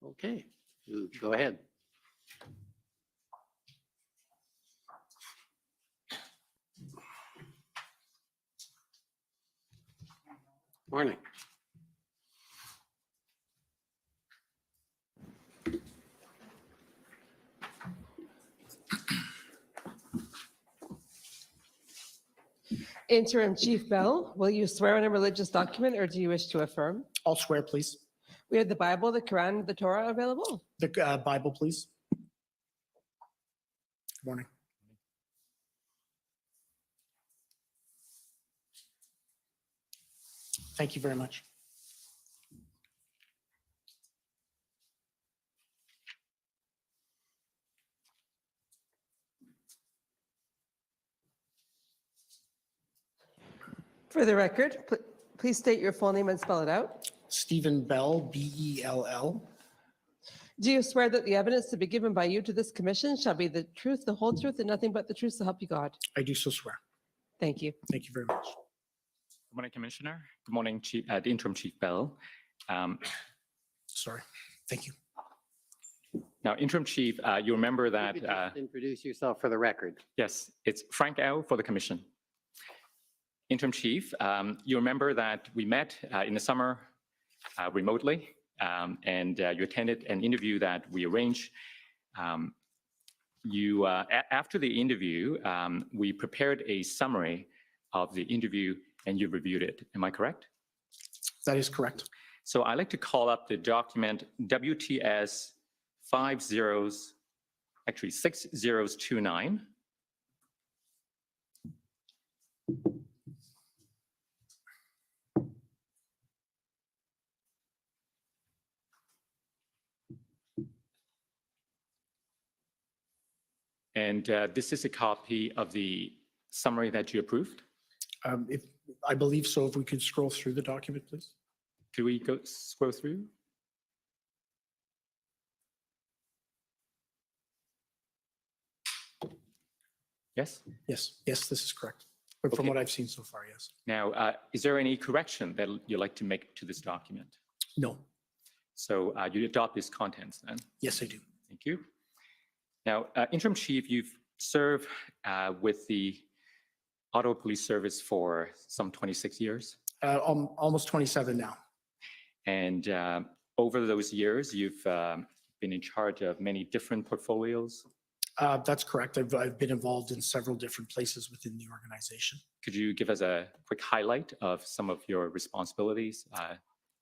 Okay, you go ahead. Morning. Interim Chief Bell, will you swear on a religious document or do you wish to affirm? I'll swear, please. We have the Bible, the Quran, and the Torah available. The Bible, please. Good morning. Thank you very much. For the record, please state your full name and spell it out. Stephen Bell, B-E-L-L. Do you swear that the evidence to be given by you to this commission shall be the truth, the whole truth, and nothing but the truth, so help you God? I do so swear. Thank you. Thank you very much. Good morning, Commissioner. Good morning, the Interim Chief Bell. Sorry. Thank you. Now, Interim Chief, you remember that, You could just introduce yourself for the record. yes, it's Frank Au for the Commission. Interim Chief, you remember that we met in the summer remotely, and you attended an interview that we arranged. After the interview, we prepared a summary of the interview and you reviewed it. Am I correct? That is correct. So I'd like to call up the document WTS 6029. And this is a copy of the summary that you approved. If I believe so, if we could scroll through the document, please. Do we go scroll through? Yes. Yes, yes, this is correct. But from Okay. what I've seen so far, yes. Now, is there any correction that you'd like to make to this document? No. So you adopt these contents then? Yes, I do. Thank you. Now, Interim Chief, you've served with the Ottawa Police Service for some 26 years. Almost 27 now. And over those years, you've been in charge of many different portfolios. That's correct. I've been involved in several different places within the organization. Could you give us a quick highlight of some of your responsibilities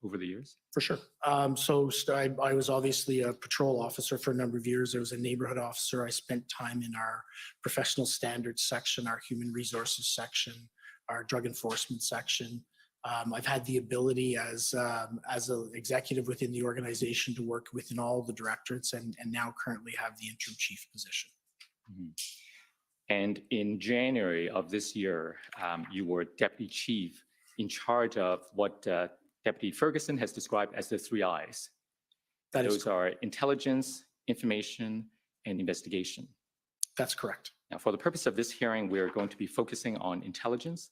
over the years? For sure. I was obviously a patrol officer for a number of years. I was a neighborhood officer. I spent time in our professional standards section, our human resources section, our drug enforcement section. I've had the ability as an executive within the organization to work within all the directorates and now currently have the interim chief position. Mm-hmm. And in January of this year, you were deputy chief in charge of what Deputy Ferguson has described as the 3 I's. Those are intelligence, information, and investigation. That's correct. Now, for the purpose of this hearing, we're going to be focusing on intelligence.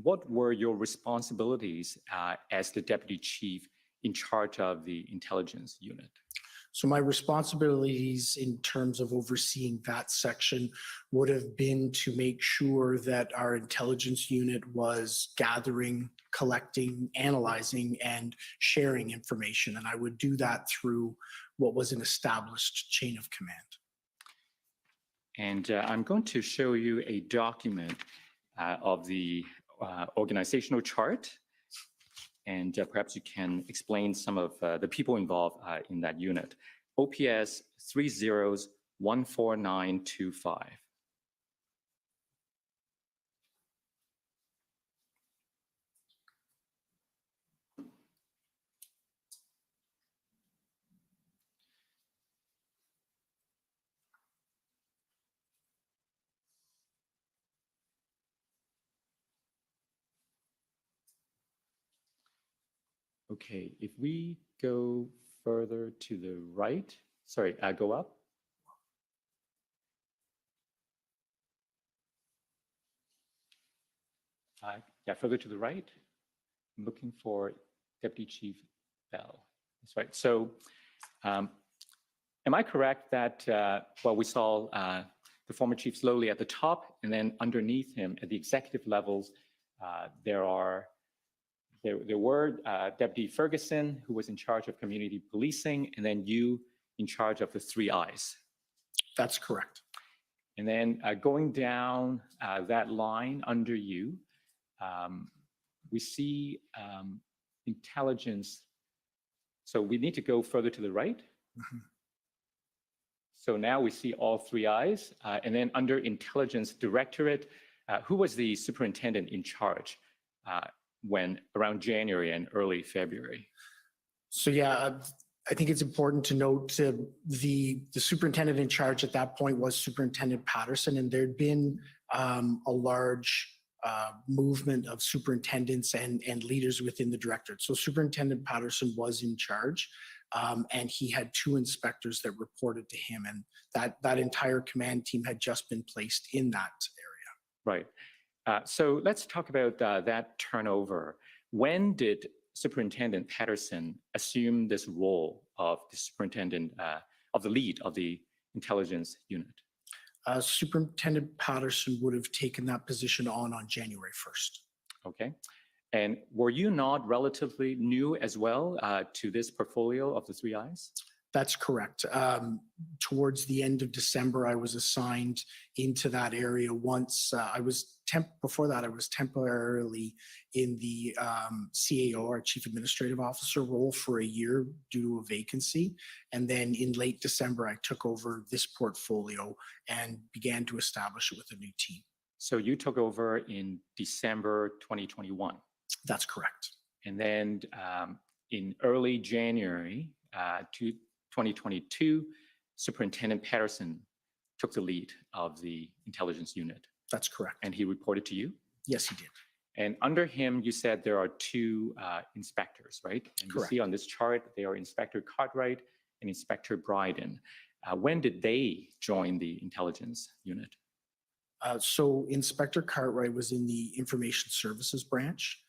What were your responsibilities as the deputy chief in charge of the intelligence unit? So my responsibilities in terms of overseeing that section would have been to make sure that our intelligence unit was gathering, collecting, analyzing, and sharing information. And I would do that through what was an established chain of command. And I'm going to show you a document of the organizational chart. And perhaps you can explain some of the people involved in that unit. OPS 30-14925. Okay, if we go further to the right, sorry, go up. Yeah, further to the right. I'm looking for Deputy Chief Bell. That's right. So am I correct that, well, we saw the former chief slowly at the top, and then underneath him at the executive levels, there were Deputy Ferguson, who was in charge of community policing, and then you in charge of the 3 I's. That's correct. And then going down that line under you, we see intelligence. So we need to go further to the right. Mhm. So now we see all 3 I's. And then under Intelligence Directorate, who was the superintendent in charge when around January and early February? So yeah, I think it's important to note the superintendent in charge at that point was Superintendent Patterson, and there'd been a large movement of superintendents and leaders within the directorate. So Superintendent Patterson was in charge, and he had 2 inspectors that reported to him, and that entire command team had just been placed in that area. Right. So let's talk about that turnover. When did Superintendent Patterson assume this role of the superintendent, of the lead of the intelligence unit? Superintendent Patterson would have taken that position on January 1st. Okay. And were you not relatively new as well to this portfolio of the 3 I's? That's correct. Towards the end of December, I was assigned into that area. Once before that, I was temporarily in the CAO, our Chief Administrative Officer role, for a year due to a vacancy. And then in late December, I took over this portfolio and began to establish it with a new team. So you took over in December 2021. That's correct. And then in early January 2022, Superintendent Patterson took the lead of the intelligence unit. That's correct. And he reported to you? Yes, he did. And under him, you said there are 2 inspectors, right? And Correct. you see on this chart, they are Inspector Cartwright and Inspector Bryden. When did they join the intelligence unit? So Inspector Cartwright was in the Information Services branch.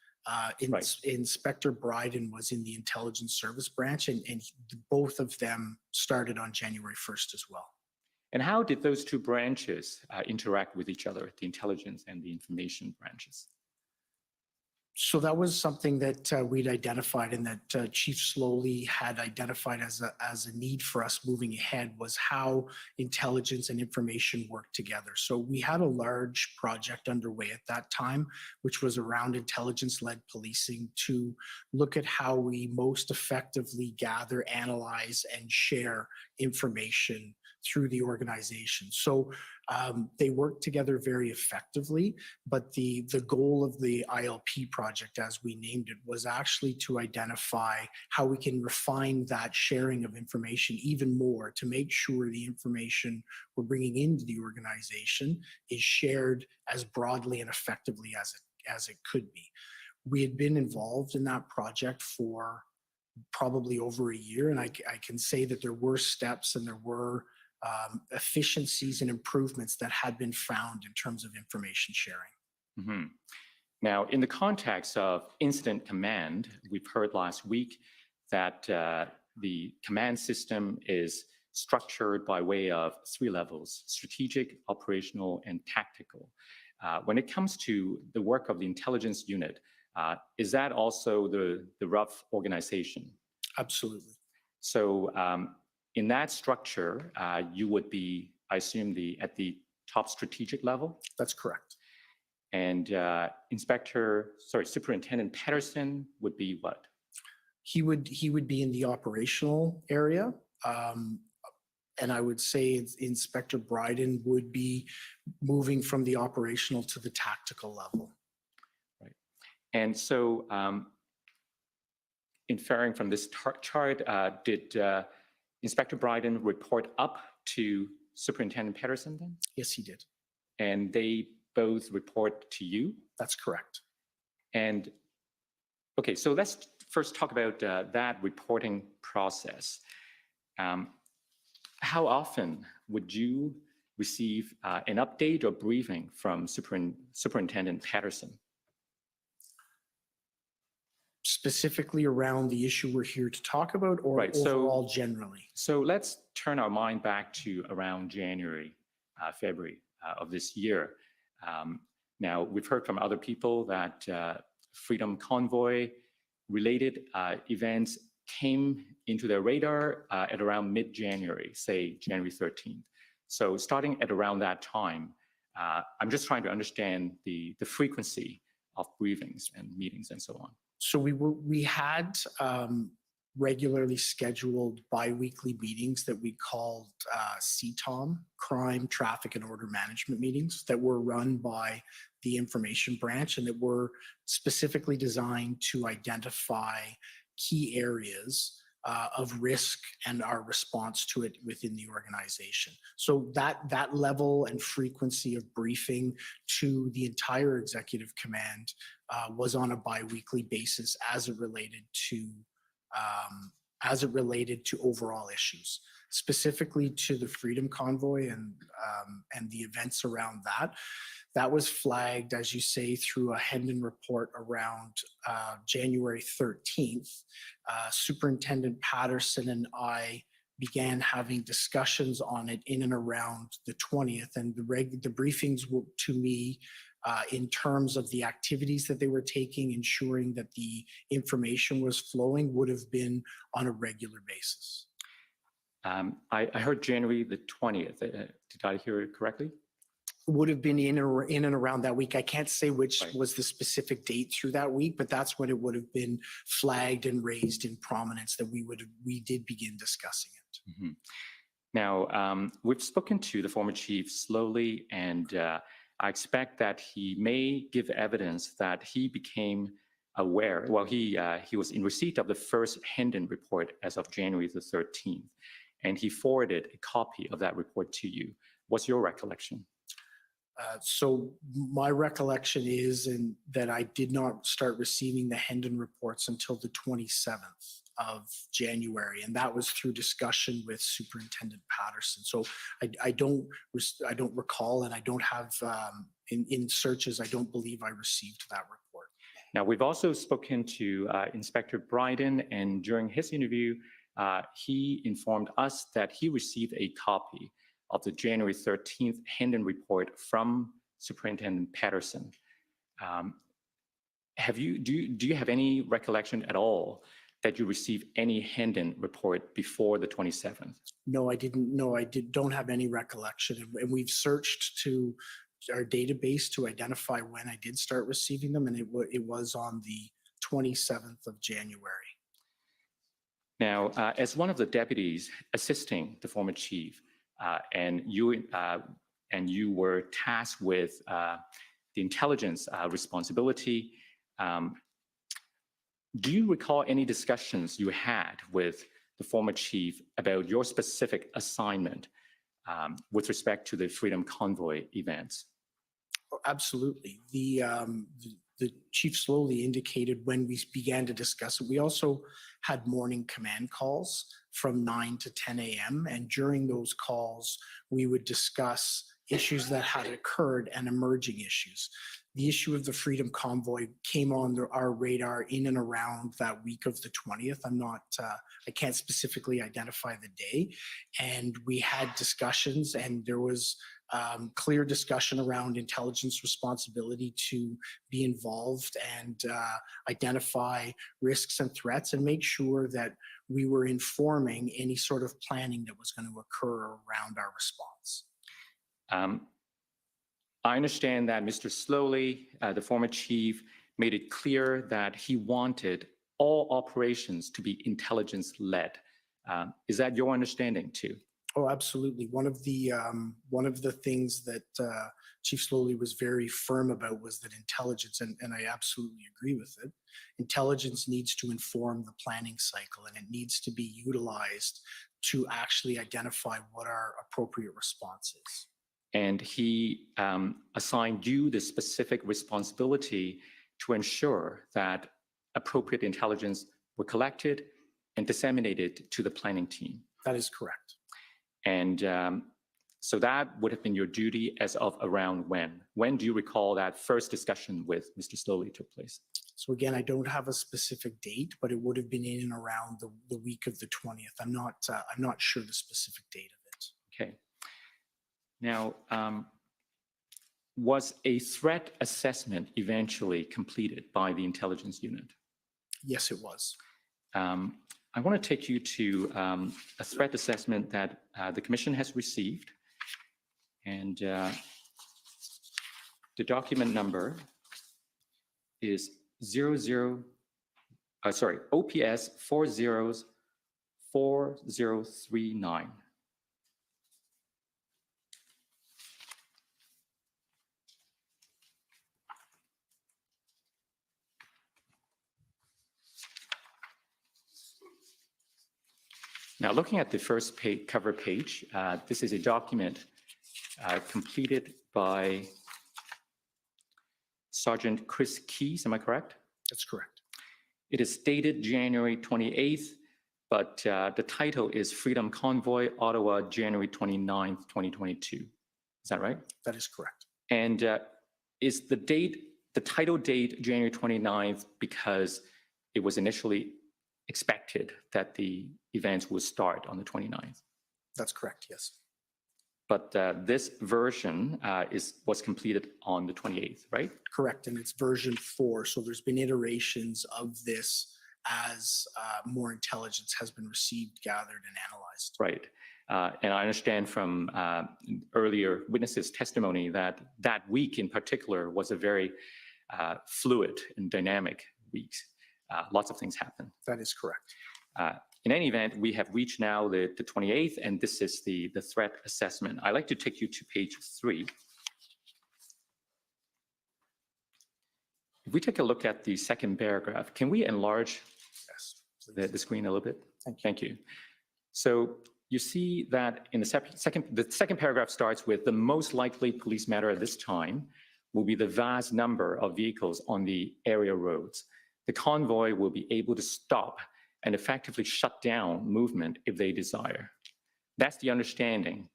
Right. Inspector Bryden was in the Intelligence Service branch, and both of them started on January 1st as well. And how did those 2 branches interact with each other, the intelligence and the information branches? So that was something that we'd identified, and that Chief Slowly had identified as a need for us moving ahead, was how intelligence and information work together. So we had a large project underway at that time, which was around intelligence-led policing, to look at how we most effectively gather, analyze, and share information through the organization. So they work together very effectively, but the goal of the ILP project, as we named it, was actually to identify how we can refine that sharing of information even more, to make sure the information we're bringing into the organization is shared as broadly and effectively as it could be. We had been involved in that project for probably over a year, and I can say that there were steps and there were efficiencies and improvements that had been found in terms of information sharing. Mm-hmm. Now, in the context of incident command, we've heard last week that the command system is structured by way of 3 levels: strategic, operational, and tactical. When it comes to the work of the intelligence unit, is that also the rough organization? Absolutely. So in that structure, you would be, I assume, at the top strategic level? That's correct. And Superintendent Patterson would be what? He would be in the operational area. And I would say Inspector Bryden would be moving from the operational to the tactical level. Right. And so inferring from this chart, did Inspector Bryden report up to Superintendent Patterson then? Yes, he did. And they both report to you? That's correct. And okay, so let's first talk about that reporting process. How often would you receive an update or briefing from Superintendent Patterson? Specifically around the issue we're here to talk about, or Right, so- overall generally? So let's turn our mind back to around January, February of this year. Now, we've heard from other people that Freedom Convoy related events came into their radar at around mid-January, say January 13th. So starting at around that time, I'm just trying to understand the frequency of briefings and meetings and so on. So we had regularly scheduled biweekly meetings that we called CTOM, Crime, Traffic, and Order Management meetings, that were run by the information branch and that were specifically designed to identify key areas of risk and our response to it within the organization. So that level and frequency of briefing to the entire executive command was on a biweekly basis as it related to overall issues, specifically to the Freedom Convoy and the events around that. That was flagged, as you say, through a Hendon report around January 13th. Superintendent Patterson and I began having discussions on it in and around the 20th, and the briefings to me in terms of the activities that they were taking, ensuring that the information was flowing, would have been on a regular basis. I heard January the 20th. Did I hear it correctly? Would have been in and around that week. I can't say which Right. was the specific date through that week, but that's when it would have been flagged and raised in prominence that we did begin discussing it. Mm-hmm. Now, we've spoken to the former chief slowly, and I expect that he may give evidence that he became aware. Well, he was in receipt of the first Hendon report as of January the 13th, and he forwarded a copy of that report to you. What's your recollection? So my recollection is that I did not start receiving the Hendon reports until the 27th of January, and that was through discussion with Superintendent Patterson. So I don't recall, and I don't have in searches. I don't believe I received that report. Now, we've also spoken to Inspector Bryden, and during his interview, he informed us that he received a copy of the January 13th Hendon report from Superintendent Patterson. Do you have any recollection at all that you received any Hendon report before the 27th? No, I didn't. No, don't have any recollection. And we've searched to our database to identify when I did start receiving them, and it was on the 27th of January. Now, as one of the deputies assisting the former chief, and you were tasked with the intelligence responsibility, do you recall any discussions you had with the former chief about your specific assignment with respect to the Freedom Convoy events? Oh, absolutely. The chief slowly indicated when we began to discuss it. We also had morning command calls from 9 to 10 a.m. And during those calls, we would discuss issues that had occurred and emerging issues. The issue of the Freedom Convoy came on our radar in and around that week of the 20th. I can't specifically identify the day. And we had discussions, and there was clear discussion around intelligence responsibility to be involved and identify risks and threats and make sure that we were informing any sort of planning that was going to occur around our response. I understand that Mr. Slowly, the former chief, made it clear that he wanted all operations to be intelligence-led. Is that your understanding too? Oh, absolutely. One of the things that Chief Slowly was very firm about was that intelligence, and I absolutely agree with it, intelligence needs to inform the planning cycle, and it needs to be utilized to actually identify what our appropriate response is. And he assigned you the specific responsibility to ensure that appropriate intelligence were collected and disseminated to the planning team. That is correct. And so that would have been your duty as of around when? When do you recall that first discussion with Mr. Slowly took place? So again, I don't have a specific date, but it would have been in and around the week of the 20th. I'm not sure the specific date of it. Okay. Now, was a threat assessment eventually completed by the intelligence unit? Yes, it was. I want to take you to a threat assessment that the Commission has received. And the document number is OPS 404039. Now, looking at the first cover page, this is a document completed by Sergeant Chris Keys, am I correct? That's correct. It is dated January 28th, but the title is Freedom Convoy, Ottawa, January 29th, 2022. Is that right? That is correct. And is the title date January 29th because it was initially expected that the events would start on the 29th? That's correct, yes. But this version was completed on the 28th, right? Correct, and it's version 4. So there's been iterations of this as more intelligence has been received, gathered, and analyzed. Right. And I understand from earlier witnesses' testimony that that week in particular was a very fluid and dynamic week. Lots of things happened. That is correct. In any event, we have reached now the 28th, and this is the threat assessment. I'd like to take you to page 3. If we take a look at the second paragraph, can we enlarge the screen a little bit? Thank you. So you see that in the second paragraph starts with the most likely police matter at this time will be the vast number of vehicles on the area roads. The convoy will be able to stop and effectively shut down movement if they desire. That's the understanding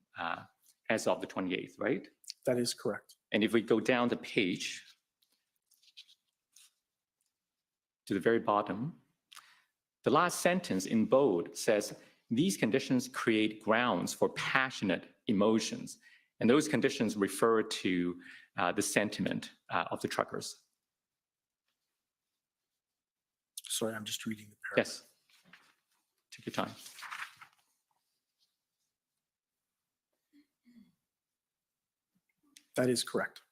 as of the 28th, right? That is correct. And if we go down the page to the very bottom, the last sentence in bold says, these conditions create grounds for passionate emotions. And those conditions refer to the sentiment of the truckers. Sorry, I'm just reading the paragraph. Yes. Take your time. That is correct.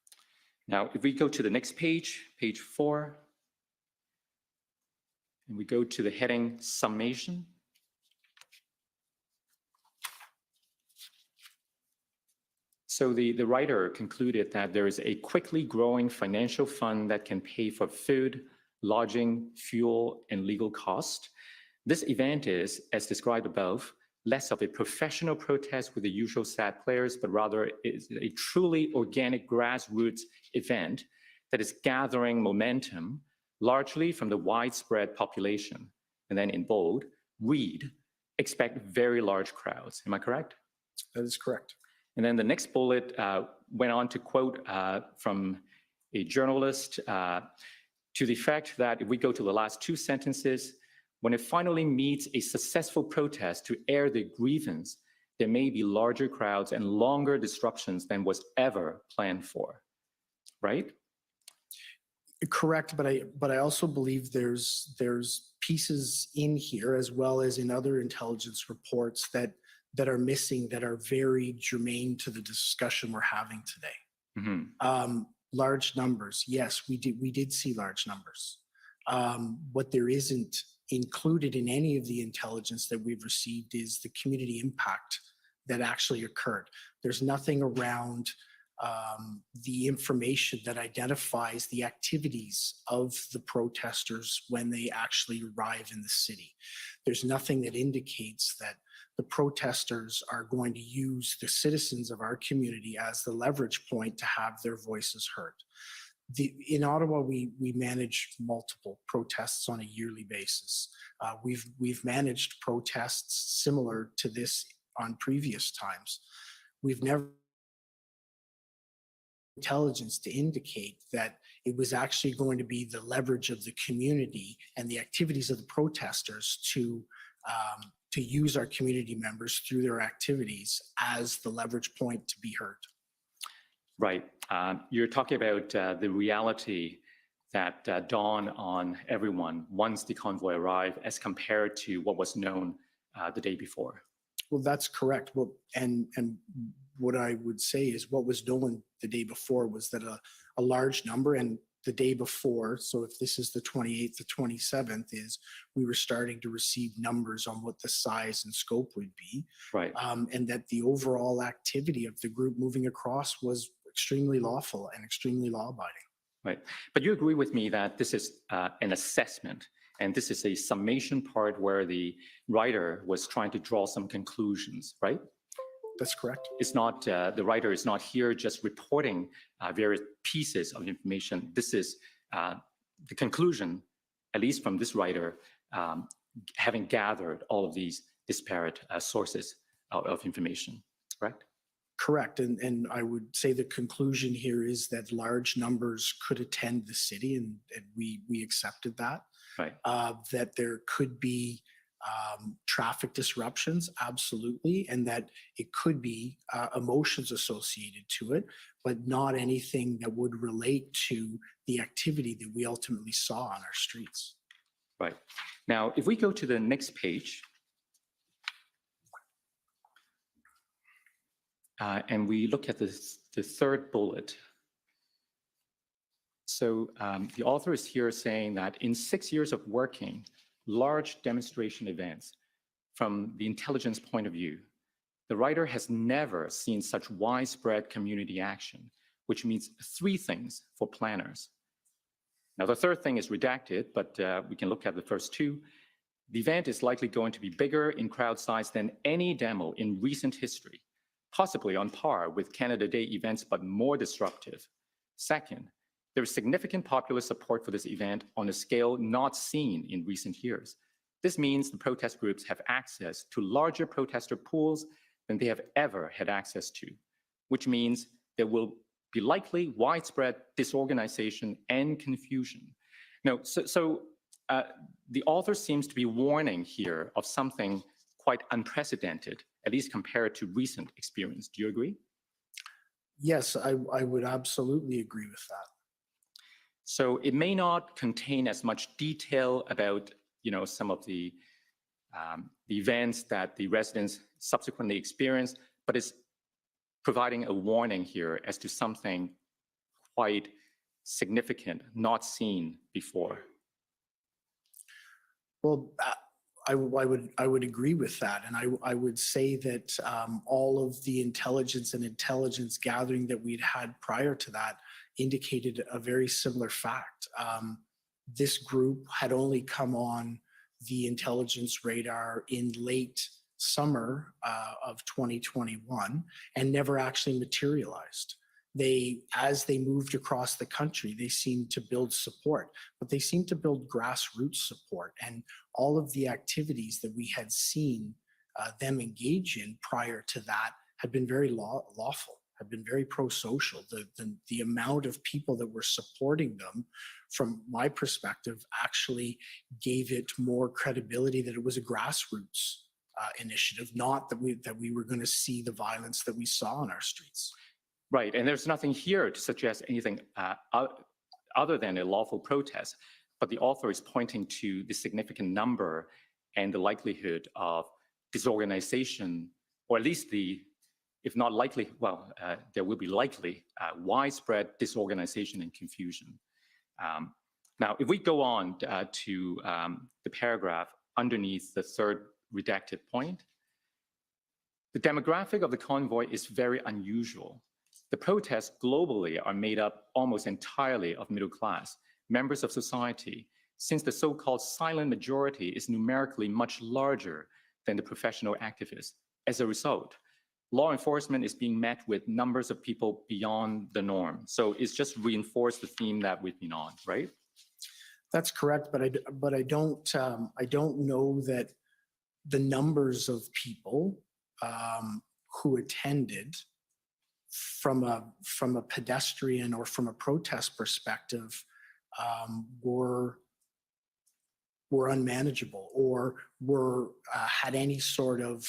Now, if we go to the next page, page 4, and we go to the heading summation. So the writer concluded that there is a quickly growing financial fund that can pay for food, lodging, fuel, and legal costs. This event is, as described above, less of a professional protest with the usual sad players, but rather is a truly organic grassroots event that is gathering momentum largely from the widespread population. And then in bold, read, expect very large crowds. Am I correct? That is correct. And then the next bullet went on to quote from a journalist to the effect that if we go to the last 2 sentences, when it finally meets a successful protest to air the grievance, there may be larger crowds and longer disruptions than was ever planned for, right? Correct, but I also believe there's pieces in here as well as in other intelligence reports that are missing that are very germane to the discussion we're having today. Mm-hmm. Large numbers, yes, we did see large numbers. What there isn't included in any of the intelligence that we've received is the community impact that actually occurred. There's nothing around the information that identifies the activities of the protesters when they actually arrive in the city. There's nothing that indicates that the protesters are going to use the citizens of our community as the leverage point to have their voices heard. In Ottawa, we manage multiple protests on a yearly basis. We've managed protests similar to this on previous times. We've never intelligence to indicate that it was actually going to be the leverage of the community and the activities of the protesters to use our community members through their activities as the leverage point to be heard. Right. You're talking about the reality that dawned on everyone once the convoy arrived as compared to what was known the day before. Well, that's correct. Well, and what I would say is what was known the day before was that a large number, and the day before, so if this is the 28th, the 27th, is we were starting to receive numbers on what the size and scope would be. Right. And that the overall activity of the group moving across was extremely lawful and extremely law-abiding. Right. But you agree with me that this is an assessment, and this is a summation part where the writer was trying to draw some conclusions, right? That's correct. It's not, the writer is not here just reporting various pieces of information. This is the conclusion, at least from this writer, having gathered all of these disparate sources of information, correct? Correct. And I would say the conclusion here is that large numbers could attend the city, and we accepted that. Right. That there could be traffic disruptions, absolutely, and that it could be emotions associated to it, but not anything that would relate to the activity that we ultimately saw on our streets. Right. Now, if we go to the next page, and we look at the third bullet. So the author is here saying that in 6 years of working, large demonstration events, from the intelligence point of view, the writer has never seen such widespread community action, which means three things for planners. Now, the third thing is redacted, but we can look at the first two. The event is likely going to be bigger in crowd size than any demo in recent history, possibly on par with Canada Day events, but more disruptive. Second, there is significant popular support for this event on a scale not seen in recent years. This means the protest groups have access to larger protester pools than they have ever had access to, which means there will be likely widespread disorganization and confusion. Now, the author seems to be warning here of something quite unprecedented, at least compared to recent experience. Do you agree? Yes, I would absolutely agree with that. So it may not contain as much detail about, some of the events that the residents subsequently experienced, but it's providing a warning here as to something quite significant, not seen before. Well, I would agree with that, and I would say that all of the intelligence gathering that we'd had prior to that indicated a very similar fact. This group had only come on the intelligence radar in late summer of 2021 and never actually materialized. As they moved across the country, they seemed to build support, but they seemed to build grassroots support. And all of the activities that we had seen them engage in prior to that had been very lawful, had been very pro-social. The amount of people that were supporting them, from my perspective, actually gave it more credibility that it was a grassroots initiative, not that we were going to see the violence that we saw on our streets. Right, and there's nothing here to suggest anything other than a lawful protest, but the author is pointing to the significant number and the likelihood of disorganization, or at least if not likely, there will be likely widespread disorganization and confusion. Now, if we go on to the paragraph underneath the third redacted point, the demographic of the convoy is very unusual. The protests globally are made up almost entirely of middle class, members of society, since the so-called silent majority is numerically much larger than the professional activists. As a result, law enforcement is being met with numbers of people beyond the norm. So it's just reinforced the theme that we've been on, right? That's correct, but I don't know that the numbers of people who attended from a pedestrian or from a protest perspective, were unmanageable, or had any sort of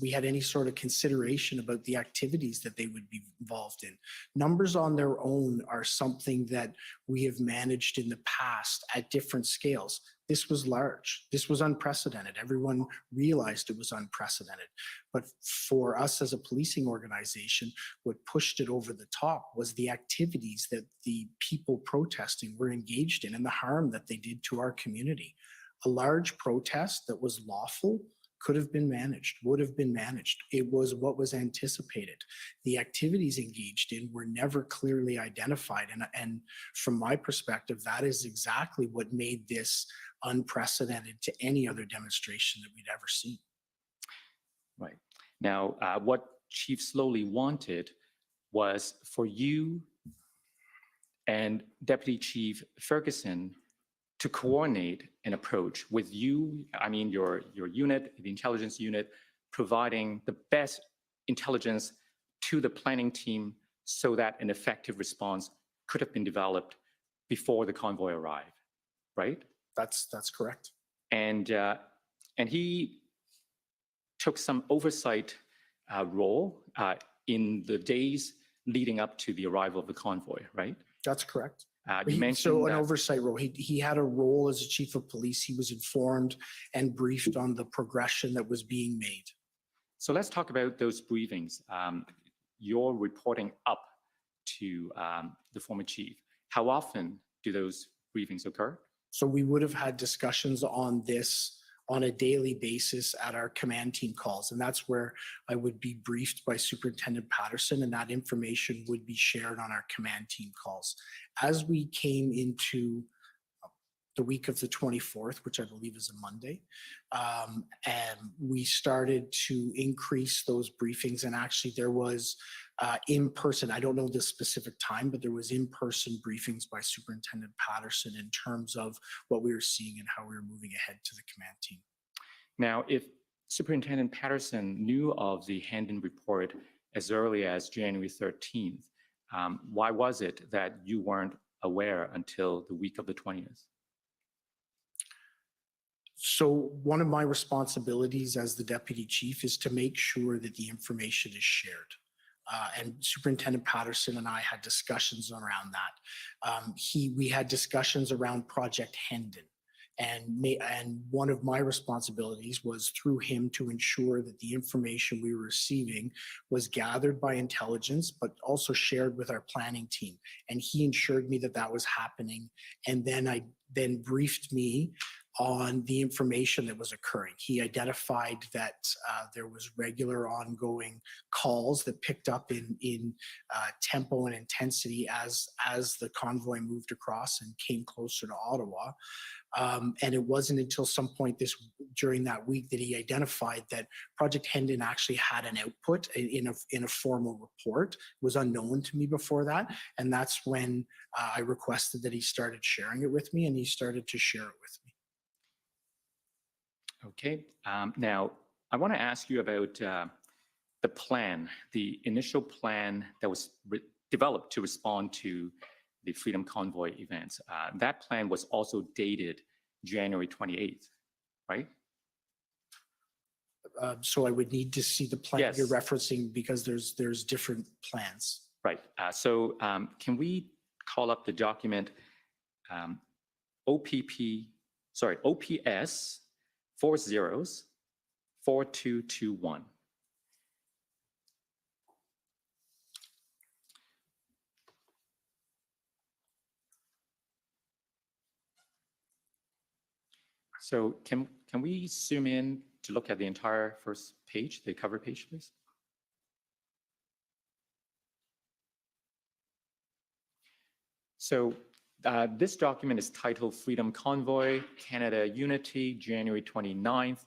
we had any sort of consideration about the activities that they would be involved in. Numbers on their own are something that we have managed in the past at different scales. This was large. This was unprecedented. Everyone realized it was unprecedented. But for us as a policing organization, what pushed it over the top was the activities that the people protesting were engaged in and the harm that they did to our community. A large protest that was lawful could have been managed, would have been managed. It was what was anticipated. The activities engaged in were never clearly identified. And from my perspective, that is exactly what made this unprecedented to any other demonstration that we'd ever seen. Right. Now, what Chief Slowly wanted was for you and Deputy Chief Ferguson to coordinate an approach with you, I mean your unit, the intelligence unit, providing the best intelligence to the planning team so that an effective response could have been developed before the convoy arrived, right? That's correct. And he took some oversight role in the days leading up to the arrival of the convoy, right? That's correct. You mentioned so an that- oversight role. He had a role as a chief of police. He was informed and briefed on the progression that was being made. So let's talk about those briefings. You're reporting up to the former chief. How often do those briefings occur? So we would have had discussions on this on a daily basis at our command team calls. And that's where I would be briefed by Superintendent Patterson, and that information would be shared on our command team calls. As we came into the week of the 24th, which I believe is a Monday, and we started to increase those briefings. And actually there was in-person, I don't know the specific time, but there was in-person briefings by Superintendent Patterson in terms of what we were seeing and how we were moving ahead to the command team. Now, if Superintendent Patterson knew of the Handon report as early as January 13th, why was it that you weren't aware until the week of the 20th? So one of my responsibilities as the deputy chief is to make sure that the information is shared. And Superintendent Patterson and I had discussions around that. We had discussions around Project Hendon. And one of my responsibilities was through him to ensure that the information we were receiving was gathered by intelligence, but also shared with our planning team. And he ensured me that that was happening. And then briefed me on the information that was occurring. He identified that there was regular ongoing calls that picked up in tempo and intensity as the convoy moved across and came closer to Ottawa. And it wasn't until some point during that week that he identified that Project Hendon actually had an output in a formal report. It was unknown to me before that. And that's when I requested that he started sharing it with me, and he started to share it with me. Okay. Now, I want to ask you about the plan, the initial plan that was developed to respond to the Freedom Convoy events. That plan was also dated January 28th, right? So I would need to see the plan Yes. you're referencing, because there's different plans. Right. So can we call up the document OPS 404221. So can we zoom in to look at the entire first page, the cover page, please? So this document is titled Freedom Convoy, Canada Unity, January 29th,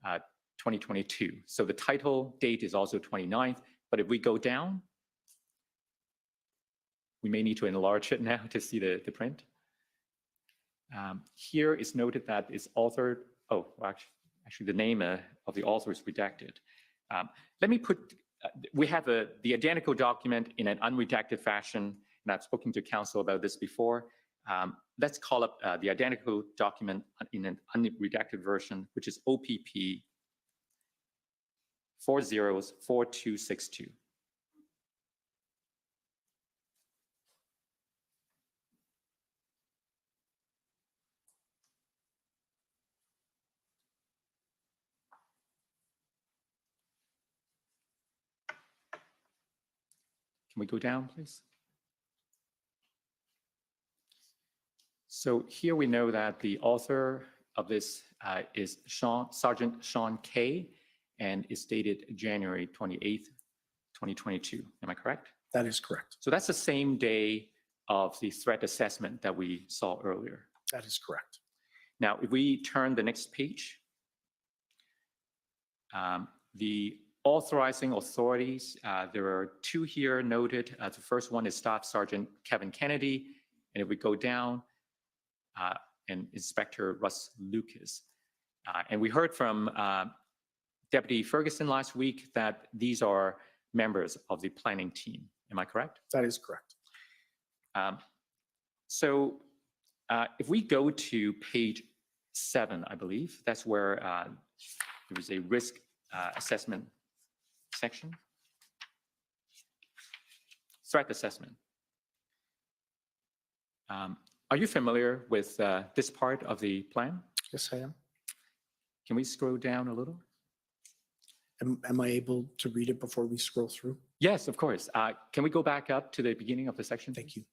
2022. So the title date is also 29th, but if we go down, we may need to enlarge it now to see the print. Here is noted that it's authored, actually the name of the author is redacted. Let me put we have the identical document in an unredacted fashion, and I've spoken to council about this before. Let's call up the identical document in an unredacted version, which is OPP 404262. Can we go down, please? So here we know that the author of this is Sergeant Sean Kay, and is dated January 28th, 2022. Am I correct? That is correct. So that's the same day of the threat assessment that we saw earlier. That is correct. Now, if we turn the next page, the authorizing authorities, there are two here noted. The first one is Staff Sergeant Kevin Kennedy, and if we go down, and Inspector Russ Lucas. And we heard from Deputy Ferguson last week that these are members of the planning team. Am I correct? That is correct. So if we go to page 7, I believe, that's where there is a risk assessment section. Threat assessment. Are you familiar with this part of the plan? Yes, I am. Can we scroll down a little? Am I able to read it before we scroll through? Yes, of course. Can we go back up to the beginning of the section? Thank you.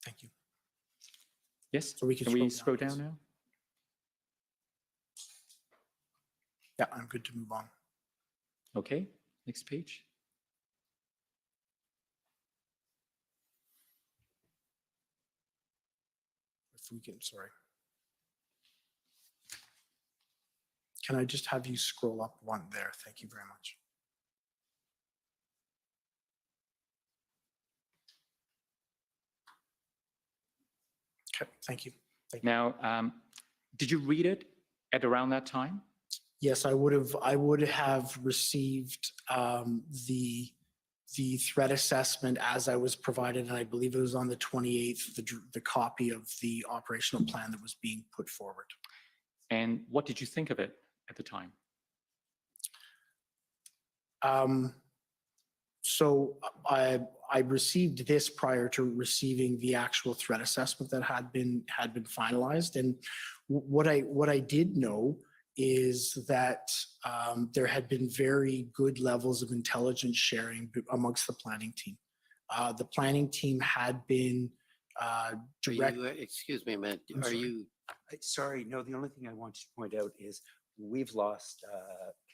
Thank you. Yes. So we can Can we scroll scroll down, down please. now? Yeah, I'm good to move on. Okay, next page. If we can, sorry. Can I just have you scroll up one there? Thank you very much. Okay, thank you. Now, did you read it at around that time? Yes, I would have received the threat assessment as I was provided, and I believe it was on the 28th, the copy of the operational plan that was being put forward. And what did you think of it at the time? So I received this prior to receiving the actual threat assessment that had been finalized, and what I did know is that there had been very good levels of intelligence sharing amongst the planning team. The planning team had been direct. Excuse me a minute. I'm Are sorry. you, Sorry, no, the only thing I wanted to point out is we've lost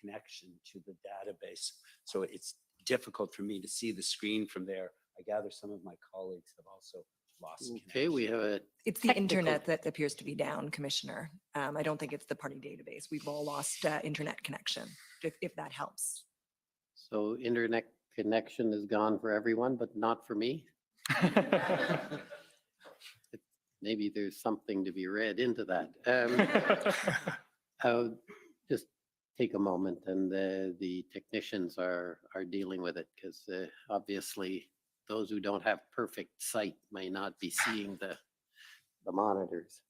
connection to the database. So it's difficult for me to see the screen from there. I gather some of my colleagues have also lost okay, we connection. have a, It's the Technical- internet that appears to be down, Commissioner. I don't think it's the party database. We've all lost internet connection, if that helps. so internet connection is gone for everyone, but not for me. Maybe there's something to be read into that. I'll just take a moment, and the technicians are dealing with it, because obviously those who don't have perfect sight may not be seeing the monitors.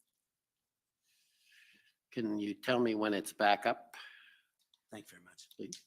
Can you tell me when it's back up, Thank you very much. please?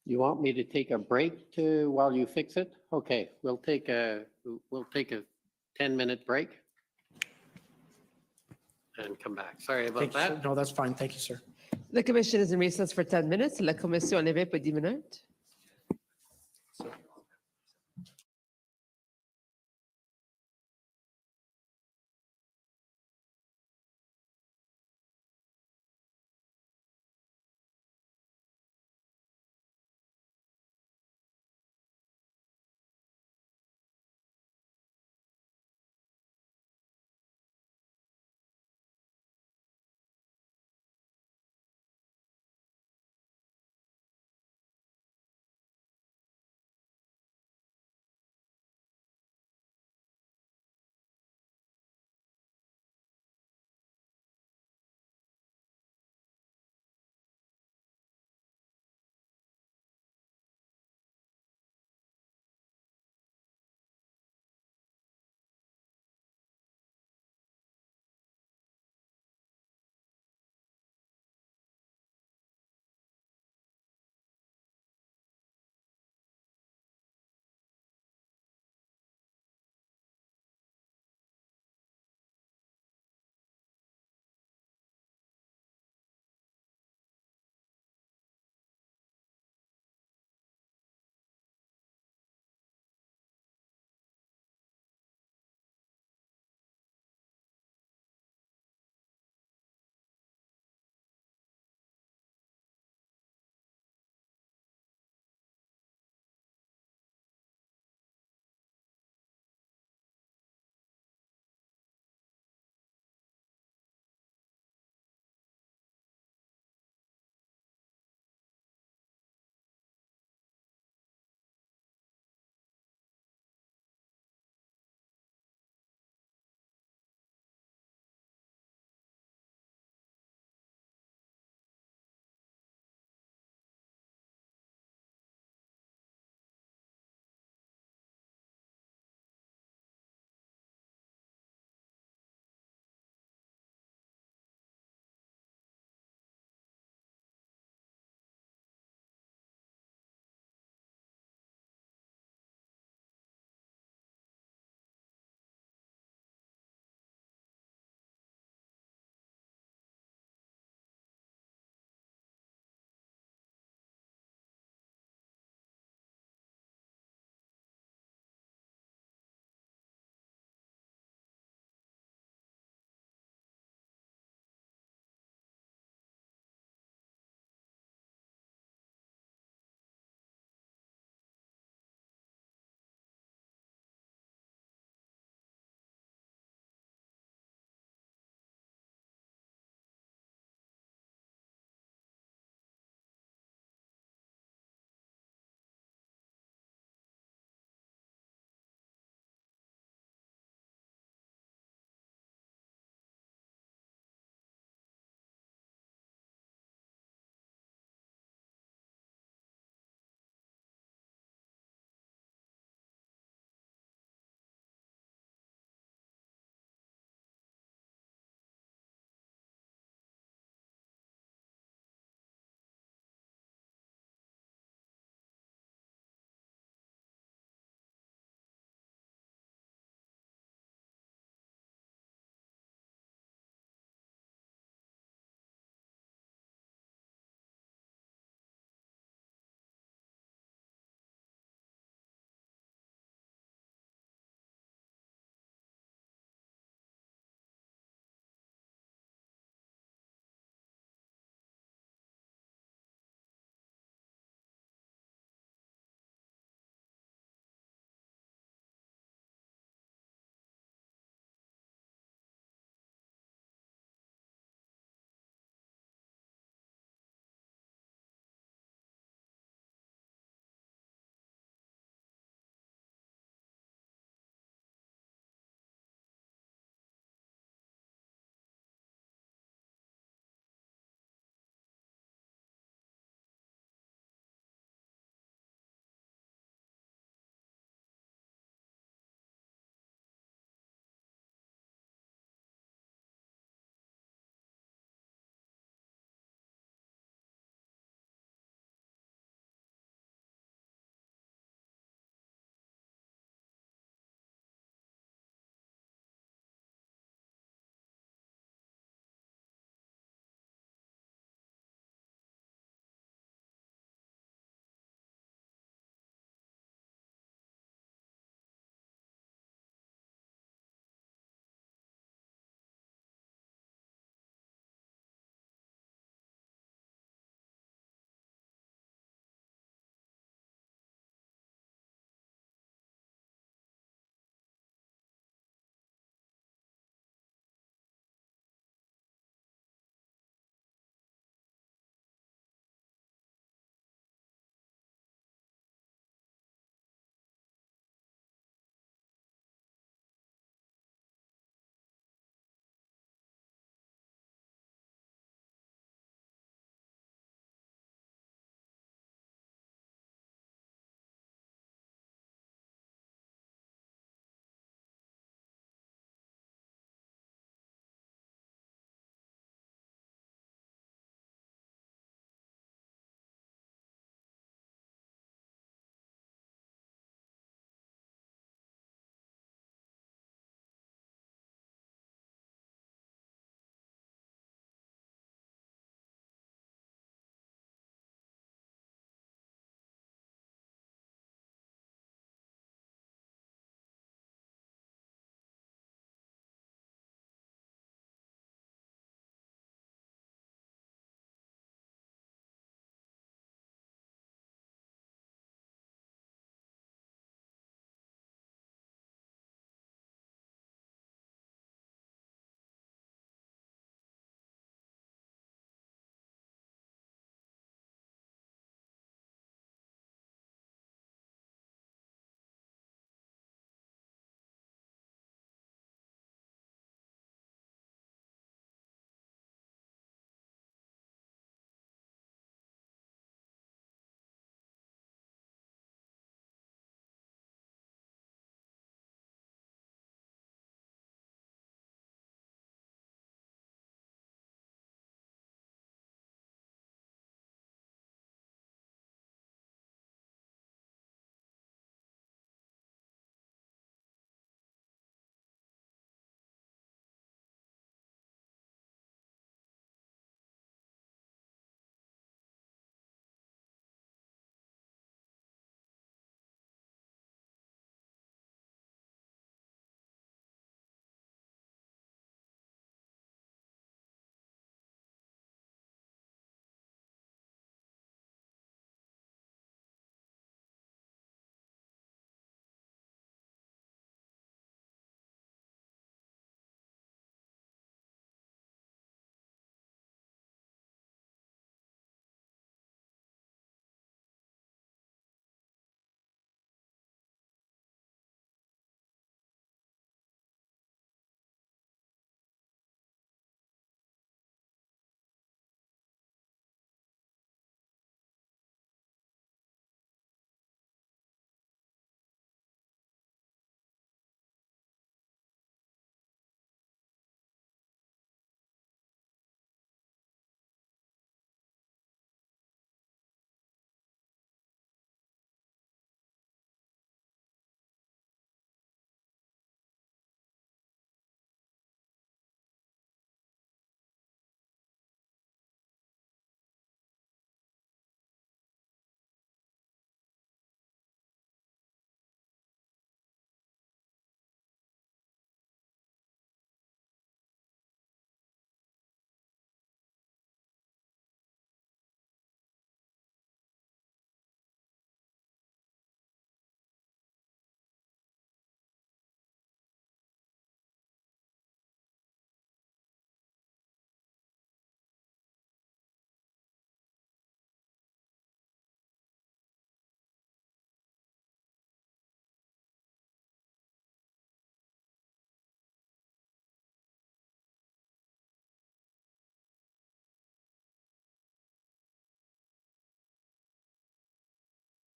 You want me to take a break while you fix it? Okay, we'll take a 10-minute break. and come back. Sorry about Thank you, sir. that. No, that's fine. Thank you, sir. The commission is in recess for 10 minutes. La commission est levée pour 10 minutes.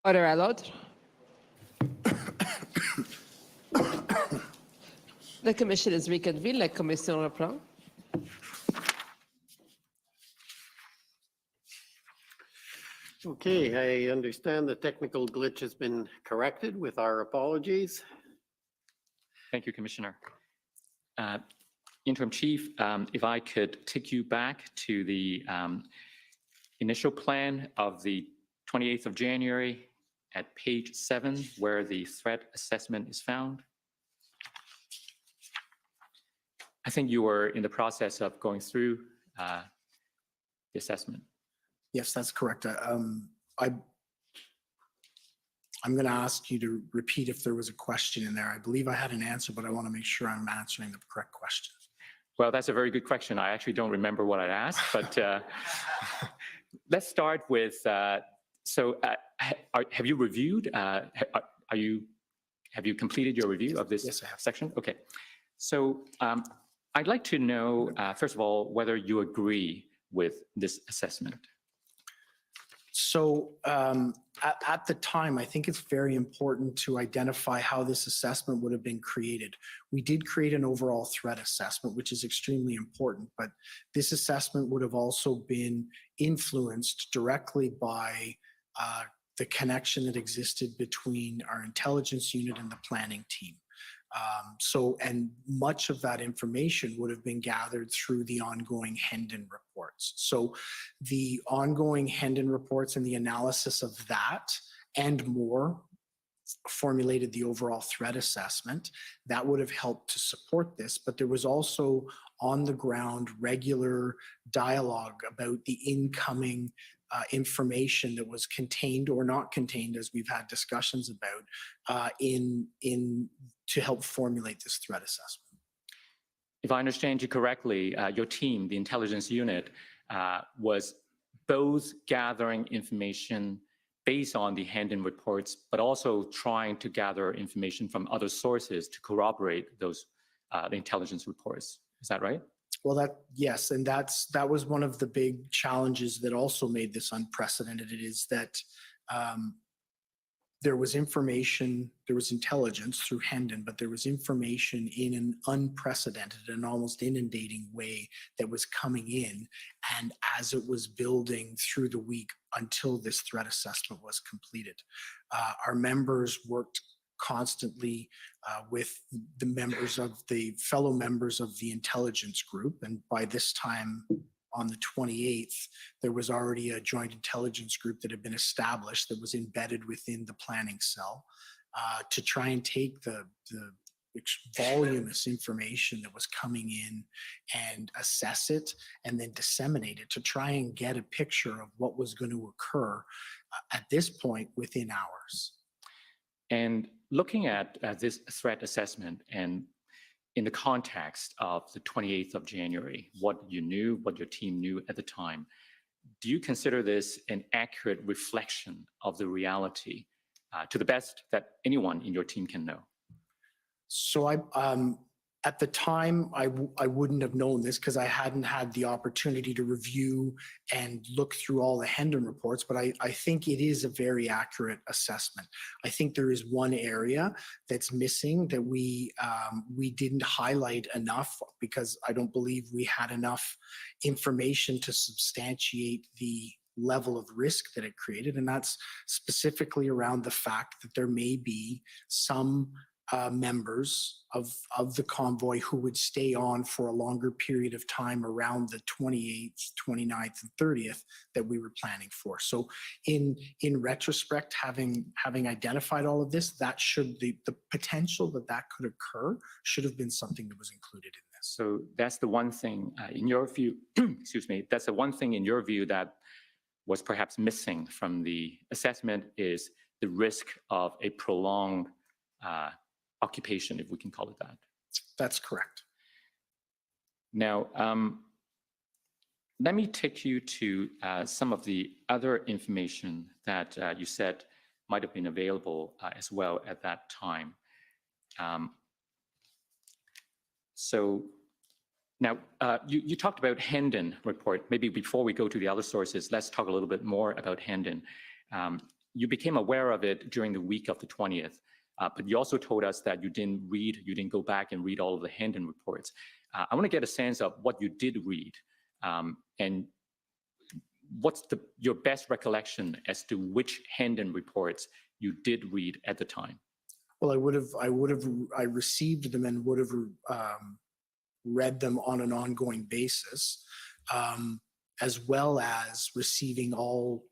Order à l'ordre. The commission is reconvened. La commission reprend. Okay, I understand the technical glitch has been corrected with our apologies. Thank you, Commissioner. Interim Chief, if I could take you back to the initial plan of the 28th of January at page 7, where the threat assessment is found. I think you were in the process of going through the assessment. Yes, that's correct. I'm going to ask you to repeat if there was a question in there. I believe I had an answer, but I want to make sure I'm answering the correct question. Well, that's a very good question. I actually don't remember what I asked, but let's start with, have you reviewed, have you completed your review of this Yes, I have. section? Okay. So I'd like to know, first of all, whether you agree with this assessment. So at the time, I think it's very important to identify how this assessment would have been created. We did create an overall threat assessment, which is extremely important, but this assessment would have also been influenced directly by the connection that existed between our intelligence unit and the planning team. And much of that information would have been gathered through the ongoing Hendon reports. So the ongoing Hendon reports and the analysis of that and more formulated the overall threat assessment. That would have helped to support this, but there was also on the ground regular dialogue about the incoming information that was contained or not contained, as we've had discussions about, to help formulate this threat assessment. If I understand you correctly, your team, the intelligence unit, was both gathering information based on the Hendon reports, but also trying to gather information from other sources to corroborate those the intelligence reports. Is that right? Well, yes, and that was one of the big challenges that also made this unprecedented. It is that there was information, there was intelligence through Hendon, but there was information in an unprecedented and almost inundating way that was coming in. And as it was building through the week until this threat assessment was completed, our members worked constantly with the members of the fellow members of the intelligence group. And by this time, on the 28th, there was already a joint intelligence group that had been established that was embedded within the planning cell to try and take the voluminous information that was coming in and assess it and then disseminate it to try and get a picture of what was going to occur at this point within hours. And looking at this threat assessment and in the context of the 28th of January, what you knew, what your team knew at the time, do you consider this an accurate reflection of the reality to the best that anyone in your team can know? So at the time, I wouldn't have known this because I hadn't had the opportunity to review and look through all the Hendon reports, but I think it is a very accurate assessment. I think there is one area that's missing that we didn't highlight enough because I don't believe we had enough information to substantiate the level of risk that it created, and that's specifically around the fact that there may be some members of the convoy who would stay on for a longer period of time around the 28th, 29th, and 30th that we were planning for. So in retrospect, having identified all of this, that should the potential that could occur should have been something that was included in this. So that's the one thing in your view, excuse me, that's the one thing in your view that was perhaps missing from the assessment is the risk of a prolonged occupation, if we can call it that. That's correct. Now, let me take you to some of the other information that you said might have been available as well at that time. So now you talked about Hendon report. Maybe before we go to the other sources, let's talk a little bit more about Hendon. you became aware of it during the week of the 20th, but you also told us that you didn't go back and read all of the Hendon reports. I want to get a sense of what you did read, and what's your best recollection as to which Hendon reports you did read at the time? Well, I received them and would have read them on an ongoing basis, as well as receiving all,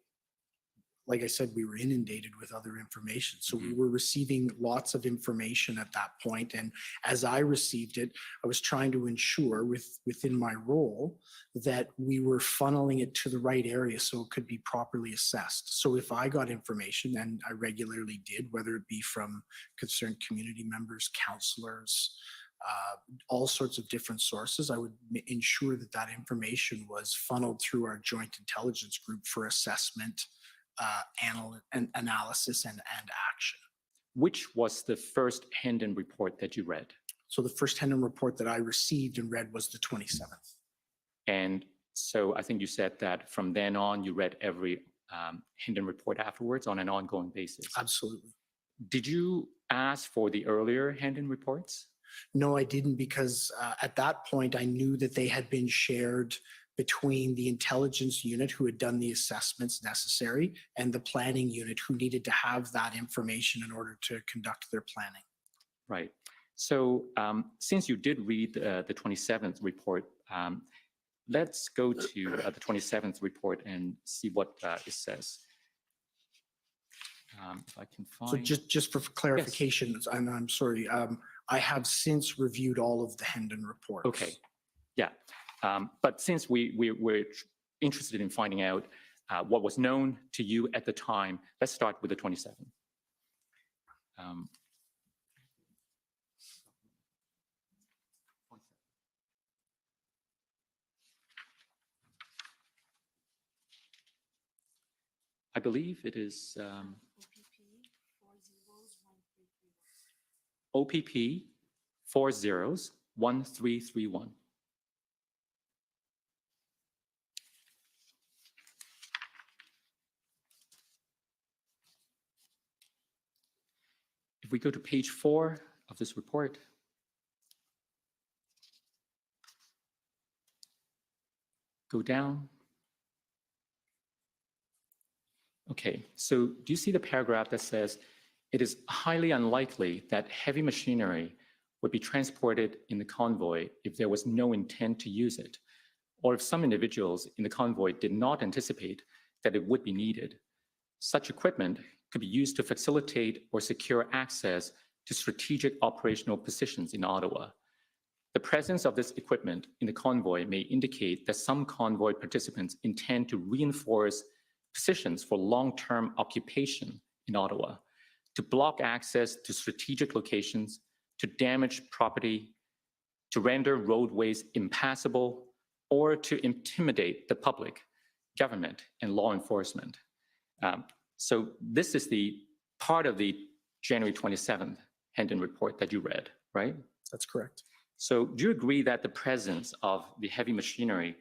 like I said, we were inundated with other information. So we were receiving lots of information at that point. And as I received it, I was trying to ensure within my role that we were funneling it to the right area so it could be properly assessed. So if I got information, and I regularly did, whether it be from concerned community members, counselors, all sorts of different sources, I would ensure that that information was funneled through our joint intelligence group for assessment, analysis and action. Which was the first Hendon report that you read? So the first Hendon report that I received and read was the 27th. And so I think you said that from then on, you read every Hendon report afterwards on an ongoing basis. Absolutely. Did you ask for the earlier Hendon reports? No, I didn't, because at that point I knew that they had been shared between the intelligence unit who had done the assessments necessary and the planning unit who needed to have that information in order to conduct their planning. Right. So since you did read the 27th report, let's go to the 27th report and see what it says. If I can find. So just for clarification, yes. And I'm sorry, I have since reviewed all of the Hendon reports. Okay. Yeah. But since we're interested in finding out what was known to you at the time, let's start with the 27th. I believe it is OPP 401331. If we go to page 4 of this report, go down. Okay, so do you see the paragraph that says, it is highly unlikely that heavy machinery would be transported in the convoy if there was no intent to use it, or if some individuals in the convoy did not anticipate that it would be needed. Such equipment could be used to facilitate or secure access to strategic operational positions in Ottawa. The presence of this equipment in the convoy may indicate that some convoy participants intend to reinforce positions for long-term occupation in Ottawa, to block access to strategic locations, to damage property, to render roadways impassable, or to intimidate the public, government, and law enforcement. So this is the part of the January 27th Hendon report that you read, right? That's correct. So do you agree that the presence of the heavy machinery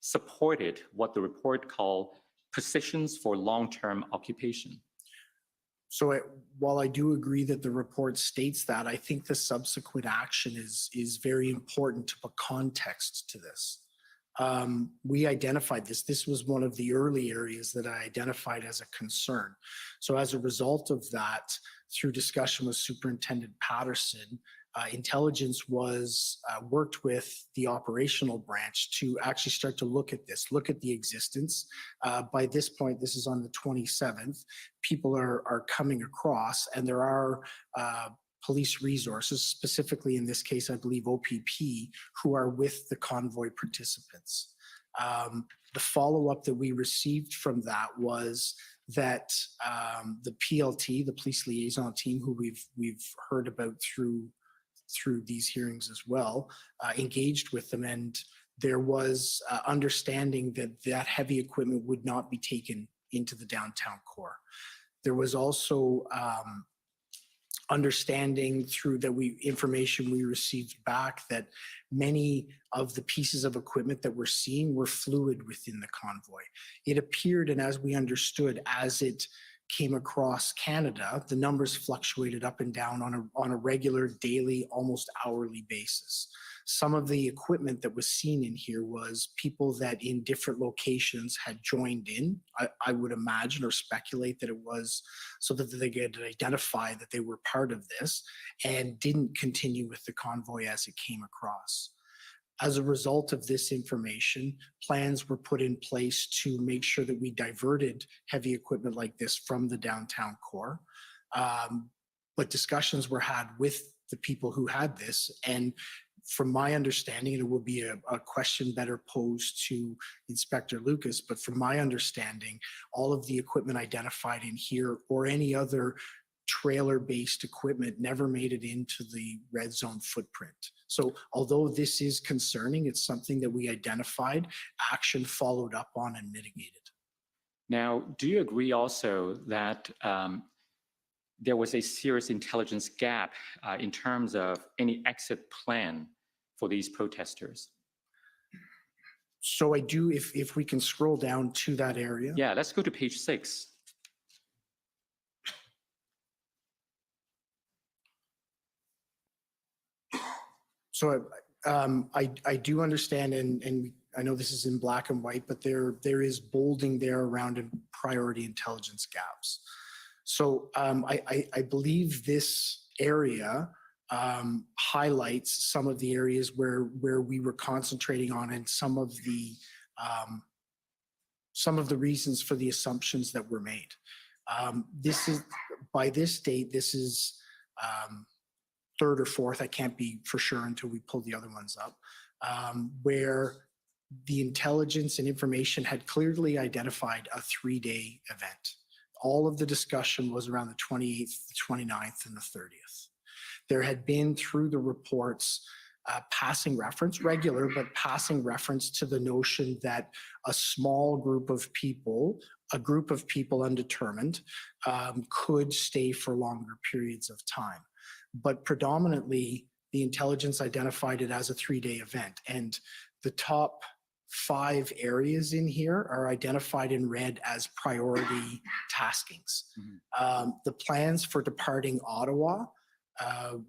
supported what the report called positions for long-term occupation? So while I do agree that the report states that, I think the subsequent action is very important to put context to this. We identified this. This was one of the early areas that I identified as a concern. So as a result of that, through discussion with Superintendent Patterson, intelligence was worked with the operational branch to actually start to look at this, look at the existence. By this point, this is on the 27th, people are coming across, and there are police resources, specifically in this case, I believe OPP, who are with the convoy participants. The follow-up that we received from that was that the PLT, the police liaison team, who we've heard about through these hearings as well, engaged with them, and there was understanding that heavy equipment would not be taken into the downtown core. There was also understanding through information we received back that many of the pieces of equipment that we're seeing were fluid within the convoy. It appeared, and as we understood, as it came across Canada, the numbers fluctuated up and down on a regular, daily, almost hourly basis. Some of the equipment that was seen in here was people that in different locations had joined in. I would imagine or speculate that it was so that they could identify that they were part of this and didn't continue with the convoy as it came across. As a result of this information, plans were put in place to make sure that we diverted heavy equipment like this from the downtown core. But discussions were had with the people who had this, and from my understanding, it will be a question better posed to Inspector Lucas, but from my understanding, all of the equipment identified in here or any other trailer-based equipment never made it into the red zone footprint. So although this is concerning, it's something that we identified, action followed up on and mitigated. Now, do you agree also that there was a serious intelligence gap in terms of any exit plan for these protesters? So I do, if we can scroll down to that area. Yeah, let's go to page 6. So I do understand, and I know this is in black and white, but there is bolding there around priority intelligence gaps. So I believe this area highlights some of the areas where we were concentrating on and some of the reasons for the assumptions that were made. This is, by this date, this is third or fourth, I can't be for sure until we pull the other ones up, where the intelligence and information had clearly identified a 3-day event. All of the discussion was around the 28th, the 29th, and the 30th. There had been through the reports passing reference, regular, but passing reference to the notion that a small group of people, a group of people undetermined, could stay for longer periods of time. But predominantly, the intelligence identified it as a 3-day event. And the top 5 areas in here are identified in red as priority taskings. Mm-hmm. The plans for departing Ottawa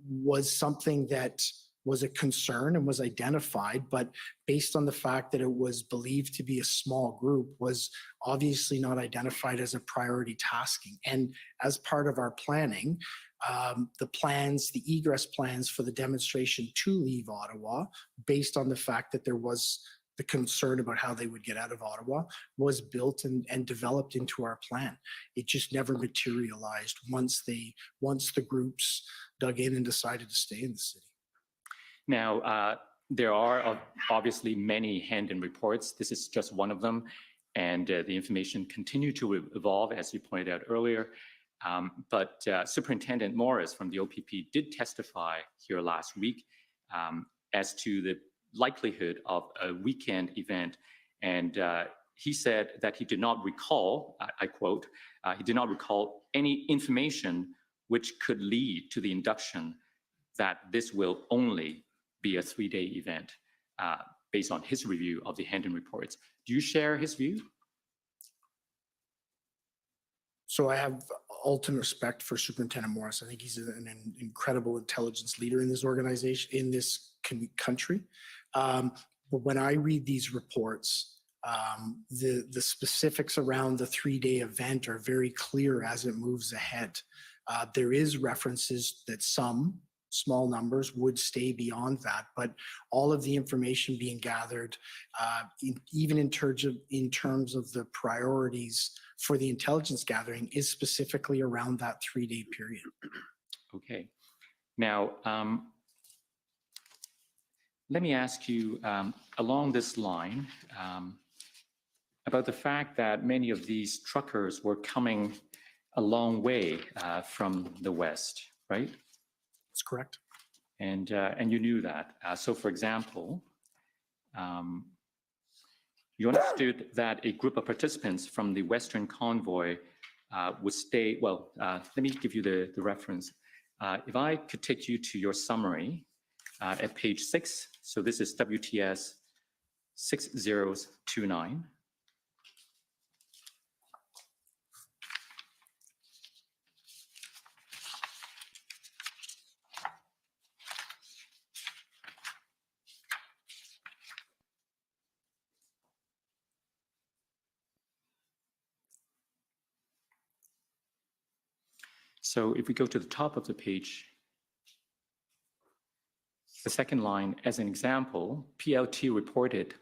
was something that was a concern and was identified, but based on the fact that it was believed to be a small group, was obviously not identified as a priority tasking. And as part of our planning, the plans, the egress plans for the demonstration to leave Ottawa, based on the fact that there was the concern about how they would get out of Ottawa, was built and developed into our plan. It just never materialized once the groups dug in and decided to stay in the city. Now, there are obviously many hand-in reports. This is just one of them. And the information continued to evolve, as you pointed out earlier. But Superintendent Morris from the OPP did testify here last week as to the likelihood of a weekend event. And he said that he did not recall, I quote, he did not recall any information which could lead to the induction that this will only be a 3-day event based on his review of the hand-in reports. Do you share his view? So I have ultimate respect for Superintendent Morris. I think he's an incredible intelligence leader in this organization, in this country. But when I read these reports, the specifics around the 3-day event are very clear as it moves ahead. There is references that some small numbers would stay beyond that, but all of the information being gathered, even in terms of the priorities for the intelligence gathering, is specifically around that 3-day period. Okay. Now, let me ask you along this line about the fact that many of these truckers were coming a long way from the west, right? That's correct. And you knew that. So, for example, you understood that a group of participants from the Western convoy would stay. Well, let me give you the reference. If I could take you to your summary at page 6. So this is WTS 6029. So if we go to the top of the page, the second line, as an example, PLT reported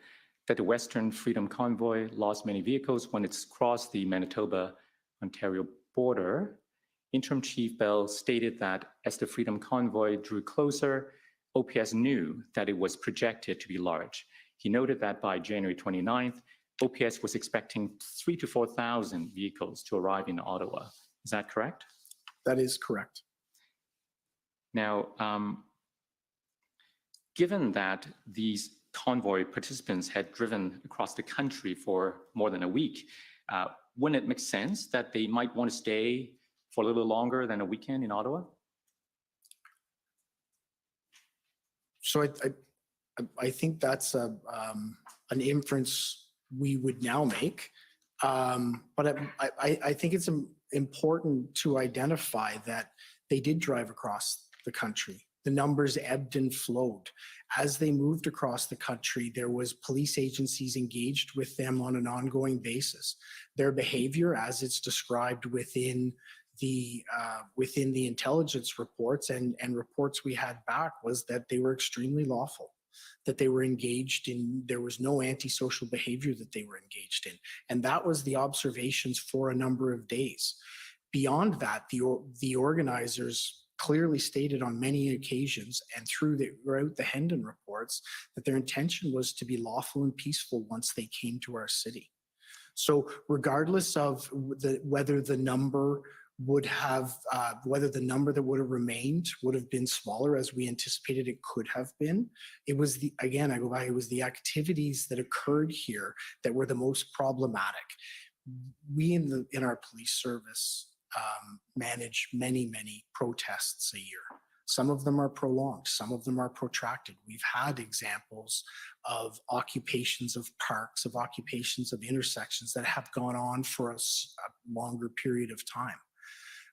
that the Western Freedom Convoy lost many vehicles when it's crossed the Manitoba-Ontario border. Interim Chief Bell stated that as the Freedom Convoy drew closer, OPS knew that it was projected to be large. He noted that by January 29th, OPS was expecting 3,000 to 4,000 vehicles to arrive in Ottawa. Is that correct? That is correct. Now, given that these convoy participants had driven across the country for more than a week, wouldn't it make sense that they might want to stay for a little longer than a weekend in Ottawa? So I think that's an inference we would now make. But I think it's important to identify that they did drive across the country. The numbers ebbed and flowed. As they moved across the country, there was police agencies engaged with them on an ongoing basis. Their behavior, as it's described within the intelligence reports and reports we had back, was that they were extremely lawful, that they were engaged in, there was no antisocial behavior that they were engaged in. And that was the observations for a number of days. Beyond that, the organizers clearly stated on many occasions and throughout the Hendon reports that their intention was to be lawful and peaceful once they came to our city. So regardless of whether the number that would have remained would have been smaller as we anticipated it could have been, it was it was the activities that occurred here that were the most problematic. We in our police service manage many protests a year. Some of them are prolonged, some of them are protracted. We've had examples of occupations of parks, of occupations of intersections that have gone on for a longer period of time.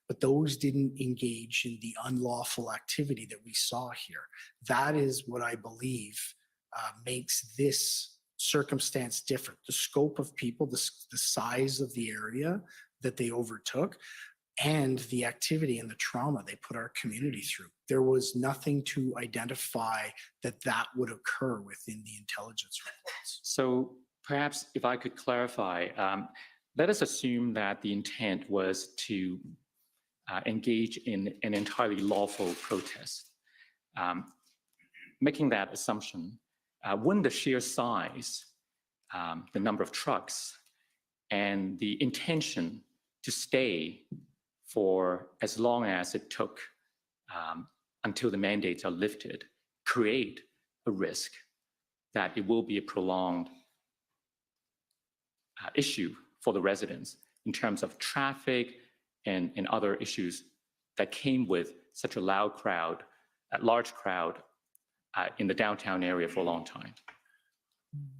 But those didn't engage in the unlawful activity that we saw here. That is what I believe makes this circumstance different. The scope of people, the size of the area that they overtook, and the activity and the trauma they put our community through. There was nothing to identify that would occur within the intelligence reports. So perhaps if I could clarify, let us assume that the intent was to engage in an entirely lawful protest. Making that assumption, wouldn't the sheer size, the number of trucks, and the intention to stay for as long as it took until the mandates are lifted create a risk that it will be a prolonged issue for the residents in terms of traffic and other issues that came with such a large crowd in the downtown area for a long time?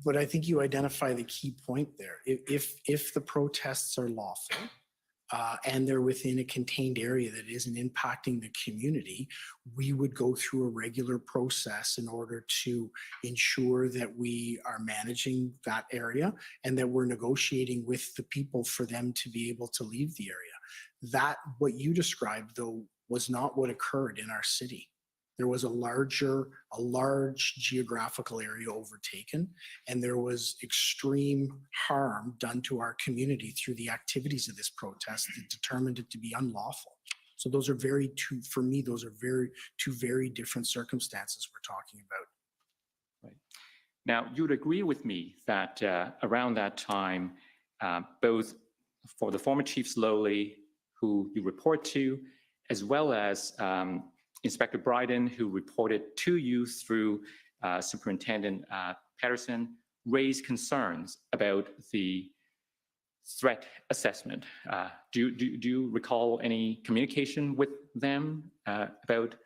But I think you identify the key point there. If the protests are lawful and they're within a contained area that isn't impacting the community, we would go through a regular process in order to ensure that we are managing that area and that we're negotiating with the people for them to be able to leave the area. That, what you described, though, was not what occurred in our city. There was a large geographical area overtaken, and there was extreme harm done to our community through the activities of this protest that determined it to be unlawful. So those are for me, those are two very different circumstances we're talking about. Right. Now, you would agree with me that around that time, both for the former Chief Slowly, who you report to, as well as Inspector Bryden, who reported to you through Superintendent Patterson, raised concerns about the threat assessment. Do you recall any communication with them about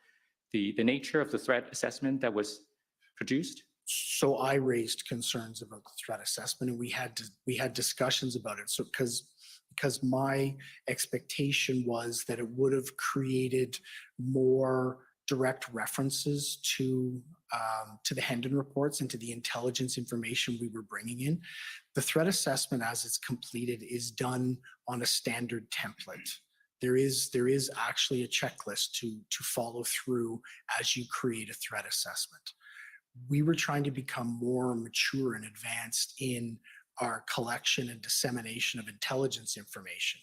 the nature of the threat assessment that was produced? So I raised concerns about the threat assessment, and we had discussions about it. So because my expectation was that it would have created more direct references to the Hendon reports and to the intelligence information we were bringing in. The threat assessment, as it's completed, is done on a standard template there is actually a checklist to follow through as you create a threat assessment. We were trying to become more mature and advanced in our collection and dissemination of intelligence information.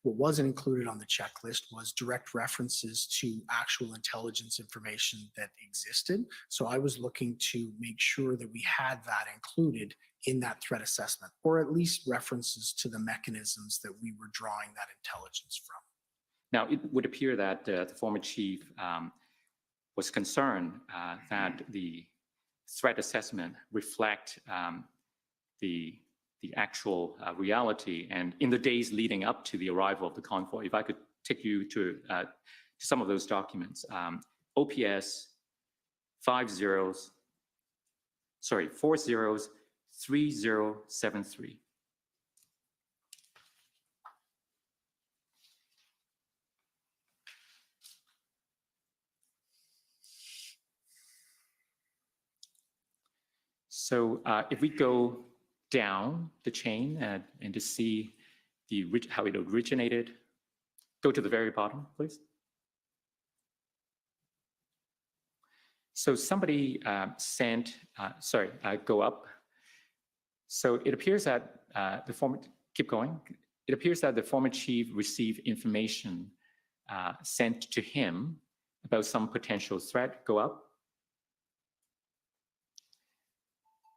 What wasn't included on the checklist was direct references to actual intelligence information that existed. So I was looking to make sure that we had that included in that threat assessment, or at least references to the mechanisms that we were drawing that intelligence from. Now, it would appear that the former chief was concerned that the threat assessment reflect the actual reality. And in the days leading up to the arrival of the convoy, if I could take you to some of those documents, OPS 403073. So if we go down the chain and to see how it originated, go to the very bottom, please. So somebody go up. So it appears that keep going. It appears that the former chief received information sent to him about some potential threat. Go up.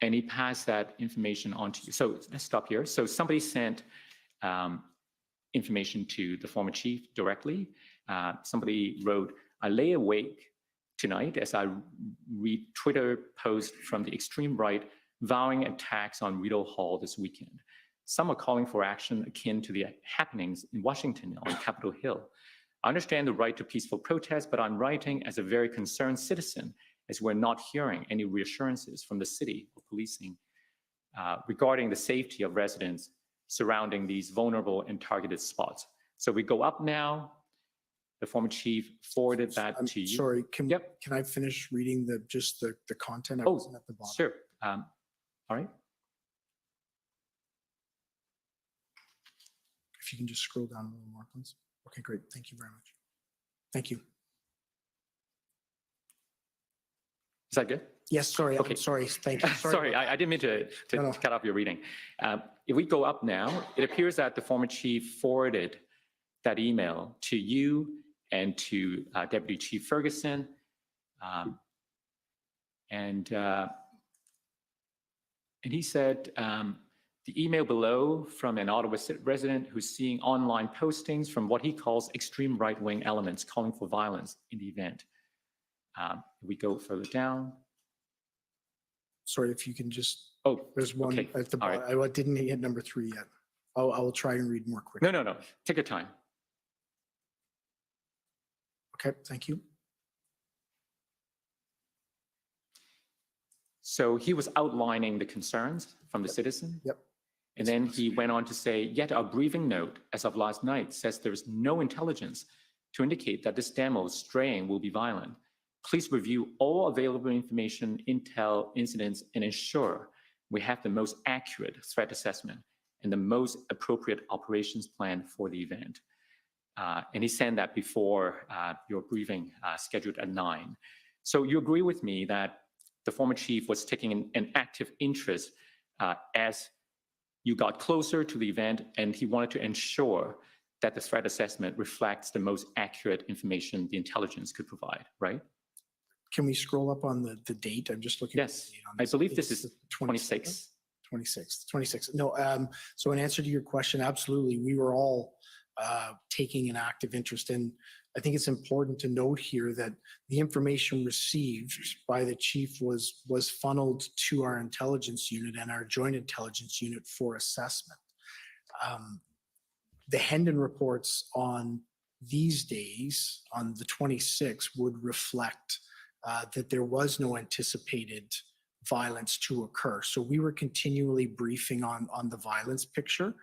And he passed that information on to you. So let's stop here. So somebody sent information to the former chief directly. Somebody wrote, "I lay awake tonight as I read Twitter posts from the extreme right vowing attacks on Rideau Hall this weekend. Some are calling for action akin to the happenings in Washington on Capitol Hill. I understand the right to peaceful protest, but I'm writing as a very concerned citizen, as we're not hearing any reassurances from the city or policing regarding the safety of residents surrounding these vulnerable and targeted spots." So we go up now. The former chief forwarded that to you. Sorry, can Yep. I finish reading the content? I Oh, wasn't at the bottom. Sure. All right. If you can just scroll down a little more, please. Okay, great. Thank you very much. Thank you. Is that good? Yes, sorry. Okay. I'm sorry. Thank you. Sorry, about I didn't mean to No. cut off your reading. If we go up now, it appears that the former chief forwarded that email to you and to Deputy Chief Ferguson. And he said, the email below from an Ottawa resident who's seeing online postings from what he calls extreme right-wing elements calling for violence in the event. We go further down. Sorry, if you can just, Oh, there's one okay. at the All bottom. I didn't hit number 3 yet. I will try and read more quickly. no. Take your time. Okay, thank you. So he was outlining the concerns from the citizen. Yep. And then he went on to say, yet our briefing note as of last night says there is no intelligence to indicate that this demo straying will be violent. Please review all available information, intel, incidents, and ensure we have the most accurate threat assessment and the most appropriate operations plan for the event. And he sent that before your briefing scheduled at 9. So you agree with me that the former chief was taking an active interest as you got closer to the event, and he wanted to ensure that the threat assessment reflects the most accurate information the intelligence could provide, right? Can we scroll up on the date? I'm just looking. Yes, at the date on I this. believe think this it's is the 26. 26th. No, so in answer to your question, absolutely. We were all taking an active interest in. I think it's important to note here that the information received by the chief was funneled to our intelligence unit and our joint intelligence unit for assessment. The Hendon reports on these days, on the 26th, would reflect that there was no anticipated violence to occur. So we were continually briefing on the violence picture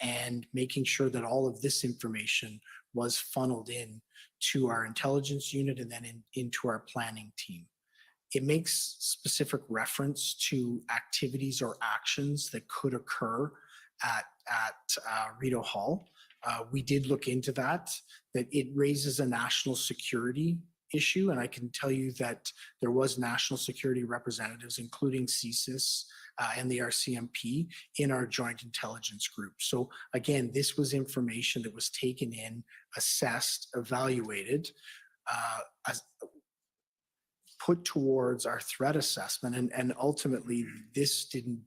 and making sure that all of this information was funneled in to our intelligence unit and then into our planning team. It makes specific reference to activities or actions that could occur at Rideau Hall. We did look into that it raises a national security issue. And I can tell you that there was national security representatives, including CSIS and the RCMP, in our joint intelligence group. So again, this was information that was taken in, assessed, evaluated, put towards our threat assessment. And ultimately, this didn't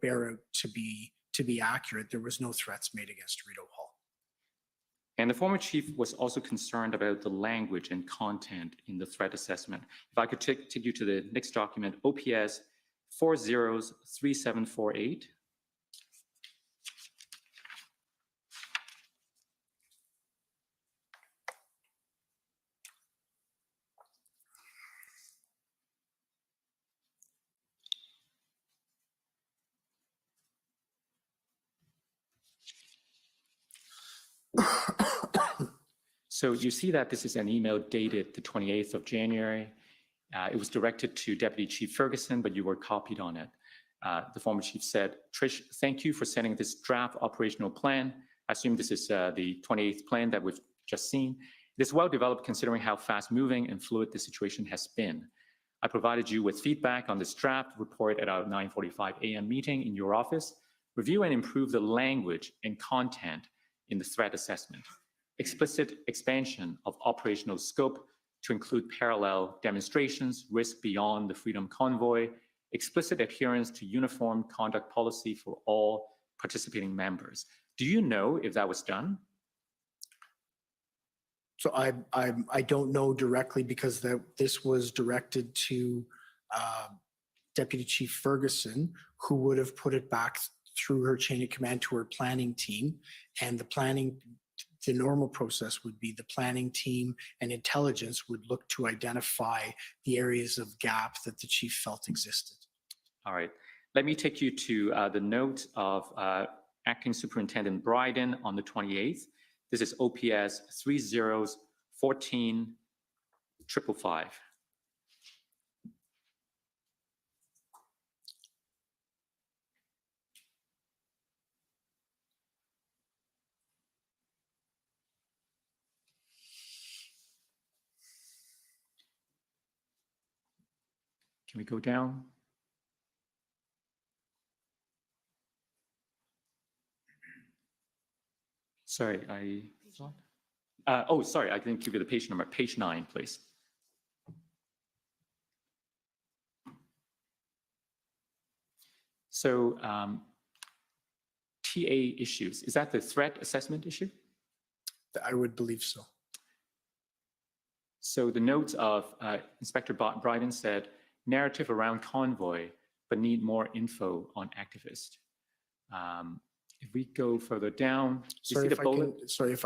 bear out to be accurate. There was no threats made against Rideau Hall. And the former chief was also concerned about the language and content in the threat assessment. If I could take you to the next document, OPS 403748. So you see that this is an email dated the 28th of January. It was directed to Deputy Chief Ferguson, but you were copied on it. The former chief said, "Trish, thank you for sending this draft operational plan. I assume this is the 28th plan that we've just seen. It is well developed considering how fast moving and fluid the situation has been. I provided you with feedback on this draft report at our 9:45 a.m. meeting in your office. Review and improve the language and content in the threat assessment. Explicit expansion of operational scope to include parallel demonstrations, risk beyond the Freedom Convoy, explicit adherence to uniform conduct policy for all participating members." Do you know if that was done? So I don't know directly because this was directed to Deputy Chief Ferguson, who would have put it back through her chain of command to her planning team. And the normal process would be the planning team and intelligence would look to identify the areas of gap that the chief felt existed. All right. Let me take you to the note of Acting Superintendent Bryden on the 28th. This is OPS 301455. Can we go down? Sorry, sorry, I didn't give you the page number. Page 9, please. So TA issues, is that the threat assessment issue? I would believe so. So the notes of Inspector Bryden said, narrative around convoy, but need more info on activist. If we go further down, you see the bullet? I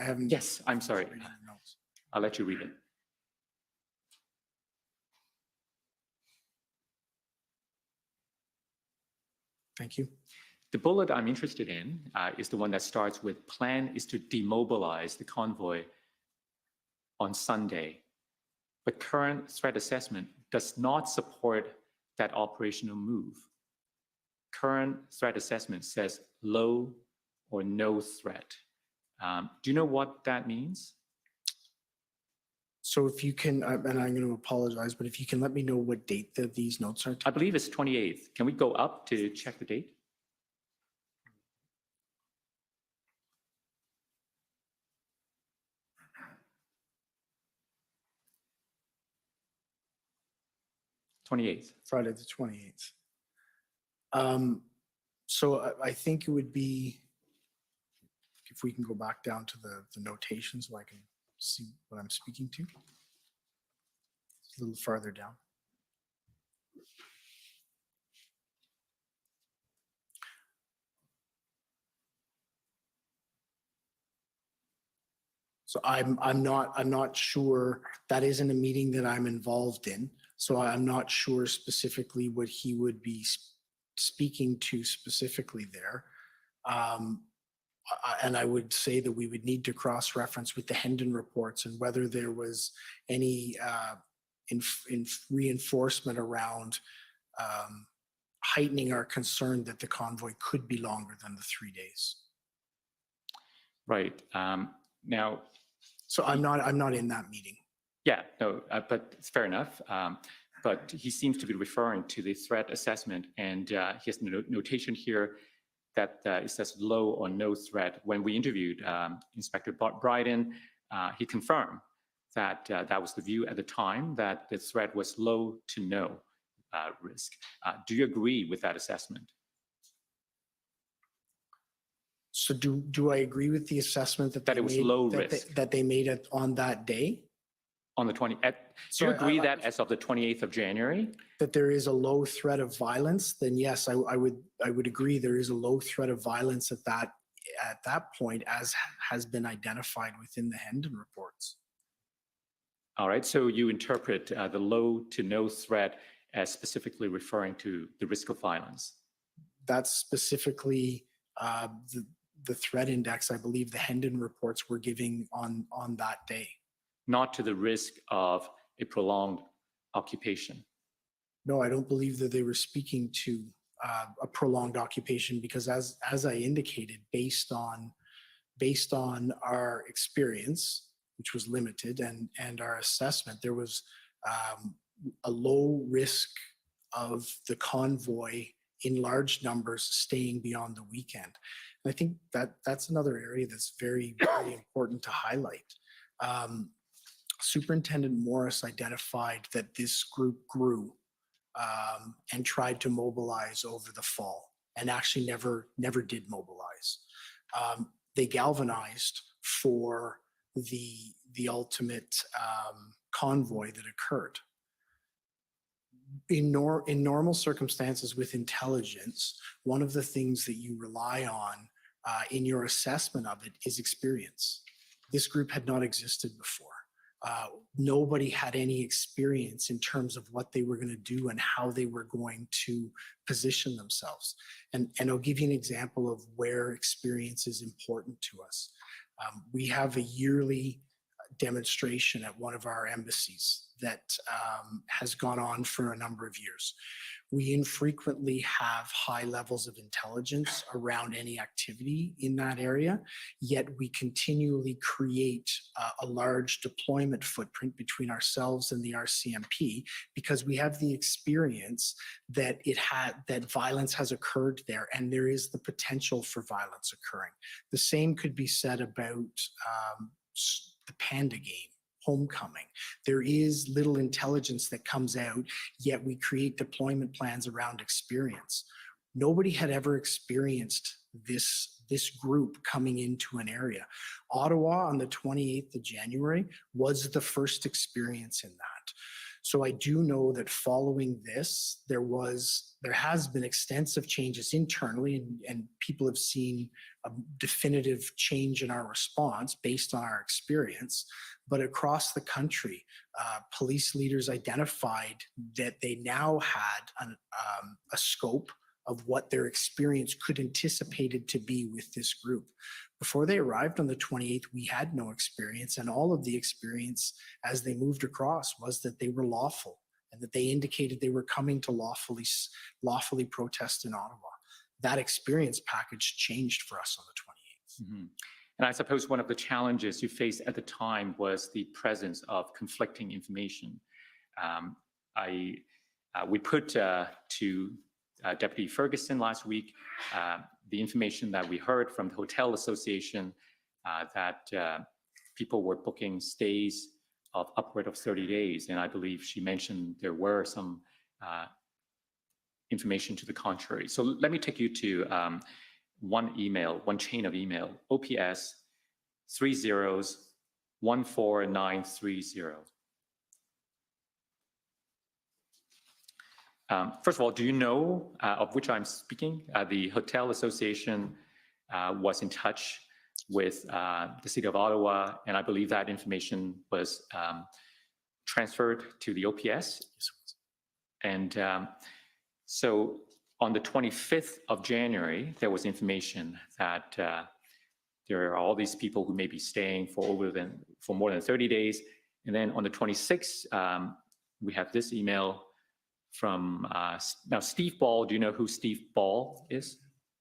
haven't. Yes, I'm sorry. I'll let you read it. Thank you. The bullet I'm interested in is the one that starts with plan is to demobilize the convoy on Sunday, but current threat assessment does not support that operational move. Current threat assessment says low or no threat. Do you know what that means? So if you can, and I'm going to apologize, but if you can let me know what date these notes are. I believe it's 28th. Can we go up to check the date? Friday the 28th. So I think it would be, if we can go back down to the notation so I can see what I'm speaking to. It's a little farther down. So I'm not sure. That isn't a meeting that I'm involved in. So I'm not sure specifically what he would be speaking to specifically there. And I would say that we would need to cross-reference with the Hendon reports and whether there was any reinforcement around heightening our concern that the convoy could be longer than the 3 days. Right. Now, So I'm not in that meeting. yeah, no, but it's fair enough. But he seems to be referring to the threat assessment, and he has notation here that it says low or no threat. When we interviewed Inspector Bryden, he confirmed that that was the view at the time, that the threat was low to no risk. Do you agree with that assessment? So do I agree with the assessment that That they it was made, low that risk. that they made it on that day? On the 20th, do So you I- agree that as of the 28th of January? That there is a low threat of violence, then yes, I would agree there is a low threat of violence at that point, as has been identified within the Hendon reports. All right, so you interpret the low to no threat as specifically referring to the risk of violence. That's specifically the threat index I believe the Hendon reports were giving on that day. Not to the risk of a prolonged occupation. No, I don't believe that they were speaking to a prolonged occupation, because as I indicated, based on our experience, which was limited, and our assessment, there was a low risk of the convoy in large numbers staying beyond the weekend. And I think that's another area that's very, very important to highlight. Superintendent Morris identified that this group grew and tried to mobilize over the fall, and actually never did mobilize. They galvanized for the ultimate convoy that occurred. In normal circumstances with intelligence, one of the things that you rely on in your assessment of it is experience. This group had not existed before. Nobody had any experience in terms of what they were going to do and how they were going to position themselves. And I'll give you an example of where experience is important to us. We have a yearly demonstration at one of our embassies that has gone on for a number of years. We infrequently have high levels of intelligence around any activity in that area, yet we continually create a large deployment footprint between ourselves and the RCMP, because we have the experience that that violence has occurred there, and there is the potential for violence occurring. The same could be said about the Panda game, Homecoming. There is little intelligence that comes out, yet we create deployment plans around experience. Nobody had ever experienced this group coming into an area. Ottawa on the 28th of January was the first experience in that. So I do know that following this, there has been extensive changes internally, and people have seen a definitive change in our response based on our experience. But across the country, police leaders identified that they now had a scope of what their experience could anticipated to be with this group. Before they arrived on the 28th, we had no experience, and all of the experience as they moved across was that they were lawful, and that they indicated they were coming to lawfully protest in Ottawa. That experience package changed for us on the 28th. Mm-hmm. And I suppose one of the challenges you faced at the time was the presence of conflicting information. We put to Deputy Ferguson last week the information that we heard from the Hotel Association that people were booking stays of upward of 30 days. And I believe she mentioned there were some information to the contrary. So let me take you to one chain of email, OPS 30-14930. First of all, do you know of which I'm speaking? The Hotel Association was in touch with the City of Ottawa, and I believe that information was transferred to the OPS. And so on the 25th of January, there was information that there are all these people who may be staying for more than 30 days. And then on the 26th, we have this email from now Steve Ball. Do you know who Steve Ball is?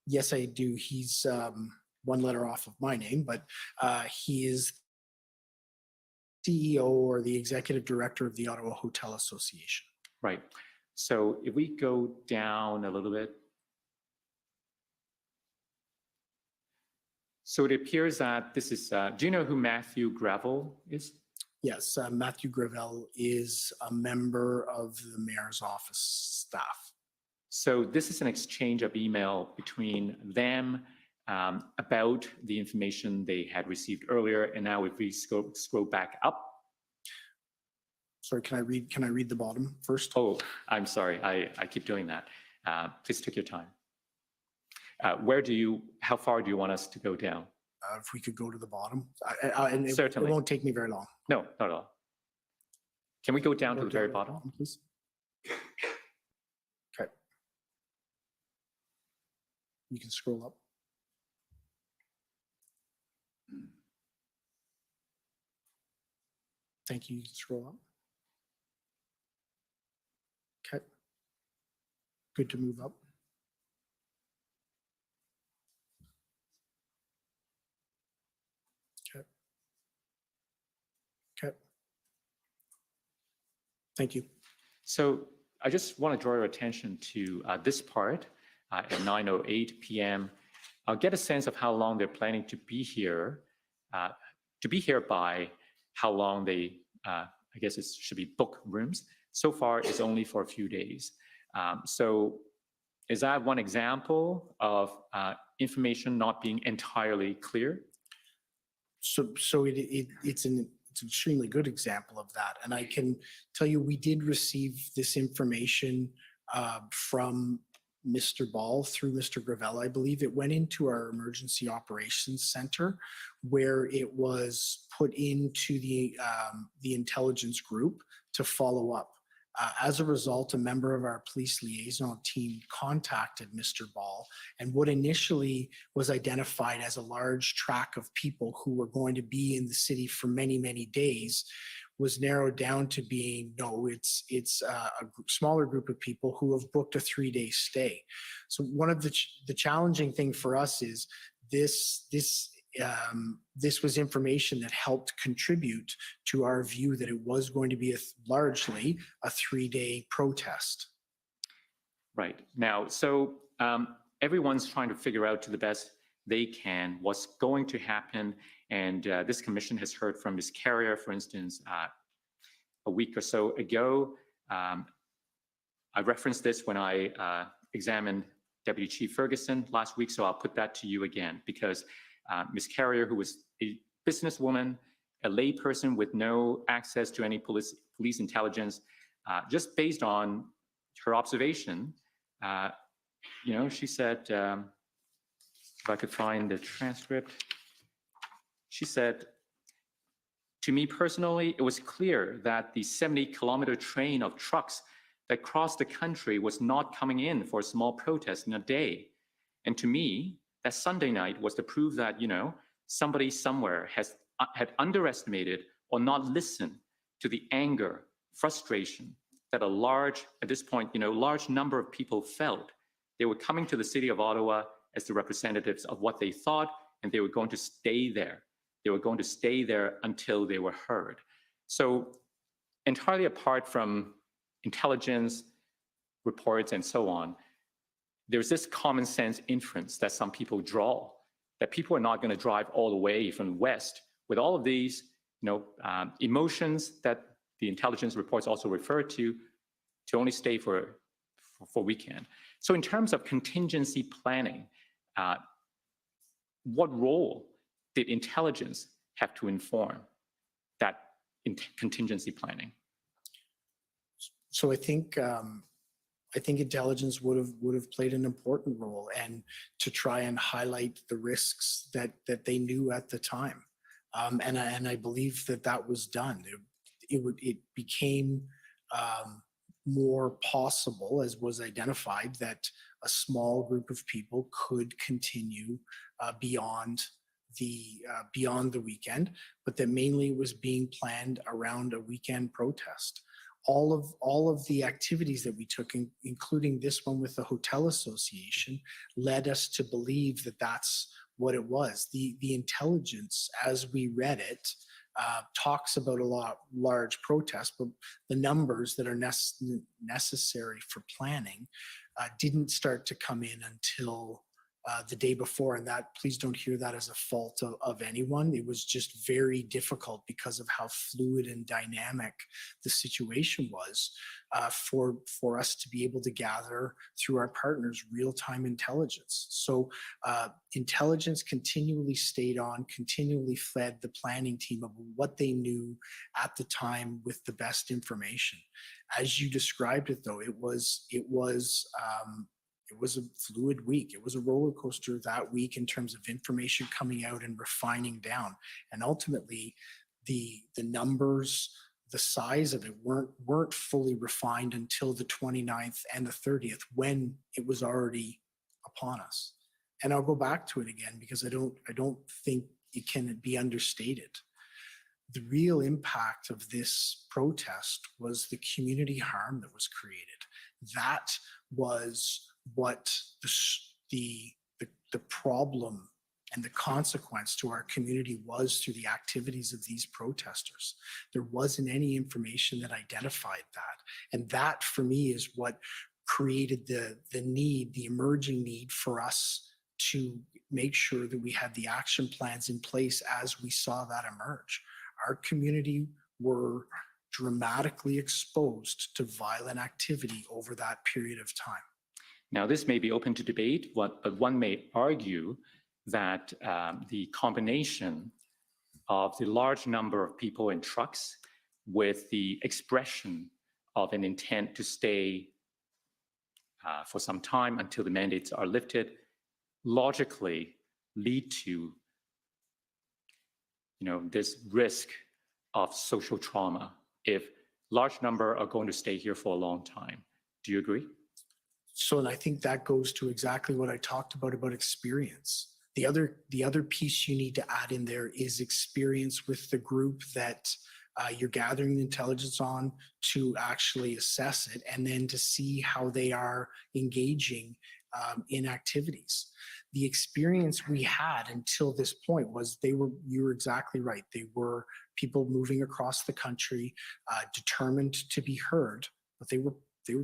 Yes, I do. He's one letter off of my name, but he is CEO or the executive director of the Ottawa Hotel Association. Right. So if we go down a little bit. So it appears that this is, do you know who Matthew Gravel is? Yes, Matthew Gravel is a member of the mayor's office staff. So this is an exchange of email between them about the information they had received earlier. And now if we scroll back up. Sorry, can I read the bottom first? Oh, I'm sorry. I keep doing that. Please take your time. How far do you want us to go down? If we could go to the bottom. And Certainly. It won't take me very long. No, not at all. Can we go down to the very bottom? Please. Okay. You can scroll up. Thank you. You can scroll up. Okay. Good to move up. Okay. Okay. Thank you. So I just want to draw your attention to this part at 9:08 p.m. I'll get a sense of how long they're planning to be here by how long they, I guess it should be book rooms. So far, it's only for a few days. So is that one example of information not being entirely clear? So it's an extremely good example of that. And I can tell you, we did receive this information from Mr. Ball through Mr. Gravel, I believe. It went into our emergency operations center where it was put into the intelligence group to follow up. As a result, a member of our police liaison team contacted Mr. Ball, and what initially was identified as a large track of people who were going to be in the city for many, many days was narrowed down to being, no, it's a smaller group of people who have booked a 3-day stay. So one of the challenging thing for us is this was information that helped contribute to our view that it was going to be largely a 3-day protest. Right. Now, so everyone's trying to figure out to the best they can what's going to happen. And this commission has heard from Ms. Carrier, for instance, a week or so ago. I referenced this when I examined Deputy Chief Ferguson last week, so I'll put that to you again, because Ms. Carrier, who was a businesswoman, a layperson with no access to any police intelligence, just based on her observation, she said, if I could find the transcript, she said, to me personally, it was clear that the 70-kilometer train of trucks that crossed the country was not coming in for a small protest in a day. And to me, that Sunday night was the proof that, somebody somewhere had underestimated or not listened to the anger, frustration that at this point, large number of people felt. They were coming to the city of Ottawa as the representatives of what they thought, and they were going to stay there. They were going to stay there until they were heard. So entirely apart from intelligence reports and so on, there's this common sense inference that some people draw, that people are not going to drive all the way from west with all of these emotions that the intelligence reports also refer to only stay for weekend. So in terms of contingency planning, what role did intelligence have to inform that contingency planning? So I think intelligence would have played an important role, and to try and highlight the risks that they knew at the time, and I believe that was done. It became more possible, as was identified, that a small group of people could continue beyond the weekend, but that mainly was being planned around a weekend protest. All of the activities that we took, including this one with the Hotel Association, led us to believe that that's what it was. The intelligence, as we read it, talks about large protests, but the numbers that are necessary for planning didn't start to come in until the day before. And that, please don't hear that as a fault of anyone. It was just very difficult because of how fluid and dynamic the situation was for us to be able to gather through our partners real-time intelligence. So intelligence continually stayed on, continually fed the planning team of what they knew at the time with the best information. As you described it, though, it was a fluid week. It was a roller coaster that week in terms of information coming out and refining down. And ultimately, the numbers, the size of it weren't fully refined until the 29th and the 30th, when it was already upon us. And I'll go back to it again because I don't think it can be understated. The real impact of this protest was the community harm that was created. That was what the problem and the consequence to our community was through the activities of these protesters. There wasn't any information that identified that. And that, for me, is what created the emerging need for us to make sure that we had the action plans in place as we saw that emerge. Our community were dramatically exposed to violent activity over that period of time. Now, this may be open to debate, but one may argue that the combination of the large number of people in trucks with the expression of an intent to stay for some time until the mandates are lifted logically lead to this risk of social trauma if large number are going to stay here for a long time. Do you agree? So, and I think that goes to exactly what I talked about experience. The other piece you need to add in there is experience with the group that you're gathering the intelligence on, to actually assess it and then to see how they are engaging in activities. The experience we had until this point was you were exactly right. They were people moving across the country, determined to be heard, but they were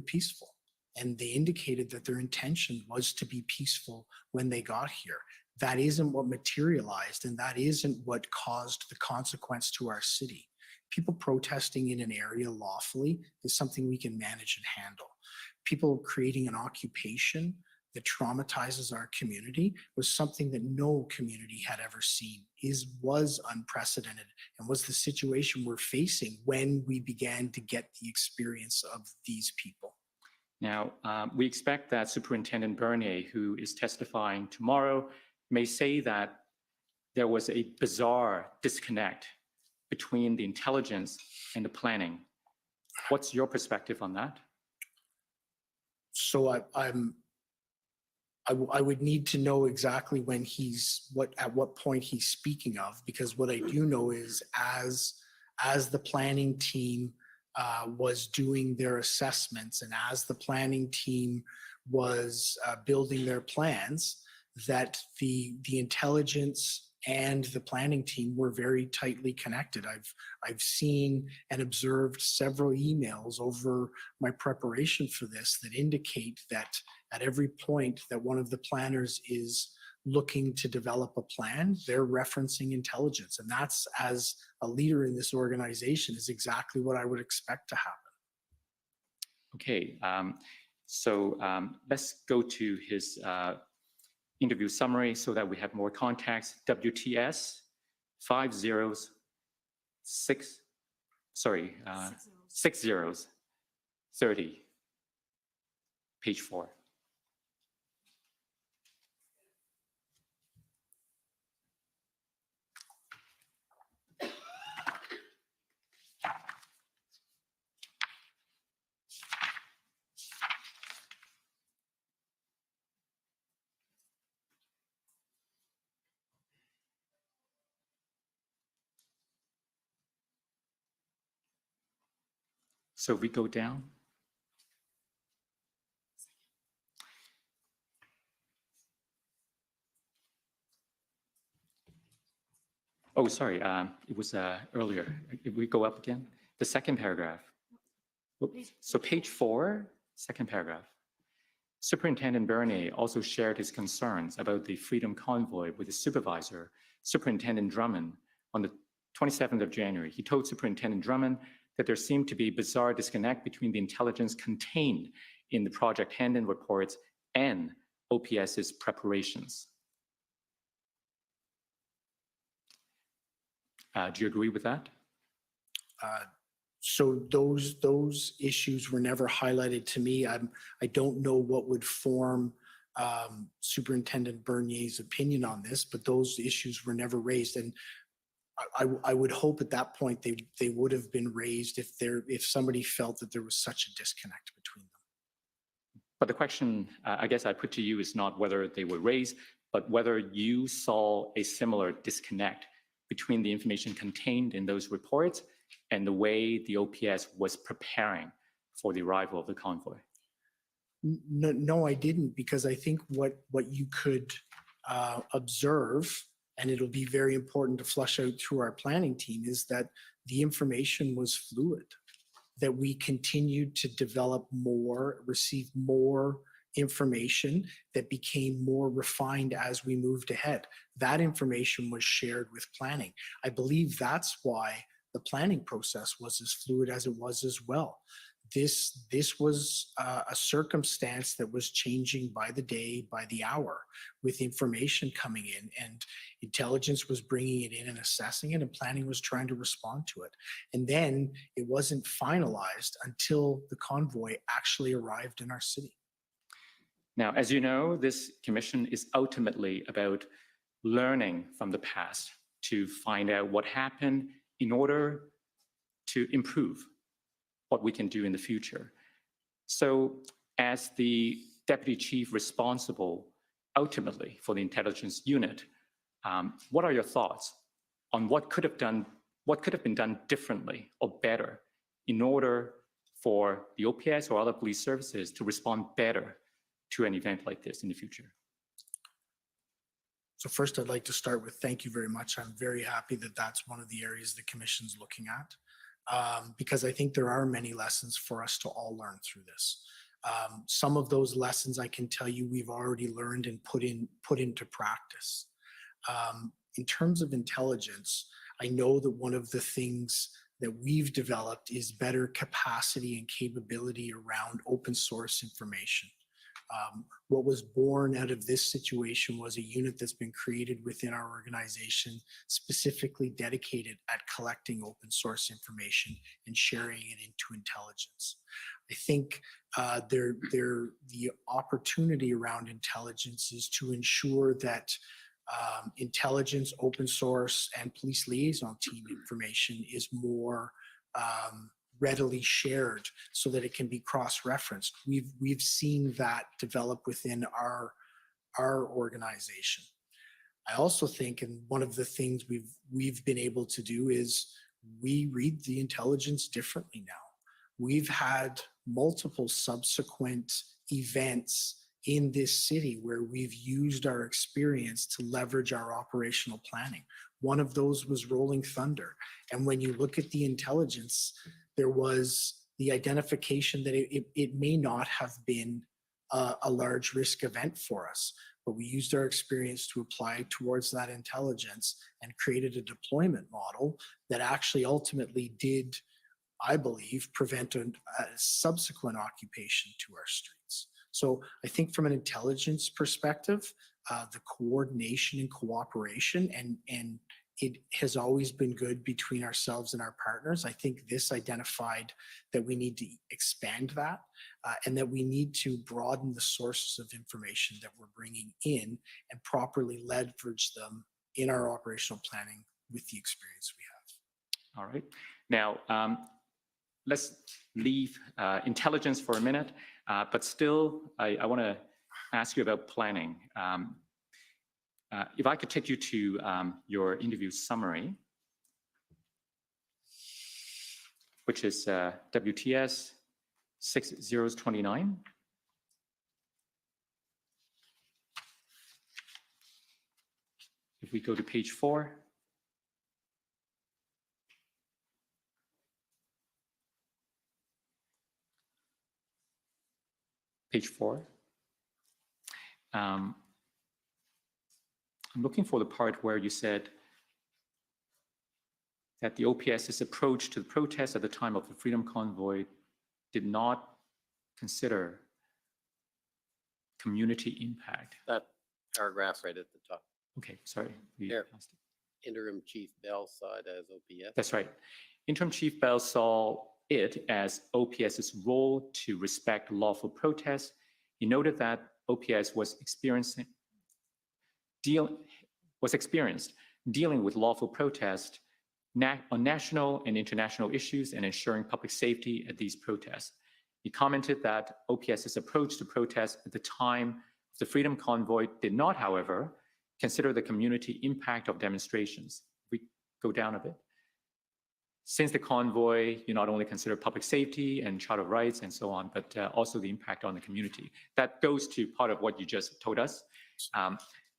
peaceful. And they indicated that their intention was to be peaceful when they got here. That isn't what materialized, and that isn't what caused the consequence to our city. People protesting in an area lawfully is something we can manage and handle. People creating an occupation that traumatizes our community was something that no community had ever seen, was unprecedented, and was the situation we're facing when we began to get the experience of these people. Now, we expect that Superintendent Bernier, who is testifying tomorrow, may say that there was a bizarre disconnect between the intelligence and the planning. What's your perspective on that? So I would need to know exactly when at what point he's speaking of, because what I do know is as the planning team was doing their assessments and as the planning team was building their plans, that the intelligence and the planning team were very tightly connected. I've seen and observed several emails over my preparation for this that indicate that at every point that one of the planners is looking to develop a plan, they're referencing intelligence. And that's, as a leader in this organization, is exactly what I would expect to happen. Okay, so let's go to his interview summary so that we have more context. WTS 6030, page 4. So we go down. Oh, sorry, it was earlier. If we go up again, the second paragraph. So page 4, second paragraph. Superintendent Bernier also shared his concerns about the Freedom Convoy with his supervisor, Superintendent Drummond, on the 27th of January. He told Superintendent Drummond that there seemed to be a bizarre disconnect between the intelligence contained in the Project Hendon reports and OPS's preparations. Do you agree with that? So those issues were never highlighted to me. I don't know what would form Superintendent Bernier's opinion on this, but those issues were never raised. And I would hope at that point they would have been raised if somebody felt that there was such a disconnect between them. But the question I guess I put to you is not whether they were raised, but whether you saw a similar disconnect between the information contained in those reports and the way the OPS was preparing for the arrival of the convoy. No, I didn't, because I think what you could observe, and it'll be very important to flush out through our planning team, is that the information was fluid, that we continued to develop more, receive more information that became more refined as we moved ahead. That information was shared with planning. I believe that's why the planning process was as fluid as it was as well. This was a circumstance that was changing by the day, by the hour, with information coming in, and intelligence was bringing it in and assessing it, and planning was trying to respond to it. And then it wasn't finalized until the convoy actually arrived in our city. Now, as you know, this commission is ultimately about learning from the past to find out what happened in order to improve what we can do in the future. So as the deputy chief responsible ultimately for the intelligence unit, what are your thoughts on what could have been done differently or better in order for the OPS or other police services to respond better to an event like this in the future? So first, I'd like to start with thank you very much. I'm very happy that that's one of the areas the commission's looking at, because I think there are many lessons for us to all learn through this. Some of those lessons I can tell you we've already learned and put into practice. In terms of intelligence, I know that one of the things that we've developed is better capacity and capability around open source information. What was born out of this situation was a unit that's been created within our organization, specifically dedicated at collecting open source information and sharing it into intelligence. I think the opportunity around intelligence is to ensure that intelligence, open source, and police liaison team information is more readily shared so that it can be cross-referenced. We've seen that develop within our organization. I also think, and one of the things we've been able to do is we read the intelligence differently now. We've had multiple subsequent events in this city where we've used our experience to leverage our operational planning. One of those was Rolling Thunder. And when you look at the intelligence, there was the identification that it may not have been a large risk event for us, but we used our experience to apply towards that intelligence and created a deployment model that actually ultimately did, I believe, prevent a subsequent occupation to our streets. So I think from an intelligence perspective, the coordination and cooperation and it has always been good between ourselves and our partners. I think this identified that we need to expand that and that we need to broaden the sources of information that we're bringing in and properly leverage them in our operational planning with the experience we have. All right. Now, let's leave intelligence for a minute, but still, I want to ask you about planning. If I could take you to your interview summary, which is WTS 6029. If we go to page 4. Page 4. I'm looking for the part where you said that the OPS's approach to the protest at the time of the Freedom Convoy did not consider community impact. That paragraph right at the top. Okay, sorry. we There. passed it. Interim Chief Bell saw it as OPS. That's right. Interim Chief Bell saw it as OPS's role to respect lawful protest. He noted that OPS was experienced dealing with lawful protest on national and international issues and ensuring public safety at these protests. He commented that OPS's approach to protest at the time of the Freedom Convoy did not, however, consider the community impact of demonstrations. We go down a bit. Since the convoy, you not only consider public safety and Charter of Rights and so on, but also the impact on the community. That goes to part of what you just told us.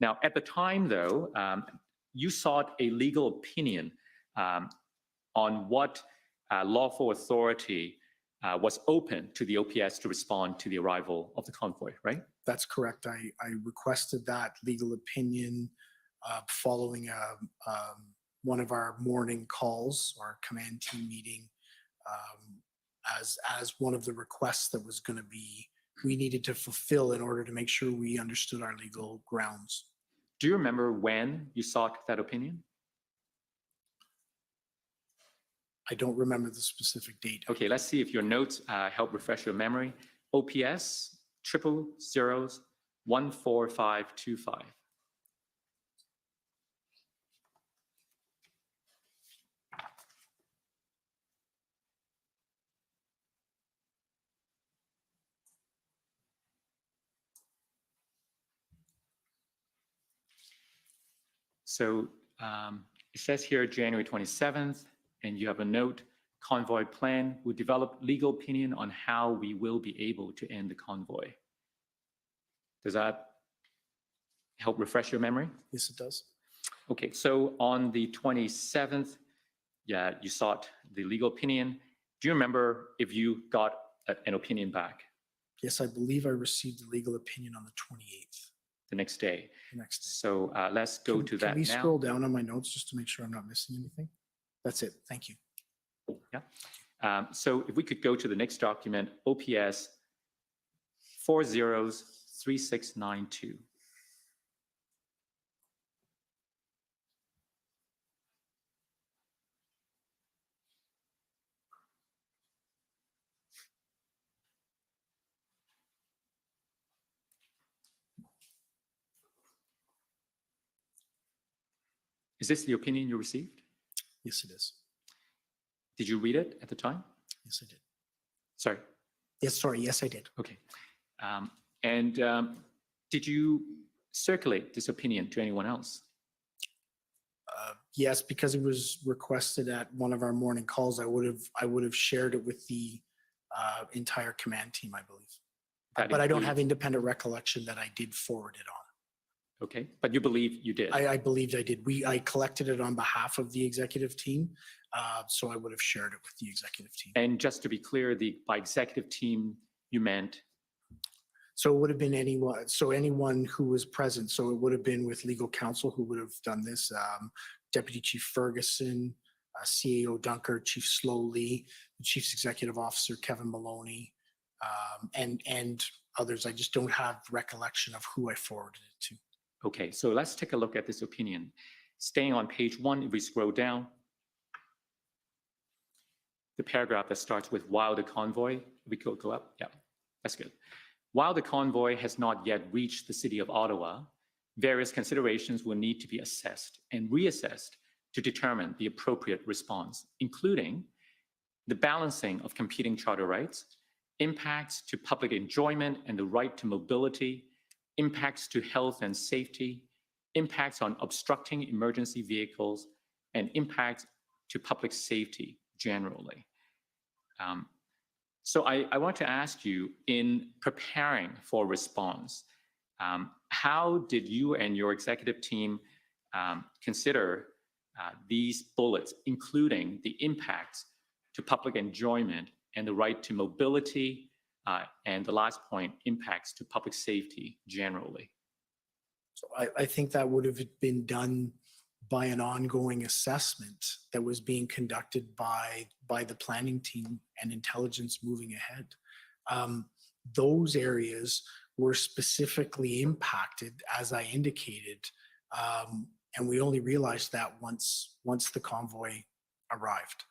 Now, at the time, though, you sought a legal opinion on what lawful authority was open to the OPS to respond to the arrival of the convoy, right? That's correct. I requested that legal opinion following one of our morning calls or command team meeting as one of the requests that was going to be, we needed to fulfill in order to make sure we understood our legal grounds. Do you remember when you sought that opinion? I don't remember the specific date. Okay, let's see if your notes help refresh your memory. OPS 000-14525. So it says here January 27th, and you have a note, convoy plan will develop legal opinion on how we will be able to end the convoy. Does that help refresh your memory? Yes, it does. Okay, so on the 27th, yeah, you sought the legal opinion. Do you remember if you got an opinion back Yes, I believe I received the legal opinion on the 28th, the next day? the next day. So let's go to that Can we now. scroll down on my notes just to make sure I'm not missing anything? That's it. Thank you. Yeah. So if we could go to the next document, OPS 403692. Is this the opinion you received? Yes, it is. Did you read it at the time? Yes, I did. Sorry. Yes, sorry. Yes, I did. Okay. Did you circulate this opinion to anyone else? Yes, because it was requested at one of our morning calls, I would have shared it with the entire command team, I believe. That But I don't includes- have independent recollection that I did forward it on. Okay, but you believe you did? I believed I did. I collected it on behalf of the executive team, so I would have shared it with the executive team. And just to be clear, by executive team, you meant? So it would have been anyone who was present. So it would have been with legal counsel who would have done this. Deputy Chief Ferguson, CAO Dunker, Chief Slowly, the Chief's Executive Officer, Kevin Maloney, and others. I just don't have recollection of who I forwarded it to. Okay, so let's take a look at this opinion. Staying on page 1, if we scroll down, the paragraph that starts with while the convoy, we could go up. Yeah, that's good. While the convoy has not yet reached the city of Ottawa, various considerations will need to be assessed and reassessed to determine the appropriate response, including the balancing of competing charter rights, impacts to public enjoyment and the right to mobility, impacts to health and safety, impacts on obstructing emergency vehicles, and impacts to public safety generally. So I want to ask you, in preparing for response, how did you and your executive team consider these bullets, including the impacts to public enjoyment and the right to mobility, And the last point, impacts to public safety generally. So I think that would have been done by an ongoing assessment that was being conducted by the planning team and intelligence moving ahead. Those areas were specifically impacted, as I indicated, and we only realized that once the convoy arrived.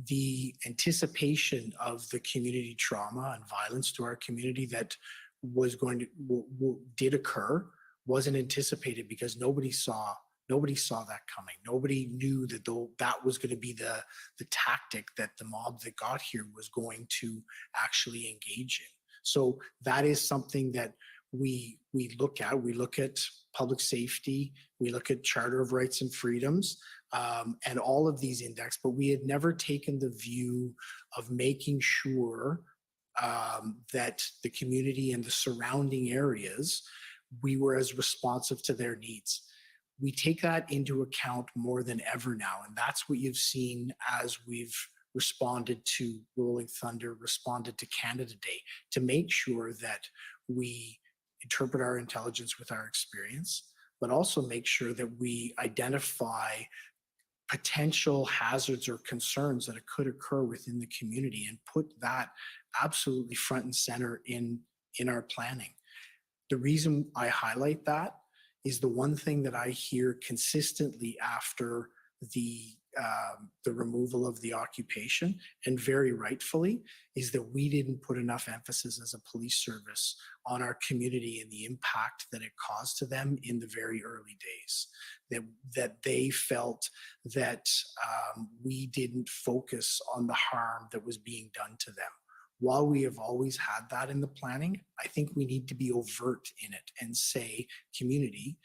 The anticipation of the community trauma and violence to our community that was going to did occur wasn't anticipated because nobody saw that coming. Nobody knew that that was going to be the tactic that the mob that got here was going to actually engage in. So that is something that we look at. We look at public safety. We look at Charter of Rights and Freedoms and all of these index, but we had never taken the view of making sure that the community and the surrounding areas, we were as responsive to their needs. We take that into account more than ever now, and that's what you've seen as we've responded to Rolling Thunder, responded to Canada Day, to make sure that we interpret our intelligence with our experience, but also make sure that we identify potential hazards or concerns that could occur within the community and put that absolutely front and center in our planning. The reason I highlight that is the one thing that I hear consistently after the removal of the occupation, and very rightfully, is that we didn't put enough emphasis as a police service on our community and the impact that it caused to them in the very early days. That they felt that we didn't focus on the harm that was being done to them. While we have always had that in the planning, I think we need to be overt in it and say, community,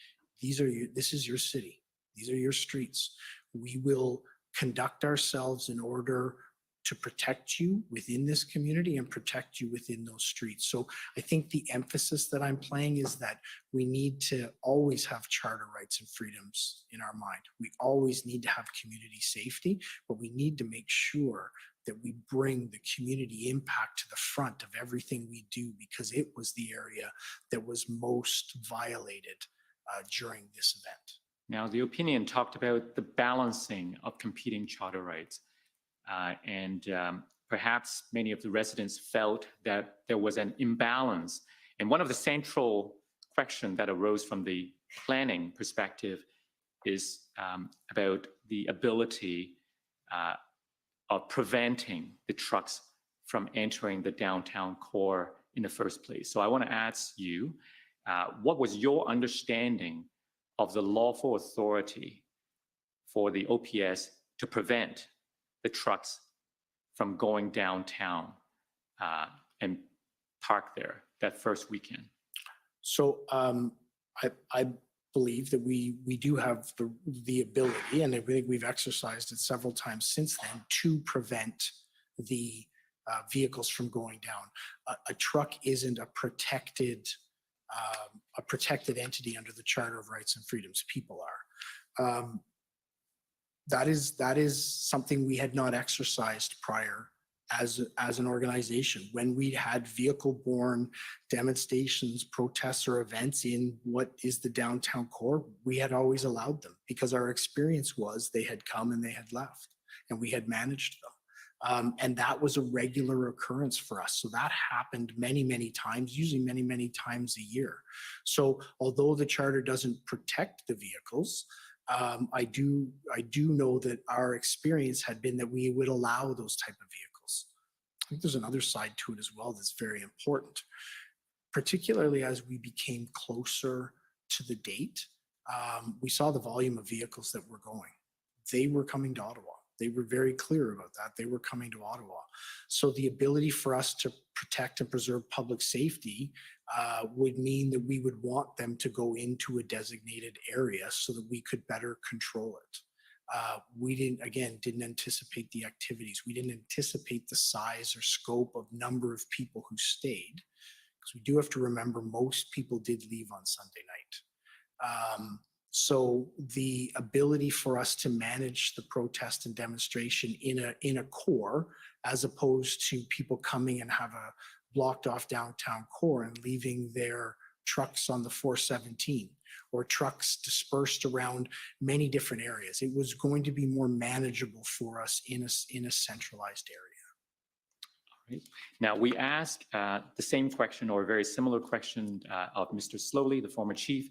this is your city. These are your streets. We will conduct ourselves in order to protect you within this community and protect you within those streets. So I think the emphasis that I'm playing is that we need to always have charter rights and freedoms in our mind. We always need to have community safety, but we need to make sure that we bring the community impact to the front of everything we do, because it was the area that was most violated during this event. Now, the opinion talked about the balancing of competing charter rights. Perhaps many of the residents felt that there was an imbalance. And one of the central questions that arose from the planning perspective is about the ability of preventing the trucks from entering the downtown core in the first place. So I want to ask you, what was your understanding of the lawful authority for the OPS to prevent the trucks from going downtown and park there that first weekend? So I believe that we do have the ability, and I think we've exercised it several times since then, to prevent the vehicles from going down. A truck isn't a protected entity under the Charter of Rights and Freedoms. People are. That is something we had not exercised prior as an organization. When we had vehicle-borne demonstrations, protests, or events in what is the downtown core, we had always allowed them because our experience was they had come and they had left, and we had managed them. And that was a regular occurrence for us. So that happened many, many times, usually many, many times a year. So although the charter doesn't protect the vehicles, I do know that our experience had been that we would allow those type of vehicles. I think there's another side to it as well that's very important, particularly as we became closer to the date. We saw the volume of vehicles that were going. They were coming to Ottawa. They were very clear about that. They were coming to Ottawa. So the ability for us to protect and preserve public safety would mean that we would want them to go into a designated area so that we could better control it. We didn't anticipate the activities. We didn't anticipate the size or scope of number of people who stayed, because we do have to remember most people did leave on Sunday night. So the ability for us to manage the protest and demonstration in a core, as opposed to people coming and have blocked off downtown core and leaving their trucks on the 417 or trucks dispersed around many different areas. It was going to be more manageable for us in a centralized area. Right. Now, we asked the same question or a very similar question of Mr. Slowly, the former chief,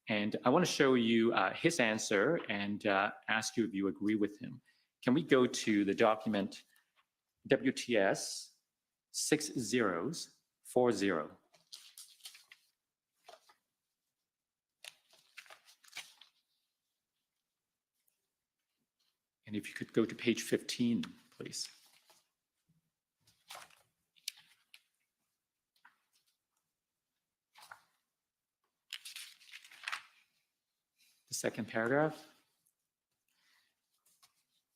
and I want to show you his answer and ask you if you agree with him. Can we go to the document WTS 6040? And if you could go to page 15, please. The second paragraph.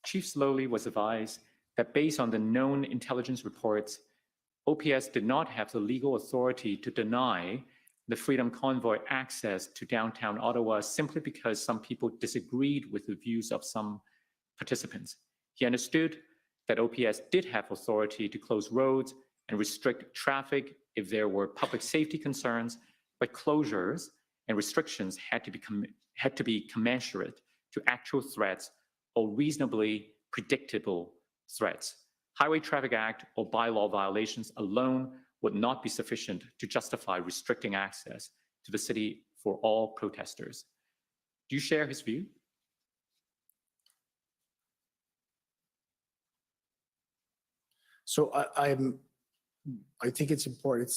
Chief Slowly was advised that based on the known intelligence reports, OPS did not have the legal authority to deny the Freedom Convoy access to downtown Ottawa simply because some people disagreed with the views of some participants. He understood that OPS did have authority to close roads and restrict traffic if there were public safety concerns, but closures and restrictions had to be commensurate to actual threats or reasonably predictable threats. Highway Traffic Act or bylaw violations alone would not be sufficient to justify restricting access to the city for all protesters. Do you share his view? So I think it's important.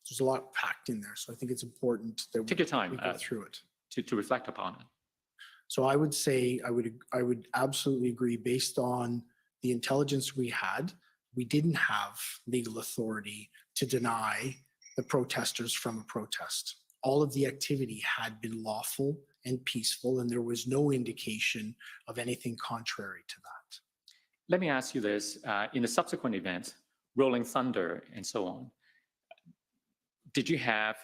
There's a lot packed in there, so I think it's important that Take your time we go through it. to reflect upon it. So I would say I would absolutely agree. Based on the intelligence we had, we didn't have legal authority to deny the protesters from a protest. All of the activity had been lawful and peaceful, and there was no indication of anything contrary to that. Let me ask you this, in the subsequent events, Rolling Thunder and so on, did you have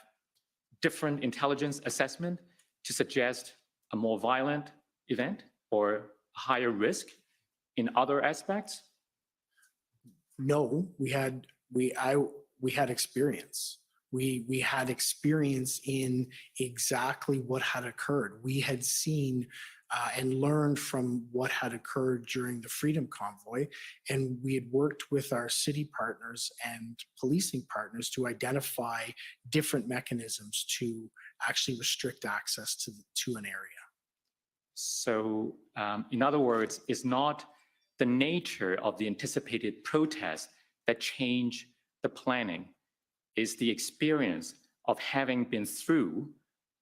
different intelligence assessment to suggest a more violent event or higher risk in other aspects? No, we had experience. We had experience in exactly what had occurred. We had seen and learned from what had occurred during the Freedom Convoy, and we had worked with our city partners and policing partners to identify different mechanisms to actually restrict access to an area. So, in other words, it's not the nature of the anticipated protest that changed the planning. It's the experience of having been through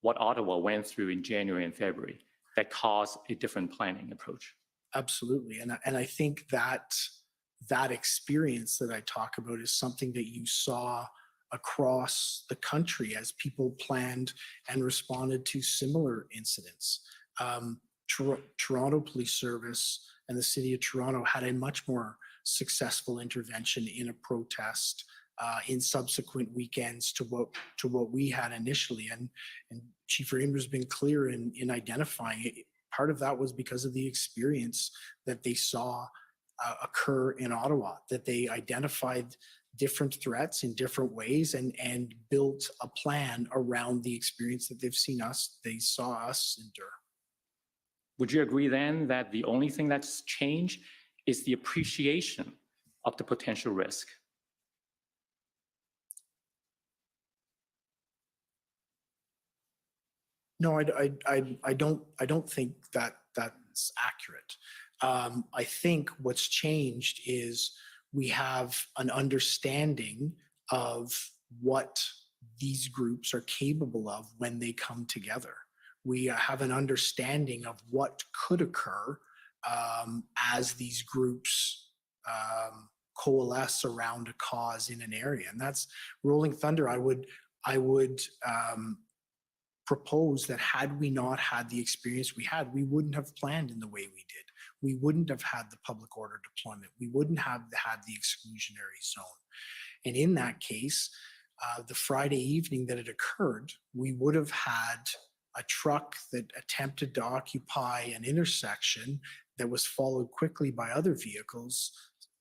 what Ottawa went through in January and February that caused a different planning approach. Absolutely, and I think that experience that I talk about is something that you saw across the country as people planned and responded to similar incidents. Toronto Police Service and the City of Toronto had a much more successful intervention in a protest in subsequent weekends to what we had initially. And Chief Ramer's been clear in identifying it. Part of that was because of the experience that they saw occur in Ottawa, that they identified different threats in different ways and built a plan around the experience that they saw us endure. Would you agree then that the only thing that's changed is the appreciation of the potential risk? No, I don't think that that's accurate. I think what's changed is we have an understanding of what these groups are capable of when they come together. We have an understanding of what could occur as these groups coalesce around a cause in an area, and that's Rolling Thunder. I would propose that had we not had the experience we had, we wouldn't have planned in the way we did. We wouldn't have had the public order deployment. We wouldn't have had the exclusionary zone. And in that case, the Friday evening that it occurred, we would have had a truck that attempted to occupy an intersection that was followed quickly by other vehicles,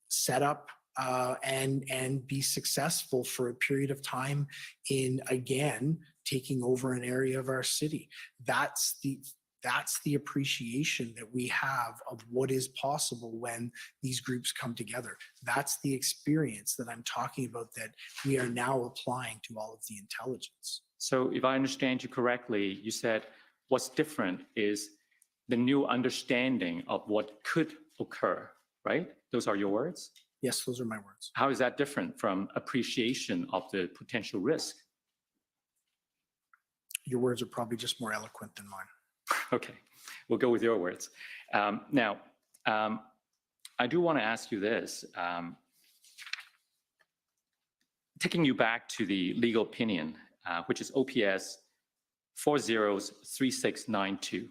set up and be successful for a period of time in, again, taking over an area of our city. That's the appreciation that we have of what is possible when these groups come together. That's the experience that I'm talking about that we are now applying to all of the intelligence. So if I understand you correctly, you said what's different is the new understanding of what could occur, right? Those are your words? Yes, those are my words. How is that different from appreciation of the potential risk? Your words are probably just more eloquent than mine. Okay, we'll go with your words. Now, I do want to ask you this. Taking you back to the legal opinion, which is OPS 403692.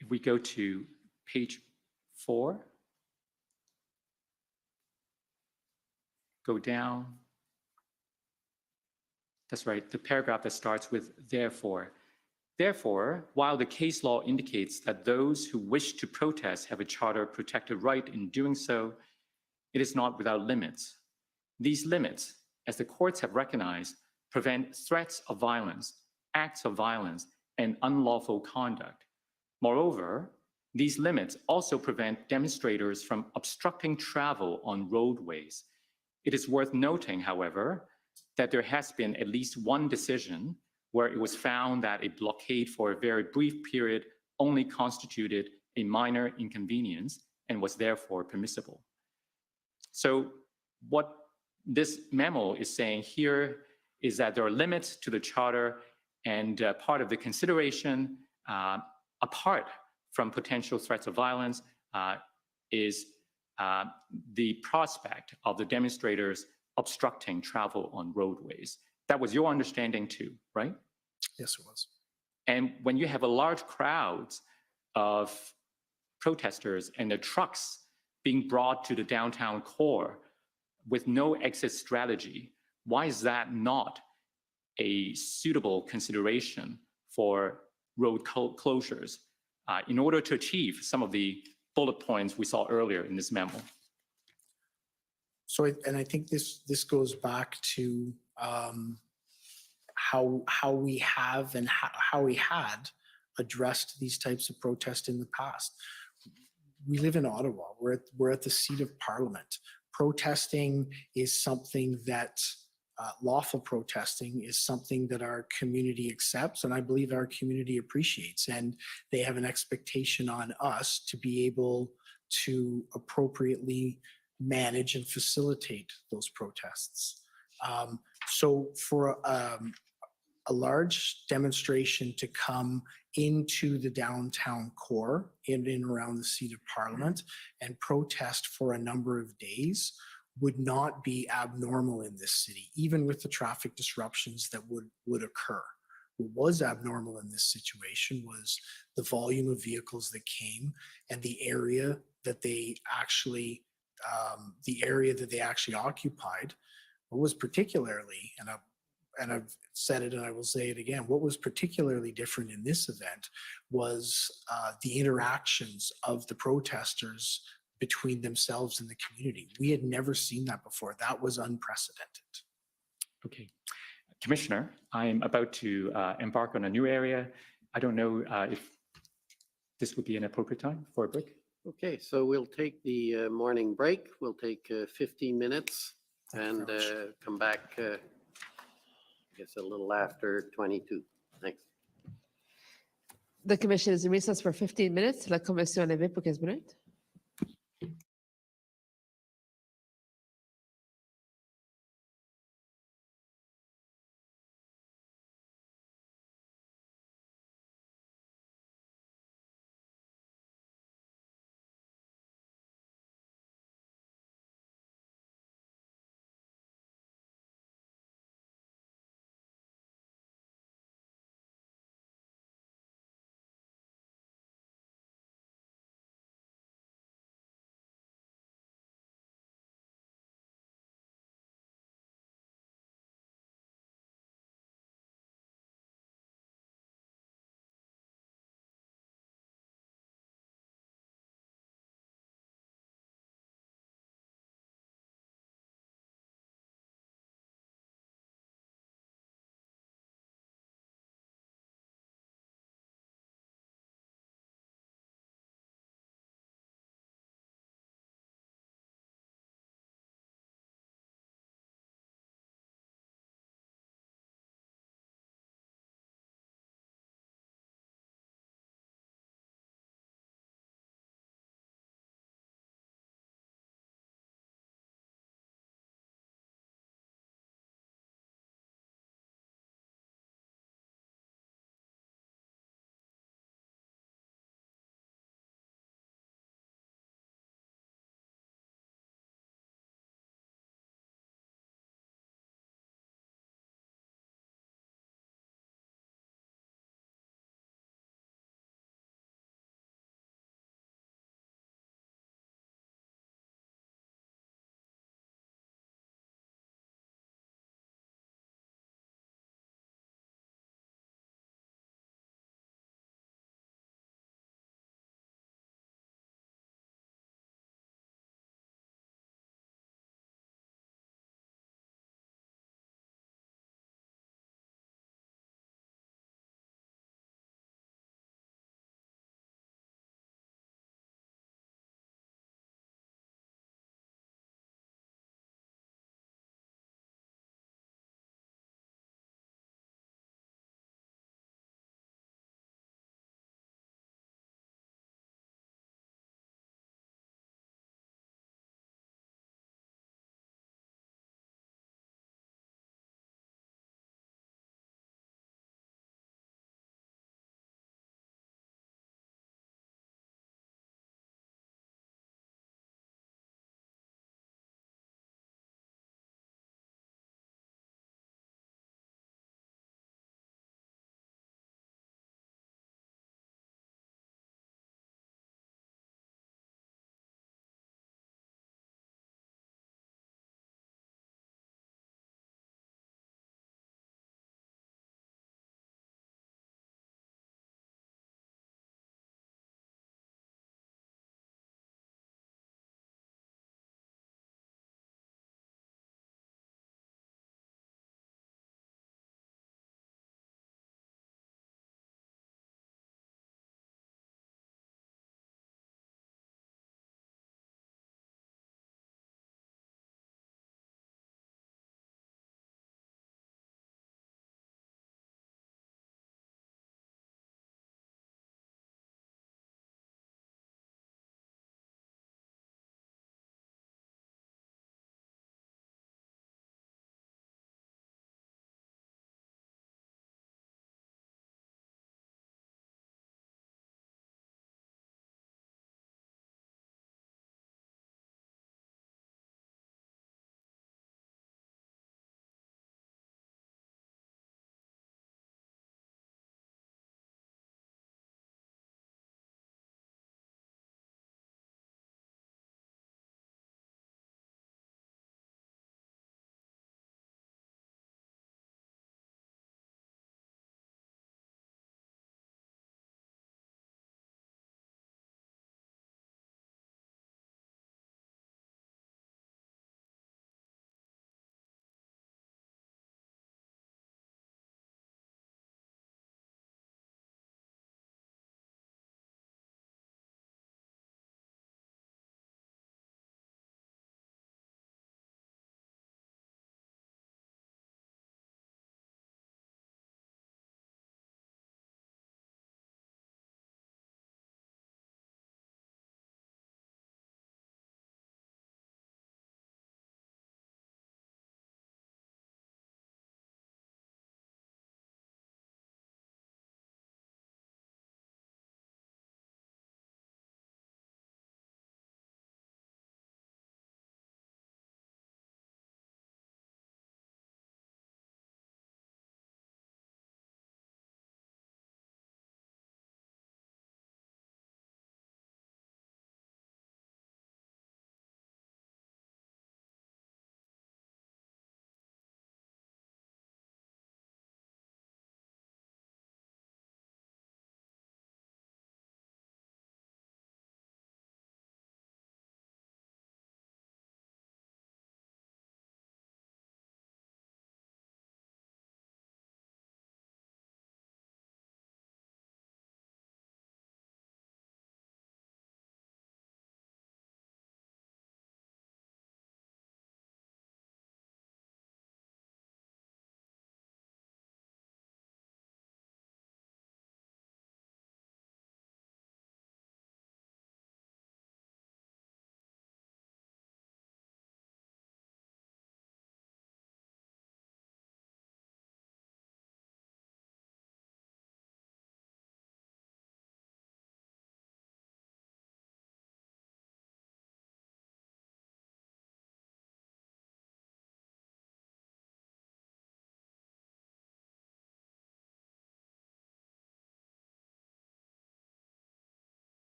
If we go to page 4, go down. That's right, the paragraph that starts with therefore. Therefore, while the case law indicates that those who wish to protest have a charter protected right in doing so, it is not without limits. These limits, as the courts have recognized, prevent threats of violence, acts of violence, and unlawful conduct. Moreover, these limits also prevent demonstrators from obstructing travel on roadways. It is worth noting, however, that there has been at least one decision where it was found that a blockade for a very brief period only constituted a minor inconvenience and was therefore permissible. So what this memo is saying here is that there are limits to the charter, and part of the consideration, apart from potential threats of violence, is the prospect of the demonstrators obstructing travel on roadways. That was your understanding too, right? Yes, it was. And when you have a large crowd of protesters and the trucks being brought to the downtown core with no exit strategy, why is that not a suitable consideration for road closures in order to achieve some of the bullet points we saw earlier in this memo? So, and I think this goes back to how we have and how we had addressed these types of protests in the past. We live in Ottawa. We're at the seat of Parliament. Protesting is something that lawful protesting is something that our community accepts, and I believe our community appreciates. And they have an expectation on us to be able to appropriately manage and facilitate those protests. So for a large demonstration to come into the downtown core in and around the seat of Parliament and protest for a number of days would not be abnormal in this city, even with the traffic disruptions that would occur. What was abnormal in this situation was the volume of vehicles that came and the area that they actually occupied. What was particularly, and I've said it and I will say it again, what was particularly different in this event was the interactions of the protesters between themselves and the community. We had never seen that before. That was unprecedented. Okay. Commissioner, I'm about to embark on a new area. I don't know if this would be an appropriate time for a break. Okay, so we'll take the morning break. We'll take 15 minutes and come back, I guess, a little after 22. Thanks. The commission is in recess for 15 minutes. La commission est levée pour 15 minutes.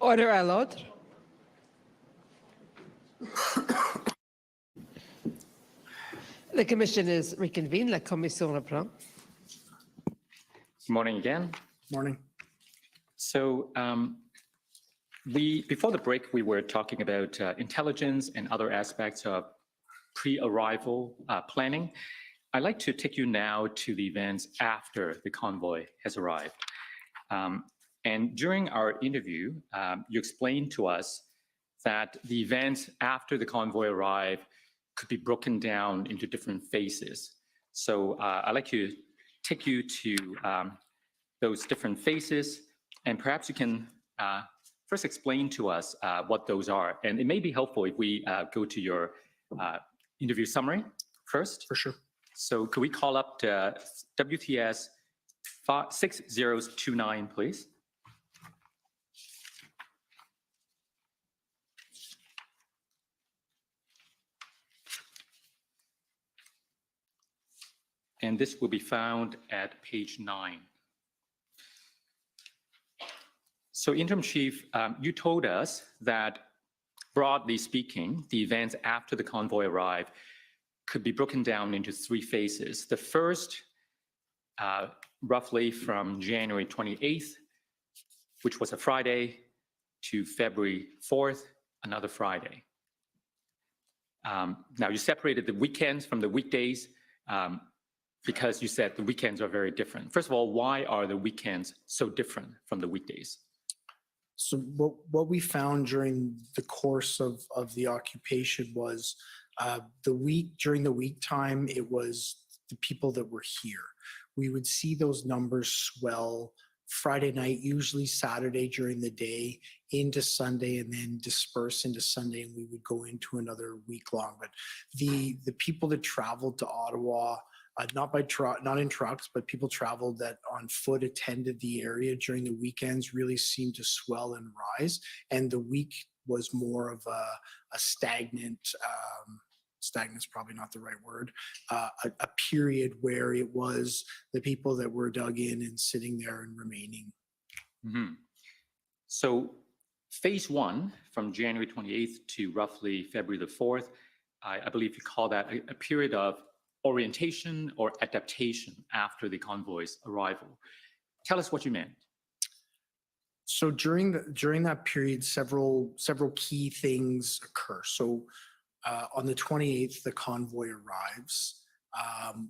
Order à l'autre. The commission is reconvened. La commission reprend. Good morning again. Morning. So before the break, we were talking about intelligence and other aspects of pre-arrival planning. I'd like to take you now to the events after the convoy has arrived. And during our interview, you explained to us that the events after the convoy arrived could be broken down into different phases. So I'd like to take you to those different phases, and perhaps you can first explain to us what those are. And it may be helpful if we go to your interview summary first. For sure. So could we call up the WTS 6029, please? And this will be found at page 9. So Interim Chief, you told us that broadly speaking, the events after the convoy arrived could be broken down into 3 phases. The first, roughly from January 28th, which was a Friday, to February 4th, another Friday. Now you separated the weekends from the weekdays because you said the weekends are very different. First of all, why are the weekends so different from the weekdays? So what we found during the course of the occupation was during the week time, it was the people that were here. We would see those numbers swell Friday night, usually Saturday during the day, into Sunday, and then disperse into Sunday, and we would go into another week long. But the people that traveled to Ottawa, not in trucks, but people traveled that on foot attended the area during the weekends really seemed to swell and rise. And the week was more of a stagnant, stagnant's probably not the right word, a period where it was the people that were dug in and sitting there and remaining. Mm-hmm. So phase 1 from January 28th to roughly February the 4th, I believe you call that a period of orientation or adaptation after the convoy's arrival. Tell us what you meant. So during that period, several key things occur. So on the 28th, the convoy arrives.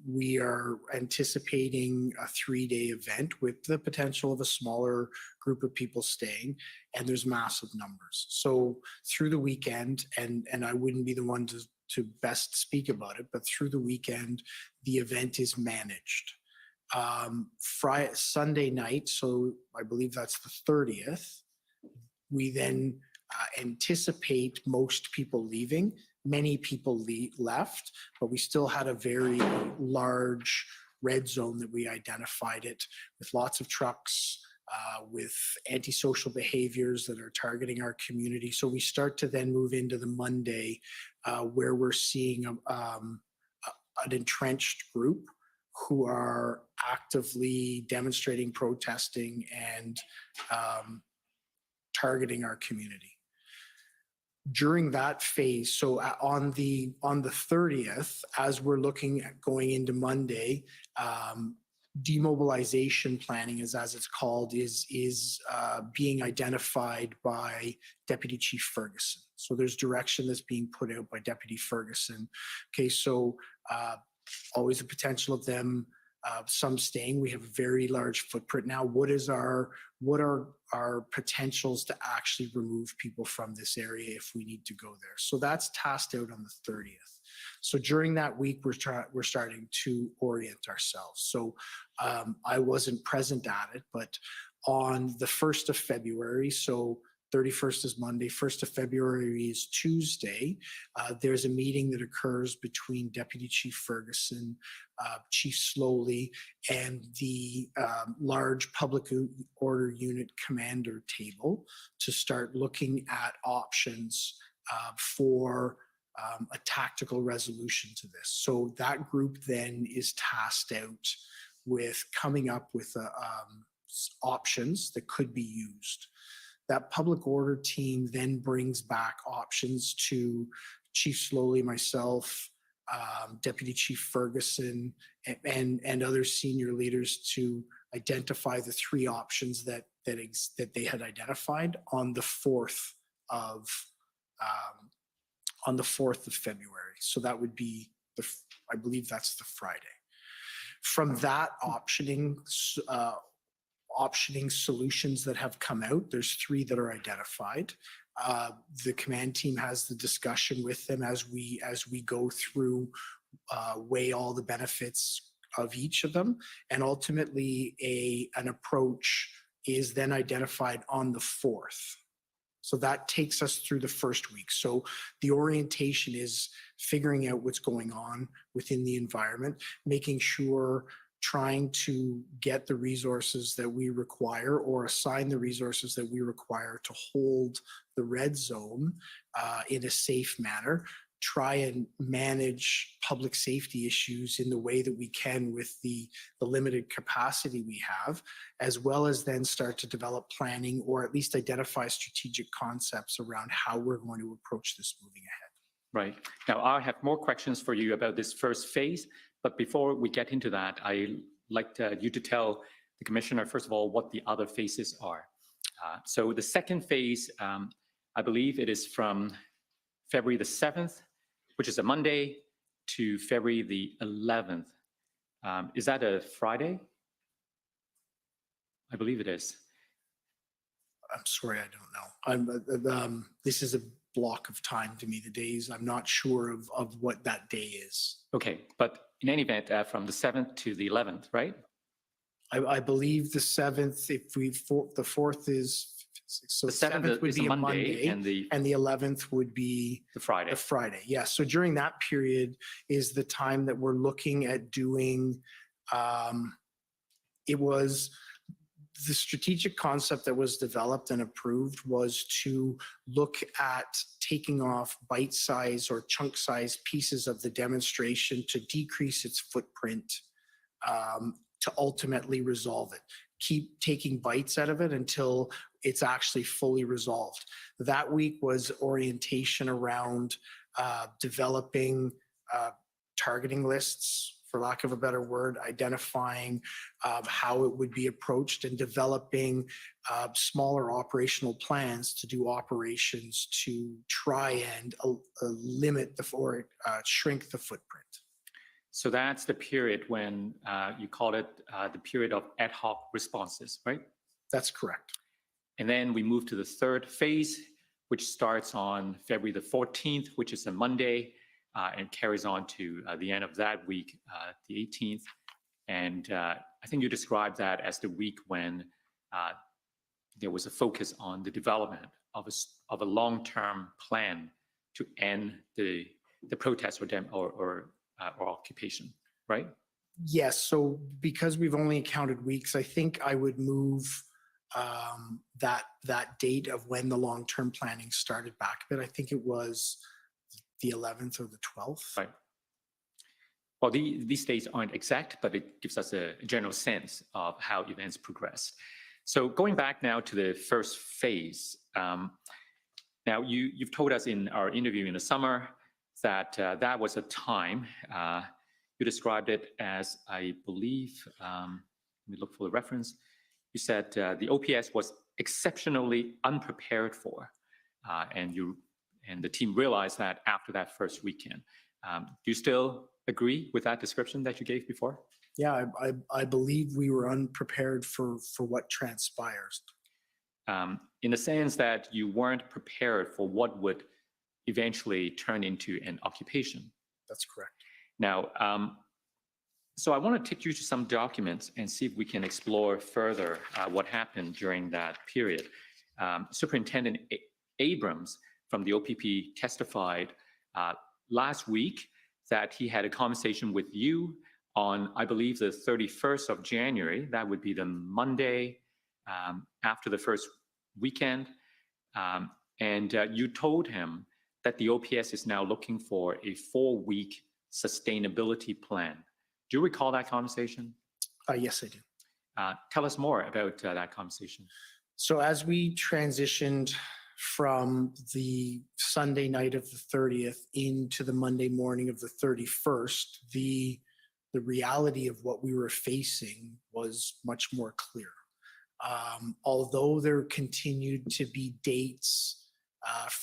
We are anticipating a 3-day event with the potential of a smaller group of people staying, and there's massive numbers. So through the weekend, and I wouldn't be the one to best speak about it, but through the weekend, the event is managed. Sunday night, so I believe that's the 30th, we then anticipate most people leaving. Many people left, but we still had a very large red zone that we identified it with lots of trucks, with antisocial behaviors that are targeting our community. So we start to then move into the Monday where we're seeing an entrenched group who are actively demonstrating, protesting, and targeting our community. During that phase, so on the 30th, as we're looking at going into Monday, demobilization planning, as it's called, is being identified by Deputy Chief Ferguson. So there's direction that's being put out by Deputy Ferguson. Okay, so always the potential of them, some staying. We have a very large footprint now. What are our potentials to actually remove people from this area if we need to go there? So that's tasked out on the 30th. So during that week, we're starting to orient ourselves. So I wasn't present at it, but on the 1st of February, so 31st is Monday, 1st of February is Tuesday, there's a meeting that occurs between Deputy Chief Ferguson, Chief Slowly, and the large public order unit commander table to start looking at options for a tactical resolution to this. So that group then is tasked out with coming up with options that could be used. That public order team then brings back options to Chief Slowly, myself, Deputy Chief Ferguson, and other senior leaders to identify the three options that they had identified on the 4th of February. So that would be I believe that's the Friday. From that optioning solutions that have come out, there's 3 that are identified. The command team has the discussion with them as we go through, weigh all the benefits of each of them, and ultimately an approach is then identified on the 4th. So that takes us through the first week. So the orientation is figuring out what's going on within the environment, making sure, trying to get the resources that we require or assign the resources that we require to hold the red zone in a safe manner, try and manage public safety issues in the way that we can with the limited capacity we have, as well as then start to develop planning or at least identify strategic concepts around how we're going to approach this moving ahead. Right. Now, I have more questions for you about this first phase, but before we get into that, I'd like you to tell the Commissioner, first of all, what the other phases are. So the second phase, I believe it is from February the 7th, which is a Monday, to February the 11th. Is that a Friday? I believe it is. I'm sorry, I don't know. This is a block of time to me, the days. I'm not sure of what that day is. Okay, but in any event, from the 7th to the 11th, right? I believe the 7th, the 4th is, so The 7th would is be a a Monday, Monday, and the 11th would be the Friday. the Friday. Yeah, so during that period is the time that we're looking at doing, it was the strategic concept that was developed and approved was to look at taking off bite-size or chunk-size pieces of the demonstration to decrease its footprint, to ultimately resolve it. Keep taking bites out of it until it's actually fully resolved. That week was orientation around developing targeting lists, for lack of a better word, identifying how it would be approached and developing smaller operational plans to do operations to try and limit or shrink the footprint. So that's the period when you call it the period of ad hoc responses, right? That's correct. And then we move to the third phase, which starts on February the 14th, which is a Monday, and carries on to the end of that week, the 18th. And I think you described that as the week when there was a focus on the development of a long-term plan to end the protest or occupation, right? Yes. So because we've only counted weeks, I think I would move that date of when the long-term planning started back a bit. I think it was the 11th or the 12th. Right. Well, these dates aren't exact, but it gives us a general sense of how events progress. So going back now to the first phase, now you've told us in our interview in the summer that that was a time, you described it as, I believe, let me look for the reference, you said the OPS was exceptionally unprepared for, and the team realized that after that first weekend. Do you still agree with that description that you gave before? Yeah, I believe we were unprepared for what transpires. In the sense that you weren't prepared for what would eventually turn into an occupation. That's correct. Now, so I want to take you to some documents and see if we can explore further what happened during that period. Superintendent Abrams from the OPP testified last week that he had a conversation with you on, I believe, the 31st of January. That would be the Monday after the first weekend. And you told him that the OPS is now looking for a 4-week sustainability plan. Do you recall that conversation? Yes, I do. Tell us more about that conversation. So as we transitioned from the Sunday night of the 30th into the Monday morning of the 31st, the reality of what we were facing was much more clear. Although there continued to be dates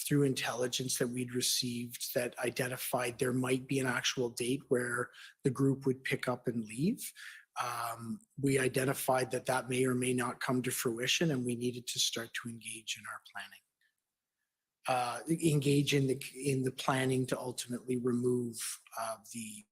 through intelligence that we'd received that identified there might be an actual date where the group would pick up and leave, we identified that that may or may not come to fruition, and we needed to start to engage in our planning. Engage in the planning to ultimately remove the.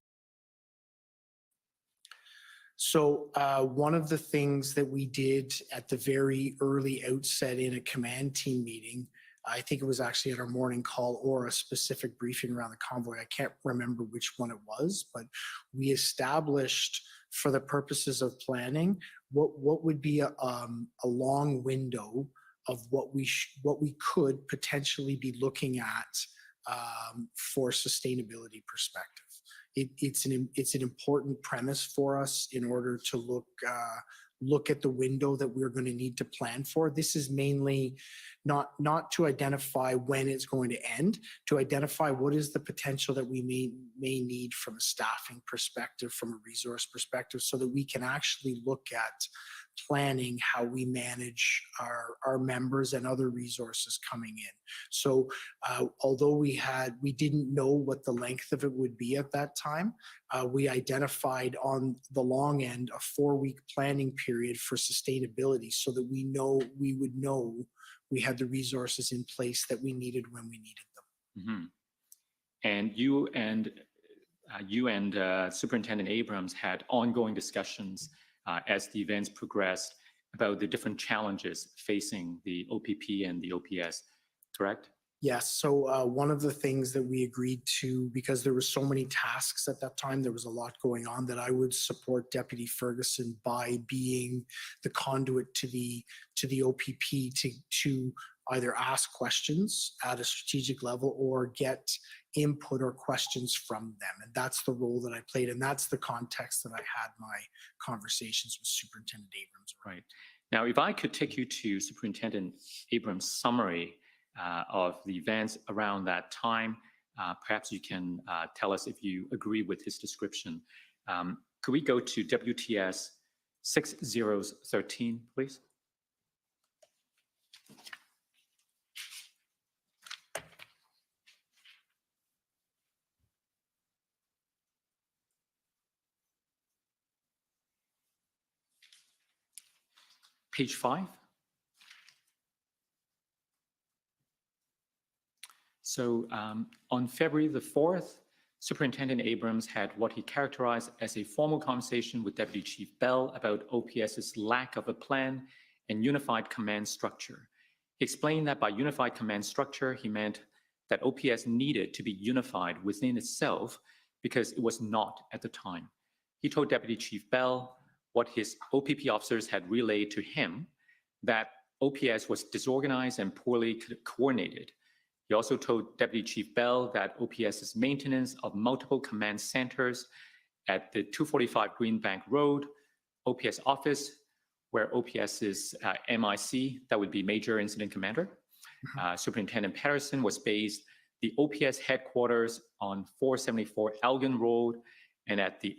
So one of the things that we did at the very early outset in a command team meeting, I think it was actually at our morning call or a specific briefing around the convoy, I can't remember which one it was, but we established for the purposes of planning what would be a long window of what we could potentially be looking at for sustainability perspective. It's an important premise for us in order to look at the window that we're going to need to plan for. This is mainly not to identify when it's going to end, to identify what is the potential that we may need from a staffing perspective, from a resource perspective, so that we can actually look at planning how we manage our members and other resources coming in. So although we didn't know what the length of it would be at that time, we identified on the long end a 4-week planning period for sustainability so that we would know we had the resources in place that we needed when we needed them. Mm-hmm. And you and Superintendent Abrams had ongoing discussions as the events progressed about the different challenges facing the OPP and the OPS, correct? Yes. So one of the things that we agreed to, because there were so many tasks at that time, there was a lot going on, that I would support Deputy Ferguson by being the conduit to the OPP to either ask questions at a strategic level or get input or questions from them. And that's the role that I played. And that's the context that I had my conversations with Superintendent Abrams. Right. Now, if I could take you to Superintendent Abrams' summary of the events around that time, perhaps you can tell us if you agree with his description. Could we go to WTS 6013, please? Page 5. So on February the 4th, Superintendent Abrams had what he characterized as a formal conversation with Deputy Chief Bell about OPS's lack of a plan and unified command structure. He explained that by unified command structure, he meant that OPS needed to be unified within itself because it was not at the time. He told Deputy Chief Bell what his OPP officers had relayed to him, that OPS was disorganized and poorly coordinated. He also told Deputy Chief Bell that OPS's maintenance of multiple command centers at the 245 Greenbank Road, OPS office, where OPS's MIC, that would be Major Incident Commander, Superintendent Patterson was based, the OPS headquarters on 474 Elgin Road, and at the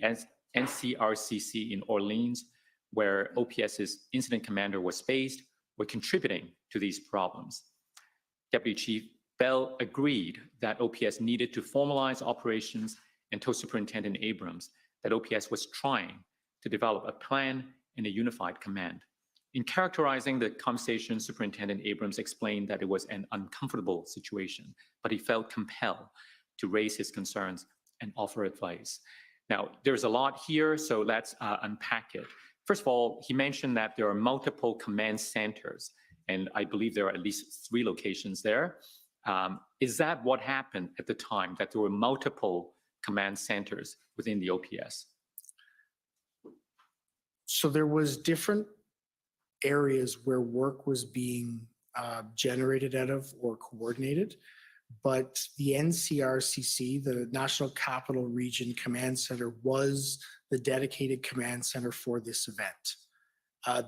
NCRCC in Orleans, where OPS's incident commander was based, were contributing to these problems. Deputy Chief Bell agreed that OPS needed to formalize operations and told Superintendent Abrams that OPS was trying to develop a plan and a unified command. In characterizing the conversation, Superintendent Abrams explained that it was an uncomfortable situation, but he felt compelled to raise his concerns and offer advice. Now, there's a lot here, so let's unpack it. First of all, he mentioned that there are multiple command centers, and I believe there are at least 3 locations there. Is that what happened at the time, that there were multiple command centers within the OPS? So there was different areas where work was being generated out of or coordinated, but the NCRCC, the National Capital Region Command Center, was the dedicated command center for this event.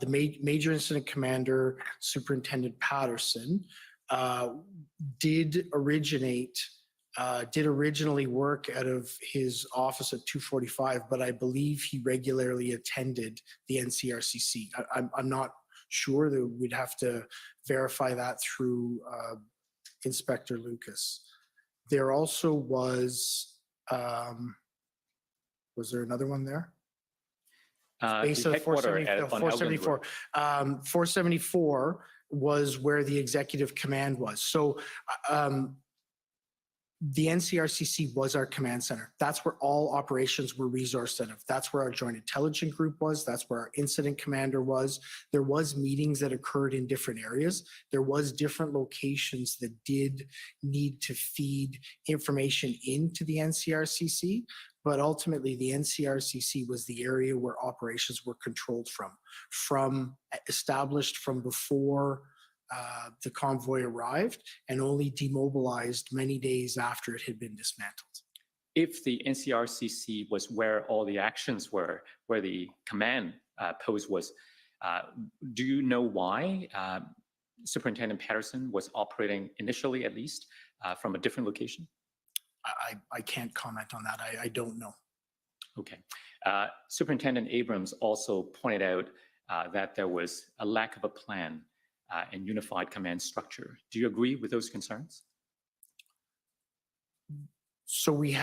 The Major Incident Commander, Superintendent Patterson, did originally work out of his office at 245, but I believe he regularly attended the NCRCC. I'm not sure, that we'd have to verify that through Inspector Lucas. There also was there another one there? Based The on headquarter on Outland 474. Road. 474 was where the executive command was. So the NCRCC was our command center. That's where all operations were resourced out of. That's where our joint intelligence group was. That's where our incident commander was. There was meetings that occurred in different areas. There was different locations that did need to feed information into the NCRCC, but ultimately the NCRCC was the area where operations were controlled from established from before the convoy arrived and only demobilized many days after it had been dismantled. If the NCRCC was where all the actions were, where the command post was, do you know why Superintendent Patterson was operating initially, at least, from a different location? I can't comment on that. I don't know. Okay. Superintendent Abrams also pointed out that there was a lack of a plan and unified command structure. Do you agree with those concerns? So we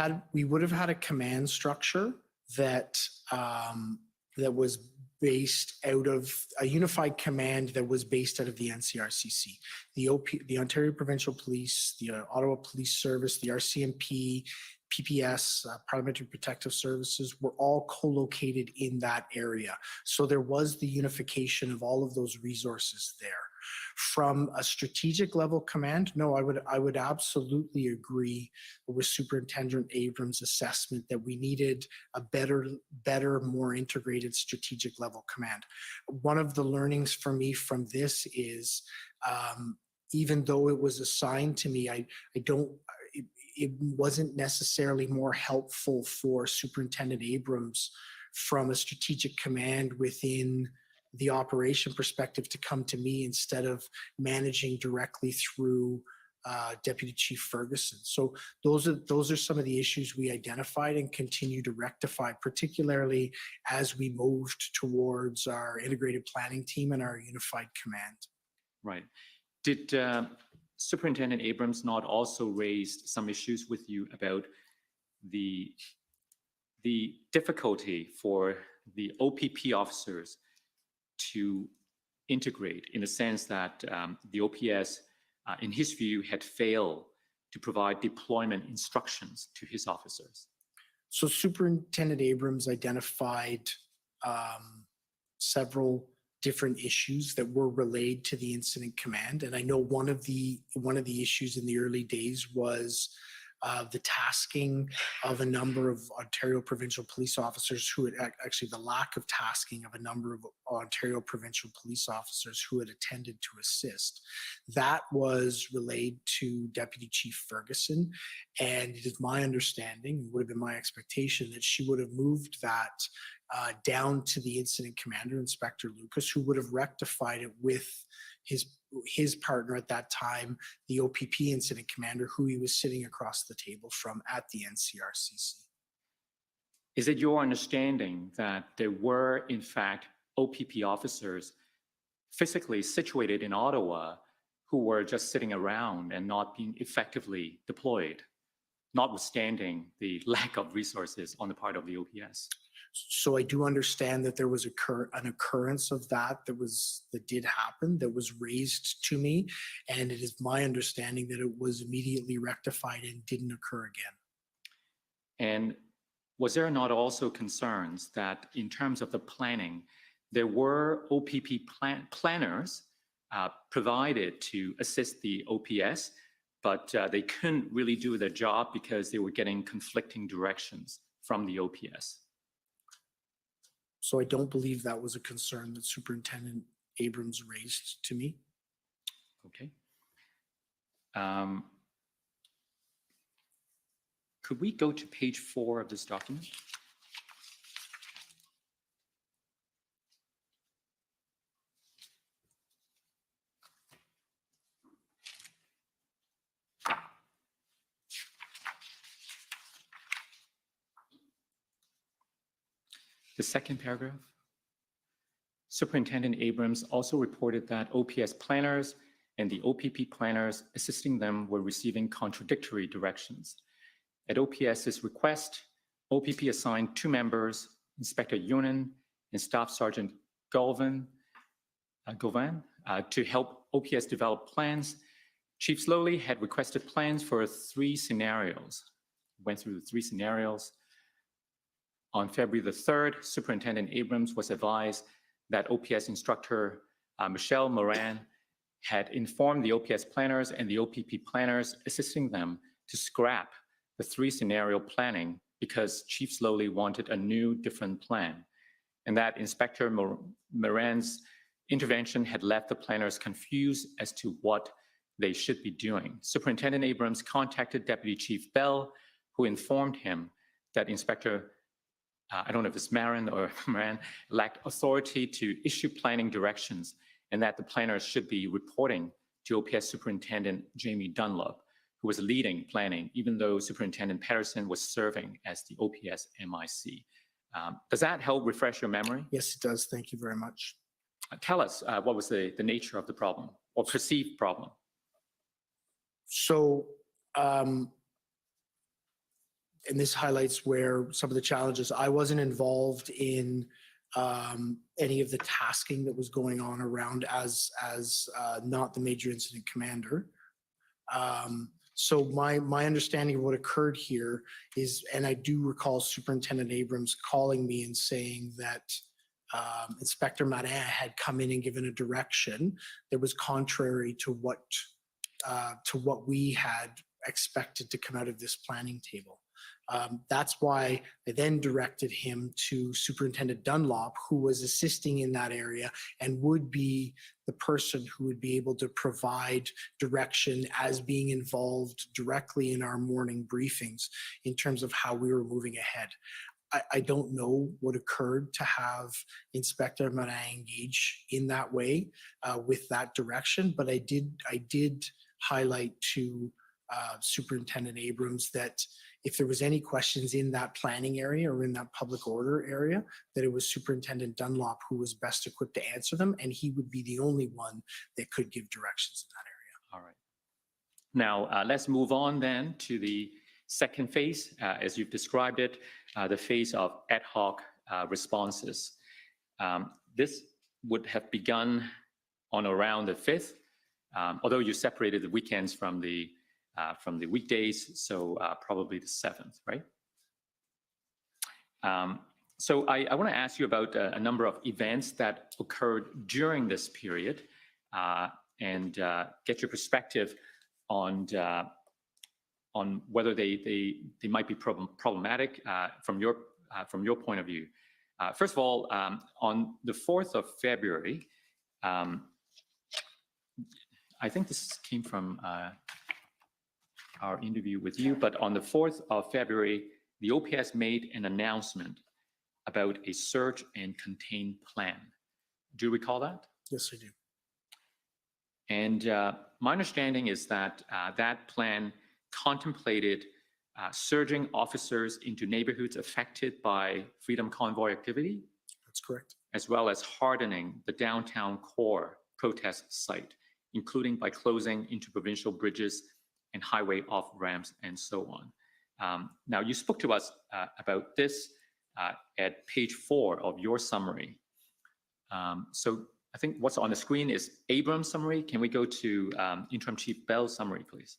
would have had a command structure that that was based out of a unified command that was based out of the NCRCC, the Ontario Provincial Police, the Ottawa Police Service, the RCMP, PPS, Parliamentary Protective Services, were all co-located in that area. So there was the unification of all of those resources there. From a strategic level command, no, I would absolutely agree with Superintendent Abrams' assessment that we needed a better, more integrated strategic level command. One of the learnings for me from this is, even though it was assigned to me, it wasn't necessarily more helpful for Superintendent Abrams from a strategic command within the operation perspective to come to me instead of managing directly through Deputy Chief Ferguson. So those are some of the issues we identified and continue to rectify, particularly as we moved towards our integrated planning team and our unified command. Right. Did Superintendent Abrams not also raise some issues with you about the difficulty for the OPP officers to integrate, in the sense that the OPS, in his view, had failed to provide deployment instructions to his officers? So Superintendent Abrams identified several different issues that were relayed to the incident command, and I know one of the issues in the early days was the tasking of a number of Ontario provincial police officers who had actually the lack of tasking of a number of Ontario provincial police officers who had attended to assist. That was relayed to Deputy Chief Ferguson, and it is my understanding, would have been my expectation, that she would have moved that down to the incident commander, Inspector Lucas, who would have rectified it with his partner at that time, the OPP incident commander, who he was sitting across the table from at the NCRCC. Is it your understanding that there were, in fact, OPP officers physically situated in Ottawa who were just sitting around and not being effectively deployed, notwithstanding the lack of resources on the part of the OPS? So I do understand that there was an occurrence of that did happen, that was raised to me, and it is my understanding that it was immediately rectified and didn't occur again. And was there not also concerns that in terms of the planning, there were OPP planners provided to assist the OPS, but they couldn't really do their job because they were getting conflicting directions from the OPS? So I don't believe that was a concern that Superintendent Abrams raised to me. Okay. Could we go to page 4 of this document? the second paragraph. Superintendent Abrams also reported that OPS planners and the OPP planners assisting them were receiving contradictory directions. At OPS's request, OPP assigned 2 members, Inspector Yunin and Staff Sergeant Govan, to help OPS develop plans. Chief Slowly had requested plans for 3 scenarios. Went through the 3 scenarios. On February the 3rd, Superintendent Abrams was advised that OPS instructor Michelle Moran had informed the OPS planners and the OPP planners assisting them to scrap the 3 scenario planning because Chief Slowly wanted a new, different plan, and that Inspector Moran's intervention had left the planners confused as to what they should be doing. Superintendent Abrams contacted Deputy Chief Bell, who informed him that Inspector, I don't know if it's Marin or Moran, lacked authority to issue planning directions, and that the planners should be reporting to OPS Superintendent Jamie Dunlop, who was leading planning, even though Superintendent Patterson was serving as the OPS MIC. Does that help refresh your memory? Yes, it does. Thank you very much. Tell us what was the nature of the problem or perceived problem? So, and this highlights where some of the challenges, I wasn't involved in any of the tasking that was going on around as not the major incident commander. So my understanding of what occurred here is, and I do recall Superintendent Abrams calling me and saying that Inspector Marin had come in and given a direction that was contrary to what we had expected to come out of this planning table. That's why I then directed him to Superintendent Dunlop, who was assisting in that area and would be the person who would be able to provide direction as being involved directly in our morning briefings in terms of how we were moving ahead. I don't know what occurred to have Inspector Marin engage in that way with that direction, but I did highlight to Superintendent Abrams that if there was any questions in that planning area or in that public order area, that it was Superintendent Dunlop who was best equipped to answer them, and he would be the only one that could give directions in that area. All right. Now, let's move on then to the second phase, as you've described it, the phase of ad hoc responses. This would have begun on around the 5th, although you separated the weekends from the weekdays, so probably the 7th, right? So I want to ask you about a number of events that occurred during this period and get your perspective on whether they might be problematic from your point of view. First of all, on the 4th of February, I think this came from our interview with you, but on the 4th of February, the OPS made an announcement about a search and contain plan. Do you recall that? Yes, I do. And my understanding is that that plan contemplated surging officers into neighborhoods affected by Freedom Convoy activity. That's correct. As well as hardening the downtown core protest site, including by closing interprovincial bridges and highway off-ramps and so on. Now, you spoke to us about this at page 4 of your summary. So I think what's on the screen is Abrams' summary. Can we go to Interim Chief Bell's summary, please?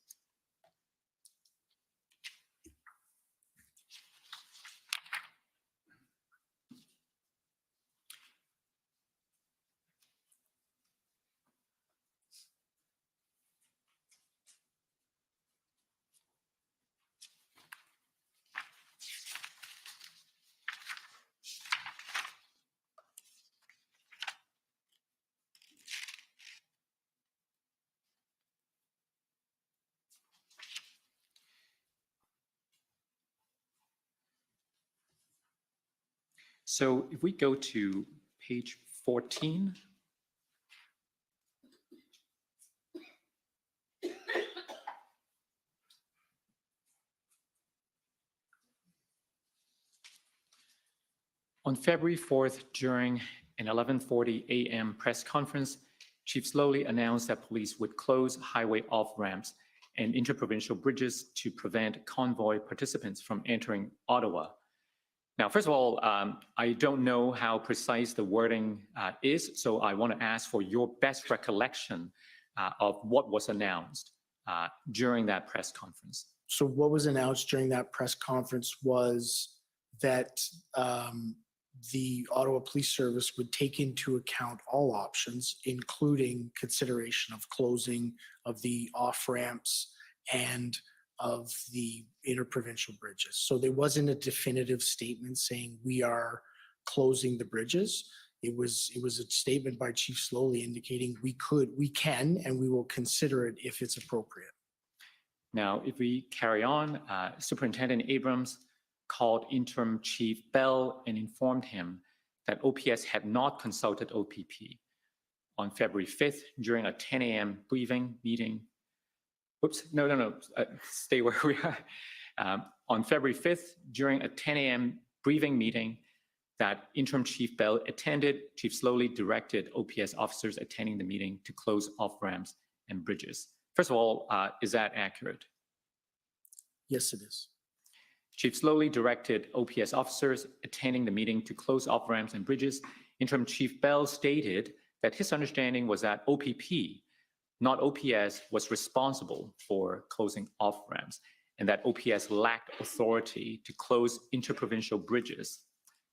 So if we go to page 14, On February 4th, during an 11:40 a.m. press conference, Chief Slowly announced that police would close highway off-ramps and interprovincial bridges to prevent convoy participants from entering Ottawa. Now, first of all, I don't know how precise the wording is, so I want to ask for your best recollection of what was announced during that press conference. So what was announced during that press conference was that the Ottawa Police Service would take into account all options, including consideration of closing of the off-ramps and of the interprovincial bridges. So there wasn't a definitive statement saying we are closing the bridges. It was a statement by Chief Slowly indicating we can, and we will consider it if it's appropriate. Now, if we carry on, Superintendent Abrams called Interim Chief Bell and informed him that OPS had not consulted OPP. On February 5th, during a 10 a.m. briefing meeting, stay where we are. On February 5th, during a 10 a.m. briefing meeting that Interim Chief Bell attended, Chief Slowly directed OPS officers attending the meeting to close off-ramps and bridges. First of all, is that accurate? Yes, it is. Chief Slowly directed OPS officers attending the meeting to close off-ramps and bridges. Interim Chief Bell stated that his understanding was that OPP, not OPS, was responsible for closing off-ramps and that OPS lacked authority to close interprovincial bridges.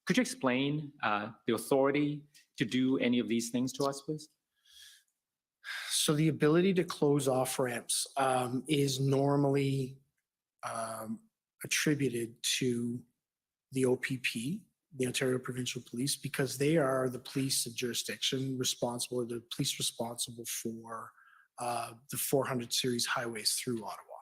Could you explain the authority to do any of these things to us, please? So the ability to close off-ramps is normally attributed to the OPP, the Ontario Provincial Police, because they are the police of jurisdiction responsible, or the police responsible for the 400 series highways through Ottawa.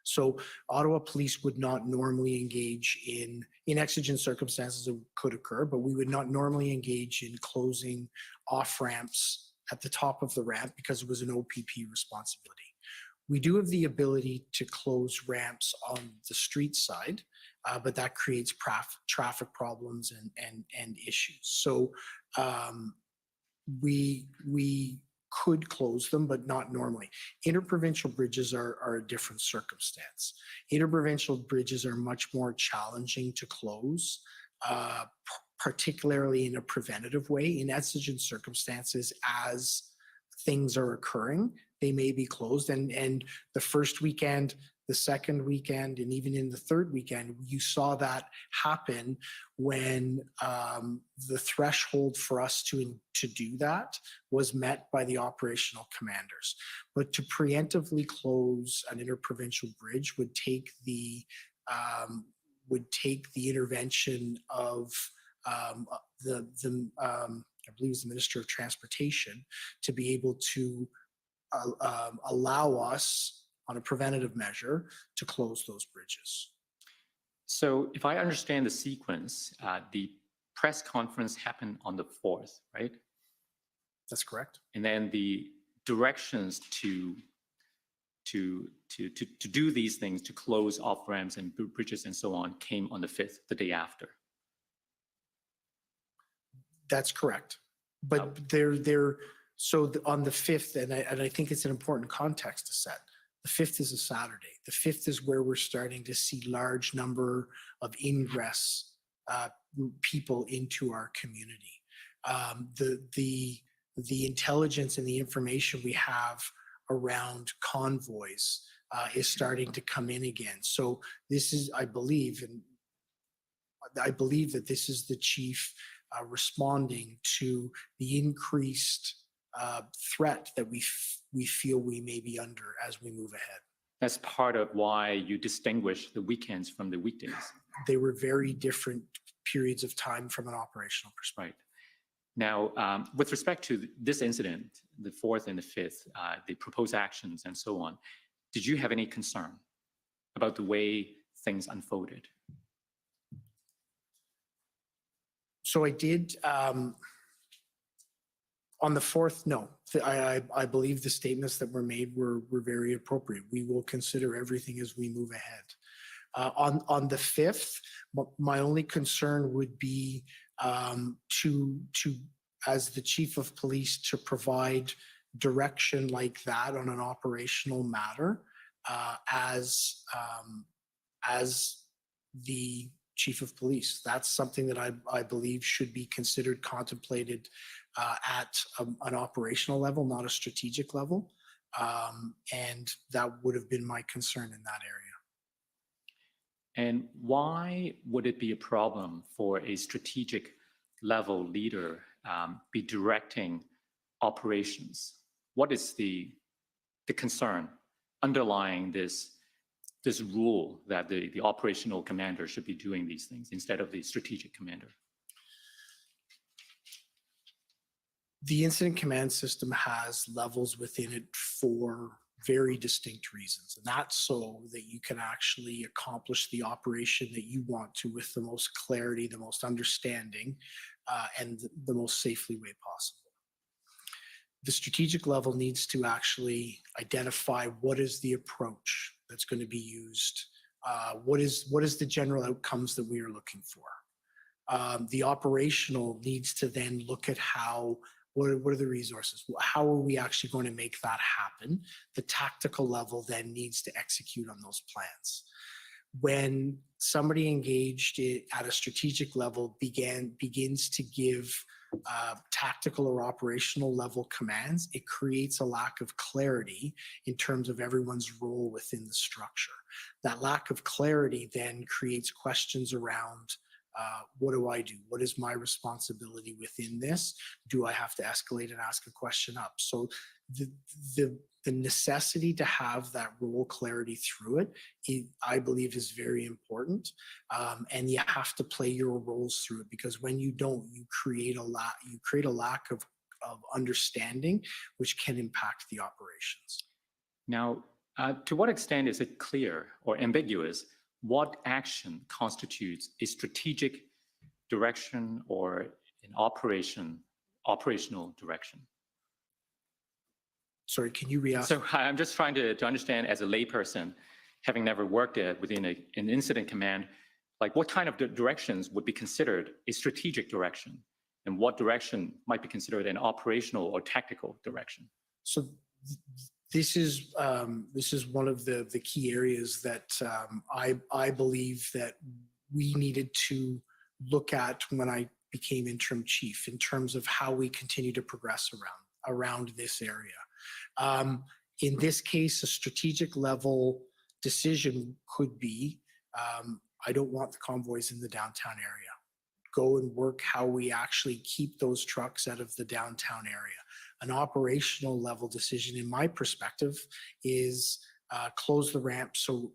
So Ottawa Police would not normally engage in exigent circumstances that could occur, but we would not normally engage in closing off-ramps at the top of the ramp because it was an OPP responsibility. We do have the ability to close ramps on the street side, but that creates traffic problems and issues. So we could close them, but not normally. Interprovincial bridges are a different circumstance. Interprovincial bridges are much more challenging to close, particularly in a preventative way. In exigent circumstances, as things are occurring, they may be closed. And the first weekend, the second weekend, and even in the third weekend, you saw that happen when the threshold for us to do that was met by the operational commanders. But to preemptively close an interprovincial bridge would take the intervention of I believe it's the Minister of Transportation to be able to allow us on a preventative measure to close those bridges. So if I understand the sequence, the press conference happened on the 4th, right? That's correct. And then the directions to do these things, to close off-ramps and bridges and so on, came on the 5th, the day after. That's correct. But on the 5th, and I think it's an important context to set, the 5th is a Saturday. The 5th is where we're starting to see large number of ingress people into our community. The intelligence and the information we have around convoys is starting to come in again. So this is, I believe that this is the chief responding to the increased threat that we feel we may be under as we move ahead. That's part of why you distinguish the weekends from the weekdays. They were very different periods of time from an operational perspective. Right. Now, with respect to this incident, the 4th and the 5th, the proposed actions and so on, did you have any concern about the way things unfolded? So I did, on the 4th, no. I believe the statements that were made were very appropriate. We will consider everything as we move ahead. On the 5th, my only concern would be as the chief of police, to provide direction like that on an operational matter as the chief of police. That's something that I believe should be considered, contemplated at an operational level, not a strategic level. And that would have been my concern in that area. And why would it be a problem for a strategic level leader be directing operations? What is the concern underlying this rule that the operational commander should be doing these things instead of the strategic commander? The incident command system has levels within it for very distinct reasons. And that's so that you can actually accomplish the operation that you want to with the most clarity, the most understanding, and the most safely way possible. The strategic level needs to actually identify what is the approach that's going to be used. What is the general outcomes that we are looking for? The operational needs to then look at what are the resources? How are we actually going to make that happen? The tactical level then needs to execute on those plans. When somebody engaged at a strategic level begins to give tactical or operational level commands, it creates a lack of clarity in terms of everyone's role within the structure. That lack of clarity then creates questions around what do I do? What is my responsibility within this? Do I have to escalate and ask a question up? So the necessity to have that role clarity through it, I believe, is very important. And you have to play your roles through it, because when you don't, you create a lack of understanding, which can impact the operations. Now, to what extent is it clear or ambiguous what action constitutes a strategic direction or an operational direction? Sorry, can you re-ask? So I'm just trying to understand, as a layperson, having never worked within an incident command, like what kind of directions would be considered a strategic direction, and what direction might be considered an operational or tactical direction? So this is one of the key areas that I believe that we needed to look at when I became interim chief, in terms of how we continue to progress around this area. In this case, a strategic level decision could be, I don't want the convoys in the downtown area. Go and work how we actually keep those trucks out of the downtown area. An operational level decision, in my perspective, is close the ramp so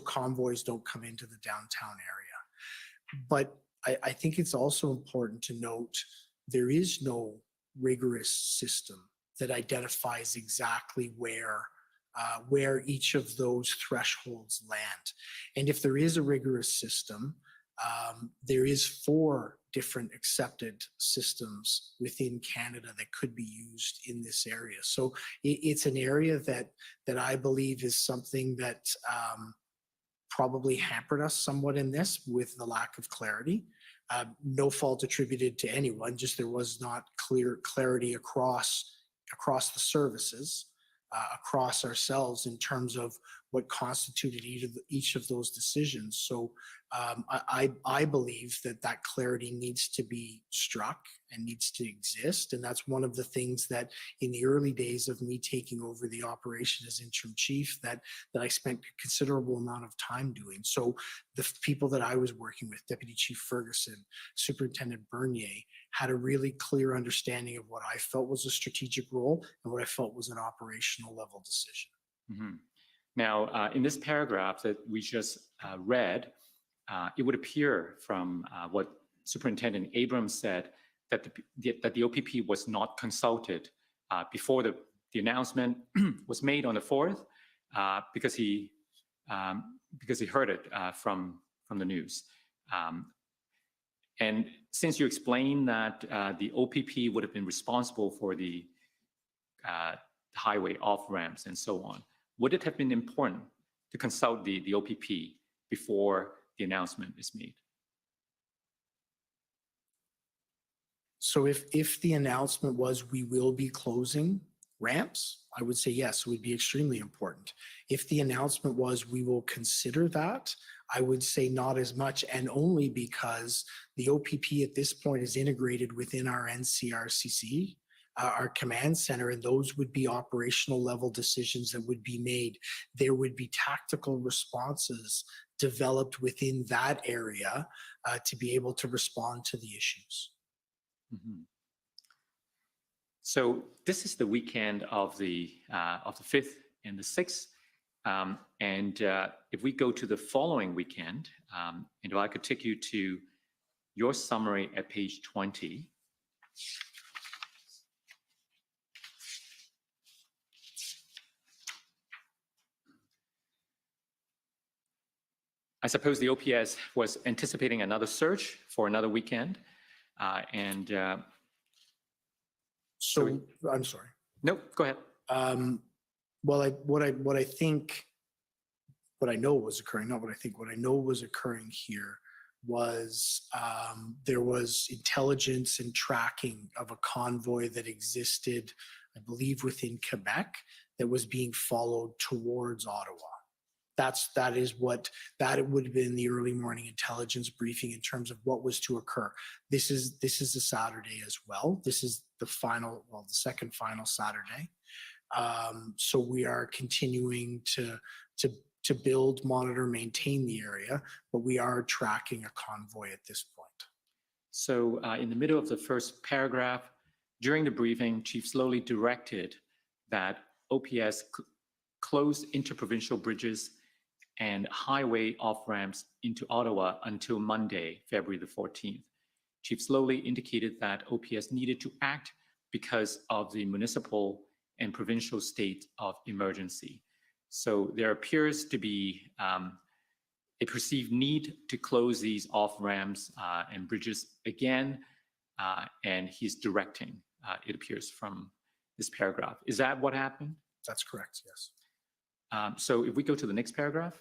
convoys don't come into the downtown area. But I think it's also important to note there is no rigorous system that identifies exactly where each of those thresholds land. And if there is a rigorous system, there is 4 different accepted systems within Canada that could be used in this area. So it's an area that I believe is something that probably hampered us somewhat in this, with the lack of clarity. No fault attributed to anyone, just there was not clear clarity across the services, across ourselves, in terms of what constituted each of those decisions. So I believe that clarity needs to be struck and needs to exist. And that's one of the things that in the early days of me taking over the operation as interim chief, that I spent a considerable amount of time doing. So the people that I was working with, Deputy Chief Ferguson, Superintendent Bernier, had a really clear understanding of what I felt was a strategic role and what I felt was an operational level decision. Mm-hmm. Now, in this paragraph that we just read, it would appear from what Superintendent Abrams said that the OPP was not consulted before the announcement was made on the 4th, because he heard it from the news. And since you explained that the OPP would have been responsible for the highway off-ramps and so on, would it have been important to consult the OPP before the announcement is made? So if the announcement was we will be closing ramps, I would say yes, it would be extremely important. If the announcement was we will consider that, I would say not as much, and only because the OPP at this point is integrated within our NCRCC, our command center, and those would be operational level decisions that would be made. There would be tactical responses developed within that area to be able to respond to the issues. Mhm. So this is the weekend of the 5th and the 6th. And if we go to the following weekend, and if I could take you to your summary at page 20. I suppose the OPS was anticipating another surge for another weekend. So I'm sorry. No, go ahead. Well, what I know was occurring, not what I think, what I know was occurring here was there was intelligence and tracking of a convoy that existed, I believe, within Quebec that was being followed towards Ottawa. That would have been the early morning intelligence briefing in terms of what was to occur. This is a Saturday as well. This is the second final Saturday. So we are continuing to build, monitor, maintain the area, but we are tracking a convoy at this point. So in the middle of the first paragraph, during the briefing, Chief Slowly directed that OPS close interprovincial bridges and highway off-ramps into Ottawa until Monday, February the 14th. Chief Slowly indicated that OPS needed to act because of the municipal and provincial state of emergency. So there appears to be a perceived need to close these off-ramps and bridges again, and he's directing, it appears from this paragraph. Is that what happened? That's correct, yes. So if we go to the next paragraph,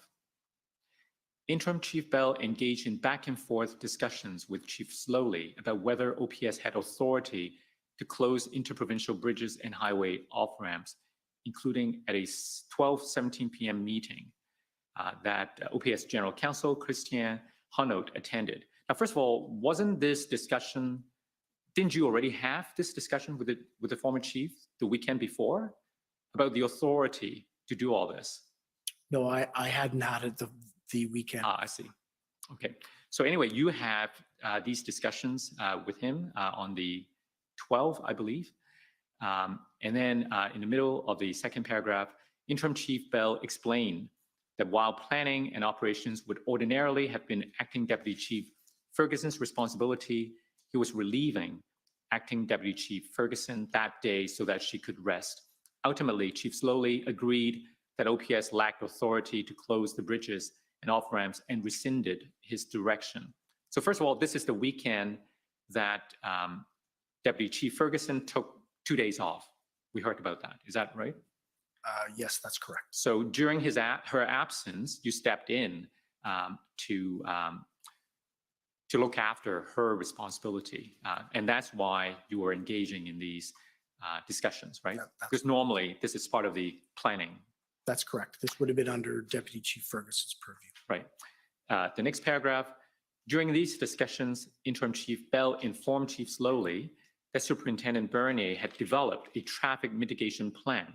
Interim Chief Bell engaged in back and forth discussions with Chief Slowly about whether OPS had authority to close interprovincial bridges and highway off-ramps, including at a 12:17 p.m. meeting that OPS General Counsel Christian Hunaut attended. Now, first of all, wasn't this discussion, didn't you already have this discussion with the former chief the weekend before about the authority to do all this? No, I hadn't had it the weekend. I see. Okay. So anyway, you have these discussions with him on the 12th, I believe. And then in the middle of the second paragraph, Interim Chief Bell explained that while planning and operations would ordinarily have been Acting Deputy Chief Ferguson's responsibility, he was relieving Acting Deputy Chief Ferguson that day so that she could rest. Ultimately, Chief Slowly agreed that OPS lacked authority to close the bridges and off-ramps and rescinded his direction. So first of all, this is the weekend that Deputy Chief Ferguson took 2 days off. We heard about that. Is that right? Yes, that's correct. So during her absence, you stepped in to look after her responsibility. And that's why you were engaging in these discussions, right? Because normally this is part of the planning. That's correct. This would have been under Deputy Chief Ferguson's purview. Right. The next paragraph, during these discussions, Interim Chief Bell informed Chief Slowly that Superintendent Bernier had developed a traffic mitigation plan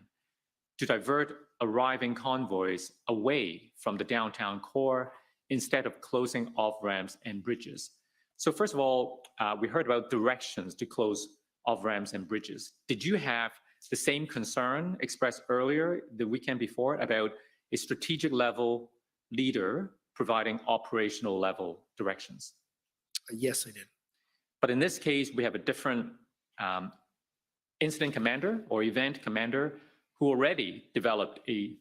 to divert arriving convoys away from the downtown core instead of closing off-ramps and bridges. So first of all, we heard about directions to close off-ramps and bridges. Did you have the same concern expressed earlier the weekend before about a strategic level leader providing operational level directions? Yes, I did. But in this case, we have a different incident commander or event commander who already developed a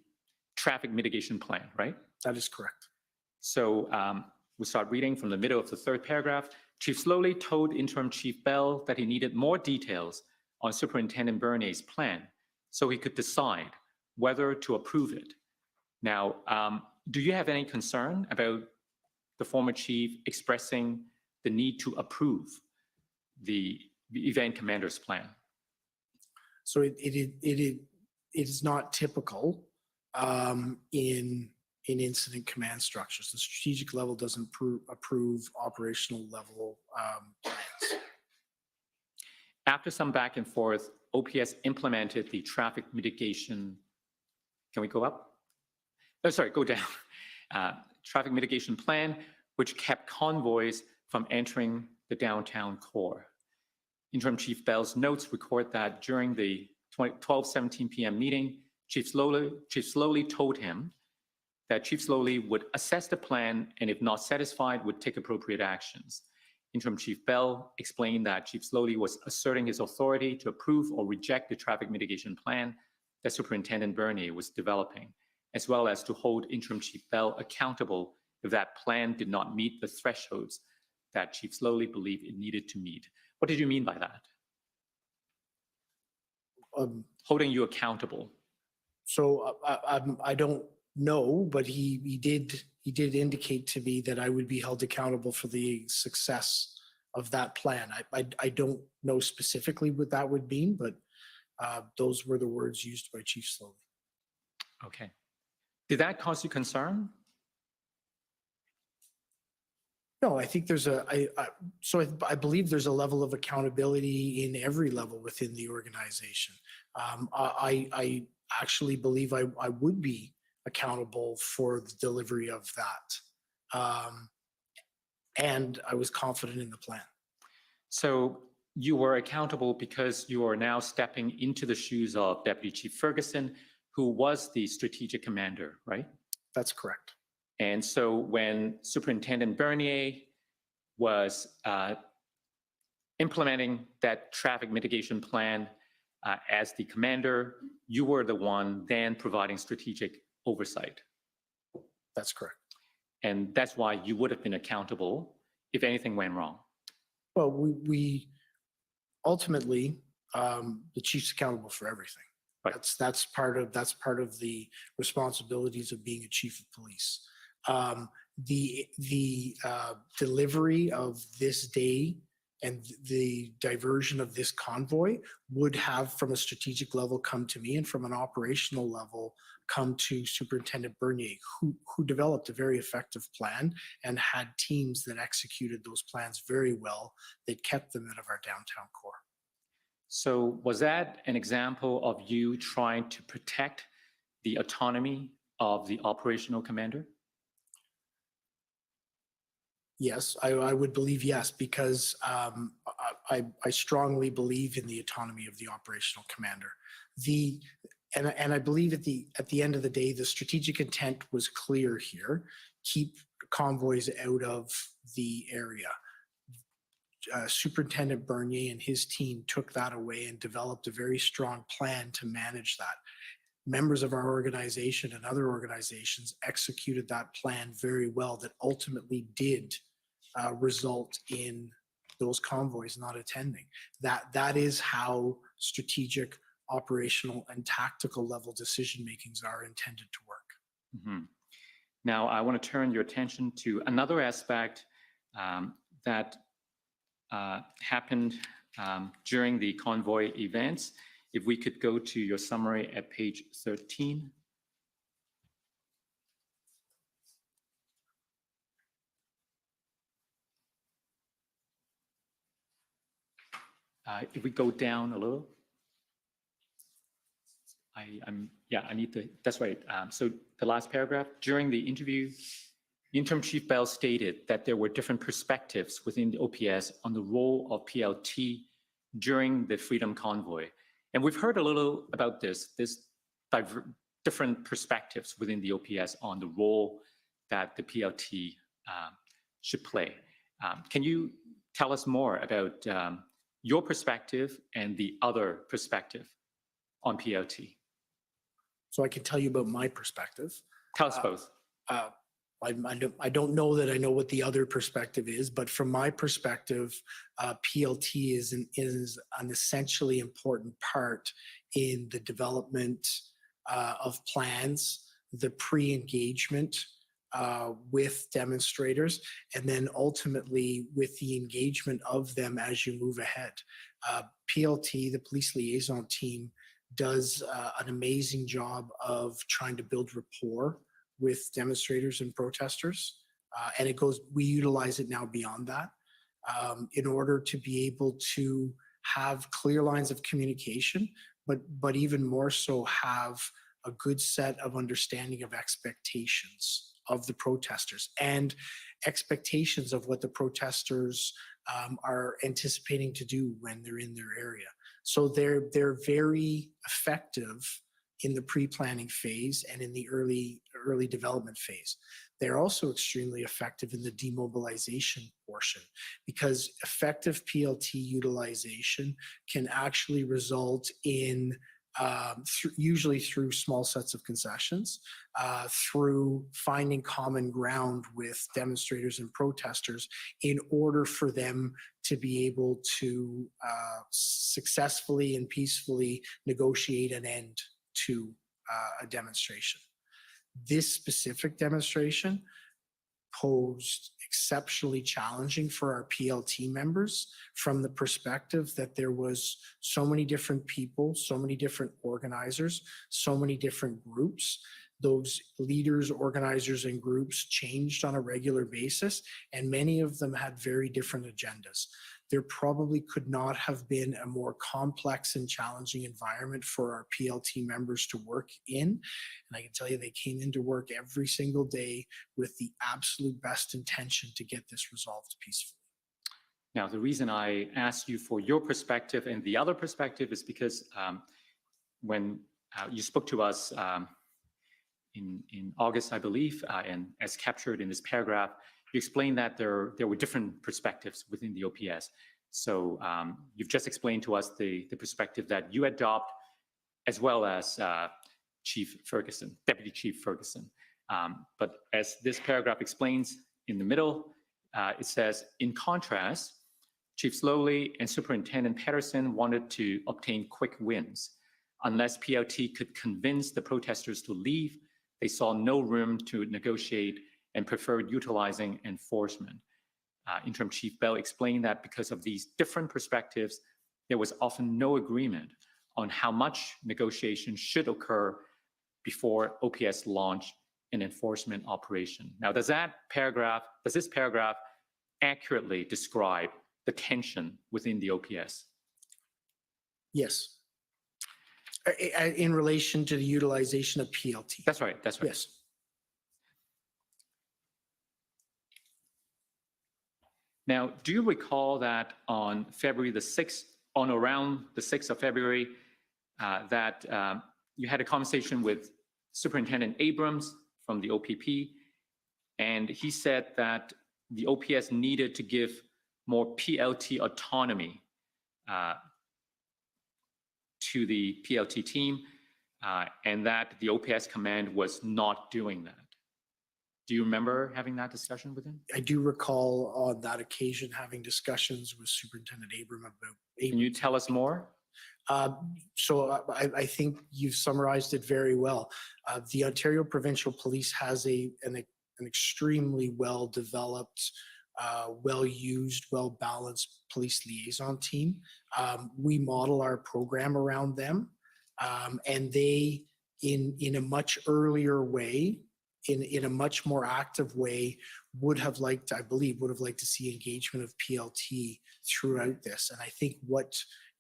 traffic mitigation plan, right? That is correct. So we start reading from the middle of the third paragraph. Chief Slowly told Interim Chief Bell that he needed more details on Superintendent Bernier's plan so he could decide whether to approve it. Now, do you have any concern about the former chief expressing the need to approve the event commander's plan? So it is not typical in incident command structures. The strategic level doesn't approve operational level plans. After some back and forth, OPS implemented the traffic mitigation. Can we go up? Oh, sorry, go down. Traffic mitigation plan, which kept convoys from entering the downtown core. Interim Chief Bell's notes record that during the 12:17 p.m. meeting, Chief Slowly told him that Chief Slowly would assess the plan and if not satisfied, would take appropriate actions. Interim Chief Bell explained that Chief Slowly was asserting his authority to approve or reject the traffic mitigation plan that Superintendent Bernier was developing, as well as to hold Interim Chief Bell accountable if that plan did not meet the thresholds that Chief Slowly believed it needed to meet. What did you mean by that? Holding you accountable. So I don't know, but he did indicate to me that I would be held accountable for the success of that plan. I don't know specifically what that would mean, but those were the words used by Chief Slowly. Okay. Did that cause you concern? No, I think there's I believe there's a level of accountability in every level within the organization. I actually believe I would be accountable for the delivery of that. And I was confident in the plan. So you were accountable because you are now stepping into the shoes of Deputy Chief Ferguson, who was the strategic commander, right? That's correct. And so when Superintendent Bernier was implementing that traffic mitigation plan as the commander, you were the one then providing strategic oversight. That's correct. And that's why you would have been accountable if anything went wrong. Well, we ultimately, the chief's accountable for everything. Right. That's part of the responsibilities of being a chief of police. The delivery of this day and the diversion of this convoy would have, from a strategic level, come to me, and from an operational level, come to Superintendent Bernier, who developed a very effective plan and had teams that executed those plans very well, that kept them out of our downtown core. So was that an example of you trying to protect the autonomy of the operational commander? Yes, I would believe yes, because I strongly believe in the autonomy of the operational commander. And I believe at the end of the day, the strategic intent was clear here: keep convoys out of the area. Superintendent Bernier and his team took that away and developed a very strong plan to manage that. Members of our organization and other organizations executed that plan very well, that ultimately did result in those convoys not attending. That is how strategic, operational, and tactical level decision makings are intended to work. Mm-hmm. Now, I want to turn your attention to another aspect that happened during the convoy events. If we could go to your summary at page 13. If we go down a little. I need the, that's right. So the last paragraph, during the interview, Interim Chief Bell stated that there were different perspectives within the OPS on the role of PLT during the Freedom Convoy. And we've heard a little about this different perspectives within the OPS on the role that the PLT should play. Can you tell us more about your perspective and the other perspective on PLT? So I can tell you about my perspective. Tell us both. I don't know that I know what the other perspective is, but from my perspective, PLT is an essentially important part in the development of plans, the pre-engagement with demonstrators, and then ultimately with the engagement of them as you move ahead. PLT, the police liaison team, does an amazing job of trying to build rapport with demonstrators and protesters. And we utilize it now beyond that in order to be able to have clear lines of communication, but even more so have a good set of understanding of expectations of the protesters and expectations of what the protesters are anticipating to do when they're in their area. So they're very effective in the pre-planning phase and in the early development phase. They're also extremely effective in the demobilization portion because effective PLT utilization can actually result in usually through small sets of concessions, through finding common ground with demonstrators and protesters in order for them to be able to successfully and peacefully negotiate an end to a demonstration. This specific demonstration posed exceptionally challenging for our PLT members from the perspective that there was so many different people, so many different organizers, so many different groups. Those leaders, organizers, and groups changed on a regular basis, and many of them had very different agendas. There probably could not have been a more complex and challenging environment for our PLT members to work in. And I can tell you they came into work every single day with the absolute best intention to get this resolved peacefully. Now, the reason I asked you for your perspective and the other perspective is because when you spoke to us in August, I believe, and as captured in this paragraph, you explained that there were different perspectives within the OPS. So you've just explained to us the perspective that you adopt, as well as Chief Ferguson, Deputy Chief Ferguson. But as this paragraph explains in the middle, it says, in contrast, Chief Slowly and Superintendent Patterson wanted to obtain quick wins. Unless PLT could convince the protesters to leave, they saw no room to negotiate and preferred utilizing enforcement. Interim Chief Bell explained that because of these different perspectives, there was often no agreement on how much negotiation should occur before OPS launched an enforcement operation. Now, does this paragraph accurately describe the tension within the OPS? Yes. In relation to the utilization of PLT. That's right, that's right. Yes. Now, do you recall that on February the 6th, on around the 6th of February, that you had a conversation with Superintendent Abrams from the OPP, and he said that the OPS needed to give more PLT autonomy to the PLT team, and that the OPS command was not doing that. Do you remember having that discussion with him? I do recall on that occasion having discussions with Superintendent Abram about. Can you tell us more? So I think you've summarized it very well. The Ontario Provincial Police has an extremely well-developed, well-used, well-balanced police liaison team. We model our program around them, and they, in a much earlier way, in a much more active way, would have liked to see engagement of PLT throughout this. And I think what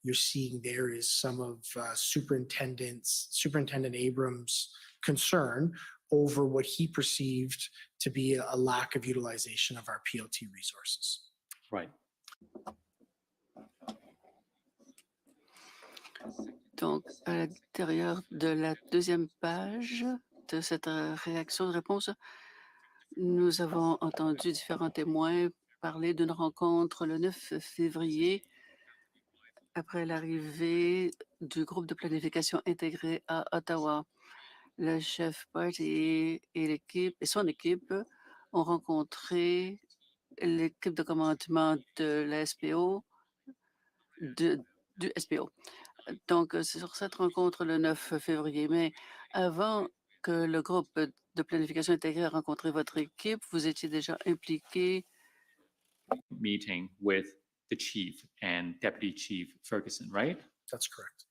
you're seeing there is some of Superintendent Abrams' concern over what he perceived to be a lack of utilization of our PLT resources. Right. Donc, à l'intérieur de la deuxième page de cette réaction de réponse, nous avons entendu différents témoins parler d'une rencontre le 9 février après l'arrivée du groupe de planification intégré à Ottawa. Le chef Party et son équipe ont rencontré l'équipe de commandement de la SPO, du SPO. Donc, c'est sur cette rencontre le 9 février. Mais avant que le groupe de planification intégrée a rencontré votre équipe. Vous étiez déjà impliqué. Meeting with the chief and Deputy Chief Ferguson, right? That's correct.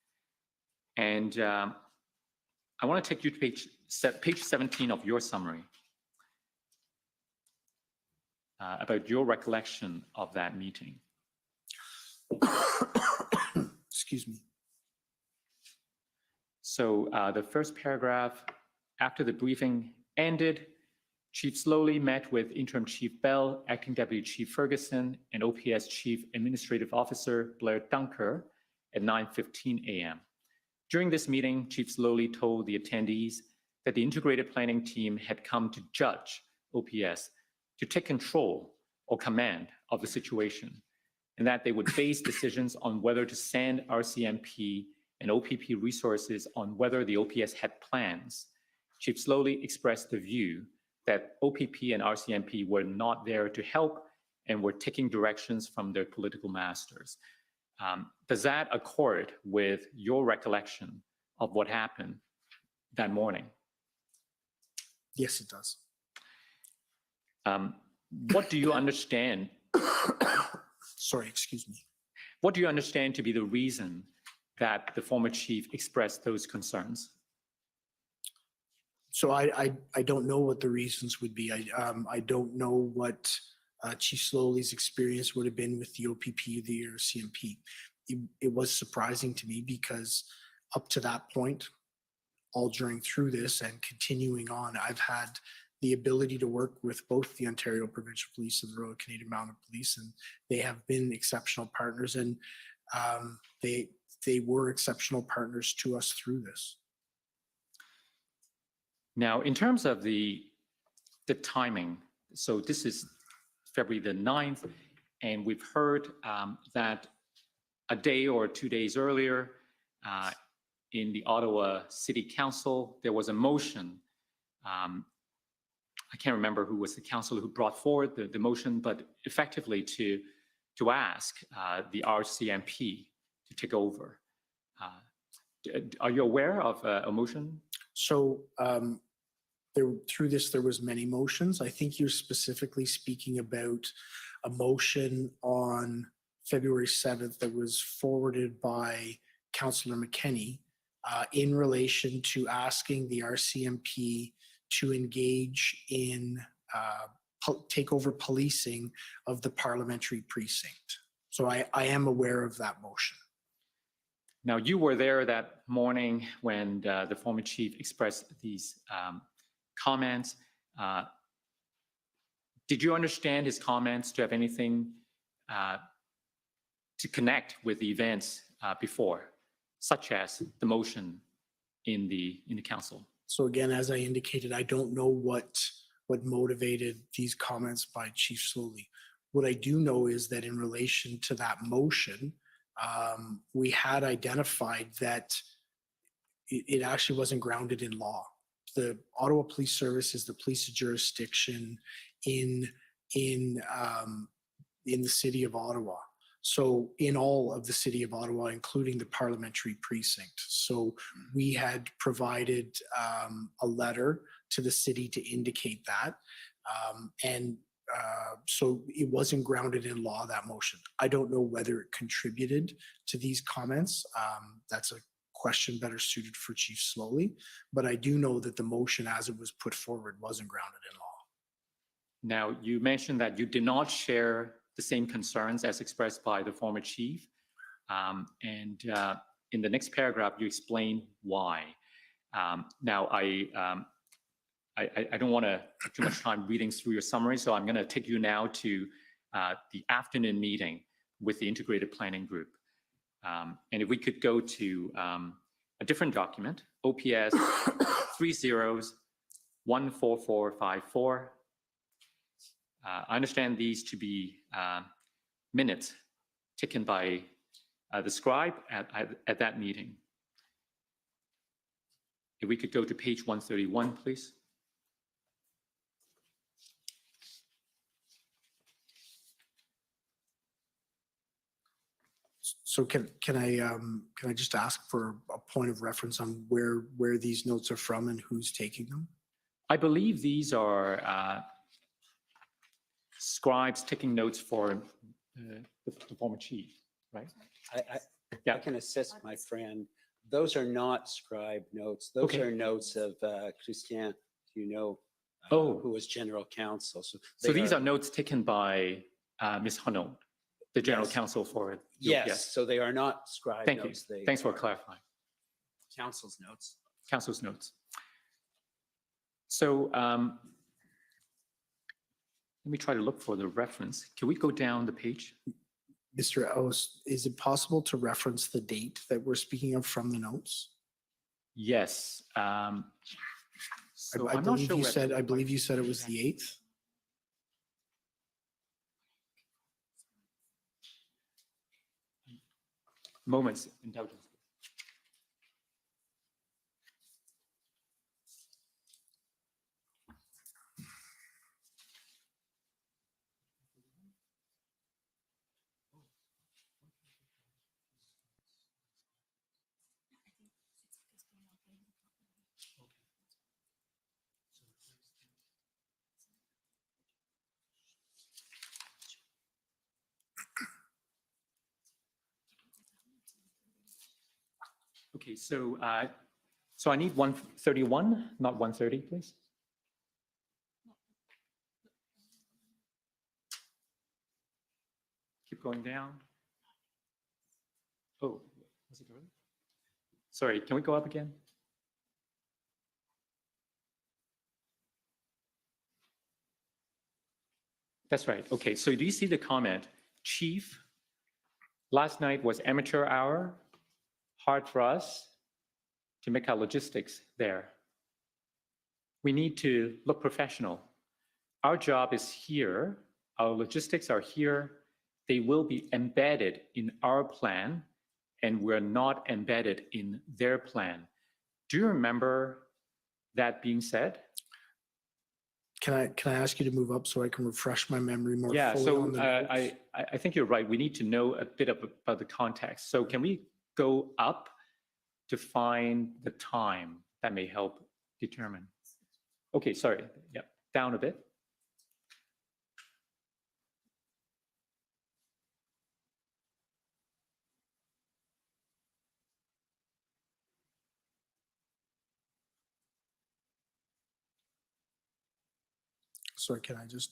And I want to take you to page 17 of your summary about your recollection of that meeting. Excuse me. So the first paragraph, after the briefing ended, Chief Slowly met with Interim Chief Bell, Acting Deputy Chief Ferguson, and OPS Chief Administrative Officer Blair Dunker at 9:15 a.m. During this meeting, Chief Slowly told the attendees that the integrated planning team had come to judge OPS to take control or command of the situation, and that they would base decisions on whether to send RCMP and OPP resources on whether the OPS had plans. Chief Slowly expressed the view that OPP and RCMP were not there to help and were taking directions from their political masters. Does that accord with your recollection of what happened that morning? Yes, it does. What do you understand? Sorry, excuse me. What do you understand to be the reason that the former chief expressed those concerns? So I don't know what the reasons would be. I don't know what Chief Slowly's experience would have been with the OPP, the RCMP. It was surprising to me because up to that point, all through this and continuing on, I've had the ability to work with both the Ontario Provincial Police and the Royal Canadian Mounted Police, and they have been exceptional partners, and they were exceptional partners to us through this. Now, in terms of the timing, so this is February the 9th, and we've heard that a day or 2 days earlier in the Ottawa City Council, there was a motion. I can't remember who was the councillor who brought forward the motion, but effectively to ask the RCMP to take over. Are you aware of a motion? So through this, there was many motions. I think you're specifically speaking about a motion on February 7th that was forwarded by Councillor McKenney in relation to asking the RCMP to engage in takeover policing of the parliamentary precinct. So I am aware of that motion. Now, you were there that morning when the former chief expressed these comments. Did you understand his comments to have anything to connect with the events before, such as the motion in the council? So again, as I indicated, I don't know what motivated these comments by Chief Slowly. What I do know is that in relation to that motion, we had identified that it actually wasn't grounded in law. The Ottawa Police Service is the police jurisdiction in the city of Ottawa. So in all of the city of Ottawa, including the parliamentary precinct. So we had provided a letter to the city to indicate that. So it wasn't grounded in law, that motion. I don't know whether it contributed to these comments. That's a question better suited for Chief Slowly, but I do know that the motion as it was put forward wasn't grounded in law. Now, you mentioned that you did not share the same concerns as expressed by the former chief. In the next paragraph, you explain why. Now, I don't want to take too much time reading through your summary, so I'm going to take you now to the afternoon meeting with the Integrated Planning Group. And if we could go to a different document, OPS 30-14454. I understand these to be minutes taken by the scribe at that meeting. If we could go to page 131, please. So can I just ask for a point of reference on where these notes are from and who's taking them? I believe these are scribes taking notes for the former chief, right? I Yeah. can assist my friend. Those are not scribe notes. Those Okay. are notes of Christian, who was general counsel. So they these are notes taken by Ms. Hanon, the general Yes. counsel for the Yes, so they are not scribe Thank you. notes. They Thanks for are clarifying. Council's notes. Council's notes. So let me try to look for the reference. Can we go down the page? Mr. Oust, is it possible to reference the date that we're speaking of from the notes? Yes. So I I'm not believe sure you where- said, I believe you said it was the 8th. Moments, indulgence. Okay, so I need 131, not 130, please. Keep going down. Oh, was it early? Sorry, can we go up again? That's right. Okay, so do you see the comment? Chief, last night was amateur hour. Hard for us to make our logistics there. We need to look professional. Our job is here. Our logistics are here. They will be embedded in our plan, and we're not embedded in their plan. Do you remember that being said? Can I ask you to move up so I can refresh my memory more Yeah, fully so on the notes? I think you're right. We need to know a bit about the context. So can we go up to find the time that may help determine? Okay, sorry. Yeah, down a bit. Sorry, can I just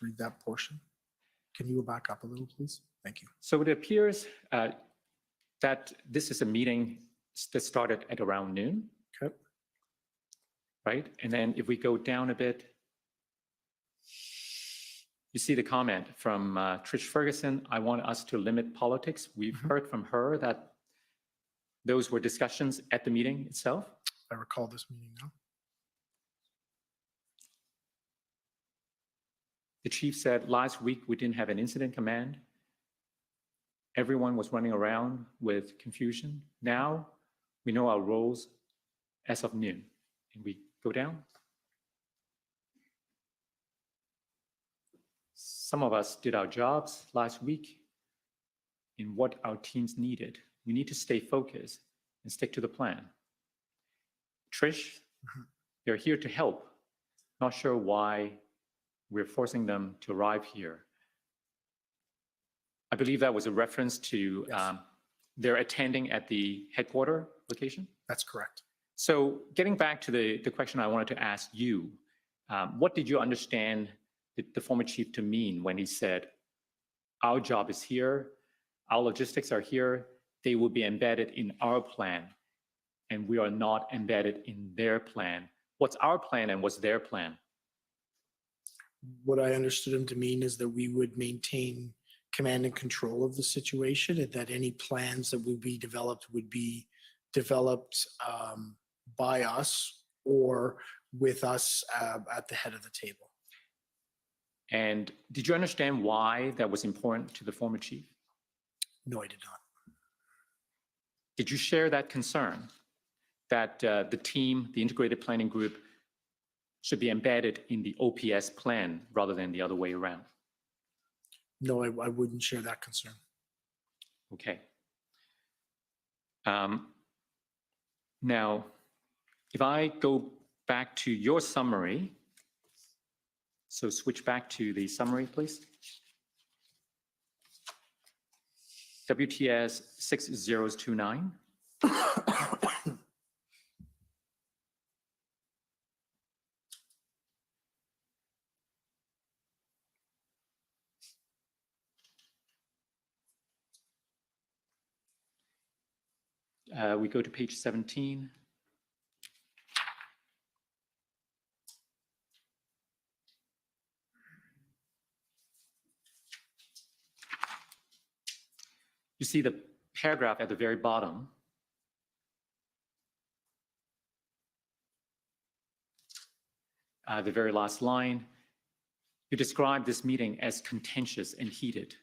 read that portion? Can you go back up a little, please? Thank you. So it appears that this is a meeting that started at around noon, Okay. right? And then if we go down a bit, you see the comment from Trish Ferguson, I want us to limit politics. We've heard from her that those were discussions at the meeting itself. I recall this meeting now. The chief said last week we didn't have an incident command. Everyone was running around with confusion. Now we know our roles as of noon. And we go down. Some of us did our jobs last week in what our teams needed. We need to stay focused and stick to the plan. Trish, they're here to help. Not sure why we're forcing them to arrive here. I believe that was a reference to their attending at the headquarter location. That's correct. So getting back to the question I wanted to ask you, what did you understand the former chief to mean when he said, our job is here, our logistics are here, they will be embedded in our plan, and we are not embedded in their plan. What's our plan and what's their plan? What I understood him to mean is that we would maintain command and control of the situation, and that any plans that would be developed by us or with us at the head of the table. And did you understand why that was important to the former chief? No, I did not. Did you share that concern that the team, the integrated planning group, should be embedded in the OPS plan rather than the other way around? No, I wouldn't share that concern. Okay. Now, if I go back to your summary. So switch back to the summary, please. WTS 6029. We go to page 17. You see the paragraph at the very bottom. The very last line. You describe this meeting as contentious and heated.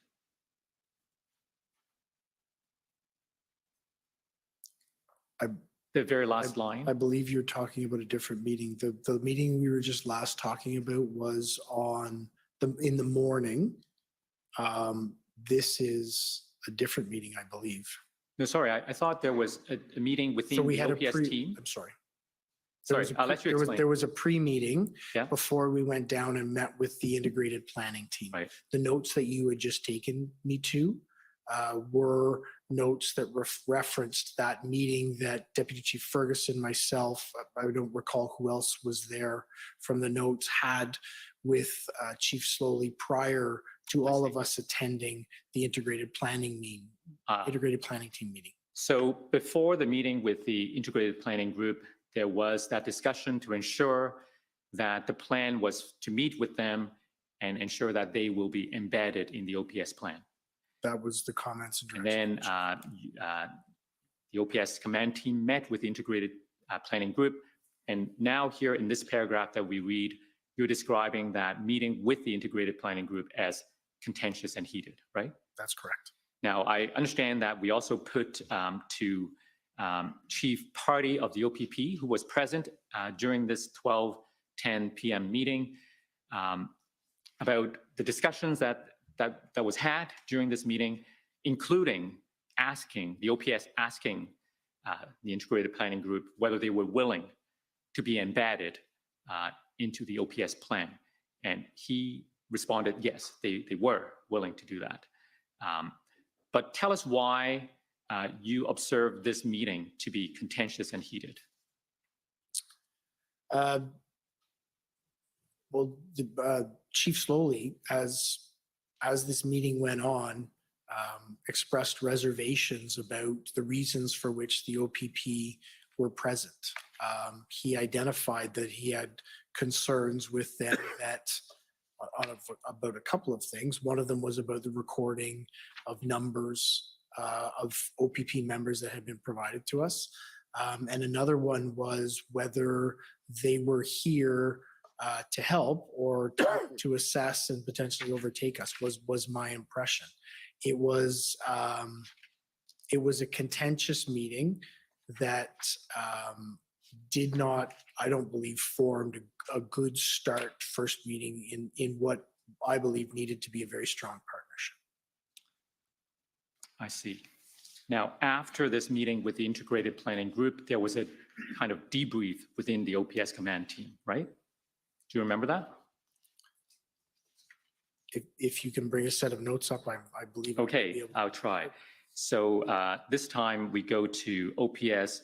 The very last line. I believe you're talking about a different meeting. The meeting we were just last talking about was in the morning. This is a different meeting, I believe. No, sorry, I thought there was a meeting within So we the had OPS team. I'm sorry. Sorry, I'll let you explain. There was a pre-meeting Yeah. before we went down and met with the integrated planning team. Right. The notes that you had just taken me to were notes that referenced that meeting that Deputy Chief Ferguson, myself, I don't recall who else was there from the notes, had with Chief Slowly prior to all of us attending the integrated planning team meeting. So before the meeting with the integrated planning group, there was that discussion to ensure that the plan was to meet with them and ensure that they will be embedded in the OPS plan. That was the comments and And directions. then the OPS command team met with the integrated planning group. And now here in this paragraph that we read, you're describing that meeting with the integrated planning group as contentious and heated, right? That's correct. Now, I understand that we also put to Chief Party of the OPP, who was present during this 12:10 p.m. meeting, about the discussions that was had during this meeting, including the OPS asking the integrated planning group whether they were willing to be embedded into the OPS plan. And he responded, yes, they were willing to do that. But tell us why you observed this meeting to be contentious and heated. Well, Chief Slowly, as this meeting went on, expressed reservations about the reasons for which the OPP were present. He identified that he had concerns with them about a couple of things. One of them was about the recording of numbers of OPP members that had been provided to us. And another one was whether they were here to help or to assess and potentially overtake us was my impression. It was a contentious meeting that did not, I don't believe, formed a good start first meeting in what I believe needed to be a very strong partnership. I see. Now, after this meeting with the integrated planning group, there was a kind of debrief within the OPS command team, right? Do you remember that? If you can bring a set of notes up, I believe. Okay, I'll try. So this time we go to OPS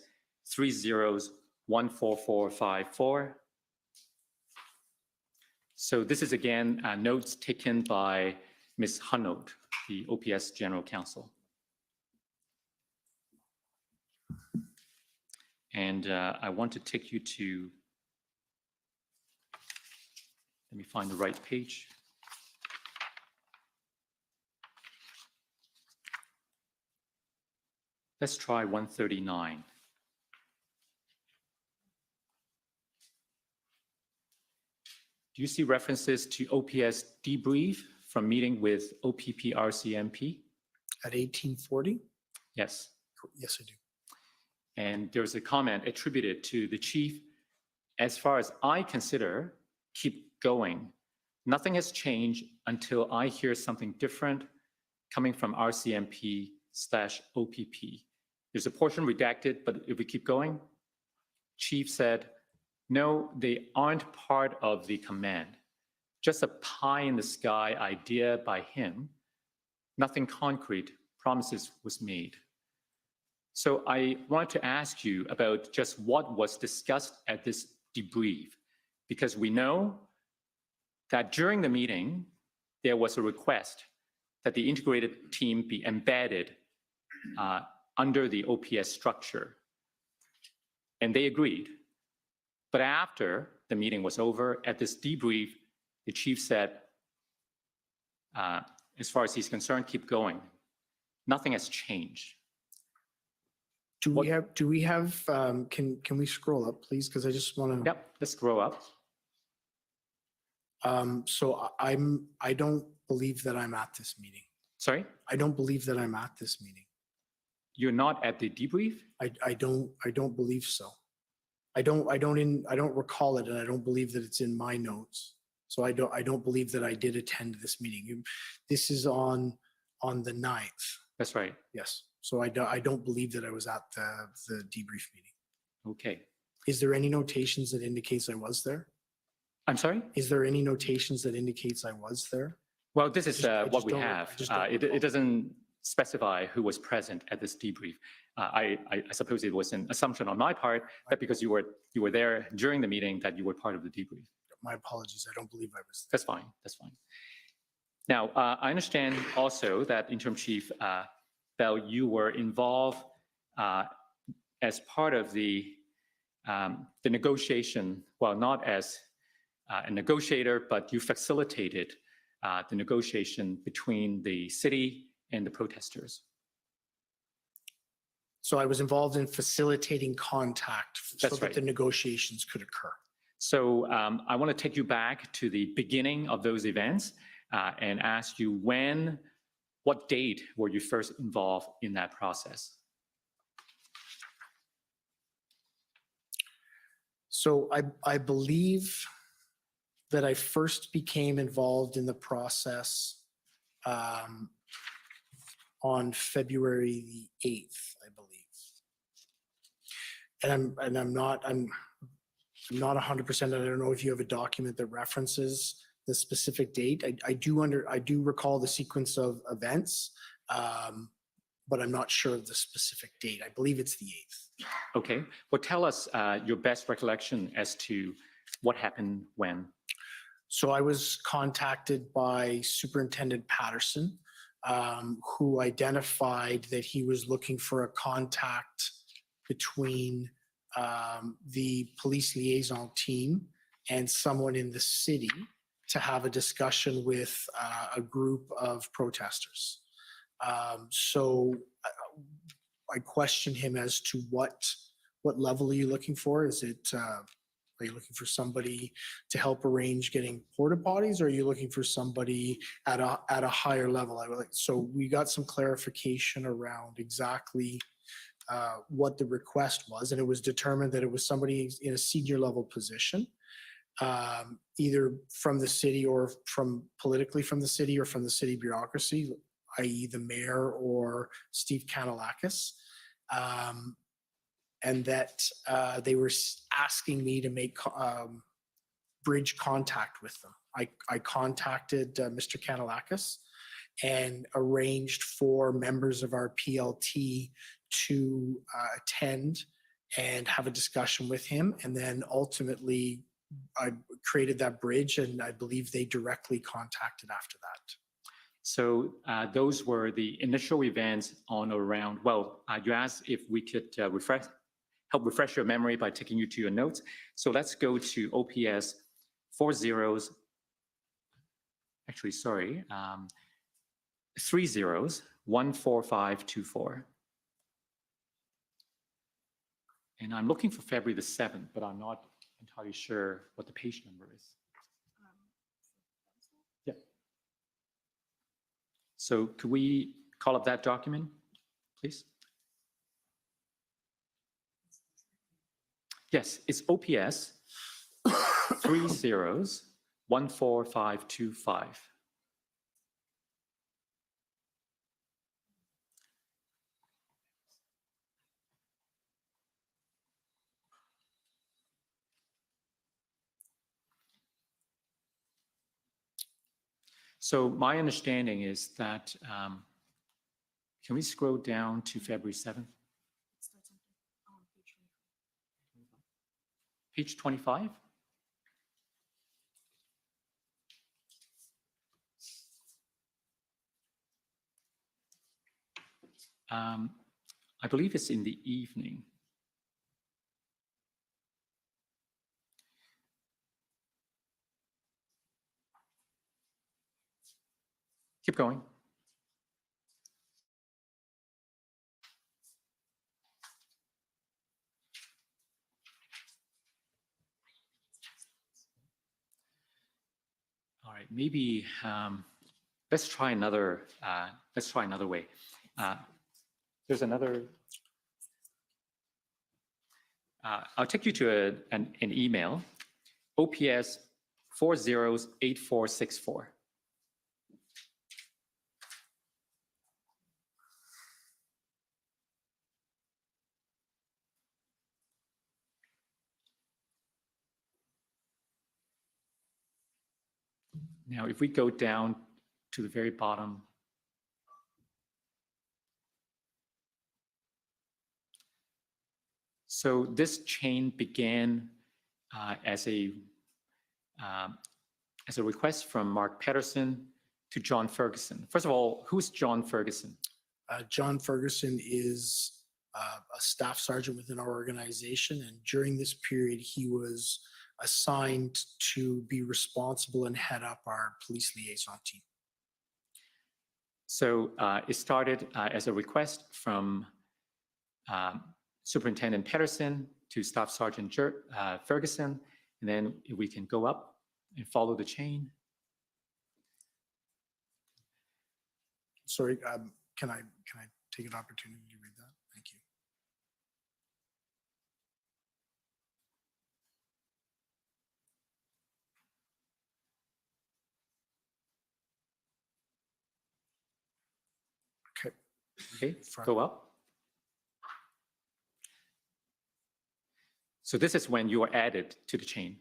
30-14454. So this is again notes taken by Ms. Hunold, the OPS General Counsel. And I want to take you to, let me find the right page. Let's try 139. Do you see references to OPS debrief from meeting with OPP RCMP? At 1840? Yes. Yes, I do. And there's a comment attributed to the chief. As far as I consider, keep going. Nothing has changed until I hear something different coming from RCMP/OPP. There's a portion redacted, but if we keep going, Chief said, No, they aren't part of the command. Just a pie in the sky idea by him. Nothing concrete, promises was made. So I wanted to ask you about just what was discussed at this debrief, because we know that during the meeting, there was a request that the integrated team be embedded under the OPS structure. And they agreed. But after the meeting was over, at this debrief, the chief said, as far as he's concerned, keep going. Nothing has changed. Do we have, can we scroll up, please? Because I just want to. Yep, let's grow up. So I don't believe that I'm at this meeting. Sorry, I don't believe that I'm at this meeting. you're not at the debrief? I don't believe so. I don't recall it, and I don't believe that it's in my notes. So I don't believe that I did attend this meeting. This is on the 9th. That's right. Yes. So I don't believe that I was at the debrief meeting. Okay. Is there any notations that indicates I was there? I'm sorry? Is there any notations that indicates I was there? Well, this is I what just we don't- I have. just don't It recall. doesn't specify who was present at this debrief. I suppose it was an assumption on my part that because you were there during the meeting that you were part of the debrief. My apologies. I don't believe I was there. That's fine. That's fine. Now, I understand also that Interim Chief Bell, you were involved as part of the negotiation. Well, not as a negotiator, but you facilitated the negotiation between the city and the protesters. So I was involved in facilitating contact so That's that right. the negotiations could occur. So I want to take you back to the beginning of those events and ask you what date were you first involved in that process? So I believe that I first became involved in the process on February the 8th, I believe. And I'm not 100%. I don't know if you have a document that references the specific date. I do recall the sequence of events, but I'm not sure of the specific date. I believe it's the 8th. Okay. Well, tell us your best recollection as to what happened when. So I was contacted by Superintendent Patterson, who identified that he was looking for a contact between the police liaison team and someone in the city to have a discussion with a group of protesters. So I questioned him as to what level are you looking for? Is it, are you looking for somebody to help arrange getting porta potties, or are you looking for somebody at a higher level? So we got some clarification around exactly what the request was, and it was determined that it was somebody in a senior level position, either from the city or politically from the city or from the city bureaucracy, i.e. the mayor or Steve Kanalakis. And that they were asking me to make bridge contact with them. I contacted Mr. Kanalakis and arranged for members of our PLT to attend and have a discussion with him. And then ultimately, I created that bridge, and I believe they directly contacted after that. So those were the initial events on or around, well, you asked if we could help refresh your memory by taking you to your notes. So let's go to OPS 30, actually, sorry, 30-14524. And I'm looking for February the 7th, but I'm not entirely sure what the page number is. Yeah. So could we call up that document, please? Yes, it's OPS 30-14525. So my understanding is that, can we scroll down to February 7th? Page 25? I believe it's in the evening. Keep going. All right, maybe let's try another. Let's try another way. There's another. I'll take you to an email, OPS 408464. Now, if we go down to the very bottom, so this chain began as a request from Mark Patterson to John Ferguson. First of all, who's John Ferguson? John Ferguson is a staff sergeant within our organization, and during this period, he was assigned to be responsible and head up our police liaison team. So it started as a request from Superintendent Patterson to Staff Sergeant Ferguson, and then we can go up and follow the chain. Sorry, can I take an opportunity to read that? Thank you. Okay. Okay, Front. go up. So this is when you are added to the chain.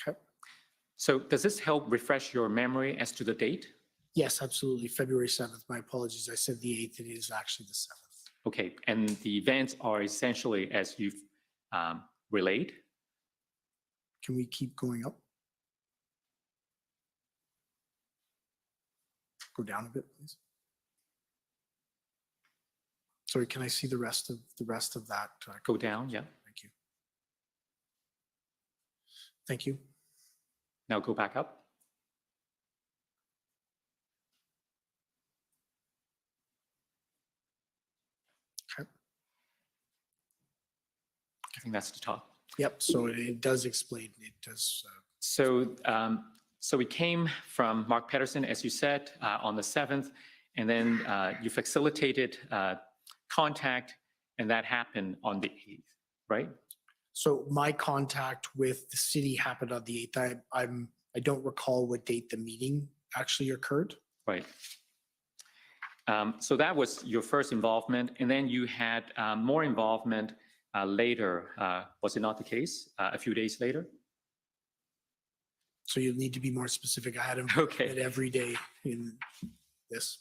Okay. So does this help refresh your memory as to the date? Yes, absolutely. February 7th. My apologies. I said the 8th. It is actually the 7th. Okay, and the events are essentially as you've relayed. Can we keep going up? Go down a bit, please. Sorry, can I see the rest of that? Go down, yeah. Thank you. Thank you. Now go back up. Okay. I think that's the top. Yep. So it does explain. It does. So we came from Mark Patterson, as you said, on the 7th, and then you facilitated contact, and that happened on the 8th, right? So my contact with the city happened on the 8th. I don't recall what date the meeting actually occurred. Right. So that was your first involvement, and then you had more involvement later. Was it not the case? A few days later? So you'll need to be more specific. I had him Okay. every day in this.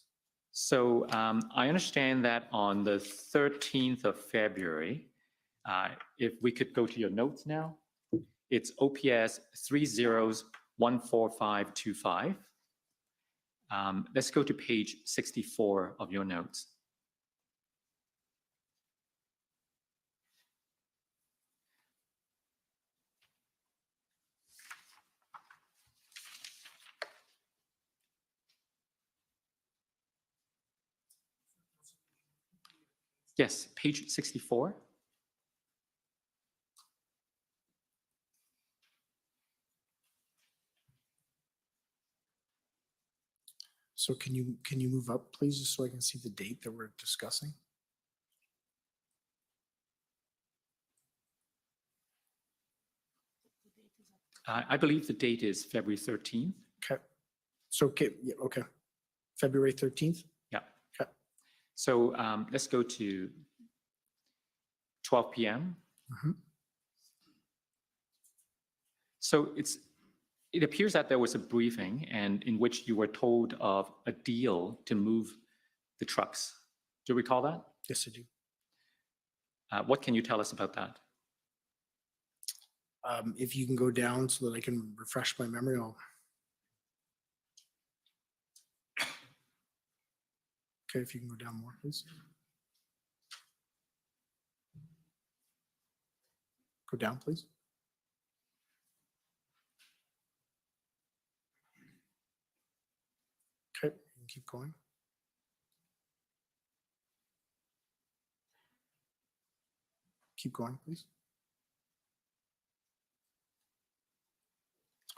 So I understand that on the 13th of February, if we could go to your notes now, it's OPS 30-14525. Let's go to page 64 of your notes. Yes, page 64. So can you move up, please, just so I can see the date that we're discussing? I believe the date is February 13th. Okay. So okay, yeah, okay. February 13th? Yeah. Okay. So let's go to 12 p.m. Mhm. So it appears that there was a briefing and in which you were told of a deal to move the trucks. Do you recall that? Yes, I do. What can you tell us about that? If you can go down so that I can refresh my memory, okay, if you can go down more, please. Go down, please. Okay, you can keep going. Keep going, please.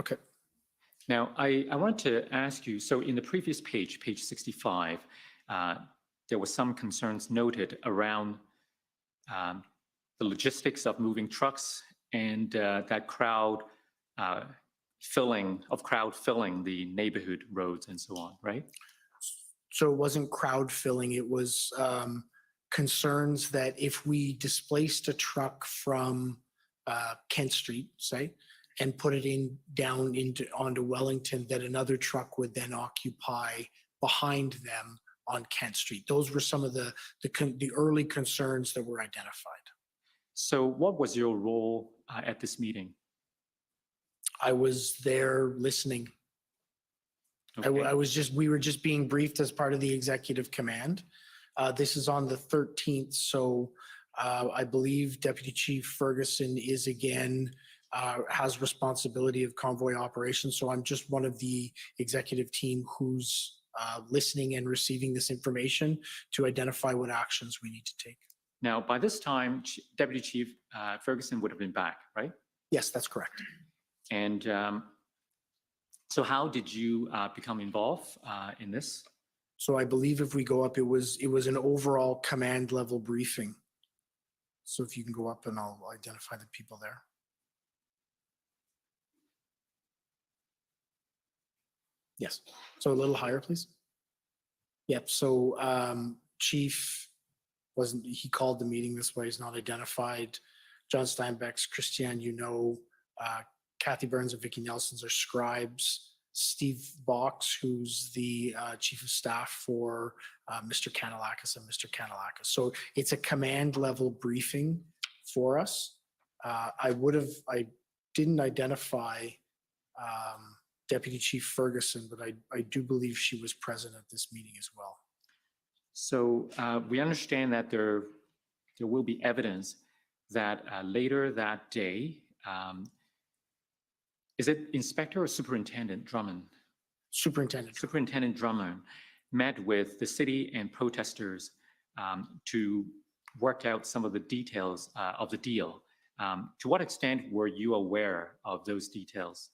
Okay. Now, I wanted to ask you, so in the previous page, page 65, there were some concerns noted around the logistics of moving trucks and that crowd filling the neighborhood roads and so on, right? So it wasn't crowd filling, it was concerns that if we displaced a truck from Kent Street, say, and put it onto Wellington, that another truck would then occupy behind them on Kent Street. Those were some of the early concerns that were identified. So what was your role at this meeting? I was there listening. Okay. We were just being briefed as part of the executive command. This is on the 13th, so I believe Deputy Chief Ferguson is again, has responsibility of convoy operations. So I'm just one of the executive team who's listening and receiving this information to identify what actions we need to take. Now, by this time, Deputy Chief Ferguson would have been back, right? Yes, that's correct. And so how did you become involved in this? So I believe if we go up, it was an overall command level briefing. So if you can go up and I'll identify the people there. Yes. So a little higher, please. Yep. So Chief he called the meeting this way. He's not identified. John Steinbeck's, Christiane, Kathy Burns and Vicki Nelson's are scribes. Steve Box, who's the chief of staff for Mr. Kanalakis and Mr. Kanalakis. So it's a command level briefing for us. I didn't identify Deputy Chief Ferguson, but I do believe she was present at this meeting as well. So we understand that there will be evidence that later that day, is it Inspector or Superintendent Drummond? Superintendent. Superintendent Drummond met with the city and protesters to work out some of the details of the deal. To what extent were you aware of those details?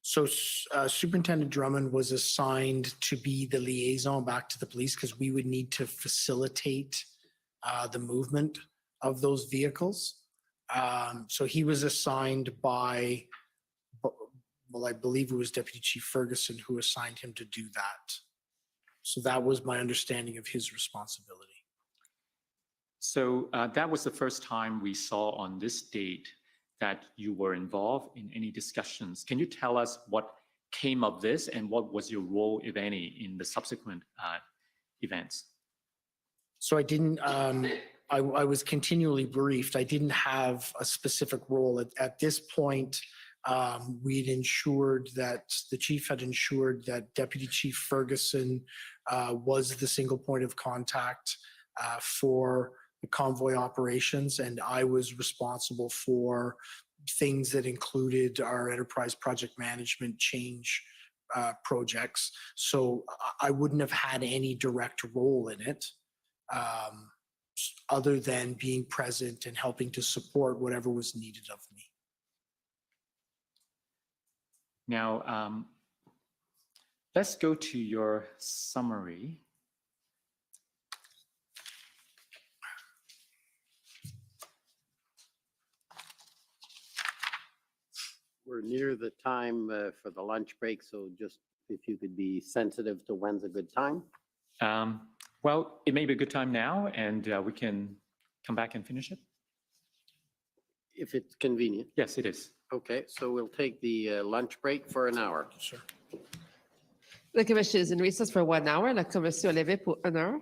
So Superintendent Drummond was assigned to be the liaison back to the police because we would need to facilitate the movement of those vehicles. So he was assigned by, well, I believe it was Deputy Chief Ferguson who assigned him to do that. So that was my understanding of his responsibility. So that was the first time we saw on this date that you were involved in any discussions. Can you tell us what came of this and what was your role, if any, in the subsequent events? So I didn't, I was continually briefed. I didn't have a specific role. At this point, we'd ensured that the chief had ensured that Deputy Chief Ferguson was the single point of contact for the convoy operations, and I was responsible for things that included our enterprise project management change projects. So I wouldn't have had any direct role in it other than being present and helping to support whatever was needed of me. Now, let's go to your summary. We're near the time for the lunch break, so just if you could be sensitive to when's a good time. Well, it may be a good time now, and we can come back and finish it. If it's convenient. Yes, it is. Okay, so we'll take the lunch break for an hour. Sure. The commission is in recess for 1 hour. La commission est levée pour 1 heure.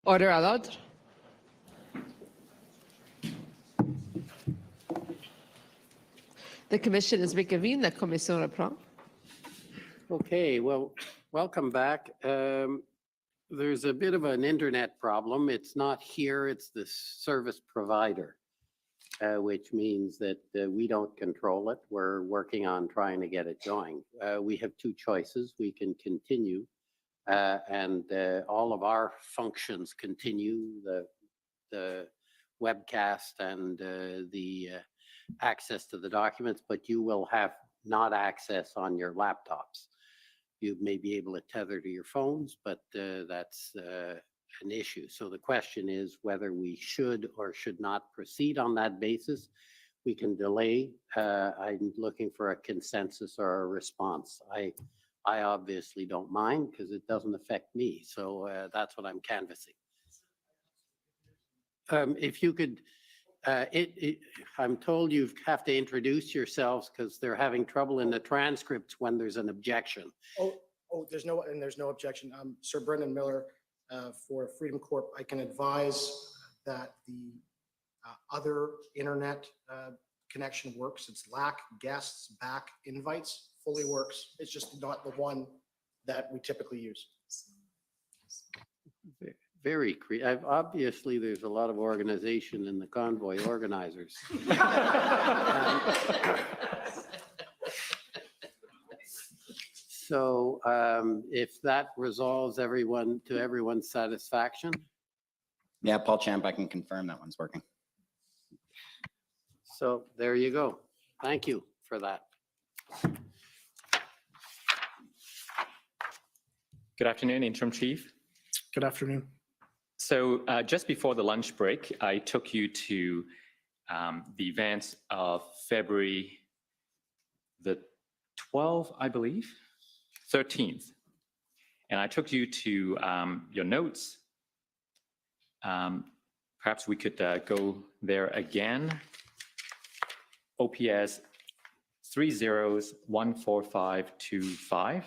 Order à l'ordre. The commission is reconvened. La commission reprend. Okay, well, welcome back. There's a bit of an internet problem. It's not here, it's the service provider, which means that we don't control it. We're working on trying to get it going. We have two choices. We can continue and all of our functions continue, the webcast and the access to the documents, but you will have not access on your laptops. You may be able to tether to your phones, but that's an issue. So the question is whether we should or should not proceed on that basis. We can delay. I'm looking for a consensus or a response. I obviously don't mind because it doesn't affect me. So that's what I'm canvassing. If you could, I'm told you have to introduce yourselves because they're having trouble in the transcripts when there's an objection. There's no objection. Sir Brendan Miller for Freedom Corp. I can advise that the other internet connection works. It's LAC, guests, back, invites, fully works. It's just not the one that we typically use. Very creative. Obviously, there's a lot of organization in the convoy organizers. So if that resolves everyone to everyone's satisfaction. Yeah, Paul Champ, I can confirm that one's working. So there you go. Thank you for that. Good afternoon, Interim Chief. Good afternoon. So just before the lunch break, I took you to the events of February the 12th, I believe, 13th. And I took you to your notes. Perhaps we could go there again. OPS 3014525.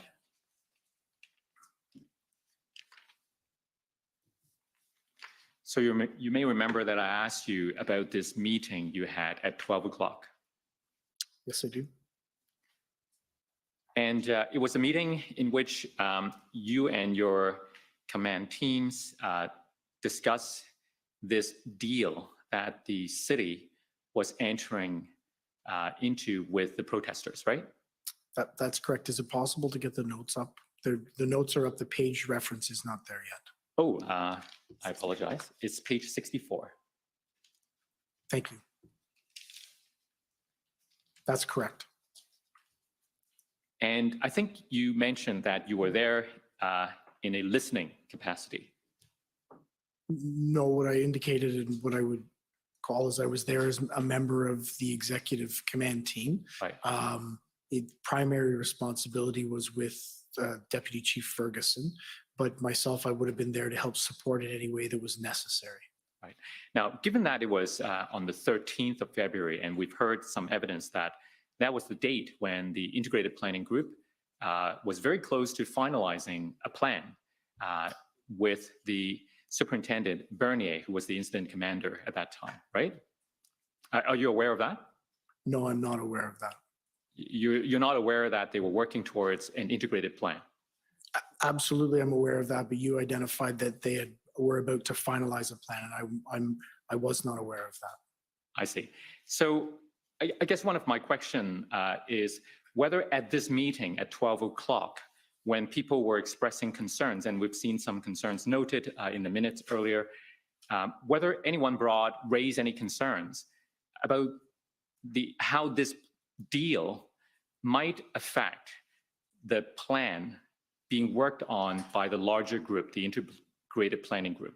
So you may remember that I asked you about this meeting you had at 12 o'clock. Yes, I do. And it was a meeting in which you and your command teams discussed this deal that the city was entering into with the protesters, right? That's correct. Is it possible to get the notes up? The notes are up. The page reference is not there yet. Oh, I apologize. It's page 64. Thank you. That's correct. And I think you mentioned that you were there in a listening capacity. No, what I indicated and what I would call is I was there as a member of the executive command team. Right. The primary responsibility was with Deputy Chief Ferguson, but myself, I would have been there to help support in any way that was necessary. Right. Now, given that it was on the 13th of February, and we've heard some evidence that that was the date when the integrated planning group was very close to finalizing a plan with the Superintendent Bernier, who was the incident commander at that time, right? Are you aware of that? No, I'm not aware of that. You're not aware that they were working towards an integrated plan? Absolutely, I'm aware of that, but you identified that they were about to finalize a plan, and I was not aware of that. I see. So I guess one of my question is whether at this meeting at 12 o'clock, when people were expressing concerns, and we've seen some concerns noted in the minutes earlier, whether anyone raised any concerns about how this deal might affect the plan being worked on by the larger group, the integrated planning group.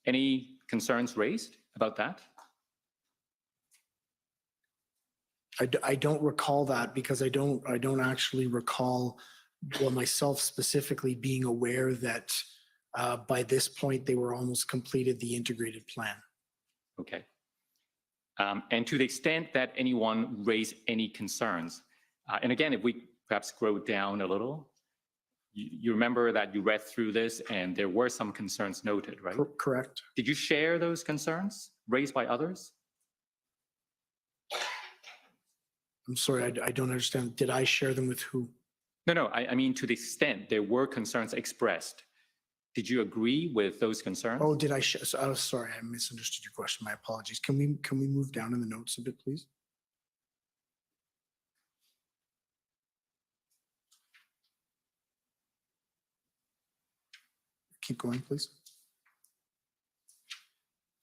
Any concerns raised about that? I don't recall that because I don't actually recall, well, myself specifically being aware that by this point they were almost completed the integrated plan. Okay. And to the extent that anyone raised any concerns, and again, if we perhaps scroll down a little, you remember that you read through this and there were some concerns noted, right? Correct. Did you share those concerns raised by others? I'm sorry, I don't understand. Did I share them with who? No, I mean, to the extent there were concerns expressed, did you agree with those concerns? Oh, did I? Oh, sorry, I misunderstood your question. My apologies. Can we move down in the notes a bit, please? Keep going, please.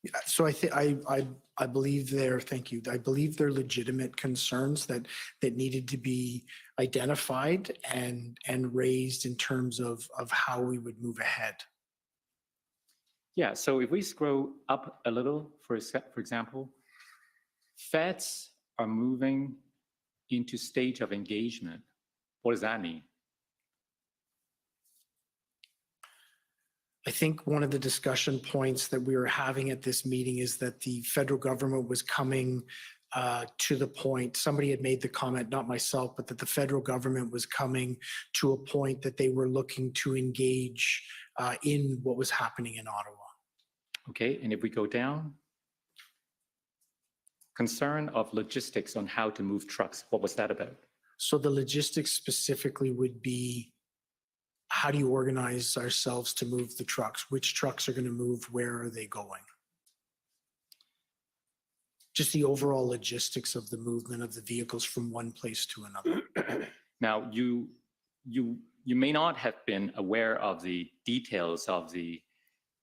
Yeah, so I think I believe thank you. I believe they're legitimate concerns that needed to be identified and raised in terms of how we would move ahead. Yeah, so if we scroll up a little, for example, feds are moving into stage of engagement. What does that mean? I think one of the discussion points that we were having at this meeting is that the federal government was coming to the point, somebody had made the comment, not myself, but that the federal government was coming to a point that they were looking to engage in what was happening in Ottawa. Okay, and if we go down, concern of logistics on how to move trucks, what was that about? So the logistics specifically would be, how do you organize ourselves to move the trucks? Which trucks are going to move? Where are they going? Just the overall logistics of the movement of the vehicles from one place to another. Now, you may not have been aware of the details of the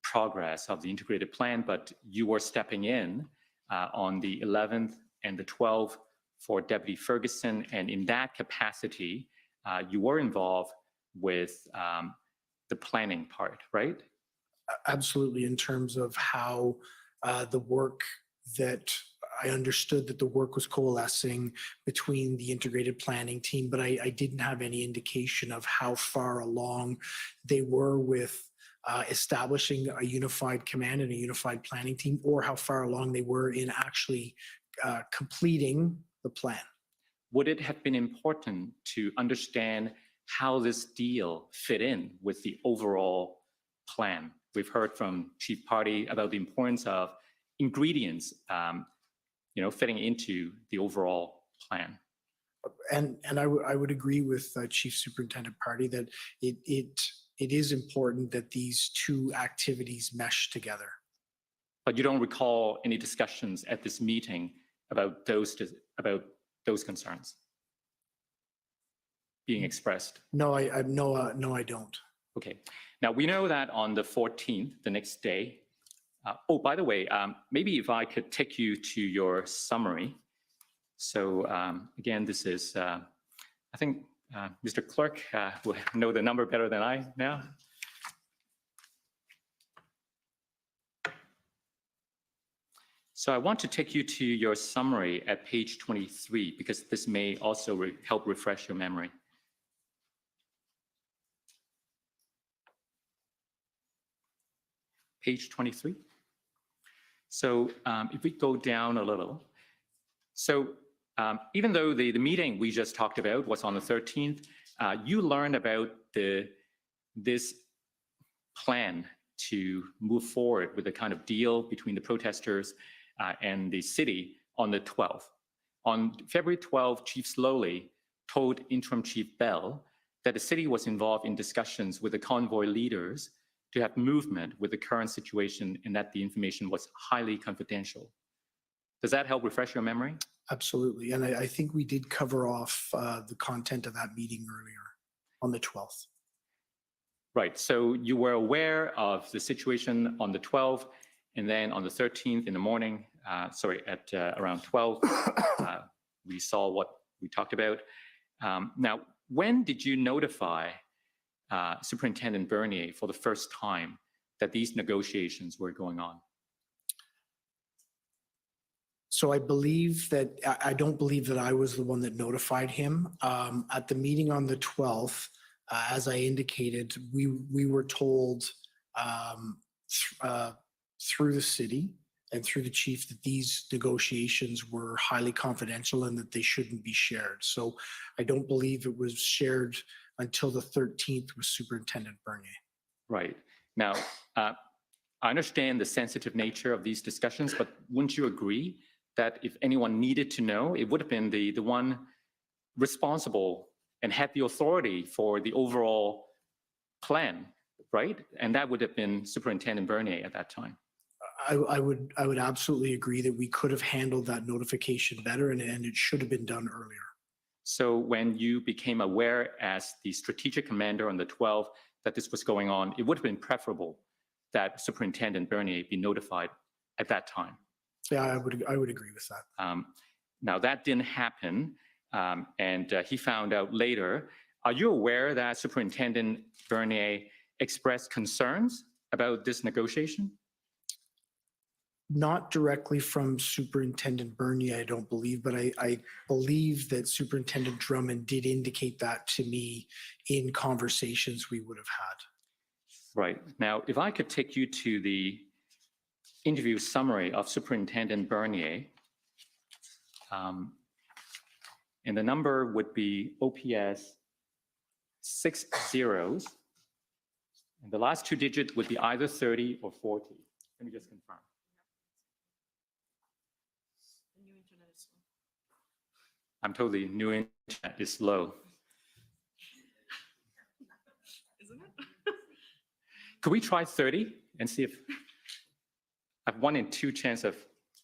progress of the integrated plan, but you were stepping in on the 11th and the 12th for Deputy Ferguson, and in that capacity, you were involved with the planning part, right? Absolutely, in terms of how the work that I understood that the work was coalescing between the integrated planning team, but I didn't have any indication of how far along they were with establishing a unified command and a unified planning team, or how far along they were in actually completing the plan. Would it have been important to understand how this deal fit in with the overall plan? We've heard from Chief Party about the importance of ingredients, fitting into the overall plan. And I would agree with Chief Superintendent Party that it is important that these two activities mesh together. But you don't recall any discussions at this meeting about those concerns being expressed? No, I don't. Okay. Now, we know that on the 14th, the next day, oh, by the way, maybe if I could take you to your summary. So again, this is, I think Mr. Clerk will know the number better than I now. So I want to take you to your summary at page 23, because this may also help refresh your memory. Page 23. So if we go down a little, so even though the meeting we just talked about was on the 13th, you learned about this plan to move forward with a kind of deal between the protesters and the city on the 12th. On February 12th, Chief Slowly told Interim Chief Bell that the city was involved in discussions with the convoy leaders to have movement with the current situation and that the information was highly confidential. Does that help refresh your memory? Absolutely. And I think we did cover off the content of that meeting earlier on the 12th. Right. So you were aware of the situation on the 12th, and then on the 13th in the morning, at around 12, we saw what we talked about. Now, when did you notify Superintendent Bernier for the first time that these negotiations were going on? So I don't believe that I was the one that notified him. At the meeting on the 12th, as I indicated, we were told through the city and through the chief that these negotiations were highly confidential and that they shouldn't be shared. So I don't believe it was shared until the 13th with Superintendent Bernier. Right. Now, I understand the sensitive nature of these discussions, but wouldn't you agree that if anyone needed to know, it would have been the one responsible and had the authority for the overall plan, right? And that would have been Superintendent Bernier at that time. I would absolutely agree that we could have handled that notification better, and it should have been done earlier. So when you became aware as the strategic commander on the 12th that this was going on, it would have been preferable that Superintendent Bernier be notified at that time. Yeah, I would agree with that. Now that didn't happen, and he found out later. Are you aware that Superintendent Bernier expressed concerns about this negotiation? Not directly from Superintendent Bernier, I don't believe, but I believe that Superintendent Drummond did indicate that to me in conversations we would have had. Right. Now, if I could take you to the interview summary of Superintendent Bernier, and the number would be OPS 6 zeros, and the last two digits would be either 30 or 40. Let me just confirm. I'm told the new internet is slow. Isn't it? Could we try 30 and see if I have 1 in 2 chance of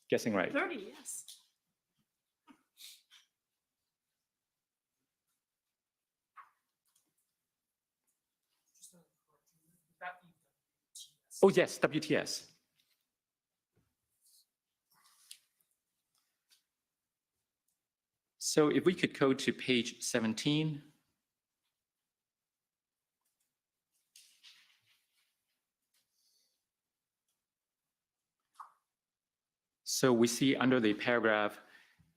guessing right? 30, yes. Oh, yes, WTS. So if we could go to page 17. So we see under the paragraph,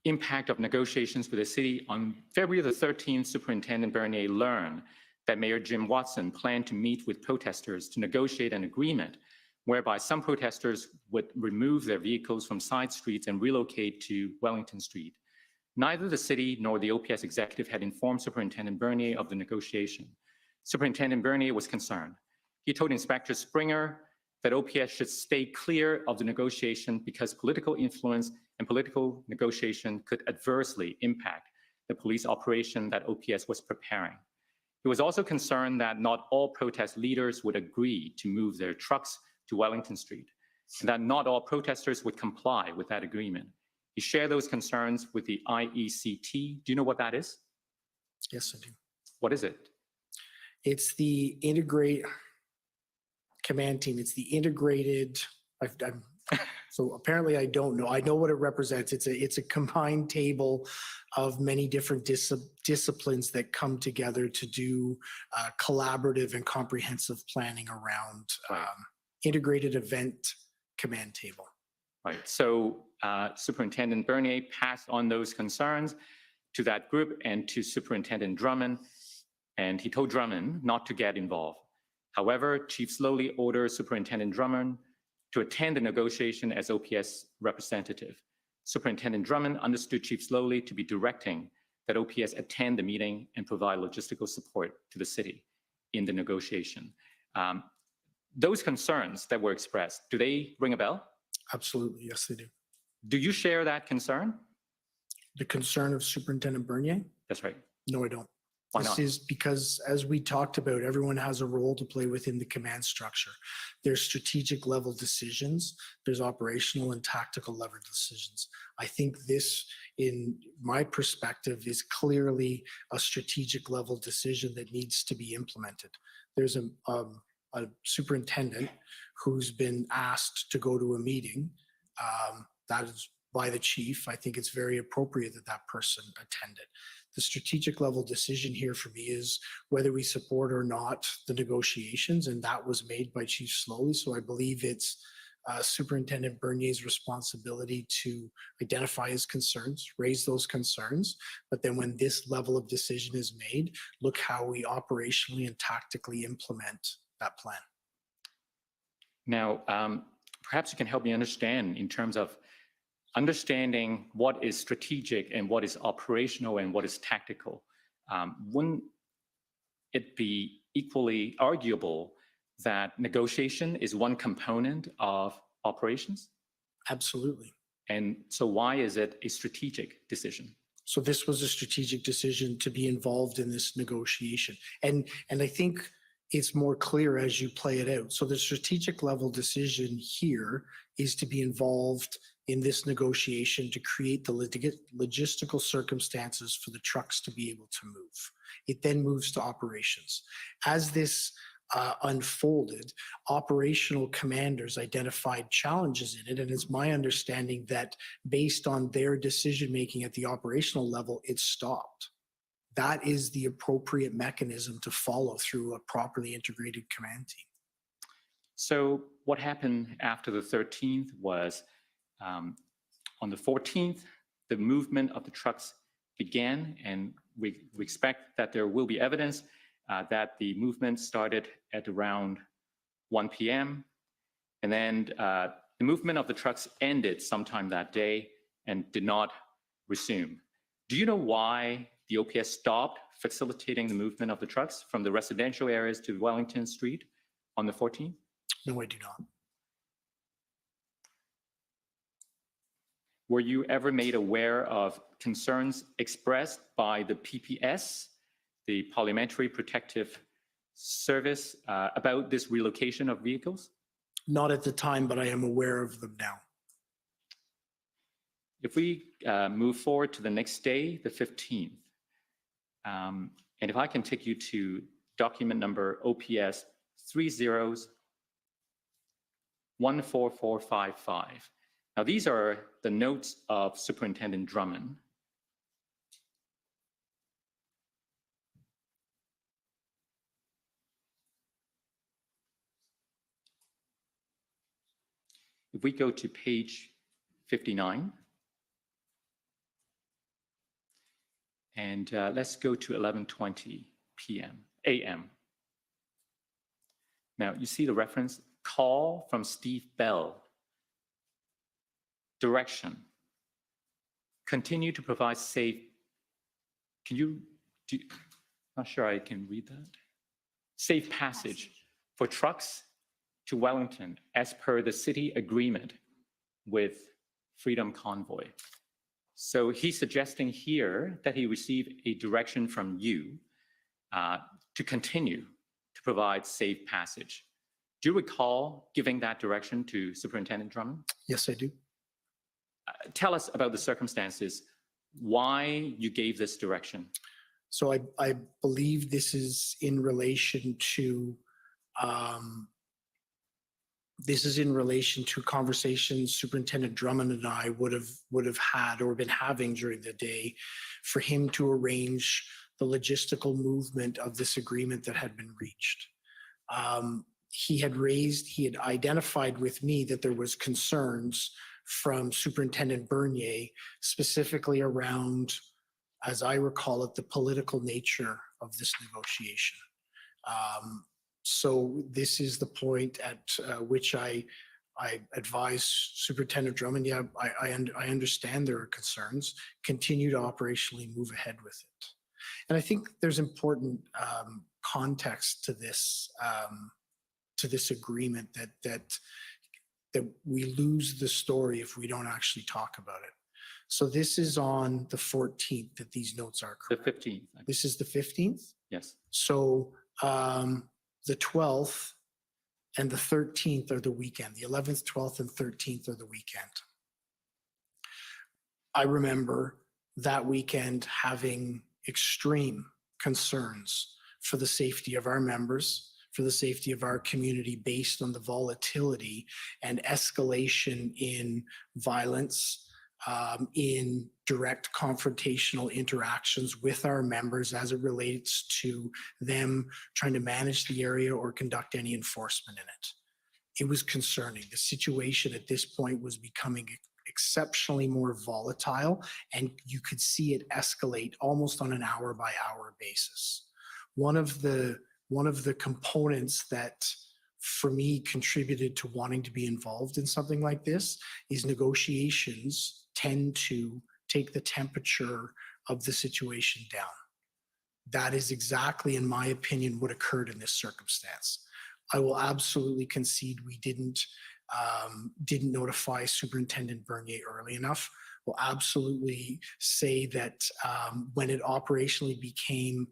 impact of negotiations with the city. On February the 13th, Superintendent Bernier learned that Mayor Jim Watson planned to meet with protesters to negotiate an agreement whereby some protesters would remove their vehicles from side streets and relocate to Wellington Street. Neither the city nor the OPS executive had informed Superintendent Bernier of the negotiation. Superintendent Bernier was concerned. He told Inspector Springer that OPS should stay clear of the negotiation because political influence and political negotiation could adversely impact the police operation that OPS was preparing. He was also concerned that not all protest leaders would agree to move their trucks to Wellington Street, and that not all protesters would comply with that agreement. He shared those concerns with the IECT. Do you know what that is? Yes, I do. What is it? It's the command team. It's the integrated. So apparently I don't know. I know what it represents. It's a combined table of many different disciplines that come together to do collaborative and comprehensive planning around integrated event command table. Right. So Superintendent Bernier passed on those concerns to that group and to Superintendent Drummond, and he told Drummond not to get involved. However, Chief Slowly ordered Superintendent Drummond to attend the negotiation as OPS representative. Superintendent Drummond understood Chief Slowly to be directing that OPS attend the meeting and provide logistical support to the city in the negotiation. Those concerns that were expressed, do they ring a bell? Absolutely, yes, they do. Do you share that concern? The concern of Superintendent Bernier? That's right. No, I don't. Why This not? is because, as we talked about, everyone has a role to play within the command structure. There's strategic level decisions, there's operational and tactical level decisions. I think this, in my perspective, is clearly a strategic level decision that needs to be implemented. There's a superintendent who's been asked to go to a meeting. That is by the chief. I think it's very appropriate that that person attended. The strategic level decision here for me is whether we support or not the negotiations, and that was made by Chief Slowly. So I believe it's Superintendent Bernier's responsibility to identify his concerns, raise those concerns, but then when this level of decision is made, look how we operationally and tactically implement that plan. Now, perhaps you can help me understand in terms of understanding what is strategic and what is operational and what is tactical. Wouldn't it be equally arguable that negotiation is one component of operations? Absolutely. And so why is it a strategic decision? So this was a strategic decision to be involved in this negotiation. And I think it's more clear as you play it out. So the strategic level decision here is to be involved in this negotiation to create the logistical circumstances for the trucks to be able to move. It then moves to operations. As this unfolded, operational commanders identified challenges in it. And it's my understanding that based on their decision-making at the operational level, it stopped. That is the appropriate mechanism to follow through a properly integrated command team. So what happened after the 13th was on the 14th, the movement of the trucks began, and we expect that there will be evidence that the movement started at around 1 p.m. And then the movement of the trucks ended sometime that day and did not resume. Do you know why the OPS stopped facilitating the movement of the trucks from the residential areas to Wellington Street on the 14th? No, I do not. Were you ever made aware of concerns expressed by the PPS, the Parliamentary Protective Service, about this relocation of vehicles? Not at the time, but I am aware of them now. If we move forward to the next day, the 15th, and if I can take you to document number OPS 3014455. Now, these are the notes of Superintendent Drummond. If we go to page 59, and let's go to 11:20 a.m. Now, you see the reference, call from Steve Bell. Direction, continue to provide safe, not sure I can read that. Safe passage for trucks to Wellington as per the city agreement with Freedom Convoy. So he's suggesting here that he received a direction from you to continue to provide safe passage. Do you recall giving that direction to Superintendent Drummond? Yes, I do. Tell us about the circumstances, why you gave this direction. So I believe this is in relation to conversations Superintendent Drummond and I would have had or been having during the day for him to arrange the logistical movement of this agreement that had been reached. He had identified with me that there was concerns from Superintendent Bernier, specifically around, as I recall it, the political nature of this negotiation. So this is the point at which I advise Superintendent Drummond, yeah, I understand there are concerns, continue to operationally move ahead with it. And I think there's important context to this agreement that we lose the story if we don't actually talk about it. So this is on the 14th that these notes are correct. The 15th. This is the 15th? Yes. So the 12th and the 13th are the weekend. The 11th, 12th, and 13th are the weekend. I remember that weekend having extreme concerns for the safety of our members, for the safety of our community based on the volatility and escalation in violence, in direct confrontational interactions with our members as it relates to them trying to manage the area or conduct any enforcement in it. It was concerning. The situation at this point was becoming exceptionally more volatile, and you could see it escalate almost on an hour-by-hour basis. One of the components that for me contributed to wanting to be involved in something like this is negotiations tend to take the temperature of the situation down. That is exactly, in my opinion, what occurred in this circumstance. I will absolutely concede we didn't notify Superintendent Bernier early enough. Will absolutely say that when it operationally became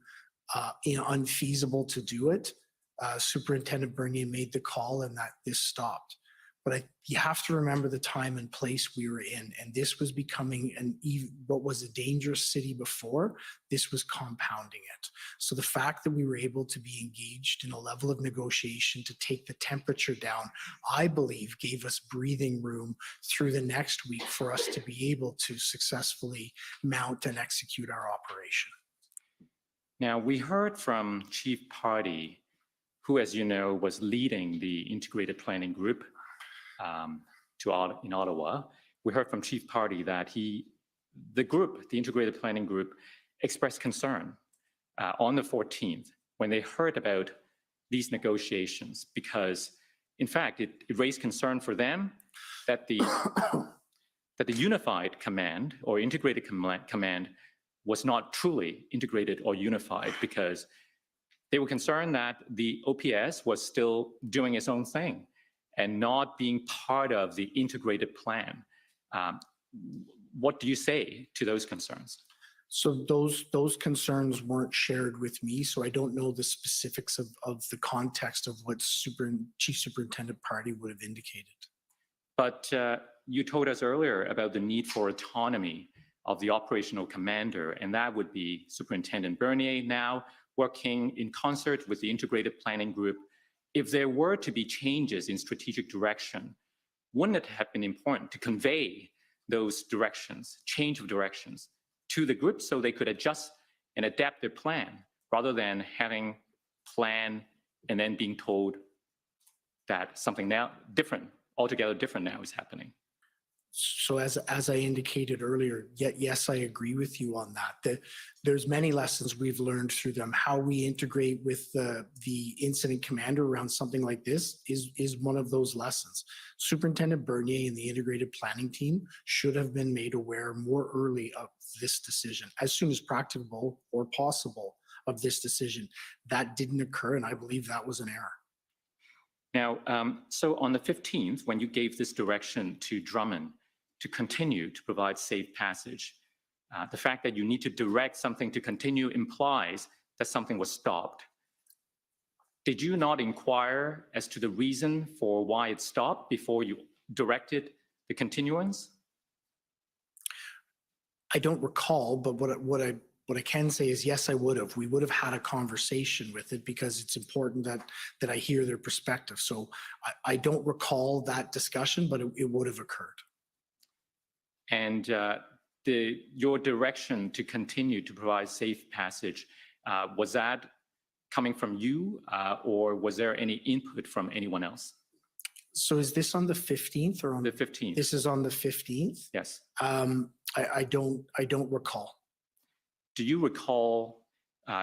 unfeasible to do it, Superintendent Bernier made the call and that this stopped. But you have to remember the time and place we were in, and this was becoming what was a dangerous city before. This was compounding it. So the fact that we were able to be engaged in a level of negotiation to take the temperature down, I believe, gave us breathing room through the next week for us to be able to successfully mount and execute our operation. Now, we heard from Chief Party, who, as you know, was leading the integrated planning group in Ottawa. We heard from Chief Party that the integrated planning group, expressed concern on the 14th when they heard about these negotiations, because in fact, it raised concern for them that the unified command or integrated command was not truly integrated or unified, because they were concerned that the OPS was still doing its own thing and not being part of the integrated plan. What do you say to those concerns? So those concerns weren't shared with me, so I don't know the specifics of the context of what Chief Superintendent Party would have indicated. But you told us earlier about the need for autonomy of the operational commander, and that would be Superintendent Bernier now working in concert with the integrated planning group. If there were to be changes in strategic direction, wouldn't it have been important to convey those directions, change of directions, to the group so they could adjust and adapt their plan, rather than having plan and then being told that something now different, altogether different now is happening? So as I indicated earlier, yes, I agree with you on that. There's many lessons we've learned through them. How we integrate with the incident commander around something like this is one of those lessons. Superintendent Bernier and the integrated planning team should have been made aware more early of this decision, as soon as practicable or possible of this decision. That didn't occur, and I believe that was an error. Now, so on the 15th, when you gave this direction to Drummond to continue to provide safe passage, the fact that you need to direct something to continue implies that something was stopped. Did you not inquire as to the reason for why it stopped before you directed the continuance? I don't recall, but what I can say is, yes, I would have. We would have had a conversation with it, because it's important that I hear their perspective. So I don't recall that discussion, but it would have occurred. And your direction to continue to provide safe passage, was that coming from you, or was there any input from anyone else? So is this on the 15th or on The 15th. This is on the 15th. Yes. I don't recall. Do you recall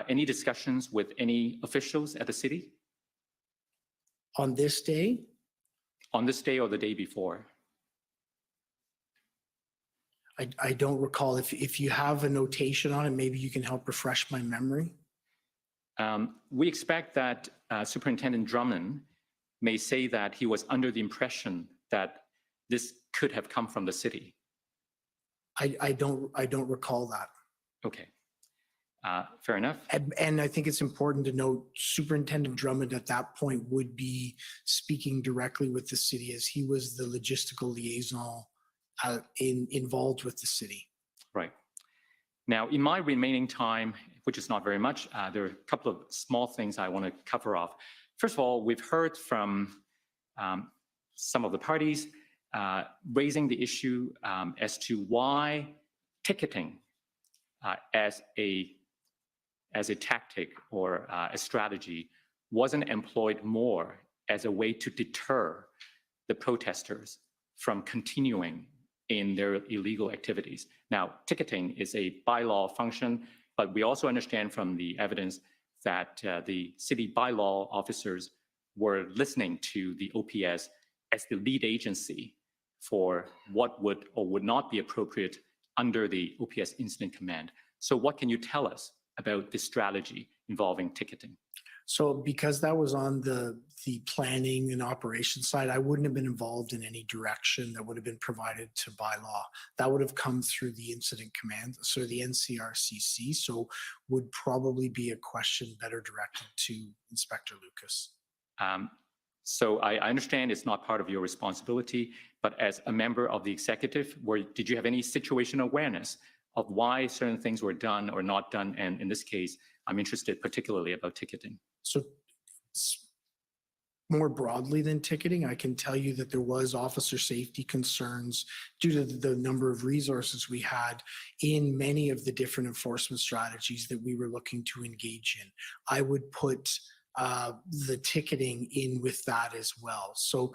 any discussions with any officials at the city On this day, on this day or the day before? I don't recall. If you have a notation on it, maybe you can help refresh my memory. We expect that Superintendent Drummond may say that he was under the impression that this could have come from the city. I don't recall that. Okay, fair enough. And I think it's important to note Superintendent Drummond at that point would be speaking directly with the city, as he was the logistical liaison involved with the city. Right. Now, in my remaining time, which is not very much, there are a couple of small things I want to cover off. First of all, we've heard from some of the parties raising the issue as to why ticketing as a tactic or a strategy wasn't employed more as a way to deter the protesters from continuing in their illegal activities. Now, ticketing is a bylaw function, but we also understand from the evidence that the city bylaw officers were listening to the OPS as the lead agency for what would or would not be appropriate under the OPS incident command. So what can you tell us about the strategy involving ticketing? So because that was on the planning and operations side, I wouldn't have been involved in any direction that would have been provided to bylaw. That would have come through the incident command, so the NCRCC. So would probably be a question better directed to Inspector Lucas. So I understand it's not part of your responsibility, but as a member of the executive, did you have any situational awareness of why certain things were done or not done? And in this case, I'm interested particularly about ticketing. So more broadly than ticketing, I can tell you that there was officer safety concerns due to the number of resources we had in many of the different enforcement strategies that we were looking to engage in. I would put the ticketing in with that as well. So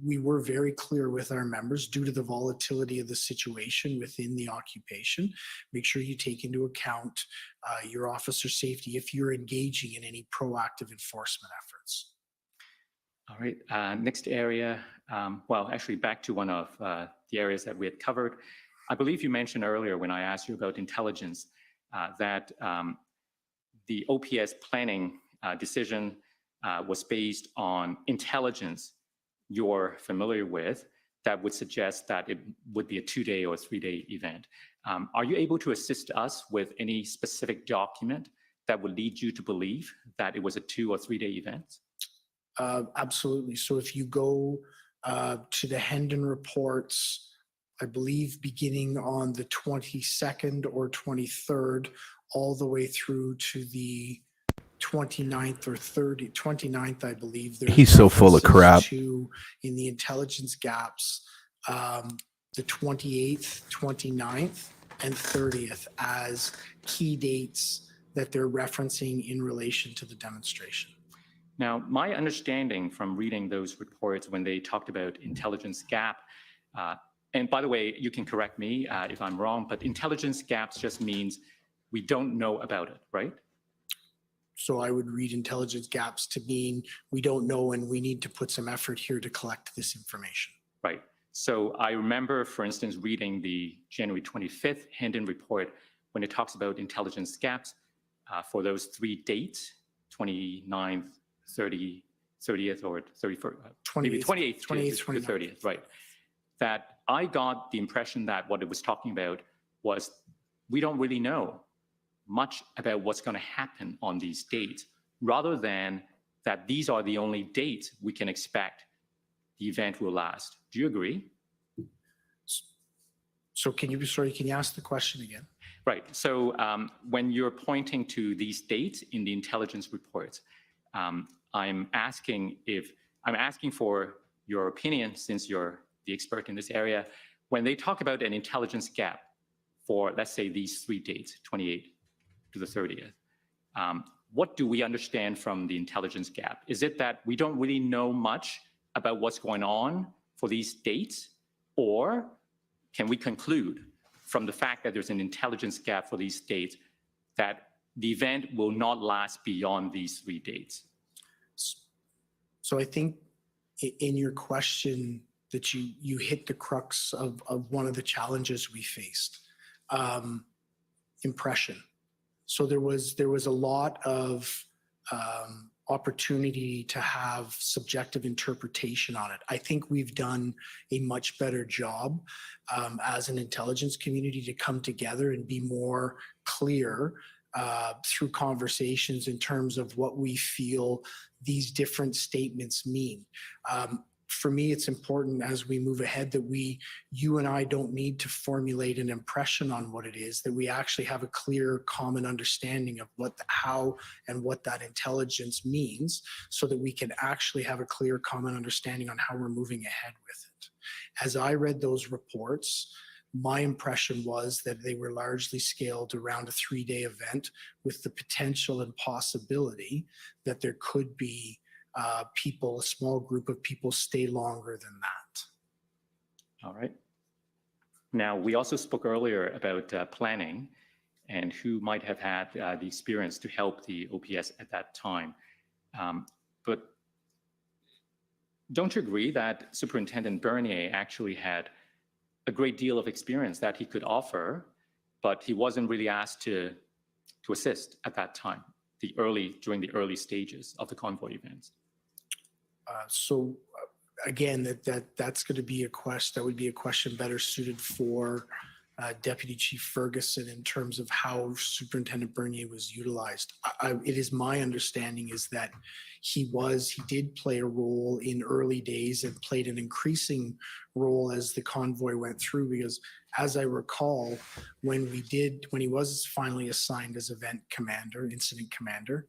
we were very clear with our members due to the volatility of the situation within the occupation. Make sure you take into account your officer safety if you're engaging in any proactive enforcement efforts. All right, next area, well, actually back to one of the areas that we had covered. I believe you mentioned earlier when I asked you about intelligence that the OPS planning decision was based on intelligence you're familiar with that would suggest that it would be a 2-day or 3-day event. Are you able to assist us with any specific document that would lead you to believe that it was a 2 or 3-day event? Absolutely. So if you go to the Hendon reports, I believe beginning on the 22nd or 23rd, all the way through to the 29th or 29th, I believe. He's so full of crap. In the intelligence gaps, the 28th, 29th, and 30th as key dates that they're referencing in relation to the demonstration. Now, my understanding from reading those reports when they talked about intelligence gap, and by the way, you can correct me if I'm wrong, but intelligence gaps just means we don't know about it, right? So I would read intelligence gaps to mean we don't know and we need to put some effort here to collect this information. Right. So I remember, for instance, reading the January 25th Hendon report when it talks about intelligence gaps for those 3 dates, 29th, 30th, or 31st, maybe 28th to the 30th, right? That I got the impression that what it was talking about was we don't really know much about what's going to happen on these dates, rather than that these are the only dates we can expect the event will last. Do you agree? So can you ask the question again? Right. So when you're pointing to these dates in the intelligence reports, I'm asking for your opinion, since you're the expert in this area. When they talk about an intelligence gap for, let's say, these 3 dates, 28th to the 30th, what do we understand from the intelligence gap? Is it that we don't really know much about what's going on for these dates, or can we conclude from the fact that there's an intelligence gap for these dates that the event will not last beyond these 3 dates? So I think in your question that you hit the crux of one of the challenges we faced, impression. So there was a lot of opportunity to have subjective interpretation on it. I think we've done a much better job as an intelligence community to come together and be more clear through conversations in terms of what we feel these different statements mean. For me, it's important as we move ahead that you and I don't need to formulate an impression on what it is, that we actually have a clear common understanding of how and what that intelligence means, so that we can actually have a clear common understanding on how we're moving ahead with it. As I read those reports, my impression was that they were largely scaled around a 3-day event, with the potential and possibility that there could be a small group of people stay longer than that. All right. Now, we also spoke earlier about planning and who might have had the experience to help the OPS at that time. But don't you agree that Superintendent Bernier actually had a great deal of experience that he could offer, but he wasn't really asked to to assist at that time, during the early stages of the convoy events? Again, that's going to be that would be a question better suited for Deputy Chief Ferguson in terms of how Superintendent Bernier was utilized. It is my understanding is that he did play a role in early days and played an increasing role as the convoy went through, because as I recall, when he was finally assigned as incident commander,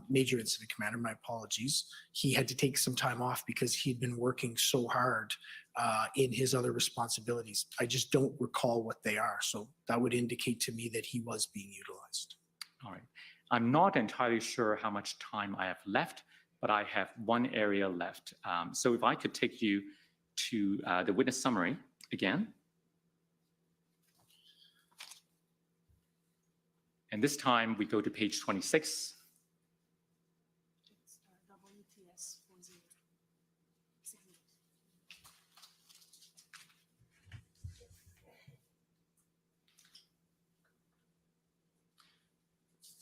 major incident commander, my apologies, he had to take some time off because he'd been working so hard in his other responsibilities. I just don't recall what they are. So that would indicate to me that he was being utilized. All right. I'm not entirely sure how much time I have left, but I have one area left. So if I could take you to the witness summary again. And this time we go to page 26.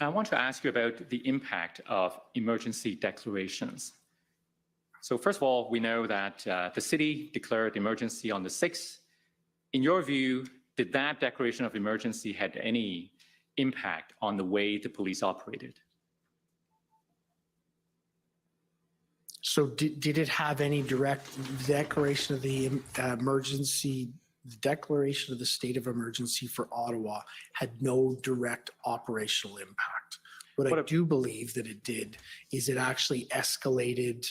I want to ask you about the impact of emergency declarations. So first of all, we know that the city declared emergency on the 6th. In your view, did that declaration of emergency had any impact on the way the police operated? So did it have any direct declaration of the emergency? The declaration of the state of emergency for Ottawa had no direct operational impact. What I do believe that it did is it actually escalated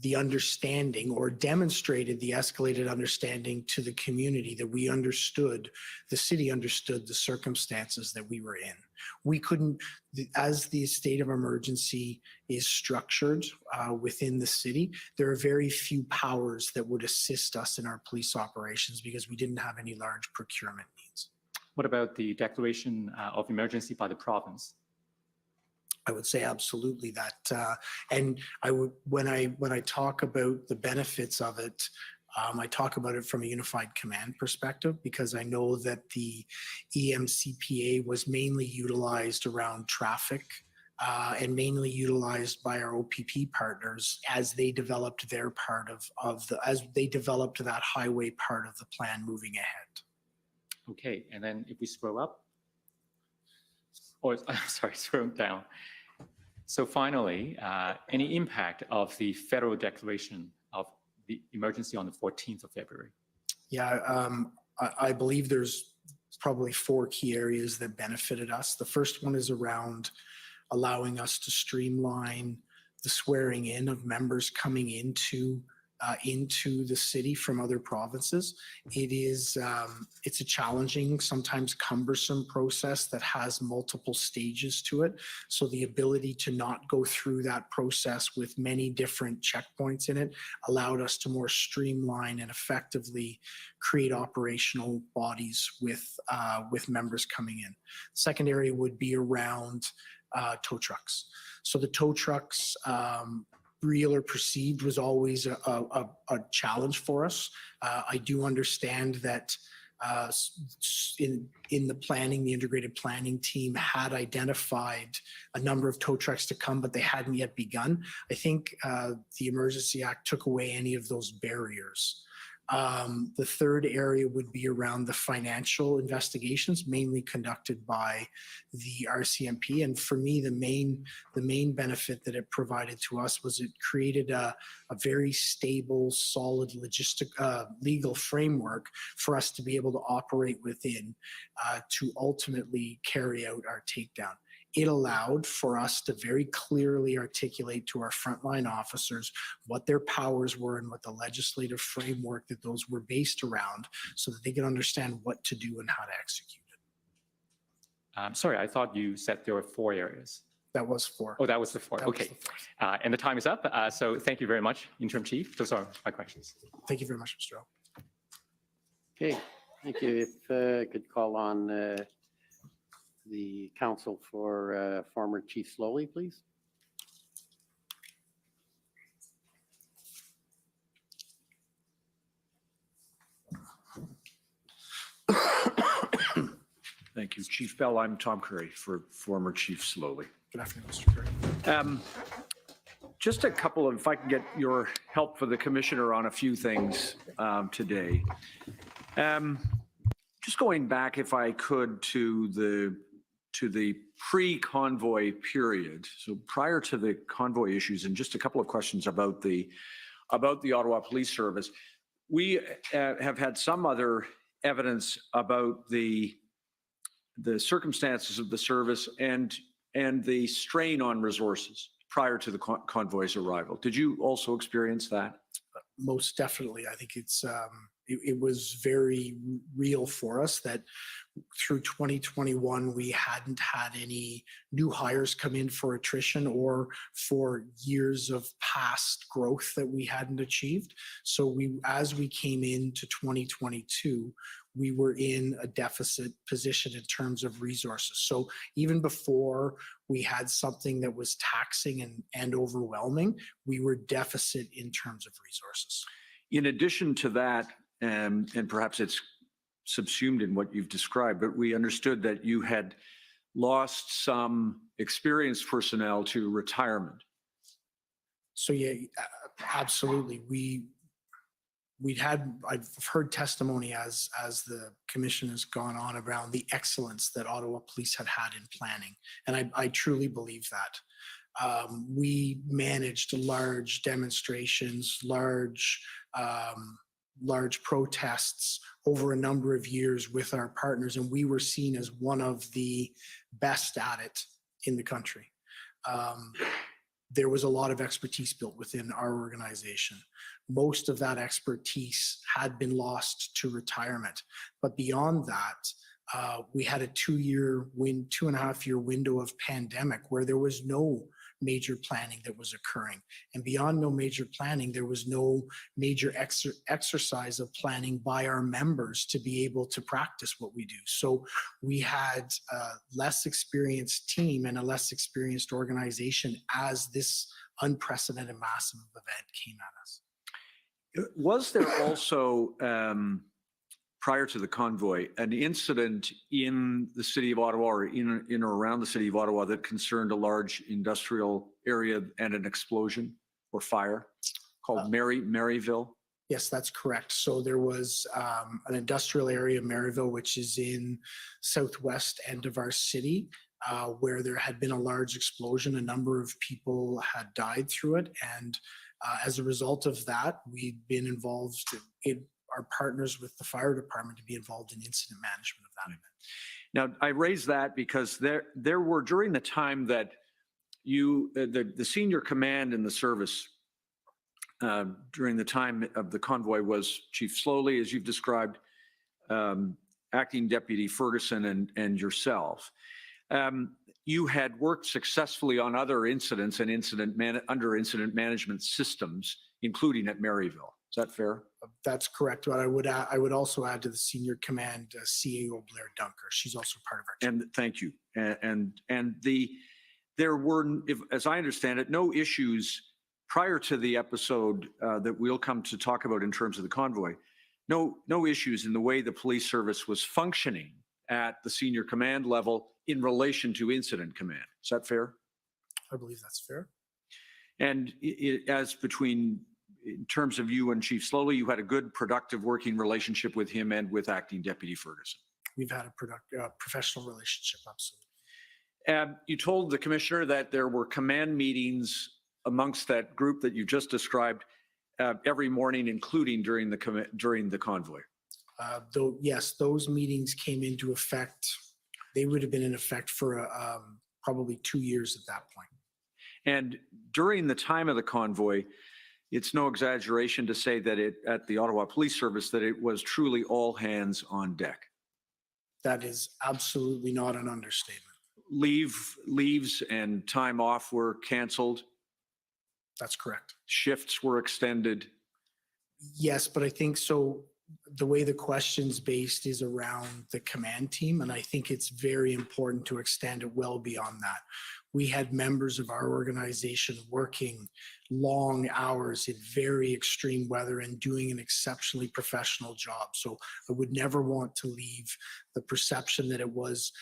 the understanding, or demonstrated the escalated understanding to the community, that the city understood the circumstances that we were in. We couldn't, as the state of emergency is structured within the city, there are very few powers that would assist us in our police operations because we didn't have any large procurement needs. What about the declaration of emergency by the province? I would say absolutely that, and when I talk about the benefits of it, I talk about it from a unified command perspective, because I know that the EMCPA was mainly utilized around traffic and mainly utilized by our OPP partners as they developed their part as they developed that highway part of the plan moving ahead. Okay, and then if we scroll up, or sorry, scroll down. So finally, any impact of the federal declaration of the emergency on the 14th of February? Yeah, I believe there's probably 4 key areas that benefited us. The first one is around allowing us to streamline the swearing in of members coming into the city from other provinces. It's a challenging, sometimes cumbersome process that has multiple stages to it. So the ability to not go through that process with many different checkpoints in it allowed us to more streamline and effectively create operational bodies with members coming in. Second area would be around tow trucks. So the tow trucks, real or perceived, was always a challenge for us. I do understand that in the planning, the integrated planning team had identified a number of tow trucks to come, but they hadn't yet begun. I think the Emergency Act took away any of those barriers. The third area would be around the financial investigations, mainly conducted by the RCMP. And for me, the main benefit that it provided to us was it created a very stable, solid legal framework for us to be able to operate within to ultimately carry out our takedown. It allowed for us to very clearly articulate to our frontline officers what their powers were and what the legislative framework that those were based around, so that they could understand what to do and how to execute it. Sorry, I thought you said there were 4 areas. That was 4. Oh, that was the 4. That was Okay. the 4th. And the time is up. So thank you very much, Interim Chief. Those are my questions. Thank you very much, Mr. O. Okay, thank you. If I could call on the counsel for former Chief Slowly, please. Thank you. Chief Bell, I'm Tom Curry for former Chief Slowly. Good afternoon, Mr. Curry. Just a couple of, if I can get your help for the commissioner on a few things today. Just going back, if I could, to the pre-convoy period. So prior to the convoy issues, and just a couple of questions about the Ottawa Police Service. We have had some other evidence about the circumstances of the service and the strain on resources prior to the convoy's arrival. Did you also experience that? Most definitely. I think it was very real for us that through 2021, we hadn't had any new hires come in for attrition or for years of past growth that we hadn't achieved. So as we came into 2022, we were in a deficit position in terms of resources. So even before we had something that was taxing and overwhelming, we were deficit in terms of resources. In addition to that, and perhaps it's subsumed in what you've described, but we understood that you had lost some experienced personnel to retirement. So yeah, absolutely. I've heard testimony as the commission has gone on around the excellence that Ottawa Police had in planning. And I truly believe that. We managed large demonstrations, large protests over a number of years with our partners, and we were seen as one of the best at it in the country. There was a lot of expertise built within our organization. Most of that expertise had been lost to retirement. But beyond that, we had a 2.5 year window of pandemic where there was no major planning that was occurring. And beyond no major planning, there was no major exercise of planning by our members to be able to practice what we do. So we had a less experienced team and a less experienced organization as this unprecedented massive event came at us. Was there also, prior to the convoy, an incident in the city of Ottawa or in or around the city of Ottawa that concerned a large industrial area and an explosion or fire called Maryville? Yes, that's correct. So there was an industrial area, Maryville, which is in southwest end of our city, where there had been a large explosion. A number of people had died through it. And as a result of that, we'd been involved in our partners with the fire department to be involved in incident management of that event. Now, I raise that because there were, during the time that the senior command in the service during the time of the convoy was Chief Slowly, as you've described, Acting Deputy Ferguson and yourself. You had worked successfully on other incidents and under incident management systems, including at Maryville. Is that fair? That's correct. But I would also add to the senior command CAO Blair Dunker. She's also part of our team. And thank you. There were, as I understand it, no issues prior to the episode that we'll come to talk about in terms of the convoy. No issues in the way the police service was functioning at the senior command level in relation to incident command. Is that fair? I believe that's fair. And in terms of you and Chief Slowly, you had a good, productive working relationship with him and with Acting Deputy Ferguson. We've had a professional relationship, absolutely. You told the commissioner that there were command meetings amongst that group that you just described every morning, including during the convoy. Yes, those meetings came into effect. They would have been in effect for probably 2 years at that point. And during the time of the convoy, it's no exaggeration to say that at the Ottawa Police Service that it was truly all hands on deck. That is absolutely not an understatement. Leaves and time off were canceled. That's correct. Shifts were extended. Yes, but I think so. the way the question's based is around the command team, and I think it's very important to extend it well beyond that. We had members of our organization working long hours in very extreme weather and doing an exceptionally professional job. So I would never want to leave the perception that it was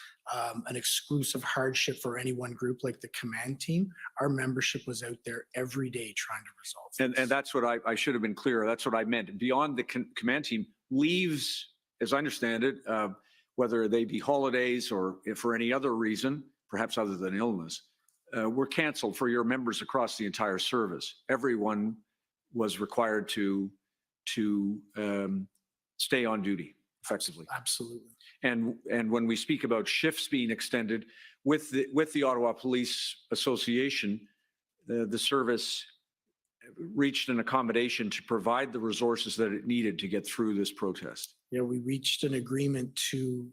an exclusive hardship for any one group like the command team. Our membership was out there every day trying to resolve things. And that's what I should have been clear. That's what I meant. Beyond the command team, leaves, as I understand it, whether they be holidays or if for any other reason, perhaps other than illness, were canceled for your members across the entire service. Everyone was required to stay on duty effectively. Absolutely. And when we speak about shifts being extended with the Ottawa Police Association, the service reached an accommodation to provide the resources that it needed to get through this protest. Yeah, we reached an agreement to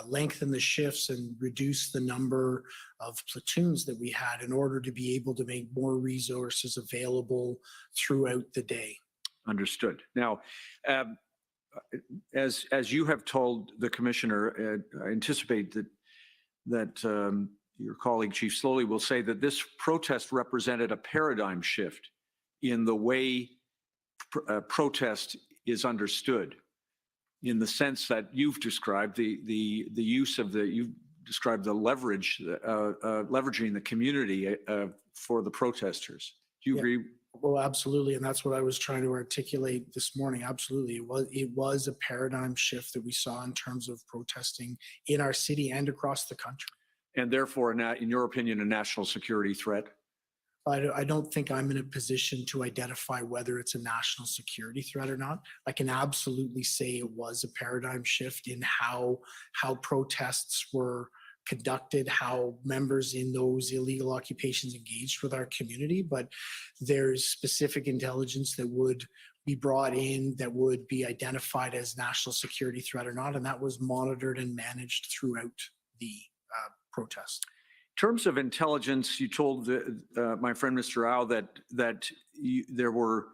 lengthen the shifts and reduce the number of platoons that we had in order to be able to make more resources available throughout the day. Understood. Now, as you have told the commissioner, I anticipate that your colleague Chief Slowly will say that this protest represented a paradigm shift in the way protest is understood, in the sense that you've described the use of you've described the leveraging the community for the protesters. Do you agree? Well, absolutely. And that's what I was trying to articulate this morning. Absolutely. It was a paradigm shift that we saw in terms of protesting in our city and across the country. And therefore, in your opinion, a national security threat? I don't think I'm in a position to identify whether it's a national security threat or not. I can absolutely say it was a paradigm shift in how protests were conducted, how members in those illegal occupations engaged with our community, but there's specific intelligence that would be brought in that would be identified as national security threat or not, and that was monitored and managed throughout the protest. In terms of intelligence, you told my friend Mr. Rao that there were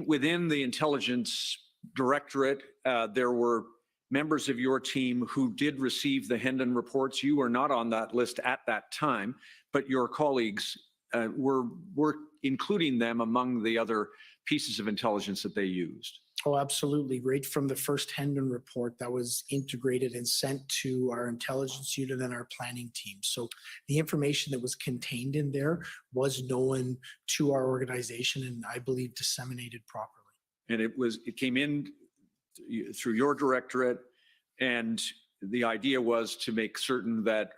within the intelligence directorate, there were members of your team who did receive the Hendon reports. You were not on that list at that time, but your colleagues were including them among the other pieces of intelligence that they used. Oh, absolutely. Right from the first Hendon report that was integrated and sent to our intelligence unit and our planning team. So the information that was contained in there was known to our organization and I believe disseminated properly. And it came in through your directorate, and the idea was to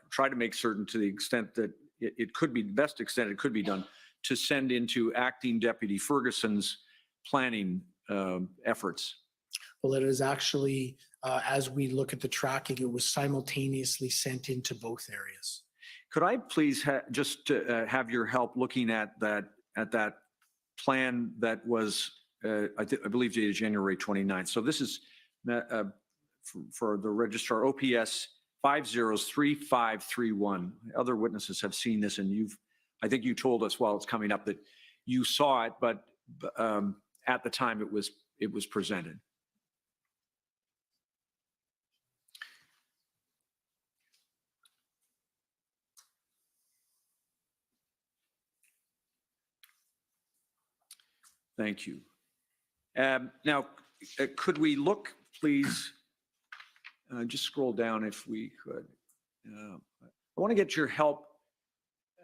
try to make certain to the extent that it could be, the best extent it could be done, to send into Acting Deputy Ferguson's planning efforts. Well, it is actually, as we look at the tracking, it was simultaneously sent into both areas. Could I please just have your help looking at that plan that was, I believe, dated January 29th. So this is for the registrar, OPS 503531. Other witnesses have seen this, and I think you told us while it's coming up that you saw it, but at the time it was presented. Thank you. Now, could we look, please, just scroll down if we could. I want to get your help.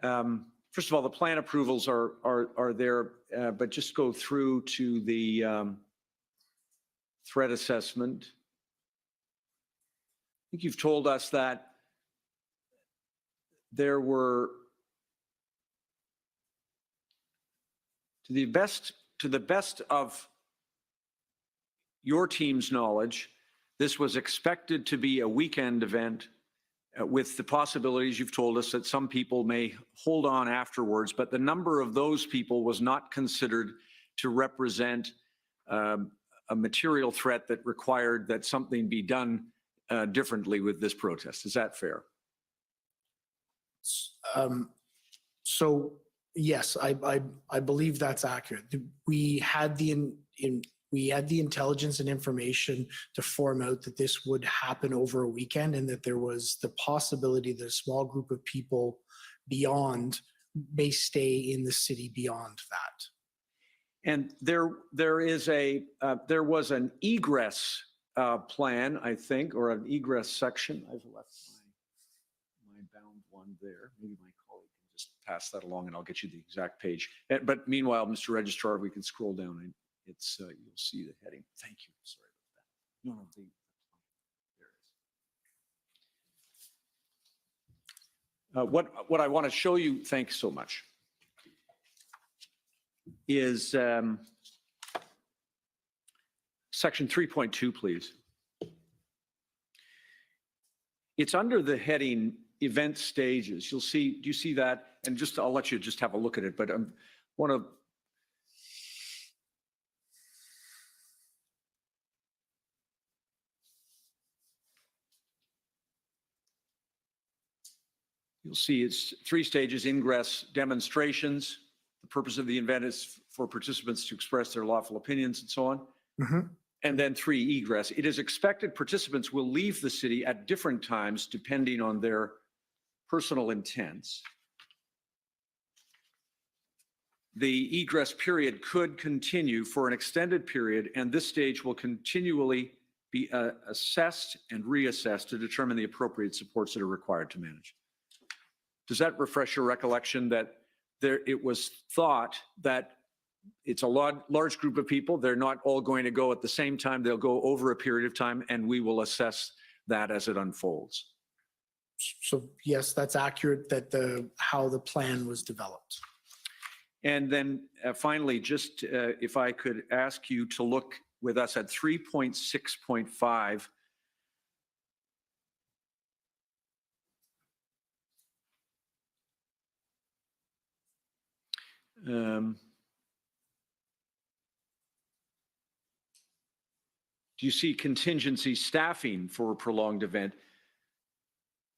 First of all, the plan approvals are there, but just go through to the threat assessment. I think you've told us that there were, to the best of your team's knowledge, this was expected to be a weekend event with the possibilities you've told us that some people may hold on afterwards, but the number of those people was not considered to represent a material threat that required that something be done differently with this protest. Is that fair? So yes, I believe that's accurate. We had the We had the intelligence and information to form out that this would happen over a weekend and that there was the possibility that a small group of people beyond may stay in the city beyond that. And there was an egress plan, I think, or an egress section. I've left my bound one there. Maybe my colleague can just pass that along and I'll get you the exact page. But meanwhile, Mr. Registrar, we can scroll down. It's you'll see the heading. Thank you. Sorry about that. No, there it is. What I want to show you, thanks so much, is section 3.2, please. It's under the heading event stages. You'll see, do you see that? And just, I'll let you just have a look at it, but I want to, you'll see it's 3 stages: ingress, demonstrations. The purpose of the event is for participants to express their lawful opinions and so on. And then 3, egress. It is expected participants will leave the city at different times depending on their personal intents. The egress period could continue for an extended period, and this stage will continually be assessed and reassessed to determine the appropriate supports that are required to manage. Does that refresh your recollection that it was thought that it's a large group of people, they're not all going to go at the same time, they'll go over a period of time, and we will assess that as it unfolds? So yes, that's accurate, that how the plan was developed. And then finally, just if I could ask you to look with us at 3.6.5. Do you see contingency staffing for a prolonged event?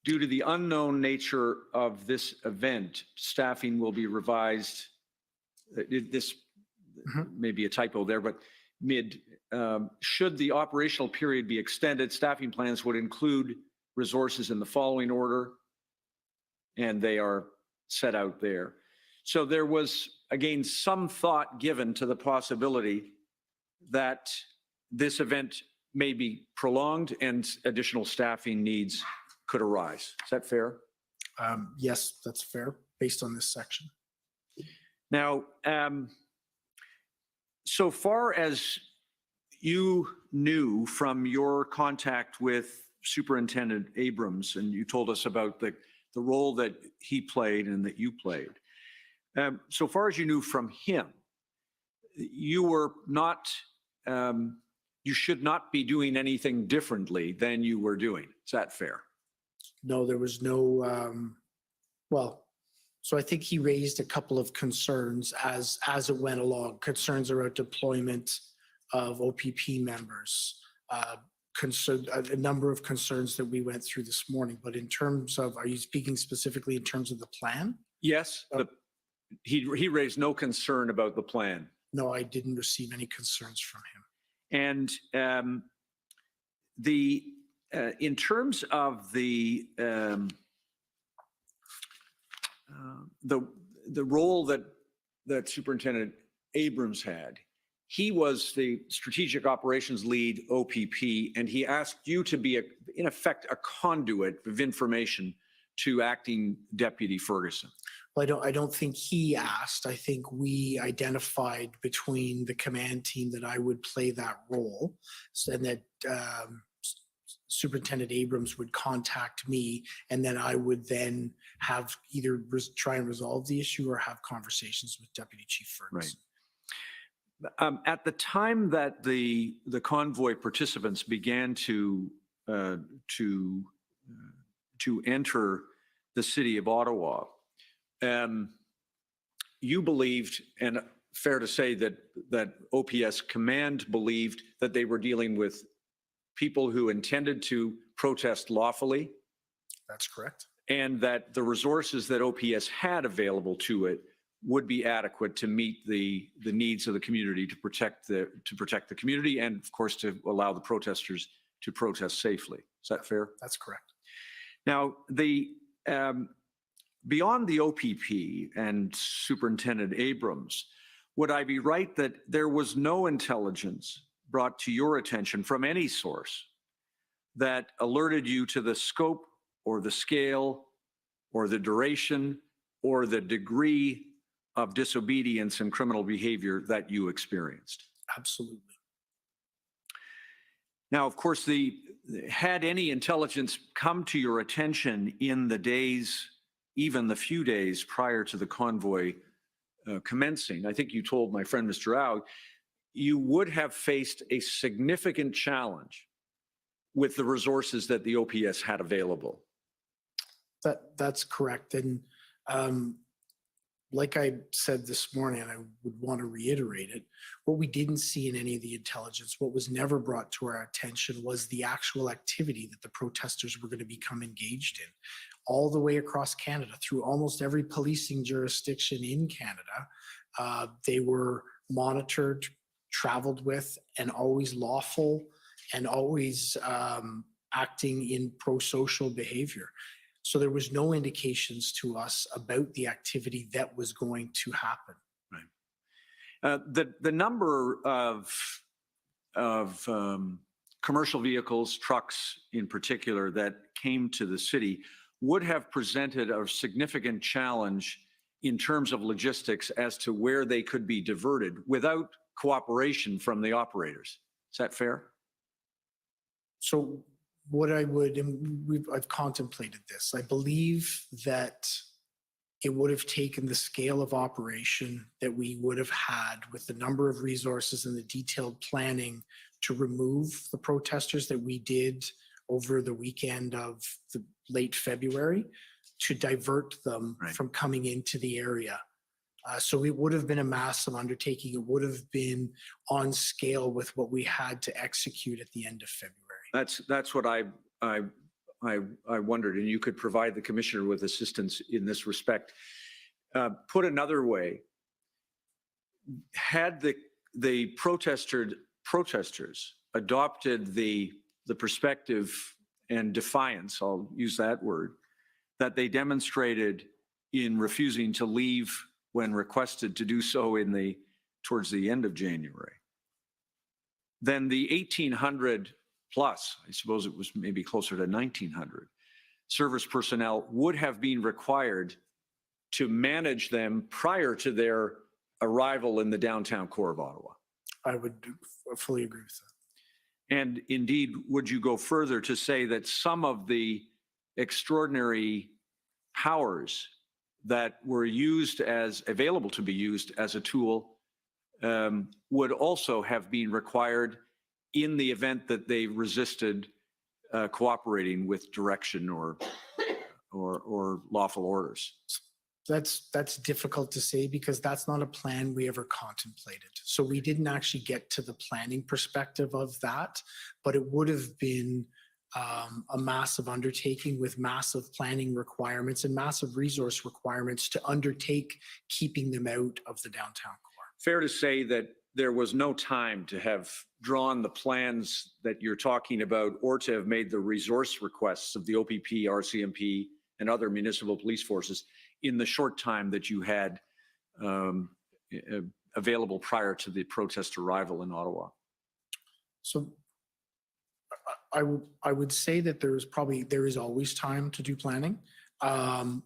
Due to the unknown nature of this event, staffing will be revised. This may be a typo there, but should the operational period be extended, staffing plans would include resources in the following order, and they are set out there. So there was, again, some thought given to the possibility that this event may be prolonged and additional staffing needs could arise. Is that fair? Yes, that's fair, based on this section. Now, so far as you knew from your contact with Superintendent Abrams, and you told us about the role that he played and that you played, so far as you knew from him, you were not, you should not be doing anything differently than you were doing. Is that fair? No, there was no, well, so I think he raised a couple of concerns as it went along, concerns around deployment of OPP members, a number of concerns that we went through this morning. But in terms of, are you speaking specifically in terms of the plan? Yes, he raised no concern about the plan. No, I didn't receive any concerns from him. And in terms of the role that Superintendent Abrams had, he was the strategic operations lead OPP, and he asked you to be, in effect, a conduit of information to acting Deputy Ferguson. Well, I don't think he asked. I think we identified between the command team that I would play that role, and that Superintendent Abrams would contact me, and then I would then have either try and resolve the issue or have conversations with Deputy Chief Ferguson. Right. At the time that the convoy participants began to enter the city of Ottawa, you believed, and fair to say that OPS command believed, that they were dealing with people who intended to protest lawfully. That's correct. And that the resources that OPS had available to it would be adequate to meet the needs of the community, to protect the community, and of course to allow the protesters to protest safely. Is that fair? That's correct. Now, beyond the OPP and Superintendent Abrams, would I be right that there was no intelligence brought to your attention from any source that alerted you to the scope or the scale or the duration or the degree of disobedience and criminal behavior that you experienced? Absolutely. Now, of course, had any intelligence come to your attention in the days, even the few days prior to the convoy commencing, I think you told my friend Mr. Rao, you would have faced a significant challenge with the resources that the OPS had available. That's correct. And like I said this morning, and I would want to reiterate it, what we didn't see in any of the intelligence, what was never brought to our attention was the actual activity that the protesters were going to become engaged in all the way across Canada, through almost every policing jurisdiction in Canada. They were monitored, traveled with, and always lawful and always acting in pro-social behavior. So there was no indications to us about the activity that was going to happen. Right. The number of commercial vehicles, trucks in particular, that came to the city would have presented a significant challenge in terms of logistics as to where they could be diverted without cooperation from the operators. Is that fair? So what I would, and I've contemplated this, I believe that it would have taken the scale of operation that we would have had with the number of resources and the detailed planning to remove the protesters that we did over the weekend of the late February, to divert them from coming into the area. So it would have been a massive undertaking. It would have been on scale with what we had to execute at the end of February. That's what I wondered, and you could provide the commissioner with assistance in this respect. Put another way, had the protesters adopted the perspective and defiance, I'll use that word, that they demonstrated in refusing to leave when requested to do so towards the end of January, then the 1,800 plus, I suppose it was maybe closer to 1,900, service personnel would have been required to manage them prior to their arrival in the downtown core of Ottawa. I would fully agree with that. And indeed, would you go further to say that some of the extraordinary powers that were available to be used as a tool would also have been required in the event that they resisted cooperating with direction or lawful orders? That's difficult to say because that's not a plan we ever contemplated. So we didn't actually get to the planning perspective of that, but it would have been a massive undertaking with massive planning requirements and massive resource requirements to undertake keeping them out of the downtown core. Fair to say that there was no time to have drawn the plans that you're talking about or to have made the resource requests of the OPP, RCMP, and other municipal police forces in the short time that you had available prior to the protest arrival in Ottawa? So I would say that there is always time to do planning.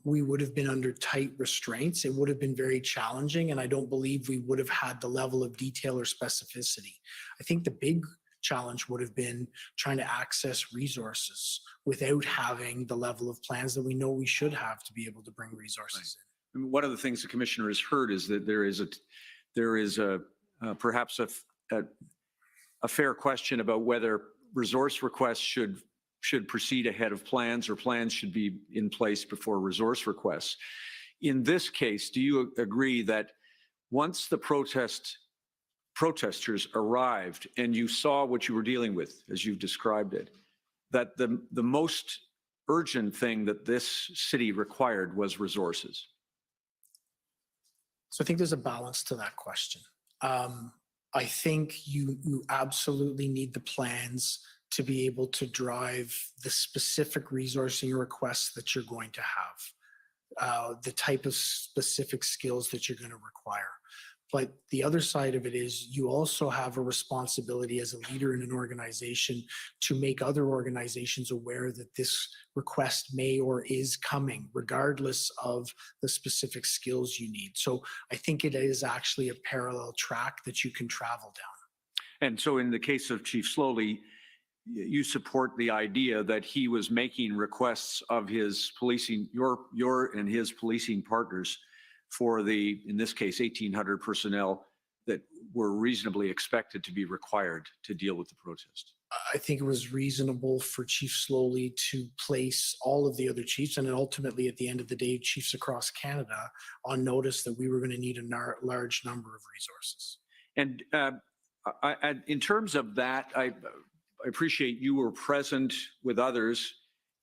We would have been under tight restraints. It would have been very challenging, and I don't believe we would have had the level of detail or specificity. I think the big challenge would have been trying to access resources without having the level of plans that we know we should have to be able to bring resources in. One of the things the commissioner has heard is that there is perhaps a fair question about whether resource requests should proceed ahead of plans, or plans should be in place before resource requests. In this case, do you agree that once the protesters arrived and you saw what you were dealing with, as you've described it, that the most urgent thing that this city required was resources? So I think there's a balance to that question. I think you absolutely need the plans to be able to drive the specific resourcing requests that you're going to have, the type of specific skills that you're going to require. But the other side of it is you also have a responsibility as a leader in an organization to make other organizations aware that this request may or is coming, regardless of the specific skills you need. So I think it is actually a parallel track that you can travel down. And so in the case of Chief Slowly, you support the idea that he was making requests of his policing, your and his policing partners for the, in this case, 1,800 personnel that were reasonably expected to be required to deal with the protest. I think it was reasonable for Chief Slowly to place all of the other chiefs, and then ultimately at the end of the day, chiefs across Canada, on notice that we were going to need a large number of resources. And in terms of that, I appreciate you were present with others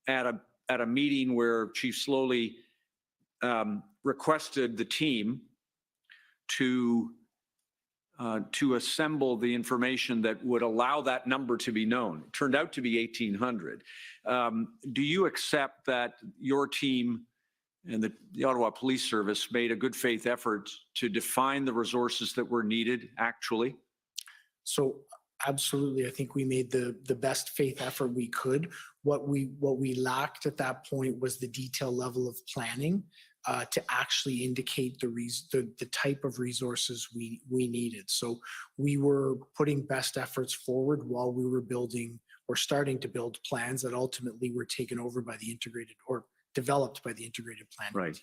at a meeting where Chief Slowly requested the team to assemble the information that would allow that number to be known. It turned out to be 1,800. Do you accept that your team and the Ottawa Police Service made a good faith effort to define the resources that were needed actually? So absolutely, I think we made the best faith effort we could. What we lacked at that point was the detailed level of planning to actually indicate the type of resources we needed. So we were putting best efforts forward while we were building or starting to build plans that ultimately were taken over by the integrated or developed by the integrated plan. Right.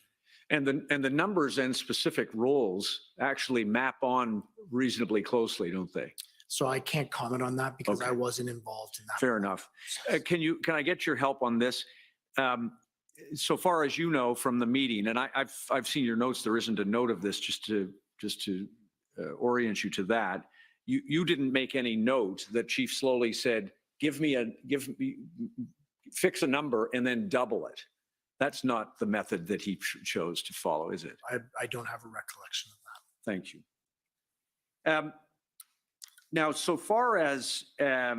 And the numbers and specific roles actually map on reasonably closely, don't they? So I can't comment on that because Okay. I wasn't involved in that. Fair enough. Can I get your help on this? So far as you know from the meeting, and I've seen your notes, there isn't a note of this, just to orient you to that. You didn't make any note that Chief Slowly said, fix a number and then double it. That's not the method that he chose to follow, is it? I don't have a recollection of that. Thank you. Now, so far as a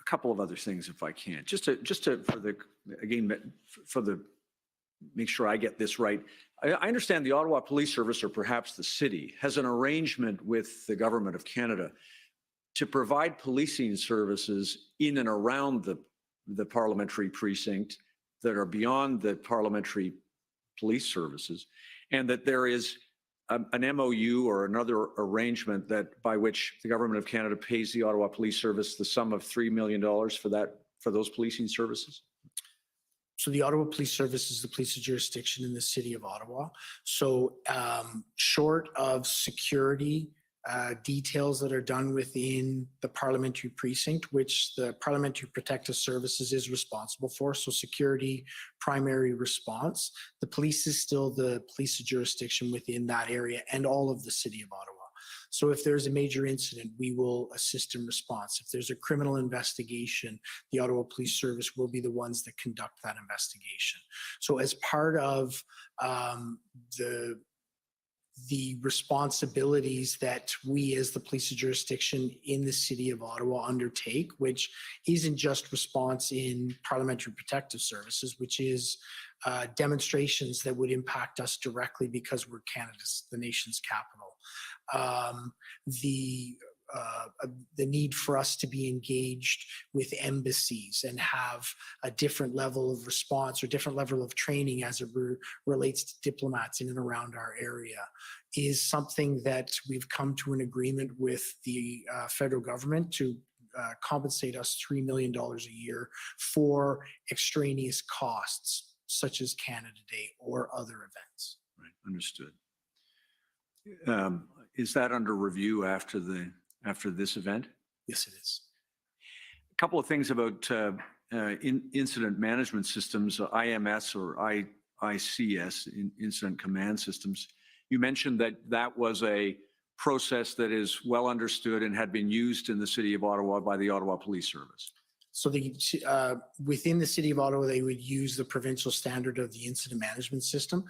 couple of other things, if I can, make sure I get this right. I understand the Ottawa Police Service, or perhaps the city, has an arrangement with the Government of Canada to provide policing services in and around the parliamentary precinct that are beyond the parliamentary police services, and that there is an MOU or another arrangement that by which the Government of Canada pays the Ottawa Police Service the sum of $3 million for those policing services? So the Ottawa Police Service is the police jurisdiction in the city of Ottawa. So short of security details that are done within the parliamentary precinct, which the Parliamentary Protective Services is responsible for. So security, primary response. The police is still the police jurisdiction within that area and all of the city of Ottawa. So if there's a major incident, we will assist in response. If there's a criminal investigation, the Ottawa Police Service will be the ones that conduct that investigation. So as part of the responsibilities that we as the police jurisdiction in the city of Ottawa undertake, which isn't just response in parliamentary protective services, which is demonstrations that would impact us directly because we're the nation's capital. The need for us to be engaged with embassies and have a different level of response or different level of training as it relates to diplomats in and around our area is something that we've come to an agreement with the federal government to compensate us $3 million a year for extraneous costs such as Canada Day or other events. Right, understood. Is that under review after this event? Yes, it is. A couple of things about incident management systems, IMS or ICS, Incident Command Systems. You mentioned that was a process that is well understood and had been used in the city of Ottawa by the Ottawa Police Service. So within the city of Ottawa, they would use the provincial standard of the incident management system.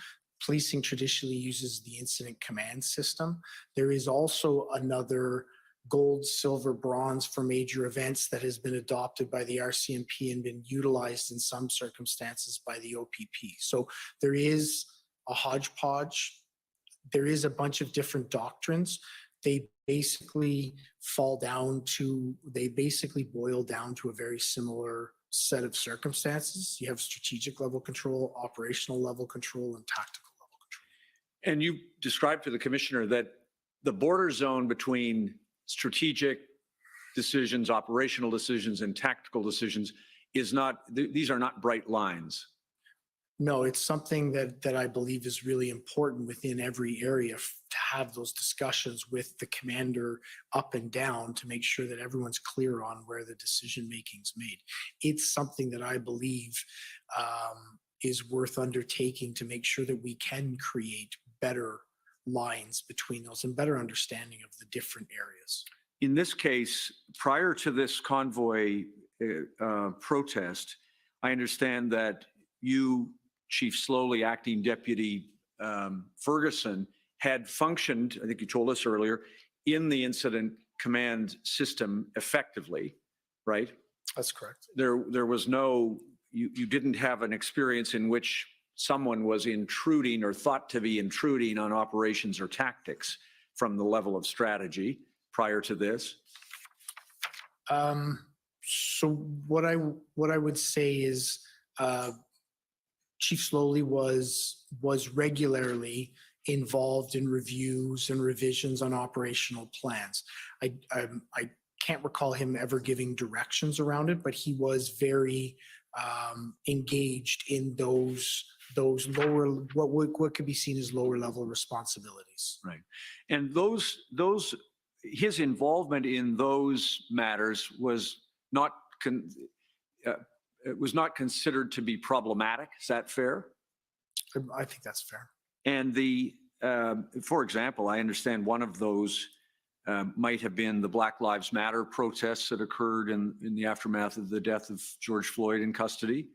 Policing traditionally uses the incident command system. There is also another gold, silver, bronze for major events that has been adopted by the RCMP and been utilized in some circumstances by the OPP. So there is a hodgepodge. There is a bunch of different doctrines. They basically boil down to a very similar set of circumstances. You have strategic level control, operational level control, and tactical level control. And you described to the commissioner that the border zone between strategic decisions, operational decisions, and tactical decisions is not, these are not bright lines. No, it's something that I believe is really important within every area to have those discussions with the commander up and down to make sure that everyone's clear on where the decision making is made. It's something that I believe is worth undertaking to make sure that we can create better lines between those and better understanding of the different areas. In this case, prior to this convoy protest, I understand that you, Chief Slowly, Acting Deputy Ferguson, had functioned, I think you told us earlier, in the incident command system effectively, right? That's correct. There was no, you didn't have an experience in which someone was intruding or thought to be intruding on operations or tactics from the level of strategy prior to this? So what I would say is Chief Slowly was regularly involved in reviews and revisions on operational plans. I can't recall him ever giving directions around it, but he was very engaged in those lower, what could be seen as lower level responsibilities. Right. And his involvement in those matters was not it was not considered to be problematic. Is that fair? I think that's fair. And for example, I understand one of those might have been the Black Lives Matter protests that occurred in the aftermath of the death of George Floyd in custody.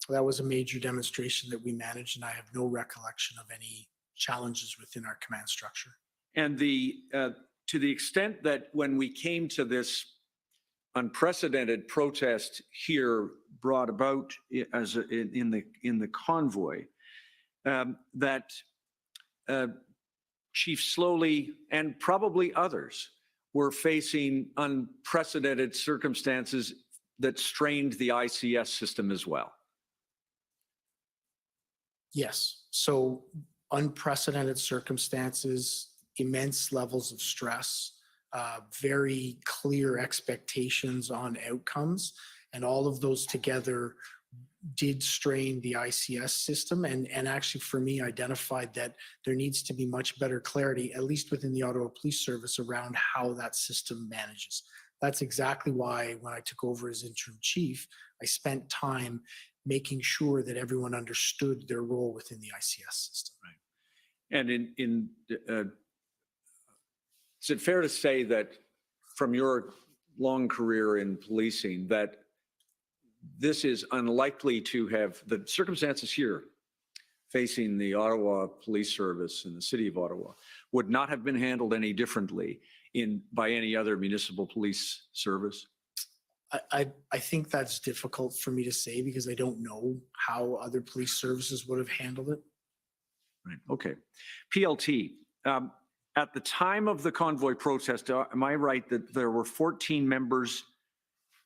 That was a major demonstration that we managed, and I have no recollection of any challenges within our command structure. And to the extent that when we came to this unprecedented protest here brought about as in the convoy, that Chief Slowly and probably others were facing unprecedented circumstances that strained the ICS system as well. Yes. So unprecedented circumstances, immense levels of stress, very clear expectations on outcomes, and all of those together did strain the ICS system, and actually for me identified that there needs to be much better clarity, at least within the Ottawa Police Service, around how that system manages. That's exactly why when I took over as interim chief, I spent time making sure that everyone understood their role within the ICS system. Right. And is it fair to say that from your long career in policing that this is unlikely to have, the circumstances here facing the Ottawa Police Service and the City of Ottawa would not have been handled any differently by any other municipal police service? I think that's difficult for me to say because I don't know how other police services would have handled it. Right. Okay. PLT. At the time of the convoy protest, am I right that there were 14 members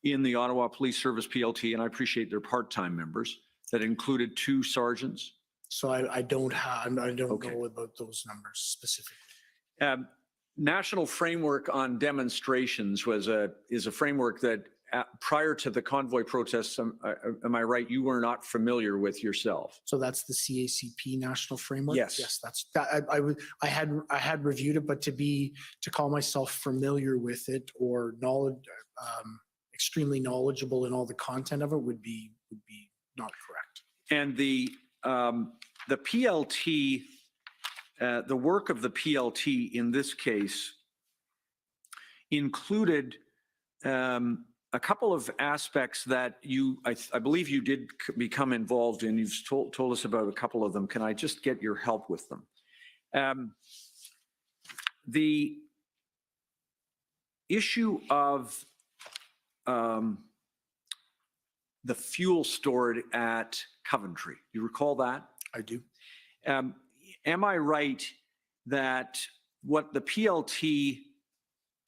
in the Ottawa Police Service PLT, and I appreciate they're part-time members, that included 2 sergeants? So I don't know about those numbers specifically. National Framework on Demonstrations is a framework that prior to the convoy protests, am I right, you were not familiar with yourself? So that's the CACP national framework? Yes. Yes, that's that. I had reviewed it, but to call myself familiar with it or extremely knowledgeable in all the content of it would be not correct. And the PLT, the work of the PLT in this case included a couple of aspects that I believe you did become involved in. You've told us about a couple of them. Can I just get your help with them? The issue of the fuel stored at Coventry. You recall that? I do. Am I right that what the PLT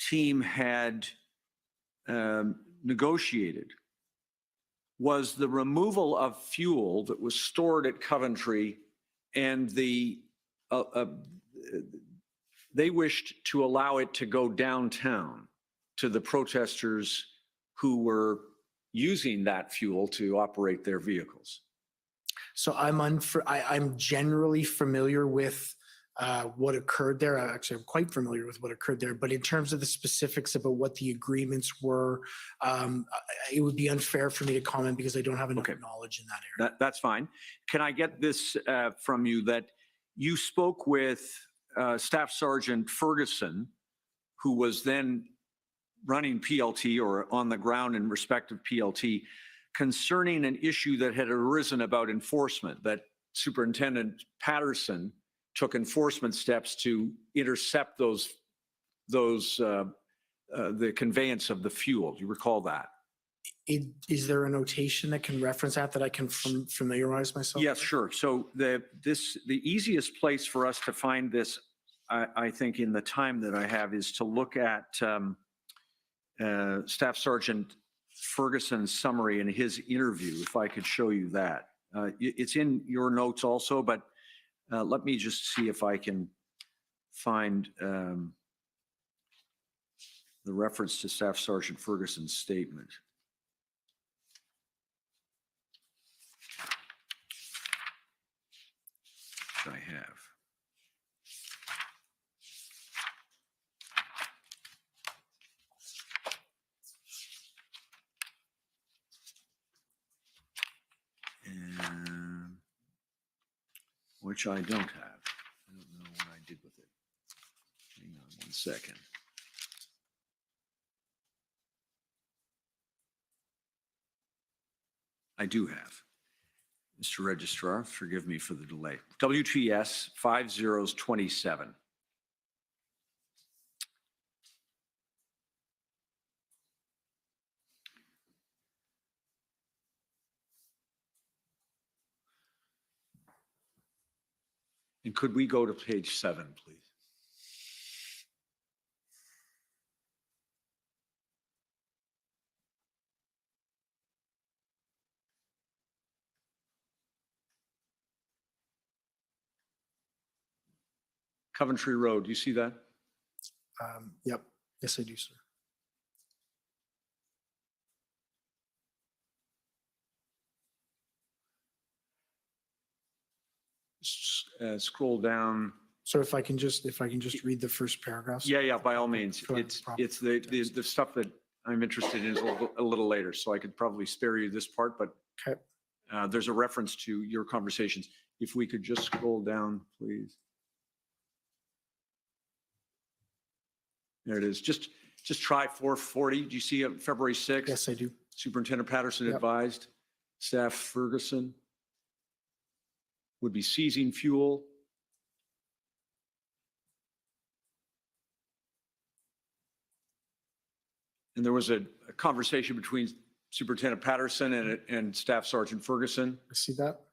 team had negotiated was the removal of fuel that was stored at Coventry, and they wished to allow it to go downtown to the protesters who were using that fuel to operate their vehicles? So I'm generally familiar with what occurred there. Actually, I'm quite familiar with what occurred there. But in terms of the specifics about what the agreements were, it would be unfair for me to comment because I don't have enough knowledge in that area. That's fine. Can I get this from you, that you spoke with Staff Sergeant Ferguson, who was then running PLT or on the ground in respect of PLT, concerning an issue that had arisen about enforcement, that Superintendent Patterson took enforcement steps to intercept the conveyance of the fuel. Do you recall that? Is there a notation that can reference that I can familiarize myself? Yes, sure. So the easiest place for us to find this, I think, in the time that I have, is to look at Staff Sergeant Ferguson's summary and his interview, if I could show you that. It's in your notes also, but let me just see if I can find the reference to Staff Sergeant Ferguson's statement. I have. Which I don't have. I don't know what I did with it. Hang on one second. I do have. Mr. Registrar, forgive me for the delay. WTS 5027. And could we go to page 7, please? Coventry Road, do you see that? Yep. Yes, I do, sir. Scroll down. So if I can just read the first paragraph. Yeah, by all means. Go ahead. It's the stuff that I'm interested in is a little later, so I could probably spare you this part, but Okay. There's a reference to your conversations. If we could just scroll down, please. There it is. Just try 440. Do you see it, February 6th? Yes, I do. Superintendent Patterson Yep. advised Staff Ferguson would be seizing fuel. And there was a conversation between Superintendent Patterson and Staff Sergeant Ferguson. I see that.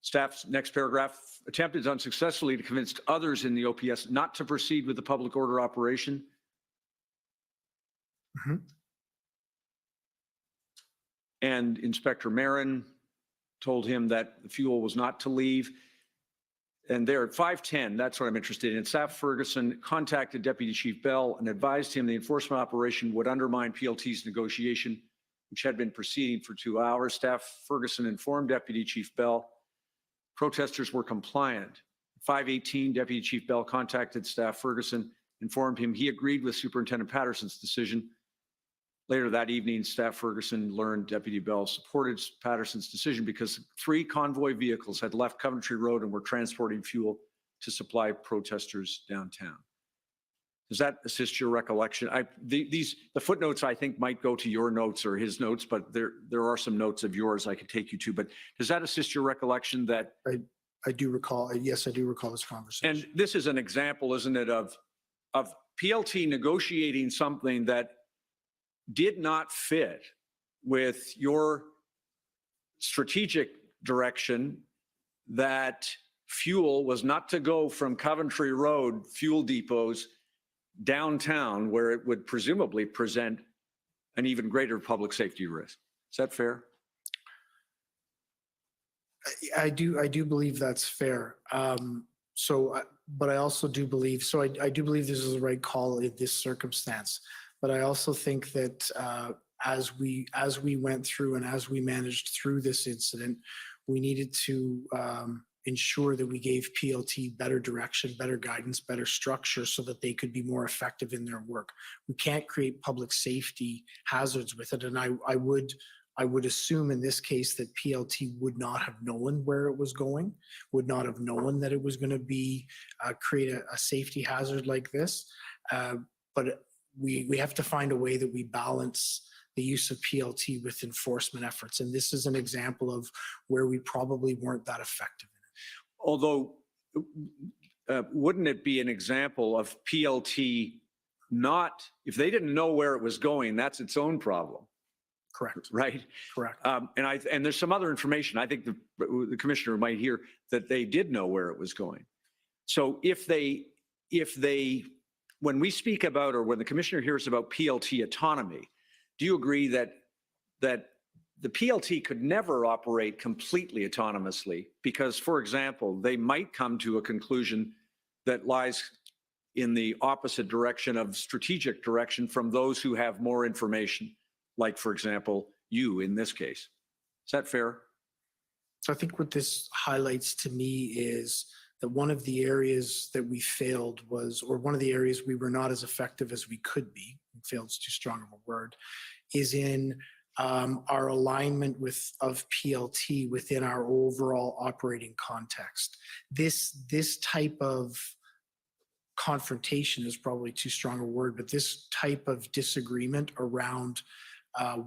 Staff's next paragraph, attempted unsuccessfully to convince others in the OPS not to proceed with the public order operation. Mhm. And Inspector Marin told him that the fuel was not to leave. And there at 5:10, that's what I'm interested in. Staff Ferguson contacted Deputy Chief Bell and advised him the enforcement operation would undermine PLT's negotiation, which had been proceeding for 2 hours. Staff Ferguson informed Deputy Chief Bell protesters were compliant. 5:18, Deputy Chief Bell contacted Staff Ferguson, informed him he agreed with Superintendent Patterson's decision. Later that evening, Staff Ferguson learned Deputy Bell supported Patterson's decision because 3 convoy vehicles had left Coventry Road and were transporting fuel to supply protesters downtown. Does that assist your recollection? The footnotes, I think, might go to your notes or his notes, but there are some notes of yours I could take you to. But does that assist your recollection that? I do recall, yes, I do recall this conversation. And this is an example, isn't it, of PLT negotiating something that did not fit with your strategic direction, that fuel was not to go from Coventry Road fuel depots downtown, where it would presumably present an even greater public safety risk. Is that fair? I do believe that's fair. But I also do believe, I do believe this is the right call in this circumstance. But I also think that as we went through and as we managed through this incident, we needed to ensure that we gave PLT better direction, better guidance, better structure so that they could be more effective in their work. We can't create public safety hazards with it. And I would assume in this case that PLT would not have known where it was going, would not have known that it was going to be create a safety hazard like this. But we have to find a way that we balance the use of PLT with enforcement efforts. And this is an example of where we probably weren't that effective in it. Although, wouldn't it be an example of PLT not, if they didn't know where it was going, that's its own problem. Correct. Right? Correct. And there's some other information, I think the commissioner might hear, that they did know where it was going. So if they, when we speak about, or when the commissioner hears about PLT autonomy, do you agree that the PLT could never operate completely autonomously? Because, for example, they might come to a conclusion that lies in the opposite direction of strategic direction from those who have more information, like, for example, you in this case. Is that fair? So I think what this highlights to me is that one of the areas that we failed was, or one of the areas we were not as effective as we could be, failed is too strong of a word, is in our alignment of PLT within our overall operating context. This type of confrontation is probably too strong a word, but this type of disagreement around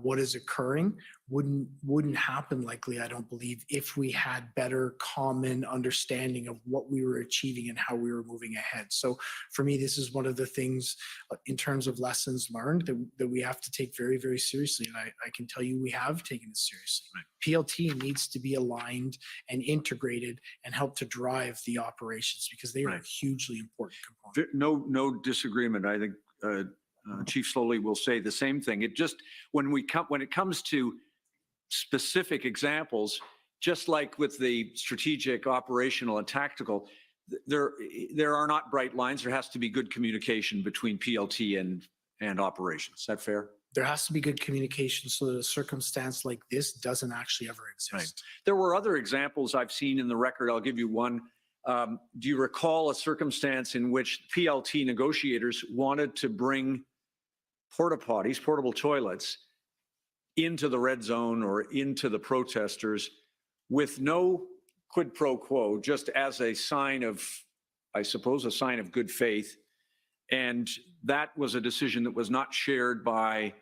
what is occurring wouldn't happen likely, I don't believe, if we had better common understanding of what we were achieving and how we were moving ahead. So for me, this is one of the things in terms of lessons learned that we have to take very, very seriously. And I can tell you we have taken it seriously. Right. PLT needs to be aligned and integrated and help to drive the operations because they are a hugely important component. No disagreement. I think Chief Slowly will say the same thing. It just, when it comes to specific examples, just like with the strategic, operational, and tactical, there are not bright lines. There has to be good communication between PLT and operations. Is that fair? There has to be good communication so that a circumstance like this doesn't actually ever exist. Right. There were other examples I've seen in the record. I'll give you one. Do you recall a circumstance in which PLT negotiators wanted to bring porta potties, portable toilets, into the red zone or into the protesters with no quid pro quo, just as a sign of, I suppose, a sign of good faith? And that was a decision that was not shared by,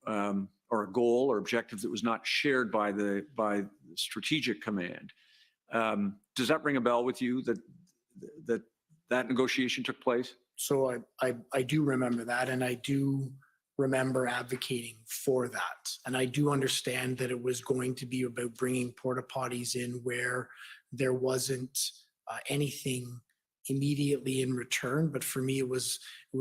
or a goal or objective that was not shared by the strategic command. Does that ring a bell with you, that negotiation took place? So I do remember that, and I do remember advocating for that. And I do understand that it was going to be about bringing porta potties in where there wasn't anything immediately in return. But for me, it was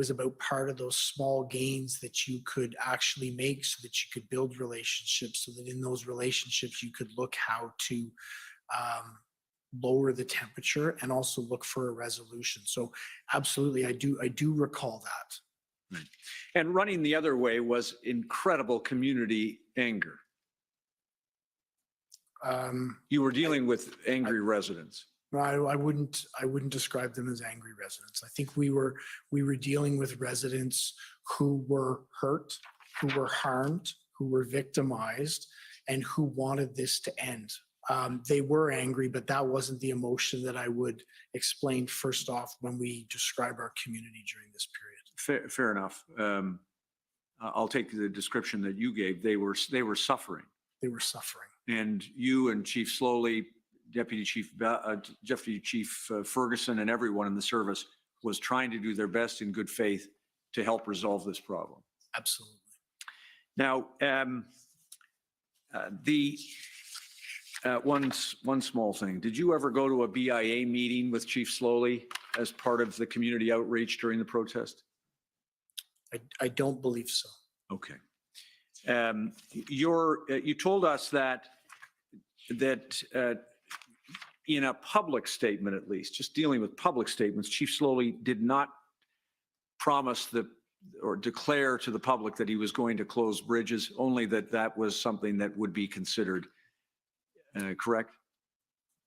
about part of those small gains that you could actually make so that you could build relationships, so that in those relationships you could look how to lower the temperature and also look for a resolution. So absolutely, I do recall that. Right. And running the other way was incredible community anger. You were dealing with angry residents. No, I wouldn't describe them as angry residents. I think we were dealing with residents who were hurt, who were harmed, who were victimized, and who wanted this to end. They were angry, but that wasn't the emotion that I would explain first off when we describe our community during this period. Fair enough. I'll take the description that you gave. They were suffering. They were suffering. And you and Chief Slowly, Deputy Chief Ferguson, and everyone in the service was trying to do their best in good faith to help resolve this problem. Absolutely. Now, one small thing. Did you ever go to a BIA meeting with Chief Slowly as part of the community outreach during the protest? I don't believe so. Okay. You told us that in a public statement, at least, just dealing with public statements, Chief Slowly did not promise or declare to the public that he was going to close bridges, only that was something that would be considered, correct?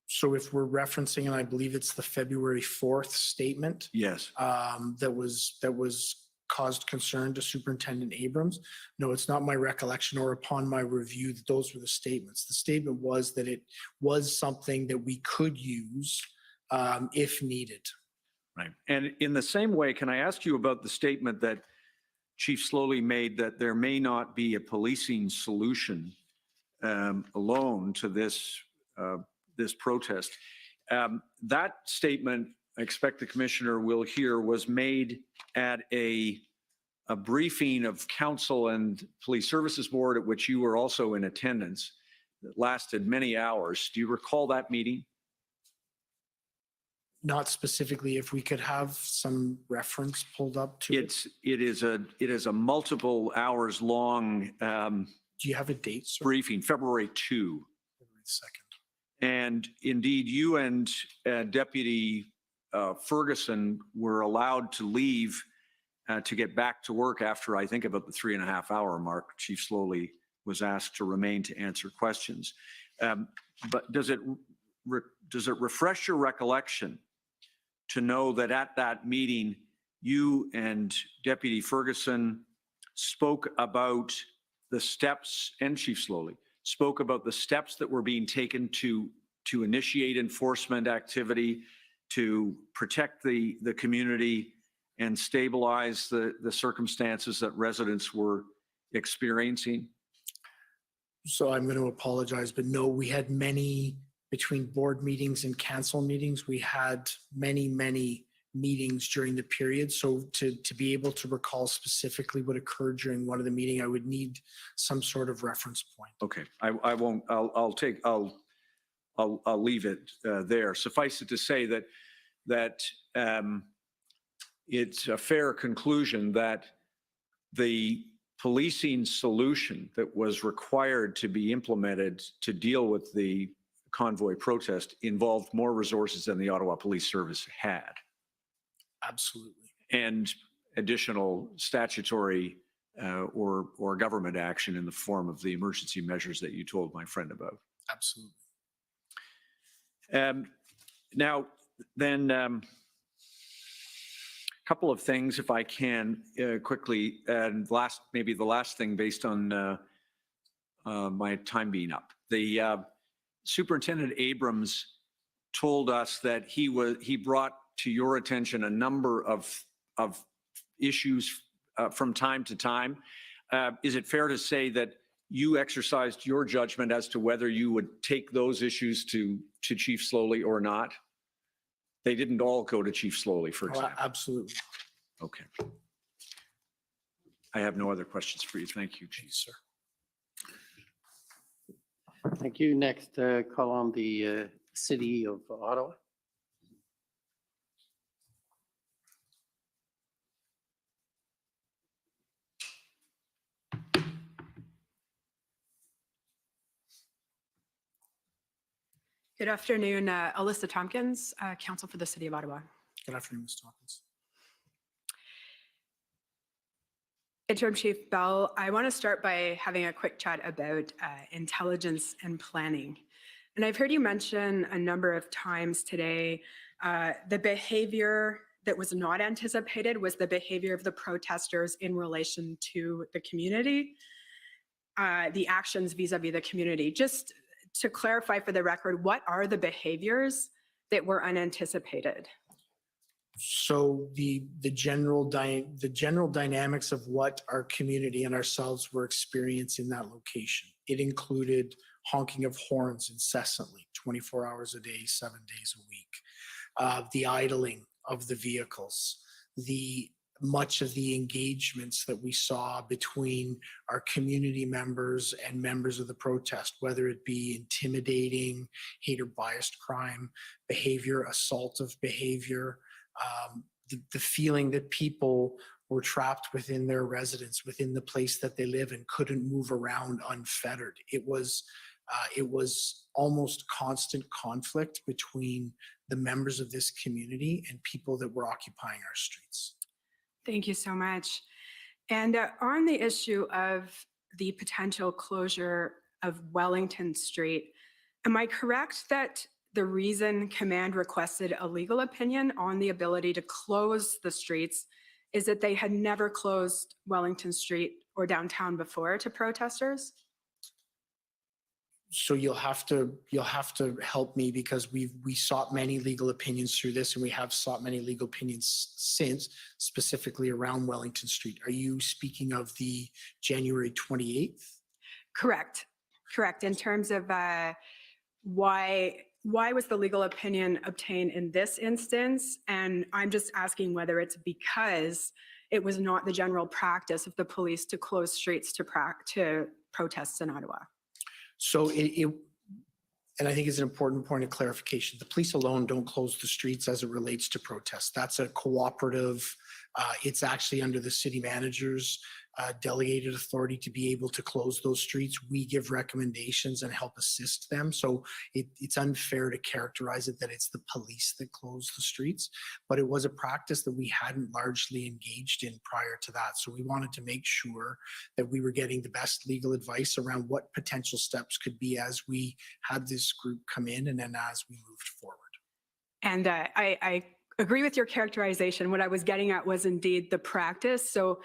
So if we're referencing, and I believe it's the February 4th statement, Yes. that was caused concern to Superintendent Abrams. No, it's not my recollection or upon my review that those were the statements. The statement was that it was something that we could use if needed. Right. And in the same way, can I ask you about the statement that Chief Slowly made that there may not be a policing solution alone to this protest? That statement, I expect the commissioner will hear, was made at a briefing of council and police services board at which you were also in attendance that lasted many hours. Do you recall that meeting? Not specifically. If we could have some reference pulled up to it. It is a multiple hours long Do you have a date, sir? briefing, February 2. February 2nd. And indeed, you and Deputy Ferguson were allowed to leave to get back to work after, I think, about the 3.5-hour mark. Chief Slowly was asked to remain to answer questions. But does it refresh your recollection to know that at that meeting, you and Deputy Ferguson spoke about the steps, and Chief Slowly spoke about the steps that were being taken to initiate enforcement activity, to protect the community and stabilize the circumstances that residents were experiencing? So I'm going to apologize, but no, we had many, between board meetings and council meetings, we had many meetings during the period. So to be able to recall specifically what occurred during one of the meeting, I would need some sort of reference point. Okay, I won't, I'll leave it there. Suffice it to say that it's a fair conclusion that the policing solution that was required to be implemented to deal with the convoy protest involved more resources than the Ottawa Police Service had. Absolutely. And additional statutory or government action in the form of the emergency measures that you told my friend about. Absolutely. Now, then, a couple of things, if I can, quickly, and maybe the last thing based on my time being up. The Superintendent Abrams told us that he brought to your attention a number of issues from time to time. Is it fair to say that you exercised your judgment as to whether you would take those issues to Chief Slowly or not? They didn't all go to Chief Slowly, for example. Absolutely. Okay. I have no other questions for you. Thank you, Chief. Sir. Thank you. Next, call on the City of Ottawa. Good afternoon, Alyssa Tompkins, Council for the City of Ottawa. Good afternoon, Ms. Tompkins. Interim Chief Bell, I want to start by having a quick chat about intelligence and planning. And I've heard you mention a number of times today, the behavior that was not anticipated was the behavior of the protesters in relation to the community, the actions vis-a-vis the community. Just to clarify for the record, what are the behaviors that were unanticipated? So the general dynamics of what our community and ourselves were experiencing in that location. It included honking of horns incessantly, 24 hours a day, 7 days a week. The idling of the vehicles, much of the engagements that we saw between our community members and members of the protest, whether it be intimidating, hate or biased crime behavior, assaultive behavior, the feeling that people were trapped within their residence, within the place that they live and couldn't move around unfettered. It was almost constant conflict between the members of this community and people that were occupying our streets. Thank you so much. And on the issue of the potential closure of Wellington Street, am I correct that the reason Command requested a legal opinion on the ability to close the streets is that they had never closed Wellington Street or downtown before to protesters? So you'll have to help me, because we sought many legal opinions through this, and we have sought many legal opinions since, specifically around Wellington Street. Are you speaking of the January 28th? Correct. In terms of why was the legal opinion obtained in this instance? And I'm just asking whether it's because it was not the general practice of the police to close streets to protests in Ottawa. So and I think it's an important point of clarification. The police alone don't close the streets as it relates to protests. That's a cooperative, it's actually under the city manager's delegated authority to be able to close those streets. We give recommendations and help assist them. So it's unfair to characterize it that it's the police that close the streets, but it was a practice that we hadn't largely engaged in prior to that. So we wanted to make sure that we were getting the best legal advice around what potential steps could be as we had this group come in and then as we moved forward. And I agree with your characterization. What I was getting at was indeed the practice. So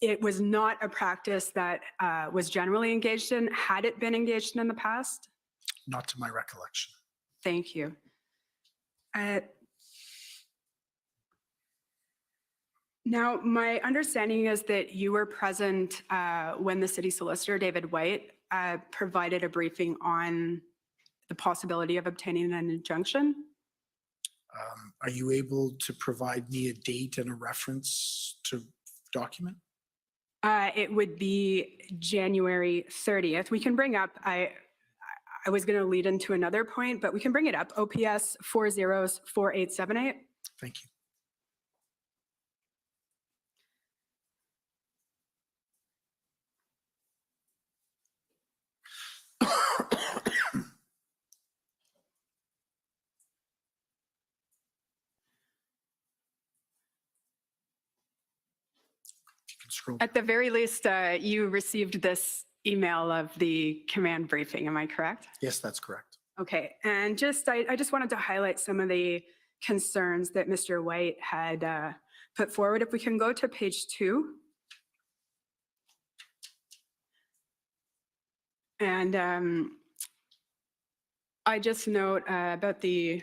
it was not a practice that was generally engaged in. Had it been engaged in the past? Not to my recollection. Thank you. Now, my understanding is that you were present when the city solicitor, David White, provided a briefing on the possibility of obtaining an injunction. Are you able to provide me a date and a reference to document? It would be January 30th. We can bring up, I was going to lead into another point, but we can bring it up. OPS 404878. Thank you. At the very least, you received this email of the command briefing, am I correct? Yes, that's correct. Okay, and I just wanted to highlight some of the concerns that Mr. White had put forward. If we can go to page 2. And I just note about the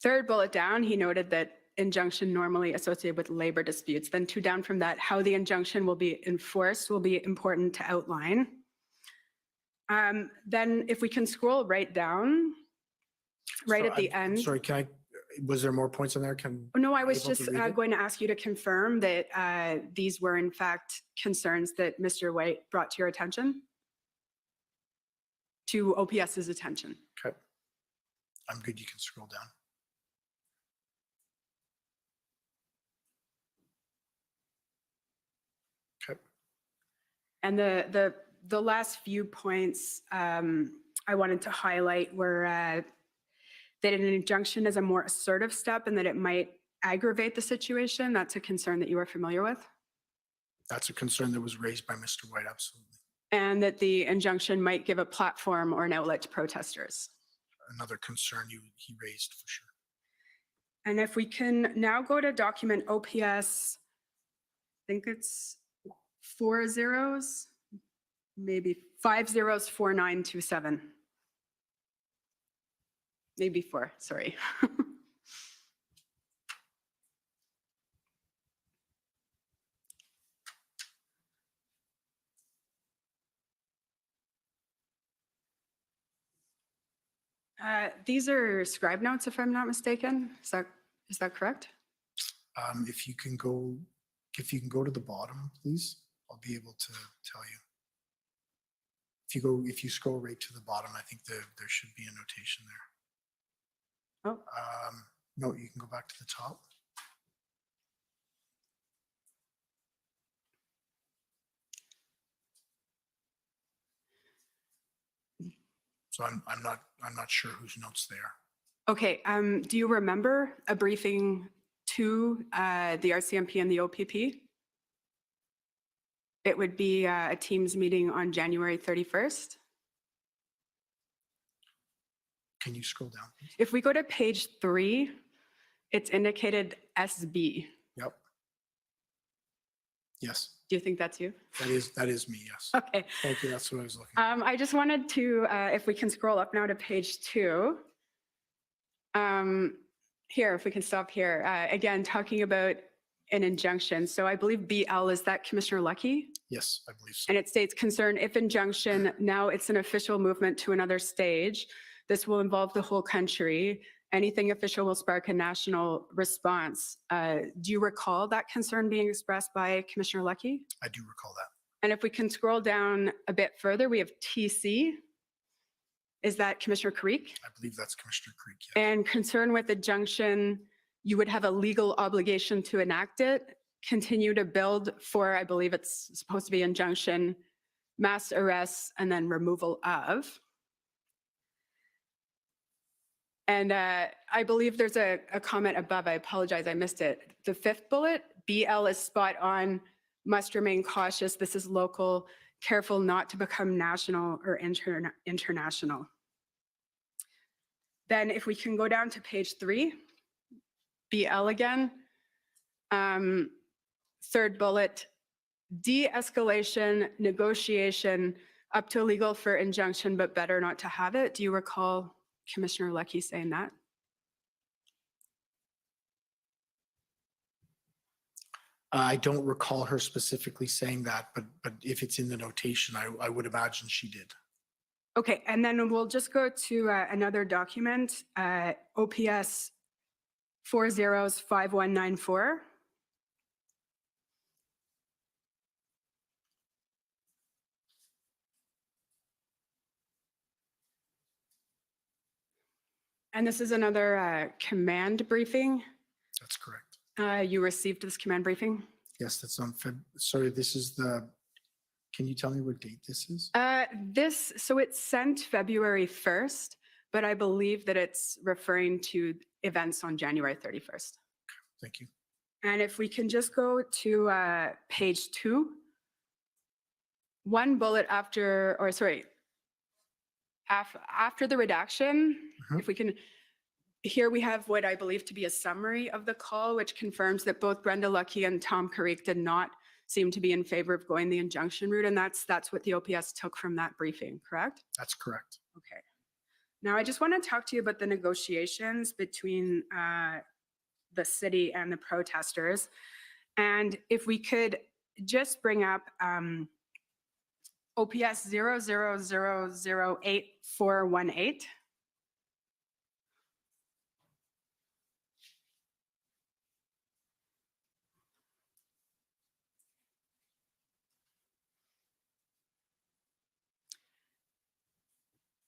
third bullet down, he noted that injunction normally associated with labor disputes. Then 2 down from that, how the injunction will be enforced will be important to outline. Then if we can scroll right down, right at the end. Sorry, was there more points in there? No, I was just going to ask you to confirm that these were in fact concerns that Mr. White brought to your attention, to OPS's attention. Okay. I'm good, you can scroll down. Okay. And the last few points I wanted to highlight were that an injunction is a more assertive step and that it might aggravate the situation. That's a concern that you are familiar with. That's a concern that was raised by Mr. White, absolutely. And that the injunction might give a platform or an outlet to protesters. Another concern he raised for sure. And if we can now go to document OPS, I think it's 4 zeros, maybe 504927. Maybe 4, sorry. These are scribe notes, if I'm not mistaken. Is that correct? If you can go to the bottom, please, I'll be able to tell you. If you scroll right to the bottom, I think there should be a notation there. Oh. No, you can go back to the top. So I'm not sure whose notes they are. Okay, do you remember a briefing to the RCMP and the OPP? It would be a Teams meeting on January 31st. Can you scroll down, please? If we go to page 3, it's indicated SB. Yep. Yes, Do you think that's you? that is me, yes. Okay. Thank you, that's what I was looking. I just wanted to, if we can scroll up now to page 2. Here, if we can stop here. Again, talking about an injunction. So I believe BL, is that Commissioner Lucky? Yes, I believe so. And it states concern if injunction, now it's an official movement to another stage. This will involve the whole country. Anything official will spark a national response. Do you recall that concern being expressed by Commissioner Lucky? I do recall that. And if we can scroll down a bit further, we have TC. Is that Commissioner Creek? I believe that's Commissioner Creek, yes. And concern with injunction, you would have a legal obligation to enact it, continue to build for, I believe it's supposed to be injunction, mass arrests, and then removal of. And I believe there's a comment above. I apologize, I missed it. The 5th bullet, BL is spot on, must remain cautious. This is local, careful not to become national or international. Then if we can go down to page 3, BL again. 3rd bullet, de-escalation, negotiation, up to legal for injunction, but better not to have it. Do you recall Commissioner Lucky saying that? I don't recall her specifically saying that, but if it's in the notation, I would imagine she did. Okay, and then we'll just go to another document, OPS 405194. And this is another command briefing. That's correct. You received this command briefing? Yes, that's on sorry, this is the, can you tell me what date this is? So it's sent February 1st, but I believe that it's referring to events on January 31st. Thank you. And if we can just go to page 2, one bullet after, or sorry, after the redaction, if we can, here we have what I believe to be a summary of the call, which confirms that both Brenda Lucky and Tom Carrick did not seem to be in favor of going the injunction route. And that's what the OPS took from that briefing, correct? That's correct. Okay. Now I just want to talk to you about the negotiations between the city and the protesters. And if we could just bring up OPS 00008418.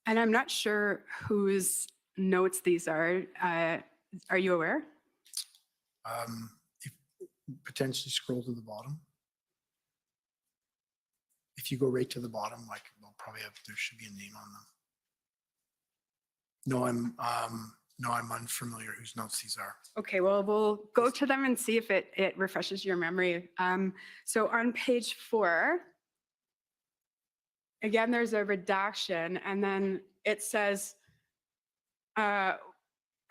And I'm not sure whose notes these are. Are you aware? If potentially scroll to the bottom. If you go right to the bottom, like we'll probably have, there should be a name on them. No, I'm unfamiliar whose notes these are. Okay, well, we'll go to them and see if it refreshes your memory. So on page 4, again, there's a redaction, and then it says,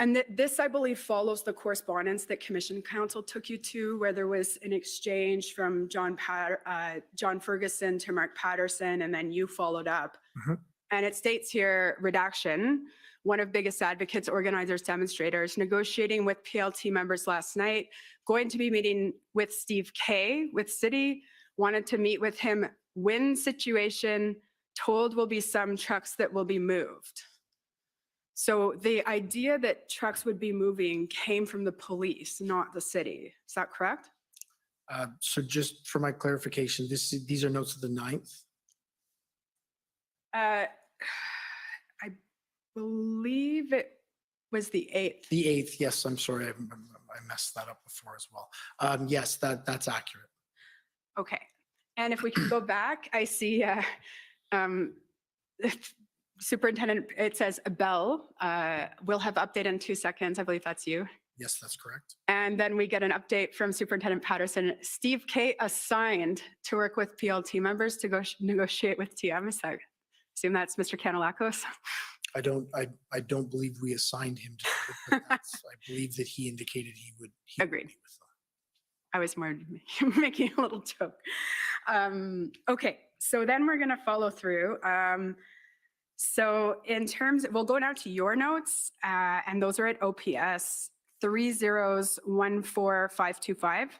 And this, I believe, follows the correspondence that Commission Council took you to, where there was an exchange from John Ferguson to Mark Patterson, and then you followed up. Mhm. And it states here, redaction, one of biggest advocates, organizers, demonstrators, negotiating with PLT members last night, going to be meeting with Steve K with City, wanted to meet with him, win situation, told will be some trucks that will be moved. So the idea that trucks would be moving came from the police, not the city. Is that correct? So just for my clarification, these are notes of the 9th? I believe it was the 8th. The 8th, yes, I'm sorry, I messed that up before as well. Yes, that's accurate. Okay. And if we can go back, I see Superintendent, it says Bell will have update in 2 seconds. I believe that's you. Yes, that's correct. And then we get an update from Superintendent Patterson. Steve K assigned to work with PLT members to go negotiate with TM. Is that, assume that's Mr. Canalacos? I don't believe we assigned him to, but I believe that he indicated he would. Agreed. meet with them. I was more making a little joke. Okay, so then we're going to follow through. So in terms, we'll go now to your notes, and those are at OPS 3014525.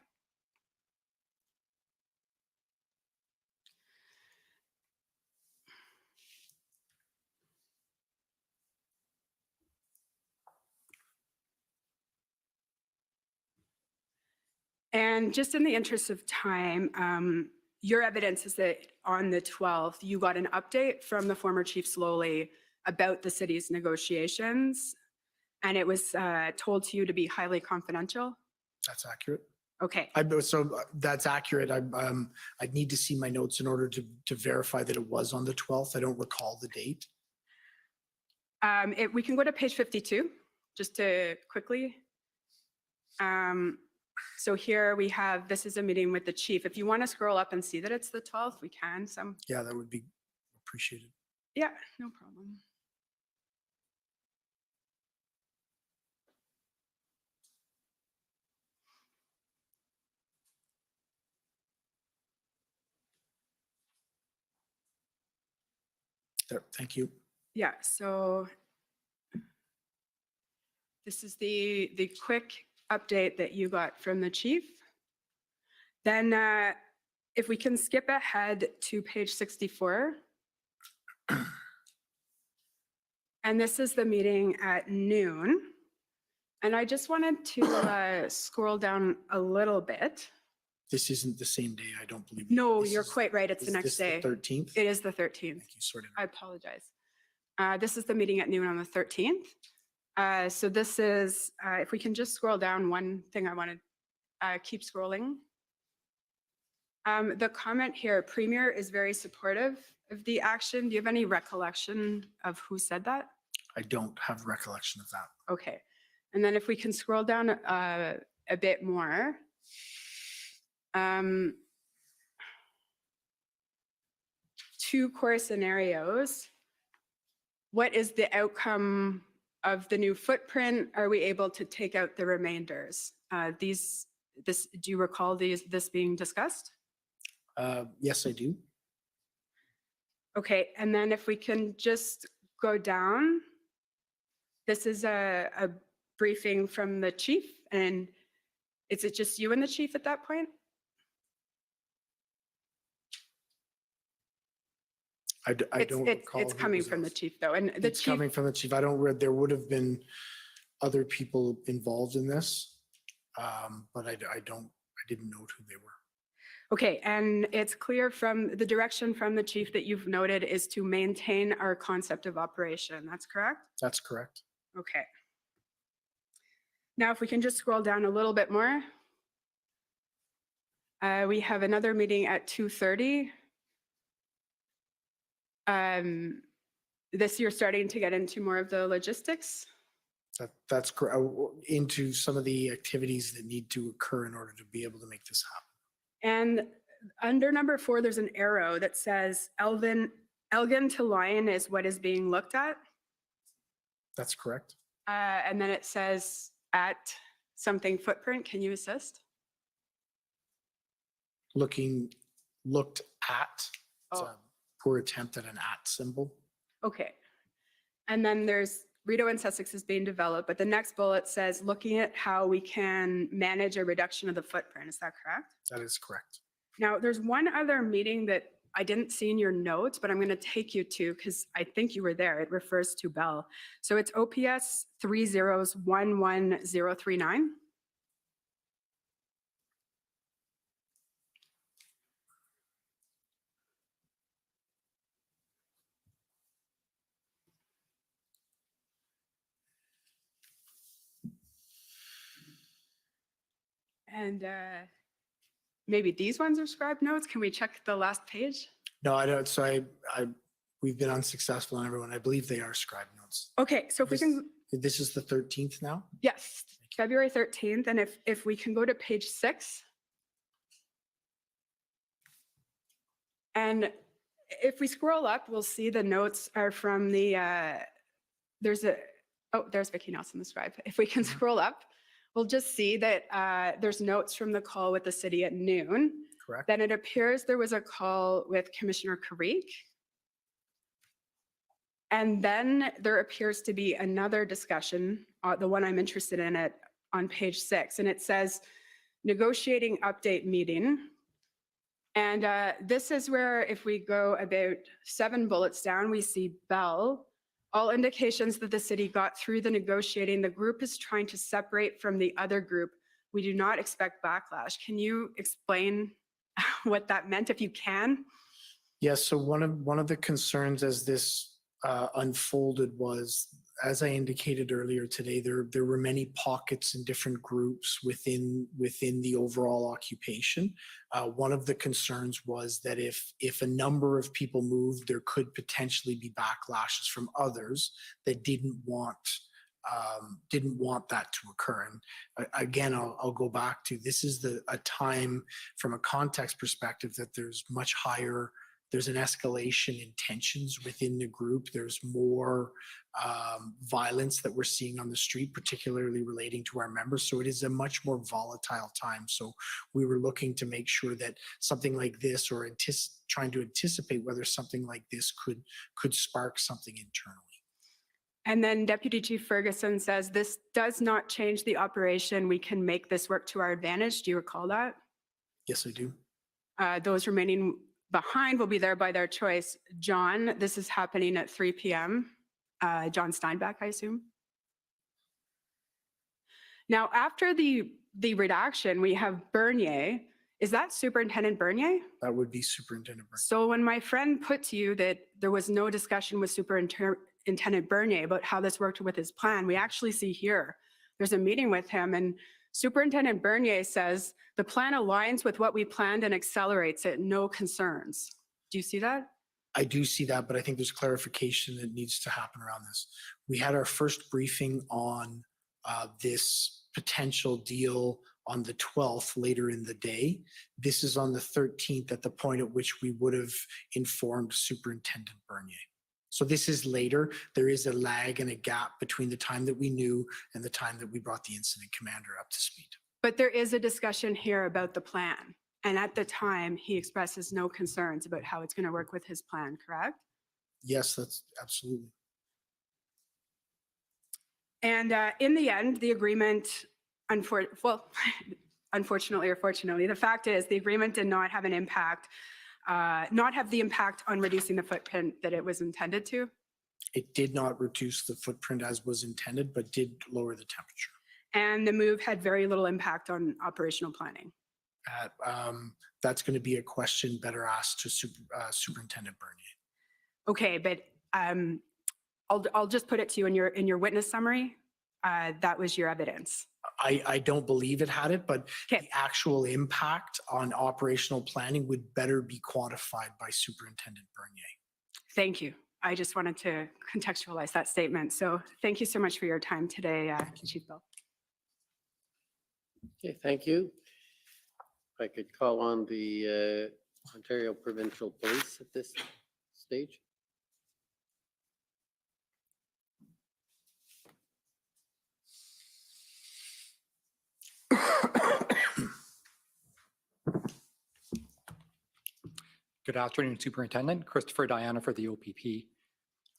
And just in the interest of time, your evidence is that on the 12th, you got an update from the former Chief Slowly about the city's negotiations, and it was told to you to be highly confidential? That's accurate. Okay. So that's accurate. I'd need to see my notes in order to verify that it was on the 12th. I don't recall the date. We can go to page 52, just to quickly. So here we have, this is a meeting with the chief. If you want to scroll up and see that it's the 12th, we can. Yeah, that would be appreciated. Yeah, no problem. There, thank you. Yeah, so this is the quick update that you got from the chief. Then if we can skip ahead to page 64. And this is the meeting at noon. And I just wanted to scroll down a little bit. This isn't the same day, I don't believe. No, This you're is- quite right. It's is the next this day. The 13th? It is the 13th. Thank you, sorted. I apologize. This is the meeting at noon on the 13th. So this is, if we can just scroll down, one thing I want to keep scrolling. The comment here, Premier is very supportive of the action. Do you have any recollection of who said that? I don't have recollection of that. Okay. And then if we can scroll down a bit more. Two core scenarios. What is the outcome of the new footprint? Are we able to take out the remainders? Do you recall this being discussed? Yes, I do. Okay, and then if we can just go down. This is a briefing from the chief, and is it just you and the chief at that point? I don't recall. It's who coming was from the else. chief though, and the It's chief, coming from the chief. I don't read, there would have been other people involved in this. But I didn't note who they were. okay, and it's clear from the direction from the chief that you've noted is to maintain our concept of operation. That's correct? That's correct. Okay. Now, if we can just scroll down a little bit more. We have another meeting at 2:30. This you're starting to get into more of the logistics. That's correct. Into some of the activities that need to occur in order to be able to make this happen. And under number 4, there's an arrow that says Elgin to Lyon is what is being looked at. That's correct. And then it says at something footprint. Can you assist? Looked at, it's Oh. a poor attempt at an at symbol. Okay. And then there's Rideau and Sussex is being developed, but the next bullet says looking at how we can manage a reduction of the footprint. Is that correct? That is correct. Now, there's one other meeting that I didn't see in your notes, but I'm going to take you to because I think you were there. It refers to Bell. So it's OPS 3011039. And maybe these ones are scribed notes. Can we check the last page? No, I don't. So we've been unsuccessful on everyone. I believe they are scribe notes. Okay, so if we can, This is the 13th now? yes, February 13th. And if we can go to page 6. And if we scroll up, we'll see the notes are from the, there's Vicki Nelson, the scribe. If we can scroll up, we'll just see that there's notes from the call with the city at noon. Correct. Then it appears there was a call with Commissioner Karik. And then there appears to be another discussion, the one I'm interested in on page 6, and it says negotiating update meeting. And this is where if we go about 7 bullets down, we see Bell. All indications that the city got through the negotiating, the group is trying to separate from the other group. We do not expect backlash. Can you explain what that meant if you can? Yes. So one of the concerns as this unfolded was, as I indicated earlier today, there were many pockets and different groups within the overall occupation. One of the concerns was that if a number of people moved, there could potentially be backlashes from others that didn't want that to occur. And again, I'll go back to, this is a time from a context perspective that there's much higher. There's an escalation in tensions within the group. There's more violence that we're seeing on the street, particularly relating to our members. So it is a much more volatile time. So we were looking to make sure that something like this, or trying to anticipate whether something like this could spark something internally. And then Deputy Chief Ferguson says, this does not change the operation. We can make this work to our advantage. Do you recall that? Yes, I do. Those remaining behind will be there by their choice. John, this is happening at 3 p.m. John Steinbach, I assume. Now, after the redaction, we have Bernier. Is that Superintendent Bernier? That would be Superintendent Bernier. So when my friend put to you that there was no discussion with Superintendent Bernier about how this worked with his plan, we actually see here, there's a meeting with him, and Superintendent Bernier says, the plan aligns with what we planned and accelerates it, no concerns. Do you see that? I do see that, but I think there's clarification that needs to happen around this. We had our first briefing on this potential deal on the 12th later in the day. This is on the 13th at the point at which we would have informed Superintendent Bernier. So this is later. There is a lag and a gap between the time that we knew and the time that we brought the incident commander up to speed. But there is a discussion here about the plan. And at the time, he expresses no concerns about how it's going to work with his plan, correct? Yes, that's absolutely. And in the end, the agreement, unfortunately or fortunately, the fact is the agreement did not have an impact, not have the impact on reducing the footprint that it was intended to. It did not reduce the footprint as was intended, but did lower the temperature. And the move had very little impact on operational planning. That's going to be a question better asked to Superintendent Bernier. Okay, but I'll just put it to you in your witness summary. That was your evidence. I don't believe it had it, but Okay. the actual impact on operational planning would better be quantified by Superintendent Bernier. Thank you. I just wanted to contextualize that statement. So thank you so much for your time today, Chief Bell. Okay, thank you. If I could call on the Ontario Provincial Police at this stage. Good afternoon, Superintendent. Christopher Diana for the OPP. I'd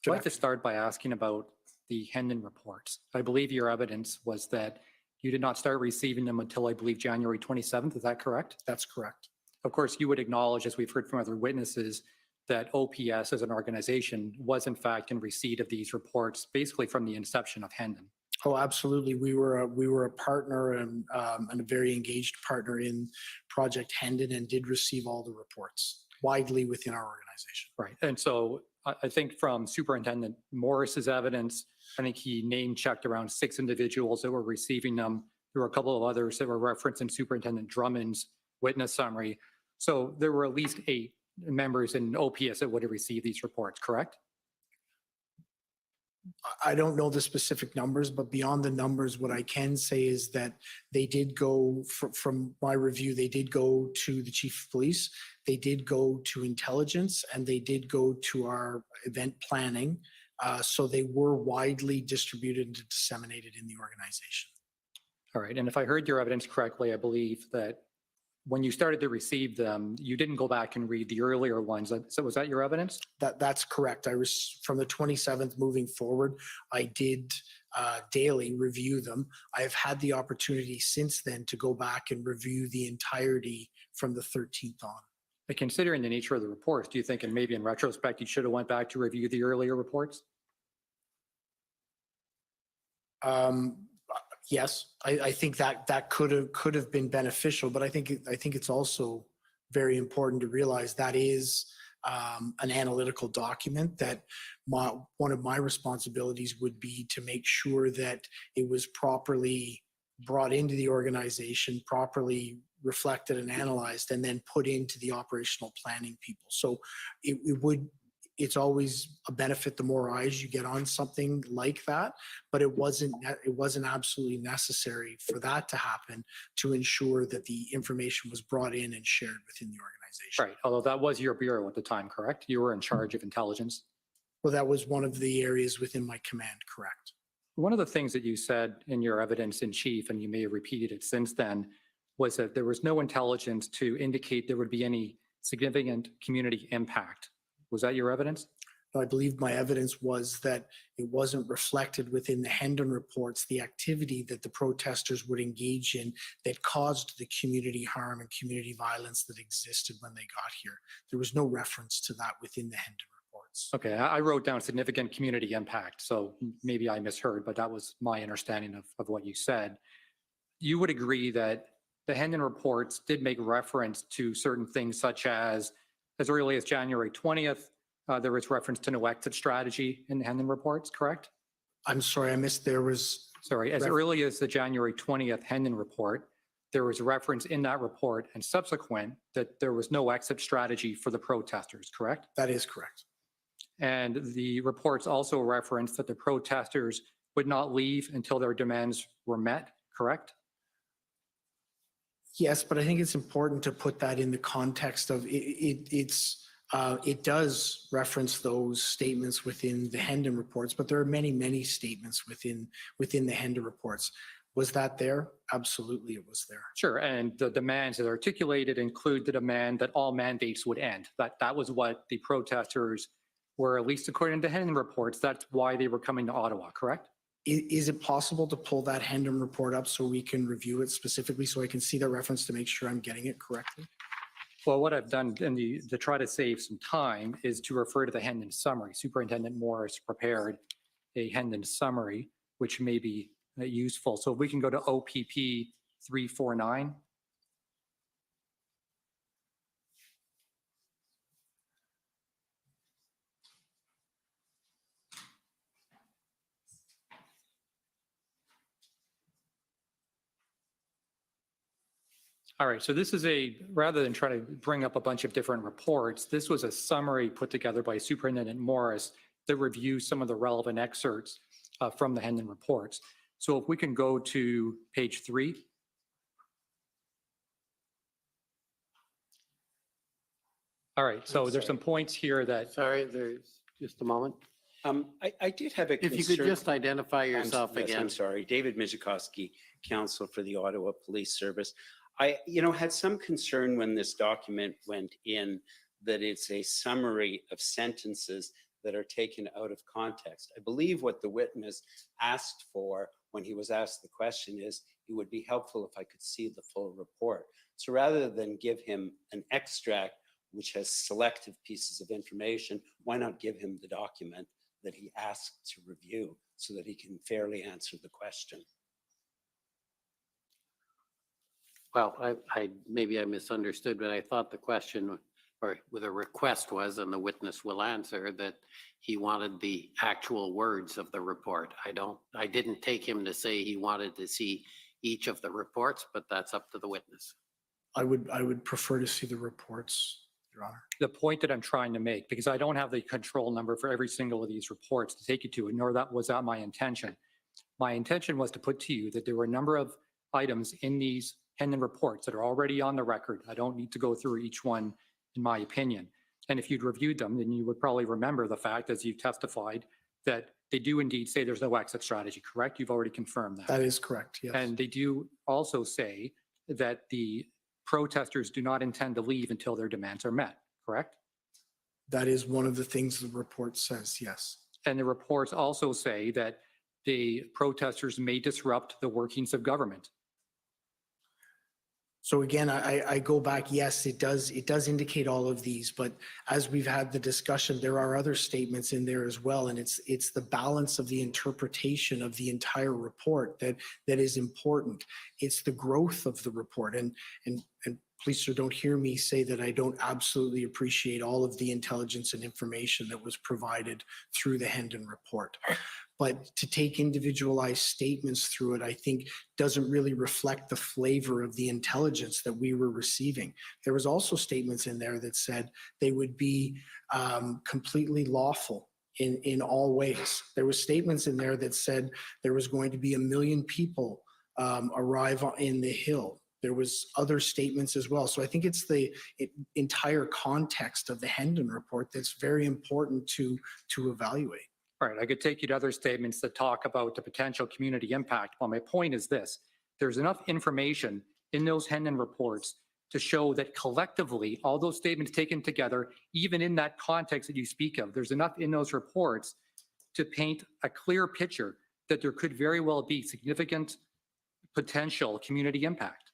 Good like to start by asking about the Hendon reports. I believe your evidence was that you did not start receiving them until, I believe, January 27th. Is that correct? That's correct. Of course, you would acknowledge, as we've heard from other witnesses, that OPS as an organization was in fact in receipt of these reports basically from the inception of Hendon. Oh, absolutely. We were a partner and a very engaged partner in Project Hendon and did receive all the reports widely within our organization. Right. And so I think from Superintendent Morris's evidence, I think he name checked around 6 individuals that were receiving them. There were a couple of others that were referenced in Superintendent Drummond's witness summary. So there were at least 8 members in OPS that would have received these reports, correct? I don't know the specific numbers, but beyond the numbers, what I can say is that they did go, from my review, they did go to the chief of police, they did go to intelligence, and they did go to our event planning. So they were widely distributed and disseminated in the organization. All right. And if I heard your evidence correctly, I believe that when you started to receive them, you didn't go back and read the earlier ones. So was that your evidence? That's correct. I was from the 27th moving forward. I did daily review them. I have had the opportunity since then to go back and review the entirety from the 13th on. But considering the nature of the reports, do you think, and maybe in retrospect, you should have went back to review the earlier reports? Yes, I think that could have been beneficial, but I think it's also very important to realize that is an analytical document that one of my responsibilities would be to make sure that it was properly brought into the organization, properly reflected and analyzed, and then put into the operational planning people. So it's always a benefit the more eyes you get on something like that, but it wasn't absolutely necessary for that to happen to ensure that the information was brought in and shared within the organization. Right. Although that was your bureau at the time, correct? You were in charge of intelligence. Well, that was one of the areas within my command, correct. One of the things that you said in your evidence in chief, and you may have repeated it since then, was that there was no intelligence to indicate there would be any significant community impact. Was that your evidence? I believe my evidence was that it wasn't reflected within the Hendon reports, the activity that the protesters would engage in that caused the community harm and community violence that existed when they got here. There was no reference to that within the Hendon reports. Okay, I wrote down significant community impact, so maybe I misheard, but that was my understanding of what you said. You would agree that the Hendon reports did make reference to certain things such as early as January 20th, there was reference to no exit strategy in the Hendon reports, correct? I'm sorry, I missed there was. Sorry, as early as the January 20th Hendon report, there was reference in that report and subsequent that there was no exit strategy for the protesters, correct? That is correct. And the reports also referenced that the protesters would not leave until their demands were met, correct? Yes, but I think it's important to put that in the context of it does reference those statements within the Hendon reports, but there are many, many statements within the Hendon reports. Was that there? Absolutely, it was there. Sure, and the demands that are articulated include the demand that all mandates would end. That was what the protesters were, at least according to Hendon reports, that's why they were coming to Ottawa, correct? Is it possible to pull that Hendon report up so we can review it specifically so I can see the reference to make sure I'm getting it correctly? Well, what I've done to try to save some time is to refer to the Hendon summary. Superintendent Morris prepared a Hendon summary, which may be useful. So if we can go to OPP 349. All right, so this is rather than try to bring up a bunch of different reports, this was a summary put together by Superintendent Morris that reviews some of the relevant excerpts from the Hendon reports. So if we can go to page 3. All right, so there's some points here that. Sorry, there's just a moment. I did have a concern. If you could just identify yourself Yes, again. I'm sorry. David Mijikowski, Counsel for the Ottawa Police Service. I, had some concern when this document went in that it's a summary of sentences that are taken out of context. I believe what the witness asked for when he was asked the question is, it would be helpful if I could see the full report. So rather than give him an extract which has selective pieces of information, why not give him the document that he asked to review so that he can fairly answer the question? Well, maybe I misunderstood, but I thought the question or the request was, and the witness will answer, that he wanted the actual words of the report. I didn't take him to say he wanted to see each of the reports, but that's up to the witness. I would prefer to see the reports, Your Honor. The point that I'm trying to make, because I don't have the control number for every single of these reports to take you to, nor was that my intention. My intention was to put to you that there were a number of items in these Hendon reports that are already on the record. I don't need to go through each one, in my opinion. And if you'd reviewed them, then you would probably remember the fact, as you testified, that they do indeed say there's no exit strategy, correct? You've already confirmed that. That is correct, yes. And they do also say that the protesters do not intend to leave until their demands are met, correct? That is one of the things the report says, yes. And the reports also say that the protesters may disrupt the workings of government. So again, I go back, yes, it does indicate all of these, but as we've had the discussion, there are other statements in there as well. And it's the balance of the interpretation of the entire report that is important. It's the growth of the report. And please, sir, don't hear me say that I don't absolutely appreciate all of the intelligence and information that was provided through the Hendon report. But to take individualized statements through it, I think doesn't really reflect the flavor of the intelligence that we were receiving. There was also statements in there that said they would be completely lawful in all ways. There was statements in there that said there was going to be 1 million people arrive in the Hill. There was other statements as well. So I think it's the entire context of the Hendon report that's very important to evaluate. All right, I could take you to other statements that talk about the potential community impact. Well, my point is this: there's enough information in those Hendon reports to show that collectively, all those statements taken together, even in that context that you speak of, there's enough in those reports to paint a clear picture that there could very well be significant potential community impact.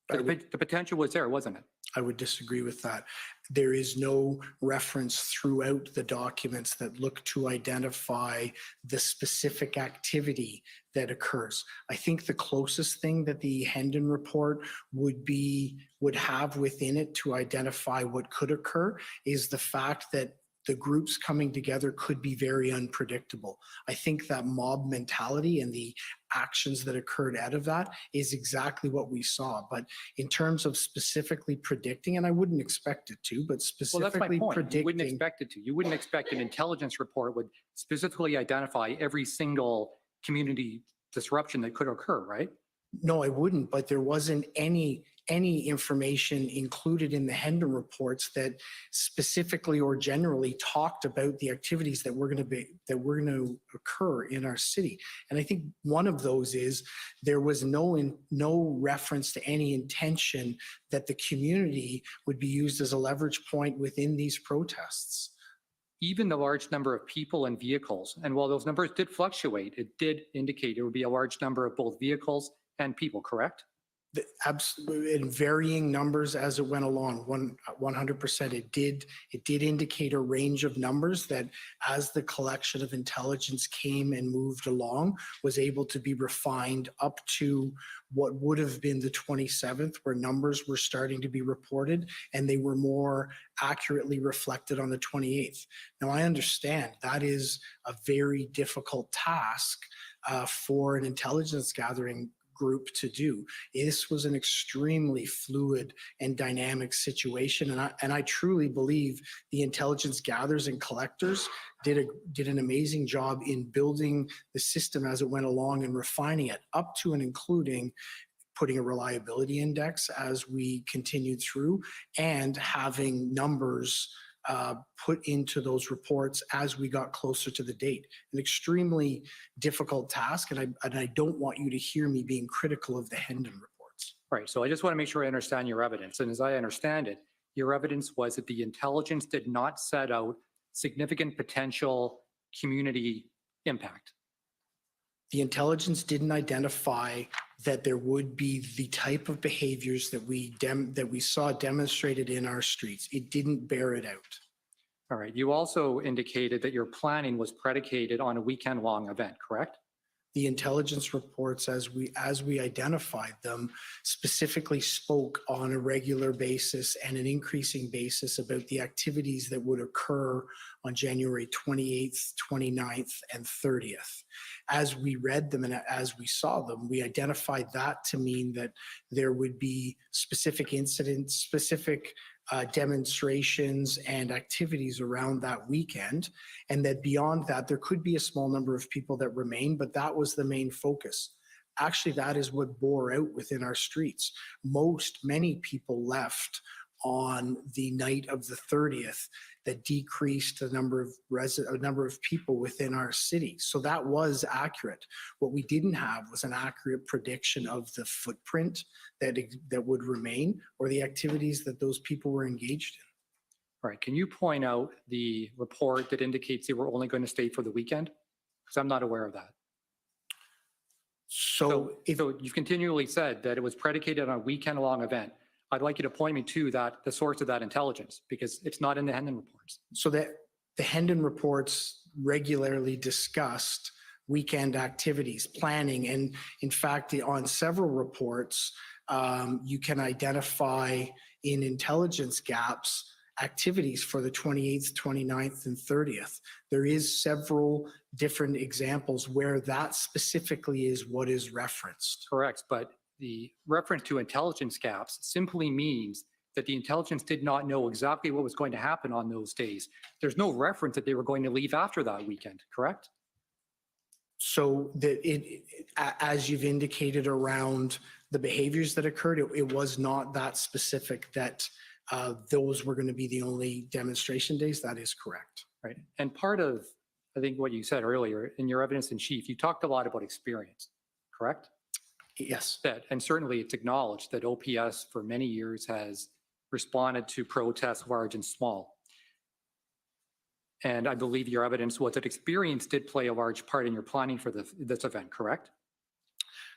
The potential was there, wasn't it? I would disagree with that. There is no reference throughout the documents that look to identify the specific activity that occurs. I think the closest thing that the Hendon report would have within it to identify what could occur is the fact that the groups coming together could be very unpredictable. I think that mob mentality and the actions that occurred out of that is exactly what we saw. But in terms of specifically predicting, and I wouldn't expect it to, but specifically well, that's my point. predicting. You wouldn't expect it to. You wouldn't expect an intelligence report would specifically identify every single community disruption that could occur, right? No, I wouldn't, but there wasn't any information included in the Hendon reports that specifically or generally talked about the activities that were going to occur in our city. And I think one of those is there was no reference to any intention that the community would be used as a leverage point within these protests. Even the large number of people and vehicles, and while those numbers did fluctuate, it did indicate there would be a large number of both vehicles and people, correct? Absolutely, in varying numbers as it went along. 100%. It did indicate a range of numbers that, as the collection of intelligence came and moved along, was able to be refined up to what would have been the 27th, where numbers were starting to be reported, and they were more accurately reflected on the 28th. Now, I understand that is a very difficult task for an intelligence gathering group to do. This was an extremely fluid and dynamic situation, and I truly believe the intelligence gatherers and collectors did an amazing job in building the system as it went along and refining it up to and including putting a reliability index as we continued through and having numbers put into those reports as we got closer to the date. An extremely difficult task, and I don't want you to hear me being critical of the Hendon reports. Right, so I just want to make sure I understand your evidence. And as I understand it, your evidence was that the intelligence did not set out significant potential community impact. The intelligence didn't identify that there would be the type of behaviors that we saw demonstrated in our streets. It didn't bear it out. All right. You also indicated that your planning was predicated on a weekend-long event, correct? The intelligence reports, as we identified them, specifically spoke on a regular basis and an increasing basis about the activities that would occur on January 28th, 29th, and 30th. As we read them and as we saw them, we identified that to mean that there would be specific incidents, specific demonstrations and activities around that weekend, and that beyond that, there could be a small number of people that remain, but that was the main focus. Actually, that is what bore out within our streets. Many people left on the night of the 30th that decreased the number of people within our city. So that was accurate. What we didn't have was an accurate prediction of the footprint that would remain or the activities that those people were engaged in. All right. Can you point out the report that indicates they were only going to stay for the weekend? Because I'm not aware of that. So you've continually said that it was predicated on a weekend-long event. I'd like you to point me to the source of that intelligence, because it's not in the Hendon reports. So that the Hendon reports regularly discussed weekend activities, planning, and in fact, on several reports, you can identify in intelligence gaps activities for the 28th, 29th, and 30th. There is several different examples where that specifically is what is referenced. Correct, but the reference to intelligence gaps simply means that the intelligence did not know exactly what was going to happen on those days. There's no reference that they were going to leave after that weekend, correct? So as you've indicated around the behaviors that occurred, it was not that specific that those were going to be the only demonstration days. That is correct. Right. And part of, I think, what you said earlier in your evidence in chief, you talked a lot about experience, correct? Yes. And certainly it's acknowledged that OPS for many years has responded to protests large and small. And I believe your evidence was that experience did play a large part in your planning for this event, correct?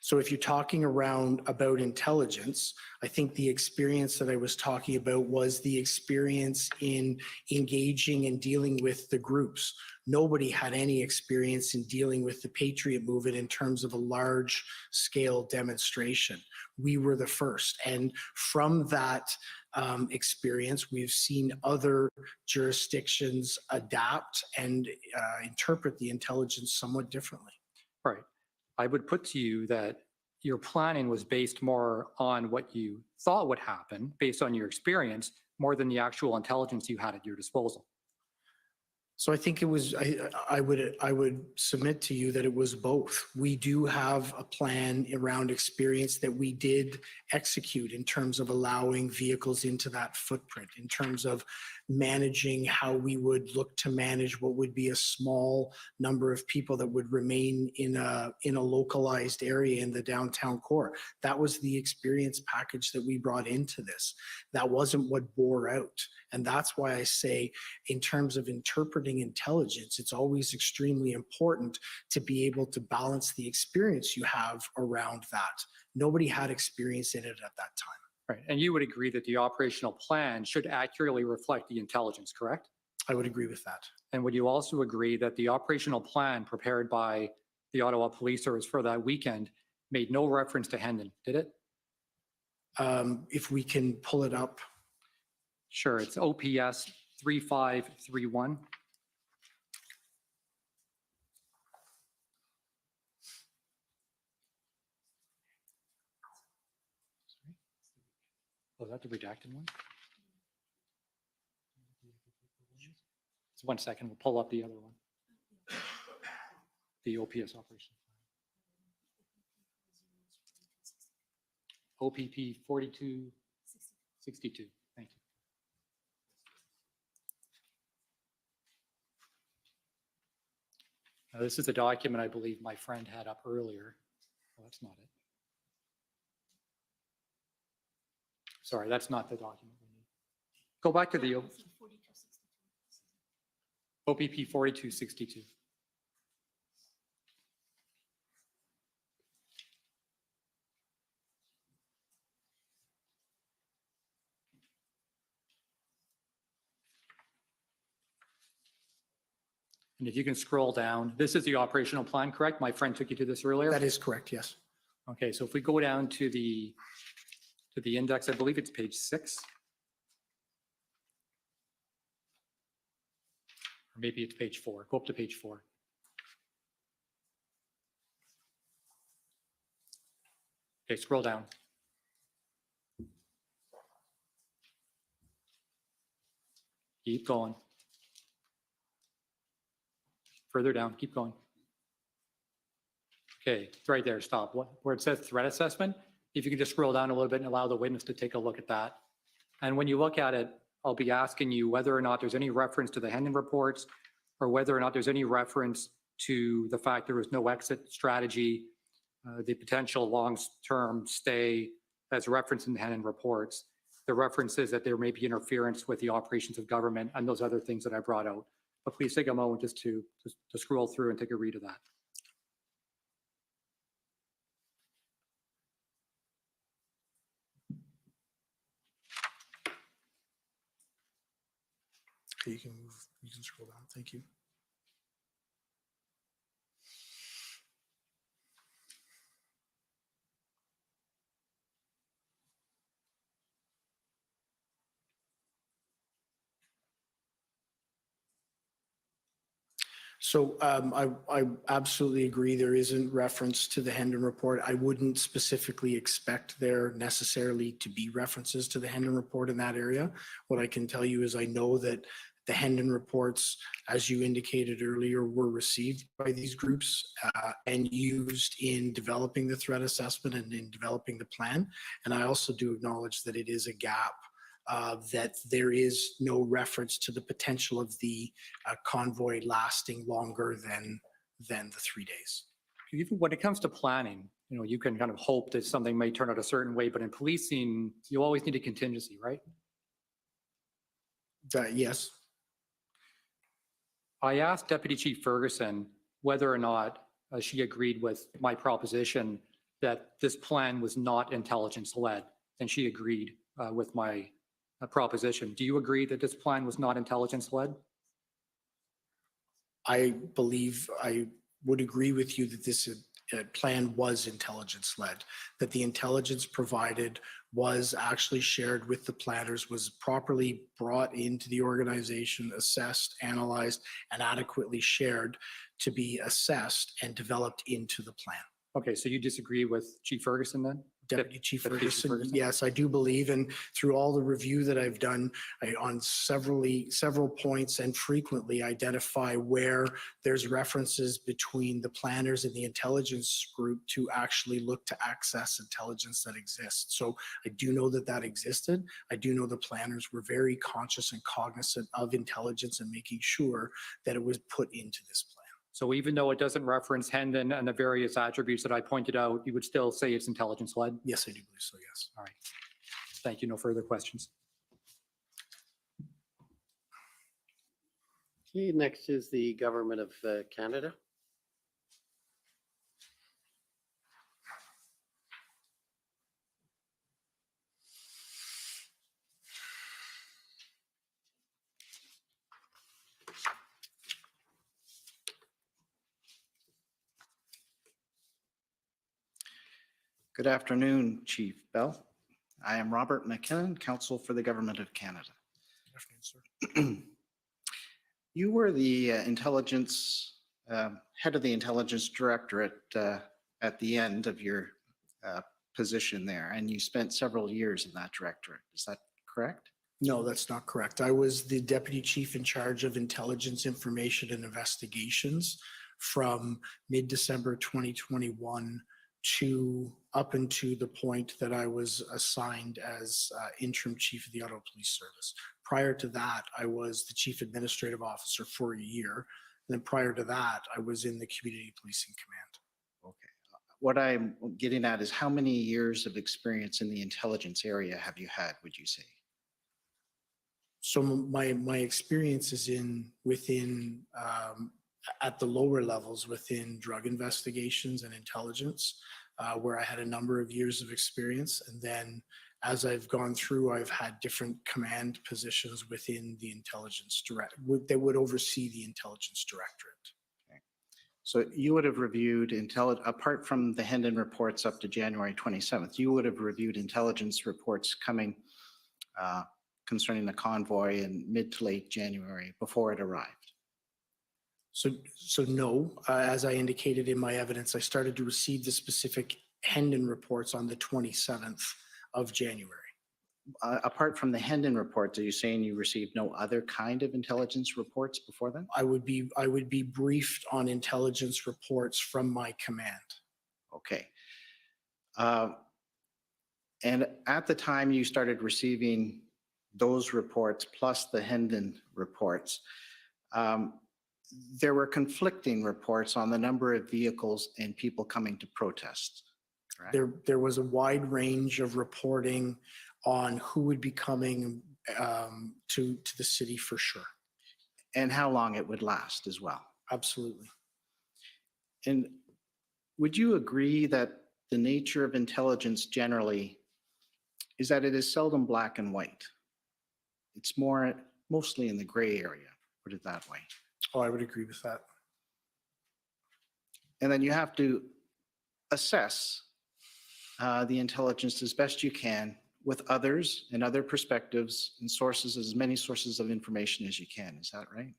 So if you're talking about intelligence, I think the experience that I was talking about was the experience in engaging and dealing with the groups. Nobody had any experience in dealing with the Patriot movement in terms of a large scale demonstration. We were the first. And from that experience, we've seen other jurisdictions adapt and interpret the intelligence somewhat differently. Right. I would put to you that your planning was based more on what you thought would happen based on your experience more than the actual intelligence you had at your disposal. So I think it was, I would submit to you that it was both. We do have a plan around experience that we did execute in terms of allowing vehicles into that footprint, in terms of managing how we would look to manage what would be a small number of people that would remain in a localized area in the downtown core. That was the experience package that we brought into this. That wasn't what bore out. And that's why I say, in terms of interpreting intelligence, it's always extremely important to be able to balance the experience you have around that. Nobody had experience in it at that time. Right. And you would agree that the operational plan should accurately reflect the intelligence, correct? I would agree with that. And would you also agree that the operational plan prepared by the Ottawa Police Service for that weekend made no reference to Hendon, did it? If we can pull it up. Sure, it's OPS 3531. Oh, is that the redacted one? Just 1 second, we'll pull up the other one. The OPS operation. OPP 4262. Thank you. Now, this is a document I believe my friend had up earlier. Well, that's not it. Sorry, that's not the document we need. Go back to the OPP 4262. And if you can scroll down, this is the operational plan, correct? My friend took you to this earlier. That is correct, yes. Okay, so if we go down to the index, I believe it's page 6. Or maybe it's page 4. Go up to page 4. Okay, scroll down. Keep going. Further down, keep going. Okay, right there, stop. Where it says threat assessment, if you can just scroll down a little bit and allow the witness to take a look at that. And when you look at it, I'll be asking you whether or not there's any reference to the Hendon reports or whether or not there's any reference to the fact there was no exit strategy, the potential long-term stay as referenced in the Hendon reports. The reference is that there may be interference with the operations of government and those other things that I brought out. But please take a moment just to scroll through and take a read of that. Okay, you can scroll down. Thank you. So I absolutely agree. There isn't reference to the Hendon report. I wouldn't specifically expect there necessarily to be references to the Hendon report in that area. What I can tell you is I know that the Hendon reports, as you indicated earlier, were received by these groups and used in developing the threat assessment and in developing the plan. And I also do acknowledge that it is a gap that there is no reference to the potential of the convoy lasting longer than the 3 days. Even when it comes to planning, you know, you can kind of hope that something may turn out a certain way, but in policing, you always need a contingency, right? Yes. I asked Deputy Chief Ferguson whether or not she agreed with my proposition that this plan was not intelligence-led, and she agreed with my proposition. Do you agree that this plan was not intelligence-led? I believe I would agree with you that this plan was intelligence-led, that the intelligence provided was actually shared with the planners, was properly brought into the organization, assessed, analyzed, and adequately shared to be assessed and developed into the plan. Okay, so you disagree with Chief Ferguson then? Deputy Chief Deputy Chief Ferguson, yes, I do believe, and through all the review that I've done on several points and frequently identify where there's references between the planners and the intelligence group to actually look to access intelligence that exists. So I do know that that existed. I do know the planners were very conscious and cognizant of intelligence and making sure that it was put into this plan. So even though it doesn't reference Hendon and the various attributes that I pointed out, you would still say it's intelligence-led? Yes, I do believe so, yes. All right. Thank you. No further questions. Okay, next is the Government of Canada. Good afternoon, Chief Bell. I am Robert McKinnon, Counsel for the Government of Canada. Good afternoon, sir. You were the intelligence, head of the intelligence directorate at the end of your position there, and you spent several years in that directorate. Is that correct? No, that's not correct. I was the deputy chief in charge of intelligence, information, and investigations from mid-December 2021 to up until the point that I was assigned as interim chief of the Ottawa Police Service. Prior to that, I was the chief administrative officer for a year. And then prior to that, I was in the community policing command. Okay. What I'm getting at is how many years of experience in the intelligence area have you had, would you say? So my experience is within at the lower levels within drug investigations and intelligence, where I had a number of years of experience. And then as I've gone through, I've had different command positions within the intelligence that would oversee the intelligence directorate. So you would have reviewed apart from the Hendon reports up to January 27th, you would have reviewed intelligence reports coming concerning the convoy in mid to late January before it arrived. So no, as I indicated in my evidence, I started to receive the specific Hendon reports on the 27th of January. Apart from the Hendon reports, are you saying you received no other kind of intelligence reports before then? I would be briefed on intelligence reports from my command. Okay. And at the time you started receiving those reports plus the Hendon reports, there were conflicting reports on the number of vehicles and people coming to protest. Correct? There was a wide range of reporting on who would be coming to the city for sure. And how long it would last as well. Absolutely. And would you agree that the nature of intelligence generally is that it is seldom black and white? It's mostly in the gray area, put it that way. Oh, I would agree with that. And then you have to assess the intelligence as best you can with others and other perspectives and sources, as many sources of information as you can. Is that right?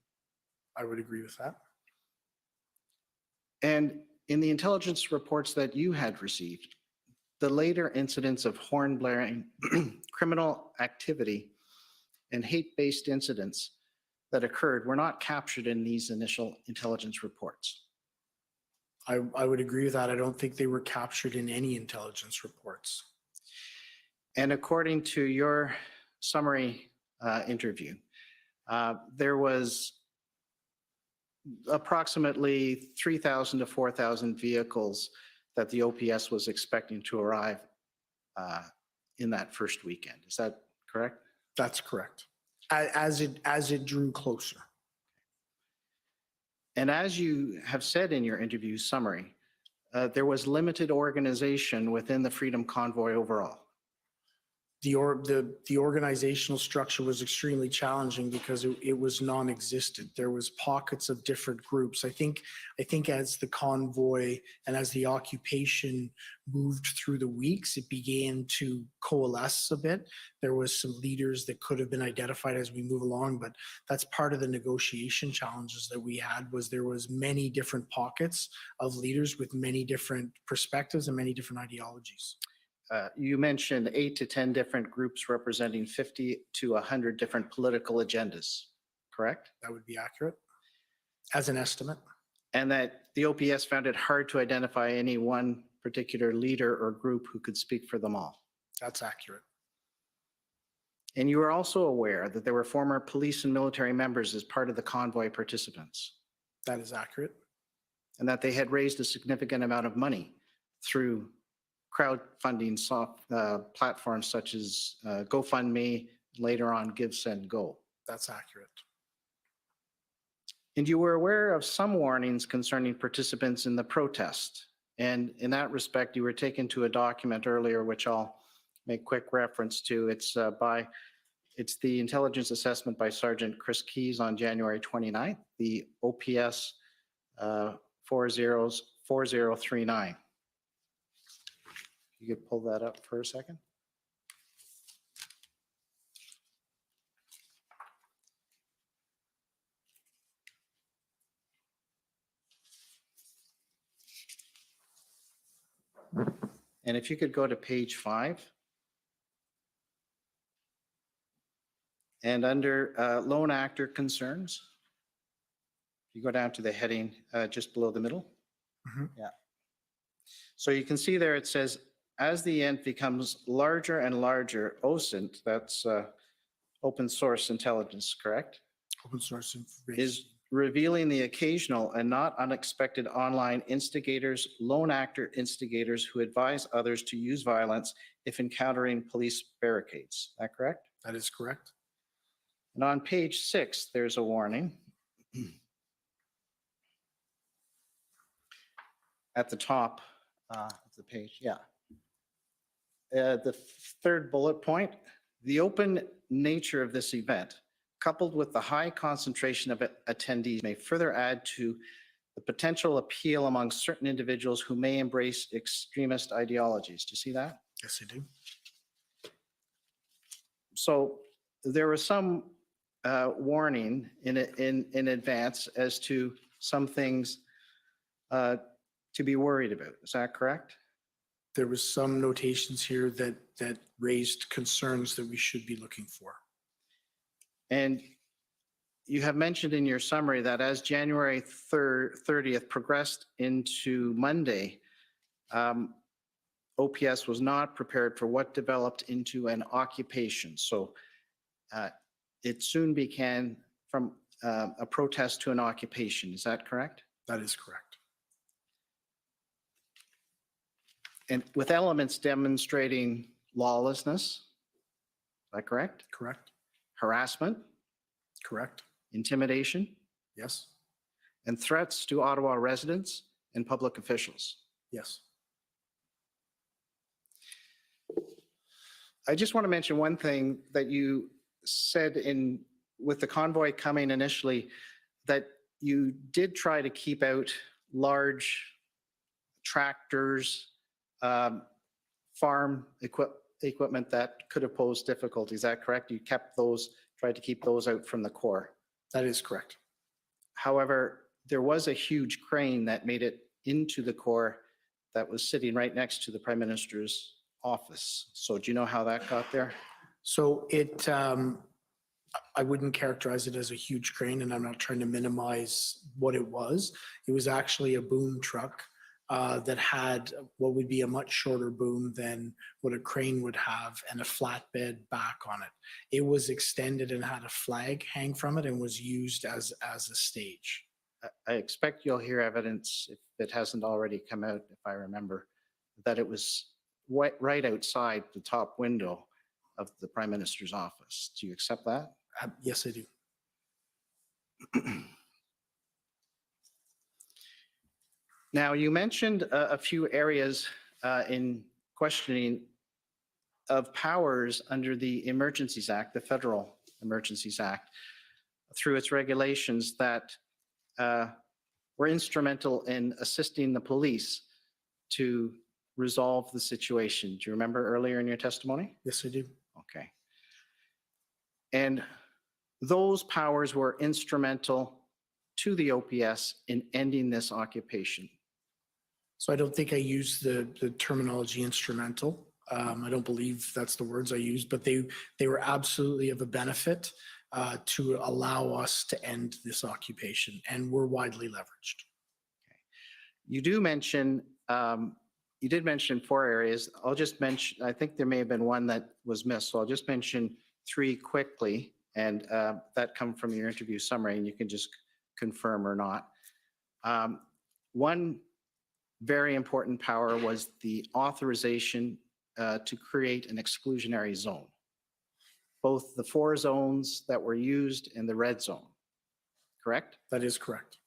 I would agree with that. And in the intelligence reports that you had received, the later incidents of horn blaring, criminal activity, and hate-based incidents that occurred were not captured in these initial intelligence reports. I would agree with that. I don't think they were captured in any intelligence reports. And according to your summary interview, there was approximately 3,000 to 4,000 vehicles that the OPS was expecting to arrive in that first weekend. Is that correct? That's correct. As it drew closer. And as you have said in your interview summary, there was limited organization within the Freedom Convoy overall. The organizational structure was extremely challenging because it was non-existent. There was pockets of different groups. I think as the convoy and as the occupation moved through the weeks, it began to coalesce a bit. There was some leaders that could have been identified as we move along, but that's part of the negotiation challenges that we had. Was there was many different pockets of leaders with many different perspectives and many different ideologies. You mentioned 8 to 10 different groups representing 50 to 100 different political agendas, correct? That would be accurate as an estimate. And that the OPS found it hard to identify any one particular leader or group who could speak for them all. That's accurate. And you were also aware that there were former police and military members as part of the convoy participants. That is accurate. And that they had raised a significant amount of money through crowdfunding platforms such as GoFundMe, later on Give, Send, Go. That's accurate. And you were aware of some warnings concerning participants in the protest. And in that respect, you were taken to a document earlier, which I'll make quick reference to. It's the intelligence assessment by Sergeant Chris Keys on January 29th, the OPS 4039. You could pull that up for a second. And if you could go to page 5. And under lone actor concerns, you go down to the heading just below the middle. Mhm. Yeah. So you can see there it says, as the end becomes larger and larger, OSINT, that's open source intelligence, correct? Open source information. Is revealing the occasional and not unexpected online instigators, lone actor instigators who advise others to use violence if encountering police barricades. Is that correct? That is correct. And on page 6, there's a warning. At the top of the page, yeah. The third bullet point, the open nature of this event, coupled with the high concentration of attendees, may further add to the potential appeal among certain individuals who may embrace extremist ideologies. Do you see that? Yes, I do. So there was some warning in advance as to some things to be worried about. Is that correct? There was some notations here that raised concerns that we should be looking for. And you have mentioned in your summary that as January 30th progressed into Monday, OPS was not prepared for what developed into an occupation. So it soon began from a protest to an occupation. Is that correct? That is correct. And with elements demonstrating lawlessness, is that correct? Correct. Harassment, Correct. intimidation, Yes. and threats to Ottawa residents and public officials. Yes. I just want to mention one thing that you said with the convoy coming initially, that you did try to keep out large tractors, farm equipment that could have posed difficulties. Is that correct? You tried to keep those out from the core. That is correct. However, there was a huge crane that made it into the core that was sitting right next to the Prime Minister's office. So do you know how that got there? So I wouldn't characterize it as a huge crane, and I'm not trying to minimize what it was. It was actually a boom truck that had what would be a much shorter boom than what a crane would have and a flatbed back on it. It was extended and had a flag hang from it and was used as a stage. I expect you'll hear evidence, if it hasn't already come out, if I remember, that it was right outside the top window of the Prime Minister's office. Do you accept that? Yes, I do. Now, you mentioned a few areas in questioning of powers under the Emergencies Act, the Federal Emergencies Act, through its regulations that were instrumental in assisting the police to resolve the situation. Do you remember earlier in your testimony? Yes, I do. Okay. And those powers were instrumental to the OPS in ending this occupation. So I don't think I used the terminology instrumental. I don't believe that's the words I used, but they were absolutely of a benefit to allow us to end this occupation, and were widely leveraged. Okay. You did mention 4 areas. I'll just mention, I think there may have been one that was missed, so I'll just mention 3 quickly, and that come from your interview summary, and you can just confirm or not. One very important power was the authorization to create an exclusionary zone, both the 4 zones that were used and the red zone, correct? That is correct.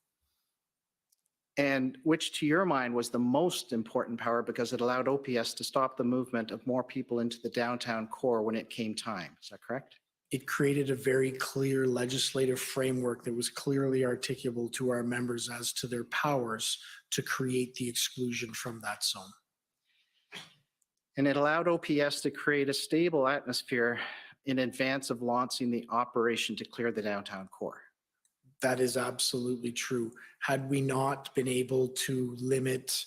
And which to your mind was the most important power because it allowed OPS to stop the movement of more people into the downtown core when it came time. Is that correct? It created a very clear legislative framework that was clearly articulable to our members as to their powers to create the exclusion from that zone. And it allowed OPS to create a stable atmosphere in advance of launching the operation to clear the downtown core. That is absolutely true. Had we not been able to limit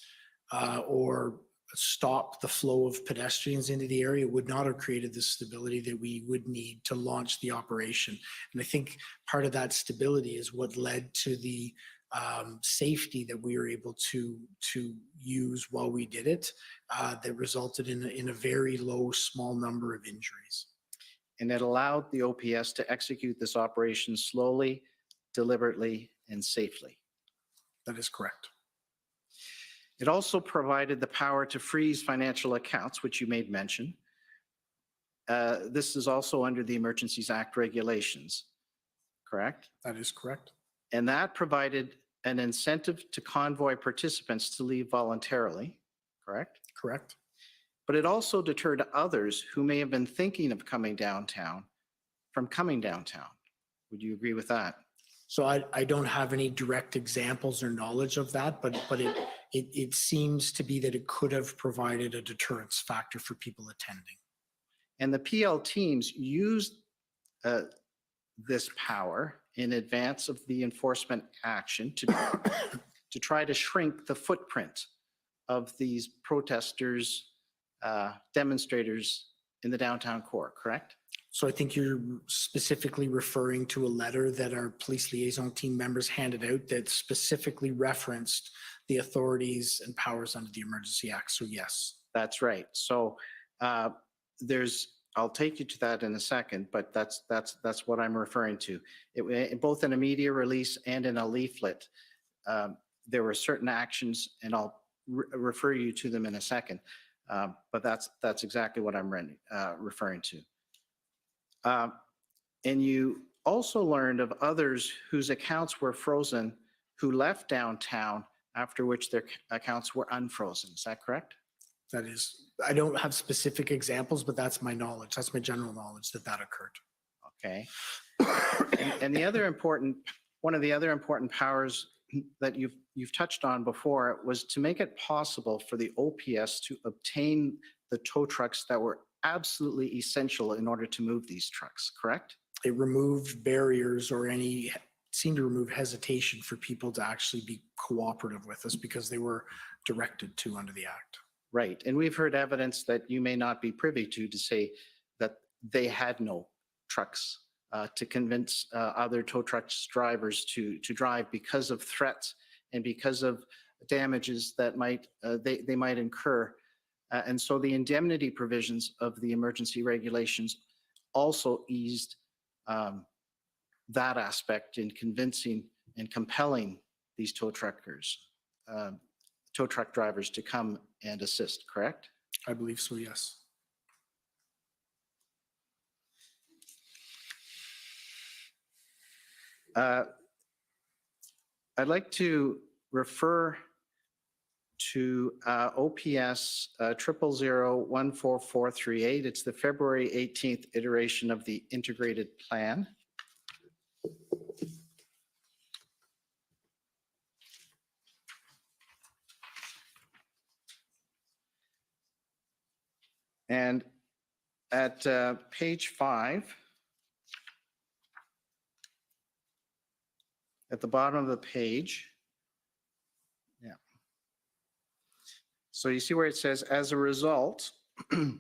or stop the flow of pedestrians into the area, it would not have created the stability that we would need to launch the operation. And I think part of that stability is what led to the safety that we were able to use while we did it, that resulted in a very low, small number of injuries. And it allowed the OPS to execute this operation slowly, deliberately, and safely. That is correct. It also provided the power to freeze financial accounts, which you made mention. This is also under the Emergencies Act regulations. correct? That is correct. And that provided an incentive to convoy participants to leave voluntarily, correct? Correct. But it also deterred others who may have been thinking of coming downtown from coming downtown. Would you agree with that? So I don't have any direct examples or knowledge of that, but it seems to be that it could have provided a deterrence factor for people attending. And the PL teams used this power in advance of the enforcement action to try to shrink the footprint of these protesters, demonstrators in the downtown core, correct? So I think you're specifically referring to a letter that our police liaison team members handed out that specifically referenced the authorities and powers under the Emergency Act. So yes. That's right. So I'll take you to that in a second, but that's what I'm referring to. Both in a media release and in a leaflet, there were certain actions, and I'll refer you to them in a second. But that's exactly what I'm referring to. And you also learned of others whose accounts were frozen who left downtown, after which their accounts were unfrozen. Is that correct? That is, I don't have specific examples, but that's my knowledge. That's my general knowledge that occurred. Okay. And one of the other important powers that you've touched on before was to make it possible for the OPS to obtain the tow trucks that were absolutely essential in order to move these trucks, correct? It removed barriers or seemed to remove hesitation for people to actually be cooperative with us because they were directed to under the Act. Right. And we've heard evidence that you may not be privy to say that they had no trucks to convince other tow trucks drivers to drive because of threats and because of damages that they might incur. And so the indemnity provisions of the emergency regulations also eased that aspect in convincing and compelling these tow truck drivers to come and assist, correct? I believe so, yes. I'd like to refer to OPS 000-14438. It's the February 18th iteration of the integrated plan. And at page 5, at the bottom of the page, so you see where it says, as a result, and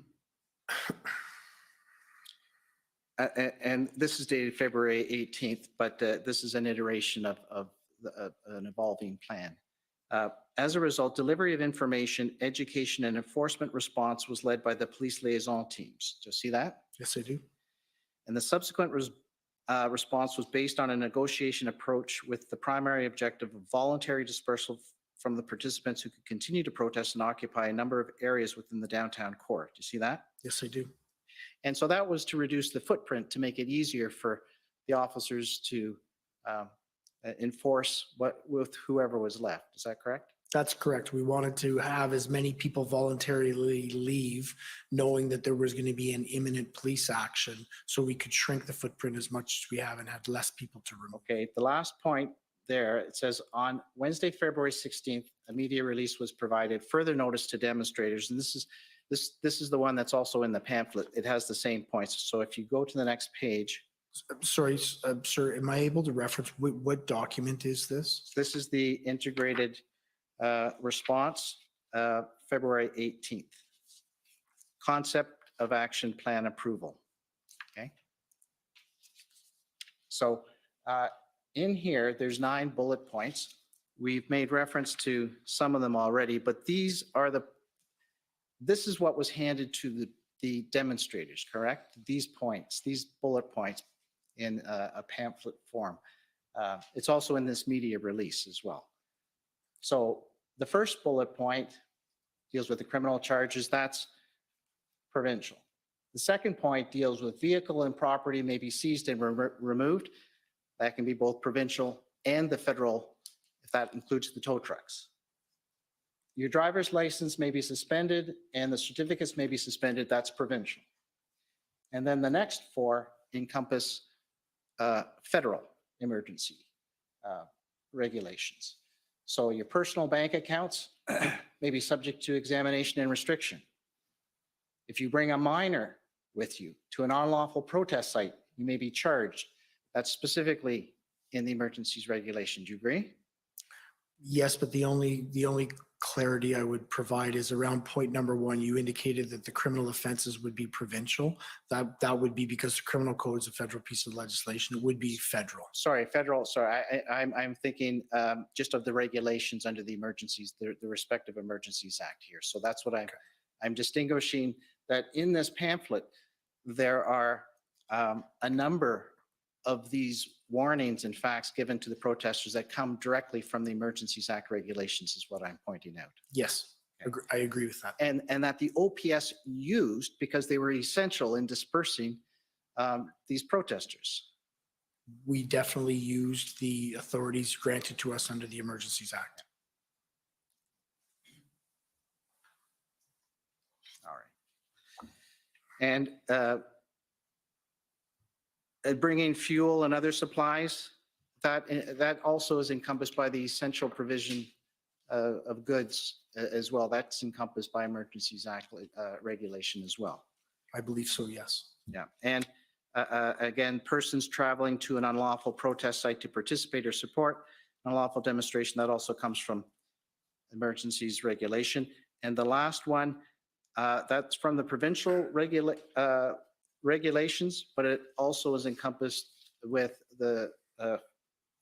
this is dated February 18th, but this is an iteration of an evolving plan. As a result, delivery of information, education, and enforcement response was led by the police liaison teams. Do you see that? Yes, I do. And the subsequent response was based on a negotiation approach with the primary objective of voluntary dispersal from the participants who could continue to protest and occupy a number of areas within the downtown core. Do you see that? Yes, I do. And so that was to reduce the footprint to make it easier for the officers to enforce with whoever was left. Is that correct? That's correct. We wanted to have as many people voluntarily leave, knowing that there was going to be an imminent police action, so we could shrink the footprint as much as we have and had less people to remove. Okay, the last point there, it says on Wednesday, February 16th, a media release was provided, further notice to demonstrators, and this is the one that's also in the pamphlet. It has the same points. So if you go to the next page. Sorry, sir, am I able to reference what document is this? This is the integrated response, February 18th. Concept of action plan approval. Okay. So in here, there's 9 bullet points. We've made reference to some of them already, but this is what was handed to the demonstrators, correct? These points, these bullet points in a pamphlet form. It's also in this media release as well. So the first bullet point deals with the criminal charges. That's provincial. The second point deals with vehicle and property may be seized and removed. That can be both provincial and the federal, if that includes the tow trucks. Your driver's license may be suspended and the certificates may be suspended. That's provincial. And then the next four encompass federal emergency regulations. So your personal bank accounts may be subject to examination and restriction. If you bring a minor with you to an unlawful protest site, you may be charged. That's specifically in the emergencies regulation. Do you agree? Yes, but the only clarity I would provide is around point number 1. You indicated that the criminal offenses would be provincial. That would be because the criminal code is a federal piece of legislation. It would be federal. Sorry, federal. Sorry, I'm thinking just of the regulations under the emergencies, the respective Emergencies Act here. So that's what I'm distinguishing, that in this pamphlet there are a number of these warnings and facts given to the protesters that come directly from the Emergencies Act regulations is what I'm pointing out. Yes, I agree with that. And that the OPS used because they were essential in dispersing these protesters. We definitely used the authorities granted to us under the Emergencies Act. All right. And bringing fuel and other supplies, that also is encompassed by the essential provision of goods as well. That's encompassed by Emergencies Act regulation as well. I believe so, yes. Yeah. And again, persons traveling to an unlawful protest site to participate or support an unlawful demonstration, that also comes from emergencies regulation. And the last one, that's from the provincial regulations, but it also is encompassed with the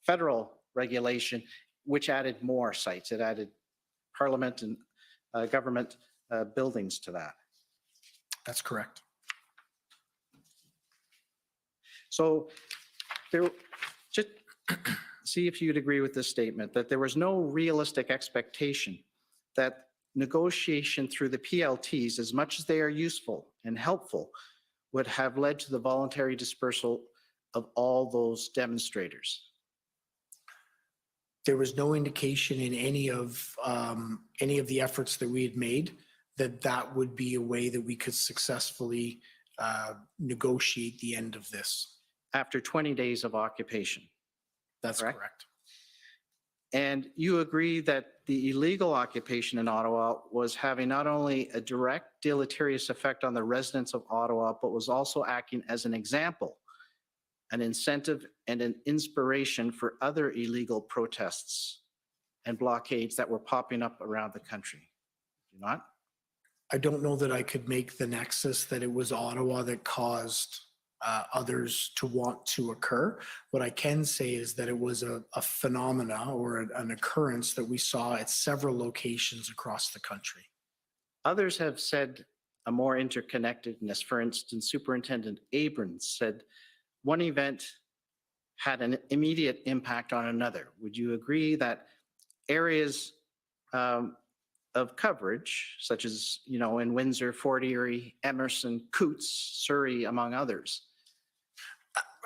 federal regulation, which added more sites. It added parliament and government buildings to that. That's correct. So there, just see if you'd agree with this statement, that there was no realistic expectation that negotiation through the PLTs, as much as they are useful and helpful, would have led to the voluntary dispersal of all those demonstrators. There was no indication in any of the efforts that we had made that would be a way that we could successfully negotiate the end of this. After 20 days of occupation. That's correct? correct. And you agree that the illegal occupation in Ottawa was having not only a direct deleterious effect on the residents of Ottawa, but was also acting as an example, an incentive, and an inspiration for other illegal protests and blockades that were popping up around the country. Do you not? I don't know that I could make the nexus that it was Ottawa that caused others to want to occur. What I can say is that it was a phenomena or an occurrence that we saw at several locations across the country. Others have said a more interconnectedness. For instance, Superintendent Abrams said one event had an immediate impact on another. Would you agree that areas of coverage, such as, in Windsor, Fort Erie, Emerson, Coots, Surrey, among others?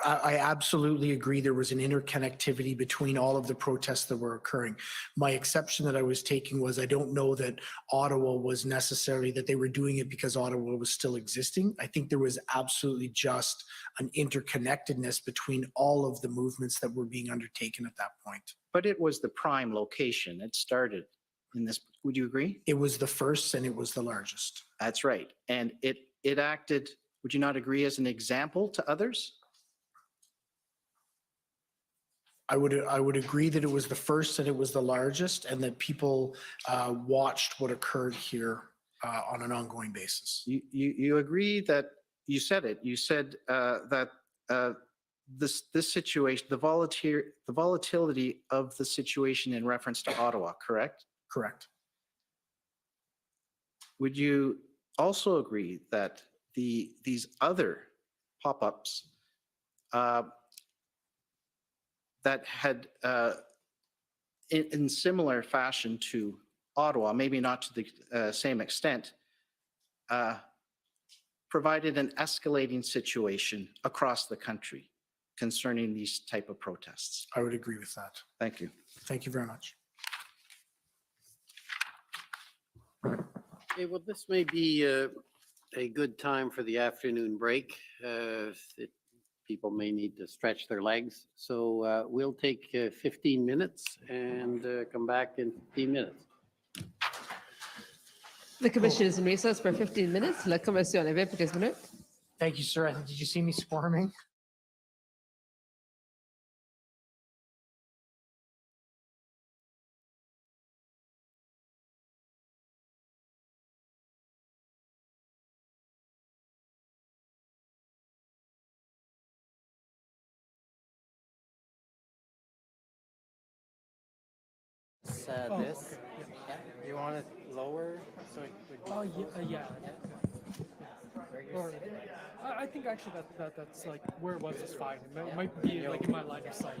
I absolutely agree there was an interconnectivity between all of the protests that were occurring. My exception that I was taking was I don't know that Ottawa was necessarily that they were doing it because Ottawa was still existing. I think there was absolutely just an interconnectedness between all of the movements that were being undertaken at that point. But it was the prime location. It started in this. Would you agree? It was the first and it was the largest. That's right. And it acted, would you not agree, as an example to others? I would agree that it was the first and it was the largest, and that people watched what occurred here on an ongoing basis. You agree that you said it. You said that this situation, the volatility of the situation in reference to Ottawa, correct? Correct. Would you also agree that these other pop-ups that had, in similar fashion to Ottawa, maybe not to the same extent, provided an escalating situation across the country? concerning these type of protests. I would agree with that. Thank you. Thank you very much. Okay, well, this may be a good time for the afternoon break. People may need to stretch their legs. So we'll take 15 minutes and come back in 15 minutes. The commission is in recess for 15 minutes. La commission est levée pour 15 minutes. Thank you, sir. Did you see me squirming? This, you want it lower? So Oh, yeah. Or, I think actually that's like where it was is fine. It might be like in my line of sight.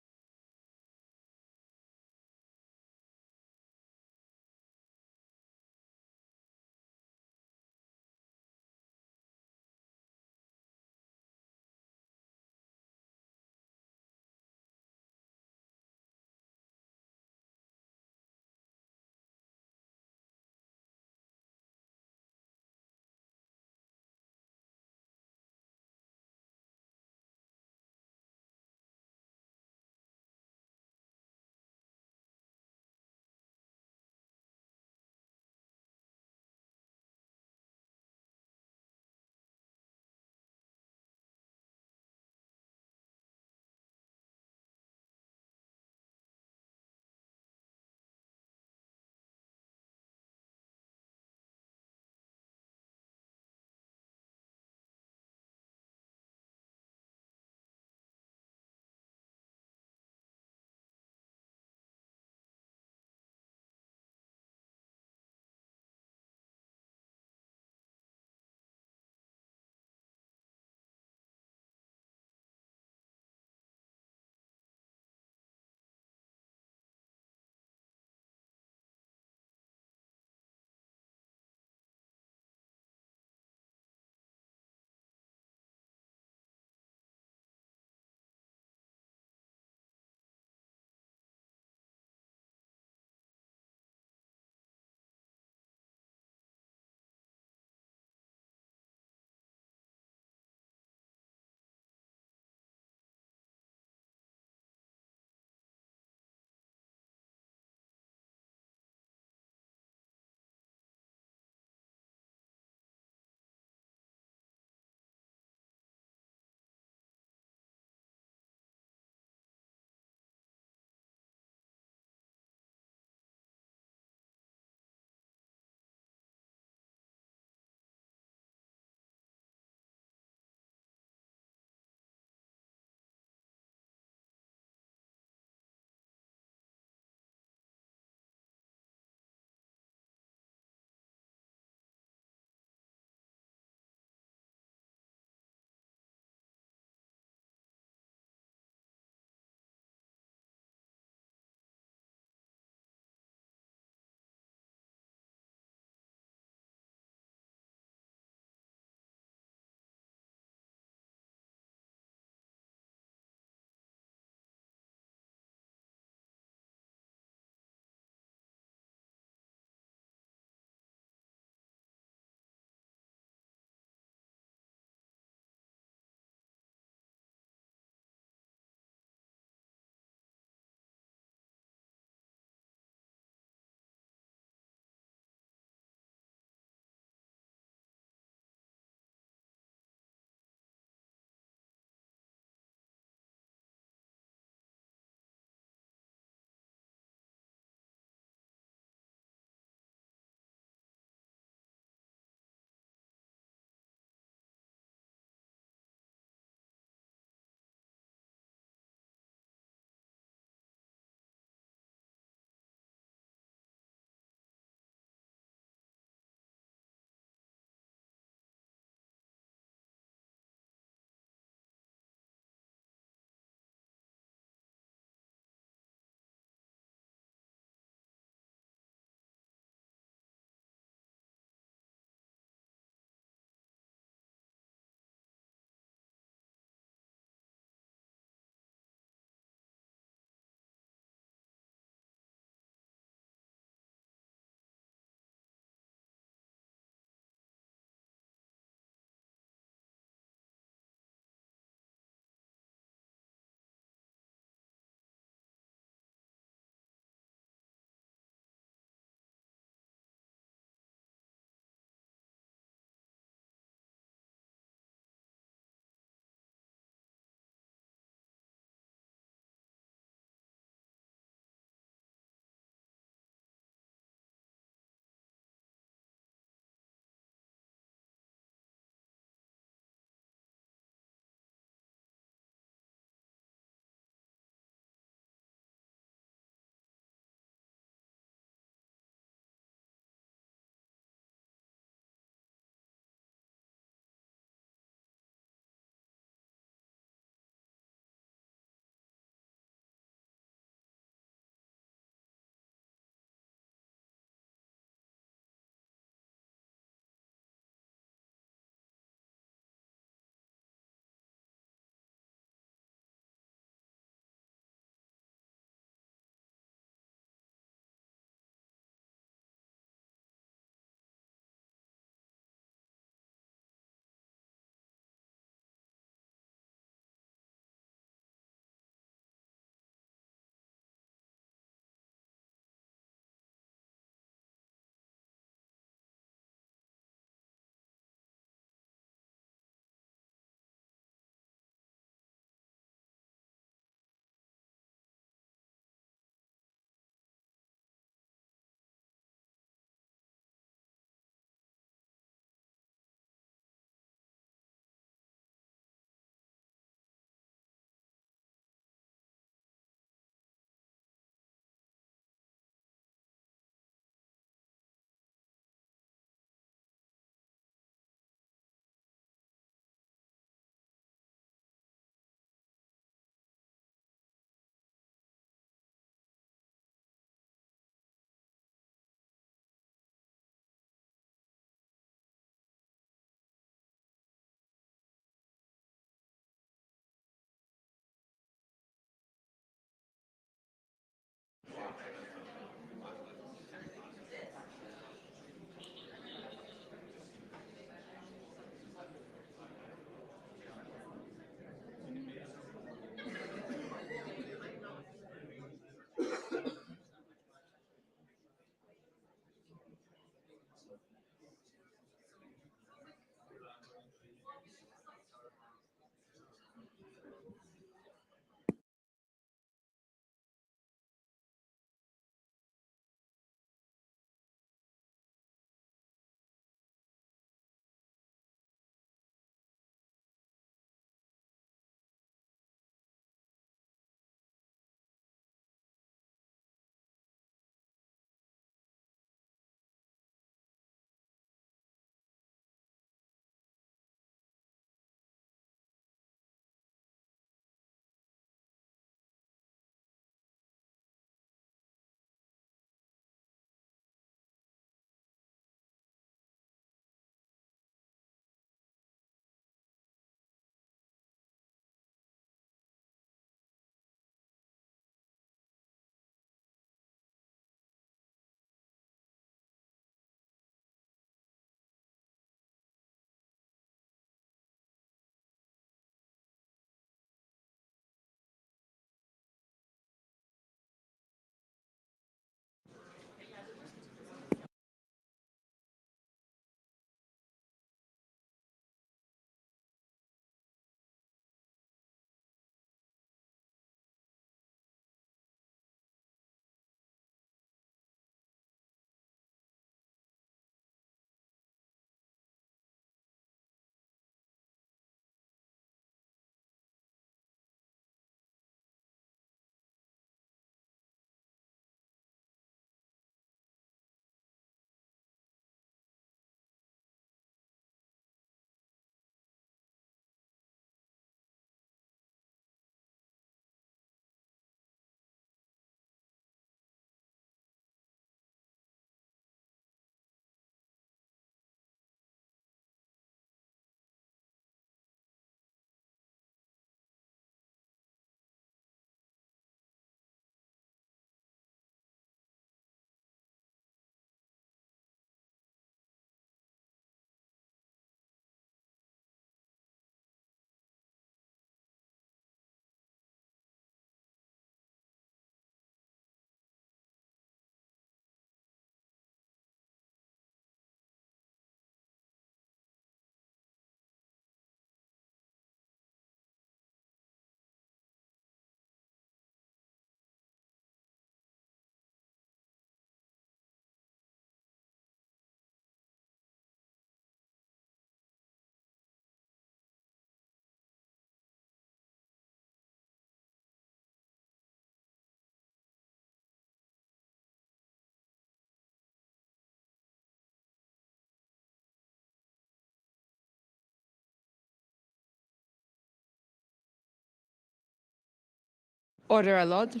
Order à l'ordre.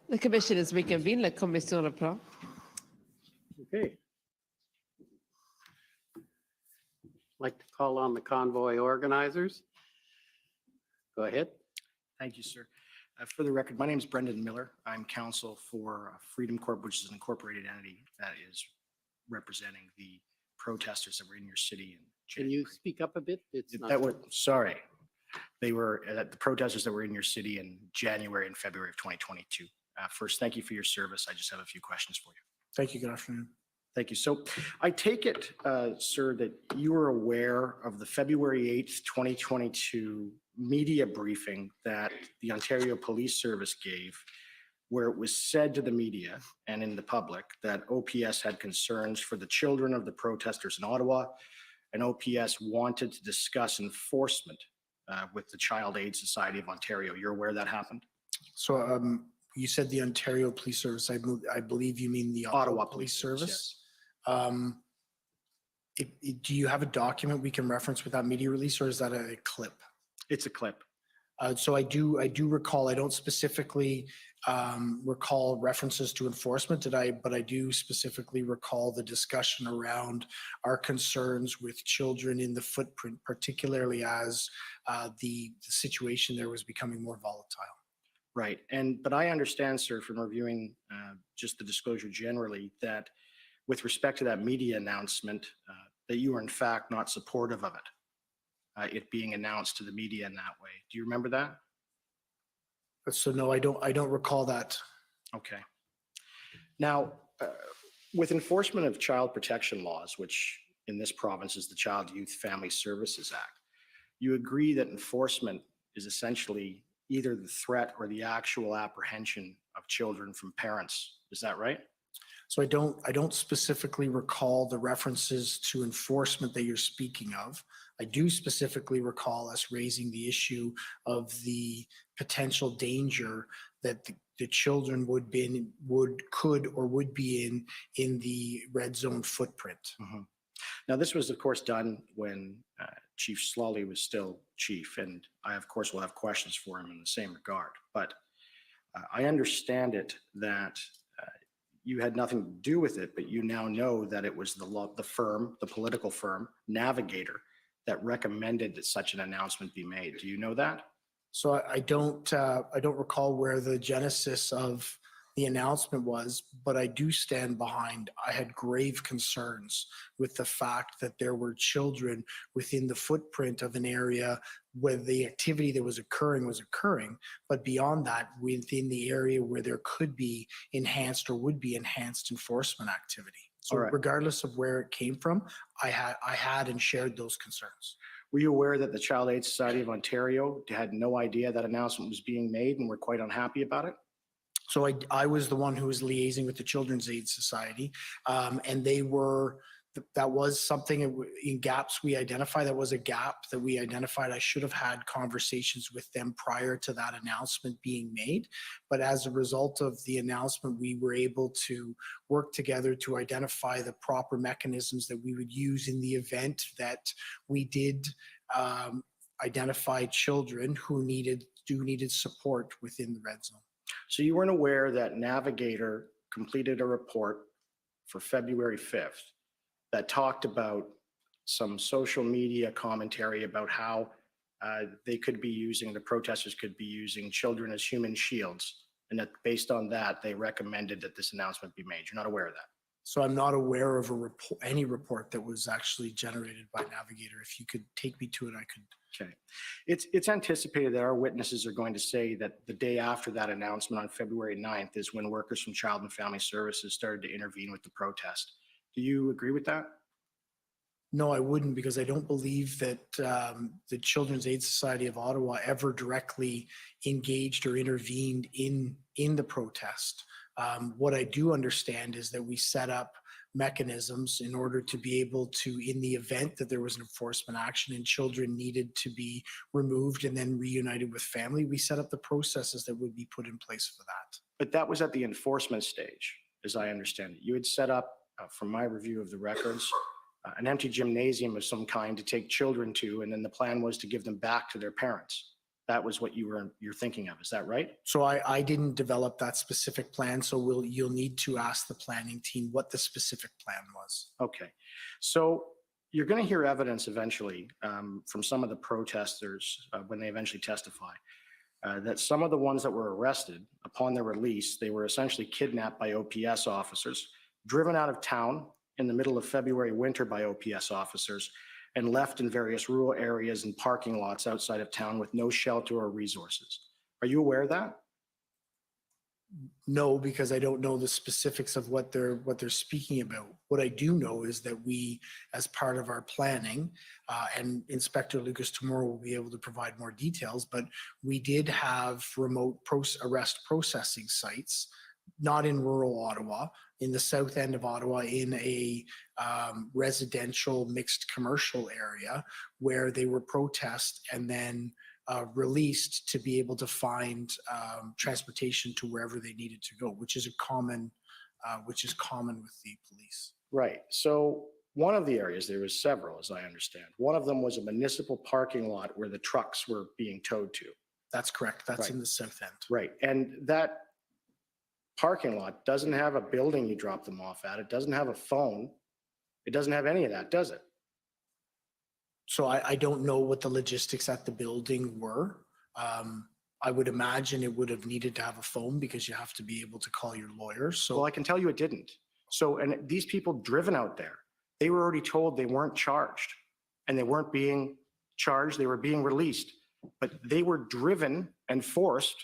The commission is reconvened. La commission reprend. Okay. Like to call on the convoy organizers. Go ahead. Thank you, sir. For the record, my name is Brendan Miller. I'm counsel for Freedom Corp, which is an incorporated entity that is representing the protesters that were in your city in Can you January. speak up a bit? It's not. That were, sorry. They were the protesters that were in your city in January and February of 2022. First, thank you for your service. I just have a few questions for you. Thank you. Good afternoon. Thank you. So I take it, sir, that you are aware of the February 8th, 2022 media briefing that the Ontario Police Service gave, where it was said to the media and in the public that OPS had concerns for the children of the protesters in Ottawa, and OPS wanted to discuss enforcement with the Child Aid Society of Ontario. You're aware that happened? So you said the Ontario Police Service. I believe you mean the Ottawa Police Service. Do you have a document we can reference with that media release, or is that a clip? It's a clip. So I do recall. I don't specifically recall references to enforcement, but I do specifically recall the discussion around our concerns with children in the footprint, particularly as the situation there was becoming more volatile. Right. But I understand, sir, from reviewing just the disclosure generally, that with respect to that media announcement, that you are in fact not supportive of it being announced to the media in that way. Do you remember that? So no, I don't recall that. Okay. Now, with enforcement of child protection laws, which in this province is the Child Youth Family Services Act, you agree that enforcement is essentially either the threat or the actual apprehension of children from parents. Is that right? So I don't specifically recall the references to enforcement that you're speaking of. I do specifically recall us raising the issue of the potential danger that the children would be in the red zone footprint. Mm-hmm. Now, this was, of course, done when Chief Slawley was still chief, and I, of course, will have questions for him in the same regard. But I understand it that you had nothing to do with it, but you now know that it was the political firm, Navigator, that recommended that such an announcement be made. Do you know that? So I don't recall where the genesis of the announcement was, but I do stand behind. I had grave concerns with the fact that there were children within the footprint of an area where the activity that was occurring, but beyond that, within the area where there could be enhanced or would be enhanced enforcement activity. So regardless of where it came from, I had and shared those concerns. Were you aware that the Child Aid Society of Ontario had no idea that announcement was being made and were quite unhappy about it? So I was the one who was liaising with the Children's Aid Society, and that was something in gaps we identified. That was a gap that we identified. I should have had conversations with them prior to that announcement being made. But as a result of the announcement, we were able to work together to identify the proper mechanisms that we would use in the event that we did identify children who needed support within the red zone. So you weren't aware that Navigator completed a report for February 5th that talked about some social media commentary about how the protesters could be using children as human shields, and that based on that, they recommended that this announcement be made. You're not aware of that? So I'm not aware of any report that was actually generated by Navigator. If you could take me to it, I could. Okay. It's anticipated that our witnesses are going to say that the day after that announcement on February 9th is when workers from Child and Family Services started to intervene with the protest. Do you agree with that? No, I wouldn't, because I don't believe that the Children's Aid Society of Ottawa ever directly engaged or intervened in the protest. What I do understand is that we set up mechanisms in order to be able to, in the event that there was an enforcement action and children needed to be removed and then reunited with family, we set up the processes that would be put in place for that. But that was at the enforcement stage, as I understand it. You had set up, from my review of the records, an empty gymnasium of some kind to take children to, and then the plan was to give them back to their parents. That was what you're thinking of, is that right? So I didn't develop that specific plan, so you'll need to ask the planning team what the specific plan was. Okay, so you're going to hear evidence eventually from some of the protesters when they eventually testify that some of the ones that were arrested upon their release, they were essentially kidnapped by OPS officers, driven out of town in the middle of February winter by OPS officers, and left in various rural areas and parking lots outside of town with no shelter or resources. Are you aware of that? No, because I don't know the specifics of what they're speaking about. What I do know is that we, as part of our planning, and Inspector Lucas tomorrow will be able to provide more details, but we did have remote arrest processing sites, not in rural Ottawa, in the south end of Ottawa, in a residential mixed commercial area where they were protest and then released to be able to find transportation to wherever they needed to go, which is common with the police. Right. So one of the areas, there was several, as I understand. One of them was a municipal parking lot where the trucks were being towed to. That's correct. That's in the south end. Right. And that parking lot doesn't have a building you drop them off at. It doesn't have a phone. It doesn't have any of that, does it? So I don't know what the logistics at the building were. I would imagine it would have needed to have a phone because you have to be able to call your lawyer. So well, I can tell you it didn't. So, and these people driven out there, they were already told they weren't charged, and they weren't being charged. They were being released, but they were driven and forced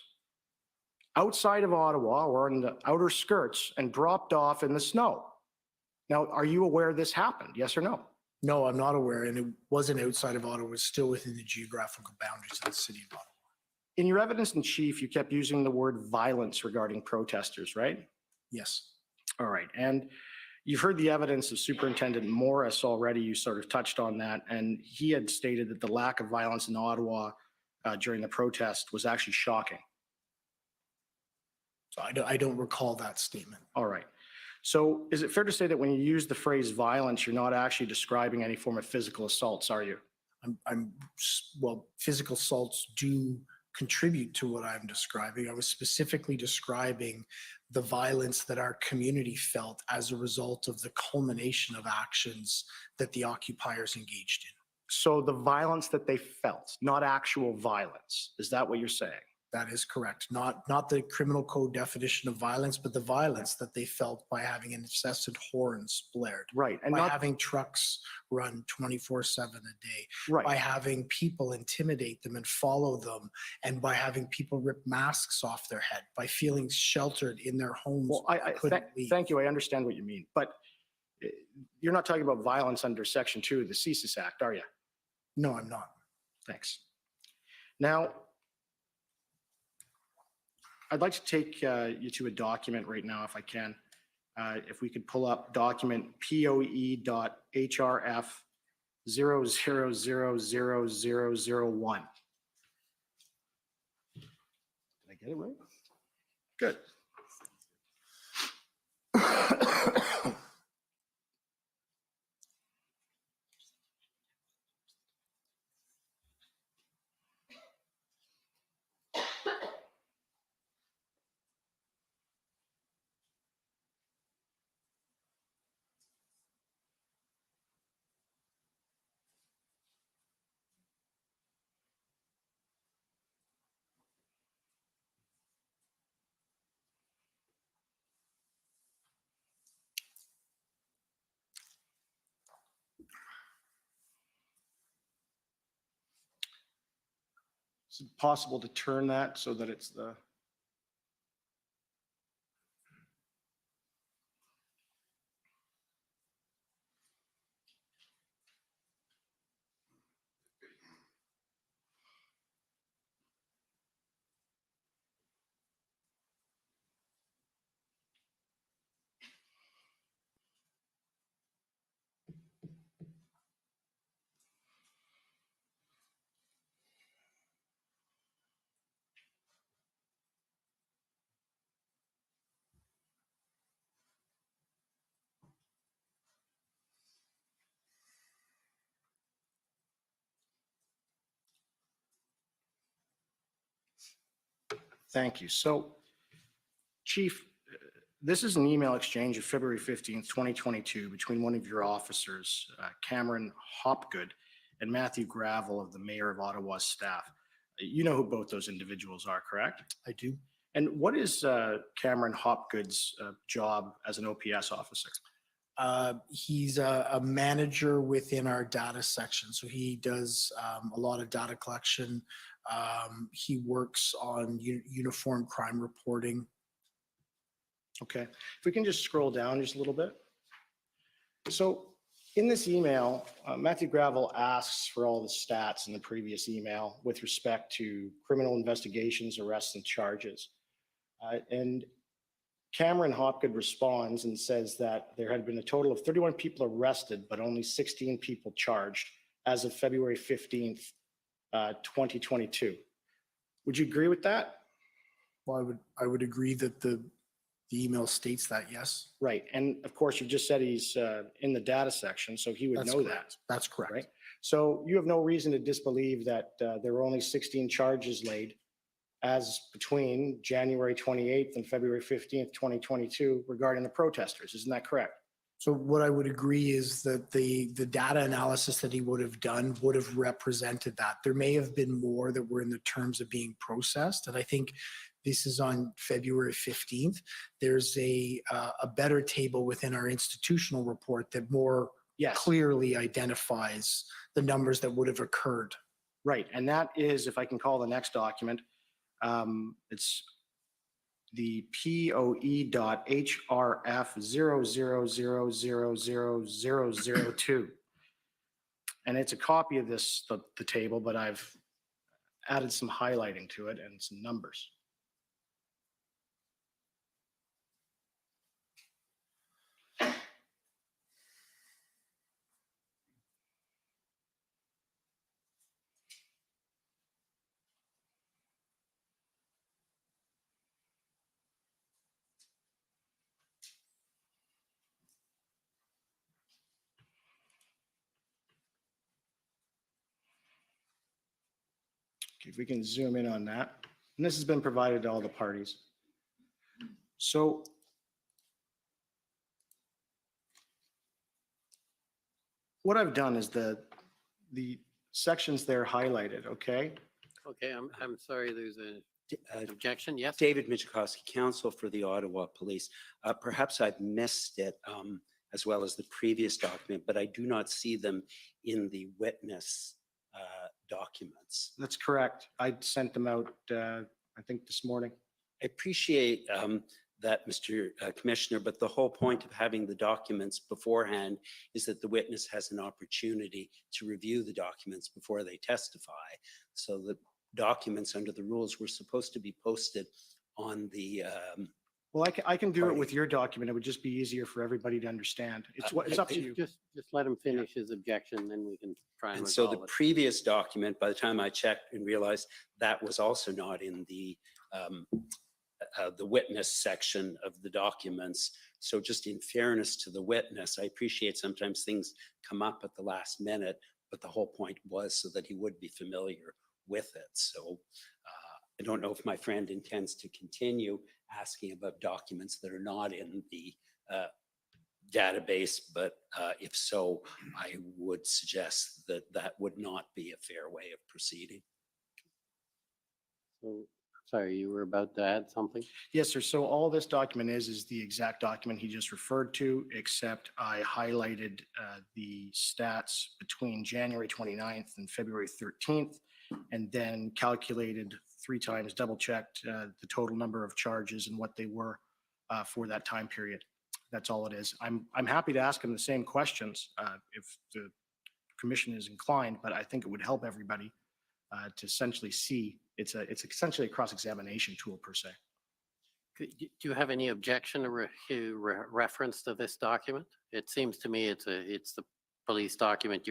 outside of Ottawa or in the outer skirts and dropped off in the snow. Now, are you aware this happened? Yes or no? No, I'm not aware, and it wasn't outside of Ottawa. It was still within the geographical boundaries of the city of Ottawa. In your evidence in chief, you kept using the word violence regarding protesters, right? Yes. All right, and you've heard the evidence of Superintendent Morris already. You sort of touched on that, and he had stated that the lack of violence in Ottawa during the protest was actually shocking. So I don't recall that statement. All right. So is it fair to say that when you use the phrase violence, you're not actually describing any form of physical assaults, are you? Well, physical assaults do contribute to what I'm describing. I was specifically describing the violence that our community felt as a result of the culmination of actions that the occupiers engaged in. So the violence that they felt, not actual violence. Is that what you're saying? That is correct. Not the criminal code definition of violence, but the violence that they felt by having incessant horns blared. Right. And by having trucks run 24/7 a day. Right. By having people intimidate them and follow them, and by having people rip masks off their head, by feeling sheltered in their homes. Well, thank you. I understand what you mean. But you're not talking about violence under Section 2 of the CSIS Act, are you? No, I'm not. Thanks. Now, I'd like to take you to a document right now, if I can. If we could pull up document POE.HRF 00000001. Did I get it right? Good. Is it possible to turn that so that it's the... Thank you. So, Chief, this is an email exchange of February 15th, 2022 between one of your officers, Cameron Hopgood, and Matthew Gravel of the Mayor of Ottawa's staff. You know who both those individuals are, correct? I do. And what is Cameron Hopgood's job as an OPS officer? He's a manager within our data section. So he does a lot of data collection. He works on uniform crime reporting. Okay, if we can just scroll down just a little bit. So in this email, Matthew Gravel asks for all the stats in the previous email with respect to criminal investigations, arrests, and charges. And Cameron Hopgood responds and says that there had been a total of 31 people arrested, but only 16 people charged as of February 15th, 2022. Would you agree with that? Well, I would agree that the email states that, yes. Right. And of course, you just said he's in the data section, so he would know that. That's correct. Right? So you have no reason to disbelieve that there were only 16 charges laid as between January 28th and February 15th, 2022 regarding the protesters. Isn't that correct? So what I would agree is that the data analysis that he would have done would have represented that. There may have been more that were in the terms of being processed. And I think this is on February 15th. There's a better table within our institutional report that more clearly identifies the numbers that would have occurred. Right. And that is, if I can call the next document, it's the POE.HRF 00000002. And it's a copy of this, the table, but I've added some highlighting to it and some numbers. If we can zoom in on that. And this has been provided to all the parties. So what I've done is the sections there highlighted, okay? Okay, I'm sorry, there's an objection, yes? David Michikowski, counsel for the Ottawa Police. Perhaps I've missed it as well as the previous document, but I do not see them in the witness documents. That's correct. I sent them out, I think this morning. I appreciate that, Mr. Commissioner, but the whole point of having the documents beforehand is that the witness has an opportunity to review the documents before they testify. So the documents under the rules were supposed to be posted on the Well, I can do it with your document. It would just be easier for everybody to understand. It's up to you. Just let him finish his objection, then we can try and And so the resolve it. previous document, by the time I checked and realized that was also not in the witness section of the documents. So just in fairness to the witness, I appreciate sometimes things come up at the last minute, but the whole point was so that he would be familiar with it. So I don't know if my friend intends to continue asking about documents that are not in the database, but if so, I would suggest that that would not be a fair way of proceeding. So, sorry, you were about to add something? Yes, sir. So all this document is the exact document he just referred to, except I highlighted the stats between January 29th and February 13th, and then calculated 3 times, double checked the total number of charges and what they were for that time period. That's all it is. I'm happy to ask him the same questions if the commission is inclined, but I think it would help everybody to essentially see. It's essentially a cross-examination tool per se. Do you have any objection to reference to this document? It seems to me it's the police document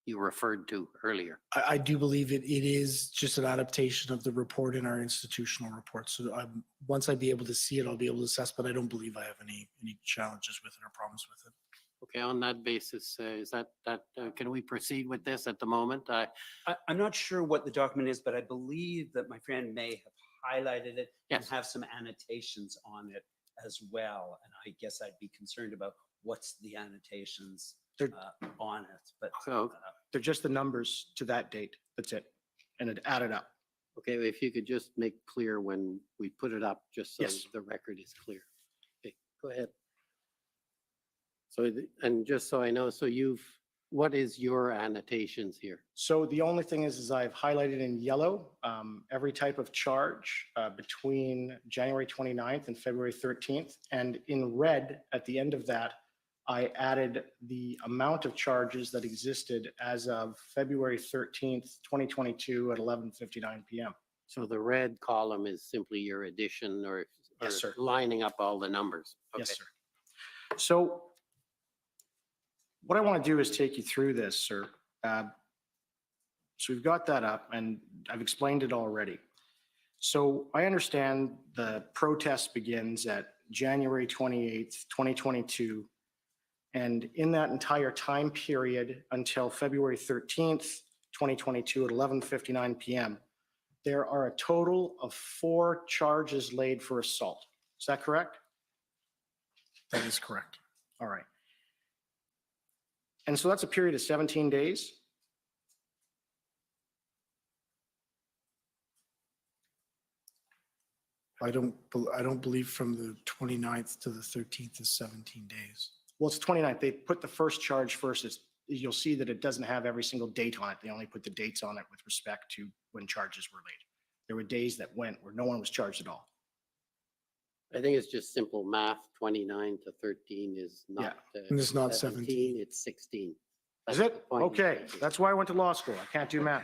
you referred to earlier. I do believe it is just an adaptation of the report in our institutional report. So once I be able to see it, I'll be able to assess, but I don't believe I have any challenges with it or problems with it. Okay, on that basis, is that can we proceed with this at the moment? I'm not sure what the document is, but I believe that my friend may have highlighted it and Yes. have some annotations on it as well. And I guess I'd be concerned about what's the annotations They're- on it, but So, They're just the numbers to that date. That's it. And it added up. okay, if you could just make clear when we put it up, just so Yes. the record is clear. Okay, go ahead. So, and just so I know, so what is your annotations here? So the only thing is I've highlighted in yellow every type of charge between January 29th and February 13th. And in red, at the end of that, I added the amount of charges that existed as of February 13th, 2022 at 11:59 PM. So the red column is simply your addition or Yes, sir. lining up all the numbers. Yes, Okay. sir. So what I want to do is take you through this, sir. So we've got that up and I've explained it already. So I understand the protest begins at January 28th, 2022. And in that entire time period until February 13th, 2022 at 11:59 PM, there are a total of 4 charges laid for assault. Is that correct? That is correct. All right. And so that's a period of 17 days. I don't believe from the 29th to the 13th is 17 days. Well, it's 29th. They put the first charge first. You'll see that it doesn't have every single date on it. They only put the dates on it with respect to when charges were laid. There were days that went where no one was charged at all. I think it's just simple math. 29 to 13 is not. And it's not 17. It's 16. Is That's the it? point he's Okay, making. that's why I went to law school. I can't do math.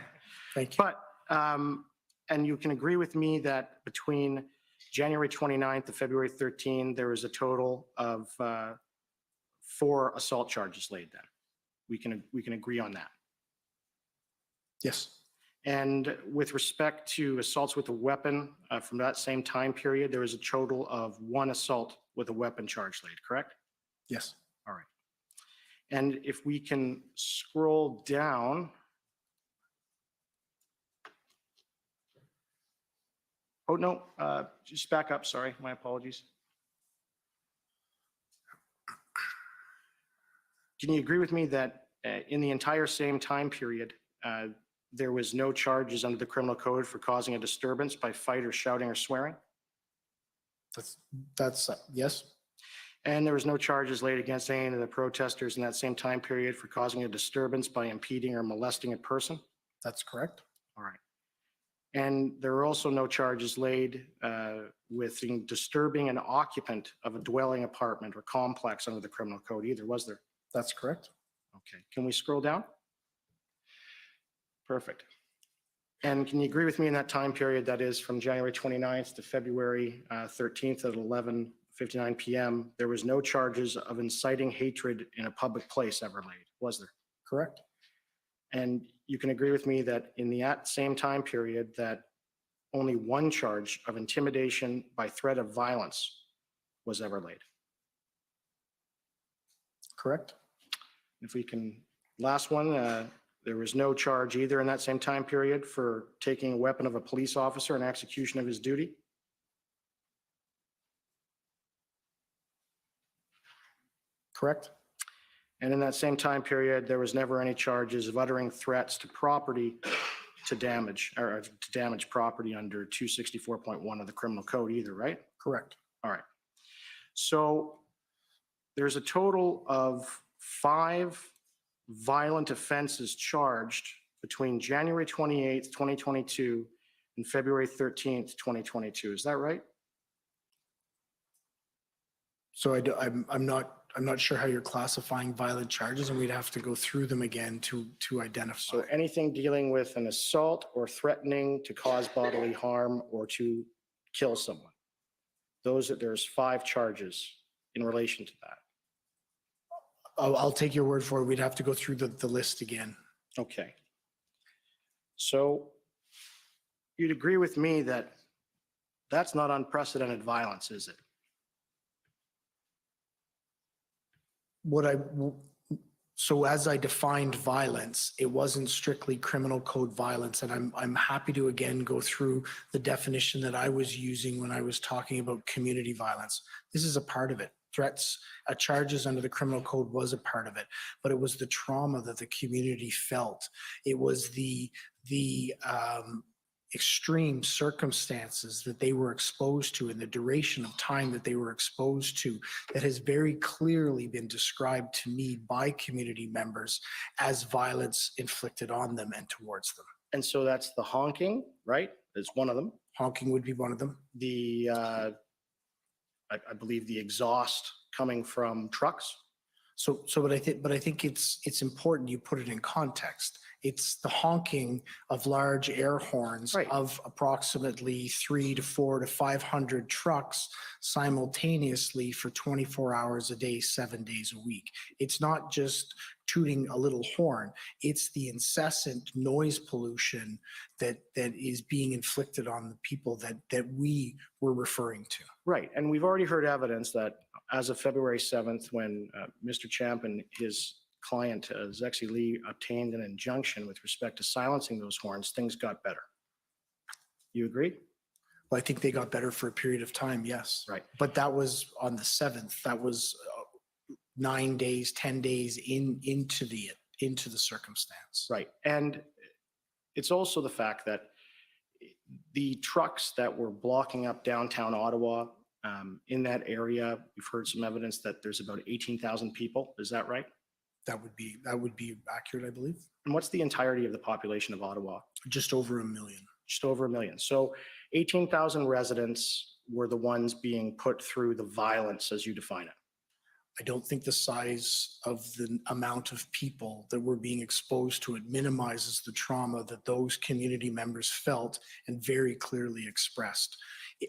Thank you. But, and you can agree with me that between January 29th to February 13, there was a total of 4 assault charges laid then. We can agree on that. Yes, And with respect to assaults with a weapon, from that same time period, there was a total of 1 assault with a weapon charge laid, correct? yes. All right. And if we can scroll down. Oh, no, just back up, sorry, my apologies. Can you agree with me that in the entire same time period, there was no charges under the criminal code for causing a disturbance by fight or shouting or swearing? That's yes, And there was no charges laid against any of the protesters in that same time period for causing a disturbance by impeding or molesting a person? that's correct. All right. And there were also no charges laid with disturbing an occupant of a dwelling apartment or complex under the criminal code either, was there? That's correct. Okay, can we scroll down? Perfect. And can you agree with me in that time period, that is from January 29th to February 13th at 11:59 PM, there was no charges of inciting hatred in a public place ever laid, was there? Correct. And you can agree with me that in the same time period that only 1 charge of intimidation by threat of violence was ever laid. Correct. If we can, last one, there was no charge either in that same time period for taking a weapon of a police officer in execution of his duty. Correct. And in that same time period, there was never any charges of uttering threats to property to damage or to damage property under 264.1 of the criminal code either, right? Correct. All right. So there's a total of 5 violent offenses charged between January 28th, 2022 and February 13th, 2022. Is that right? So I'm not sure how you're classifying violent charges, and we'd have to go through them again to identify. So anything dealing with an assault or threatening to cause bodily harm or to kill someone. There's 5 charges in relation to that. I'll take your word for it. We'd have to go through the list again. Okay. So you'd agree with me that that's not unprecedented violence, is it? So as I defined violence, it wasn't strictly criminal code violence. And I'm happy to again go through the definition that I was using when I was talking about community violence. This is a part of it. Threats, charges under the criminal code was a part of it, but it was the trauma that the community felt. It was the extreme circumstances that they were exposed to and the duration of time that they were exposed to that has very clearly been described to me by community members as violence inflicted on them and towards them. And so that's the honking, right? Is one of them. Honking would be one of them. The, I believe the exhaust coming from trucks. But I think it's important you put it in context. It's the honking of large air horns Right. of approximately 300 to 400 to 500 trucks simultaneously for 24 hours a day, 7 days a week. It's not just tooting a little horn. It's the incessant noise pollution that is being inflicted on the people that we were referring to. Right. And we've already heard evidence that as of February 7th, when Mr. Champ and his client, Zexi Lee, obtained an injunction with respect to silencing those horns, things got better. You agree? Well, I think they got better for a period of time, yes. Right. But that was on the 7th. That was 9 days, 10 days into the circumstance. Right. And it's also the fact that the trucks that were blocking up downtown Ottawa, in that area, we've heard some evidence that there's about 18,000 people. Is that right? That would be accurate, I believe. And what's the entirety of the population of Ottawa? Just over 1 million. Just over 1 million. So 18,000 residents were the ones being put through the violence as you define it. I don't think the size of the amount of people that were being exposed to it minimizes the trauma that those community members felt and very clearly expressed.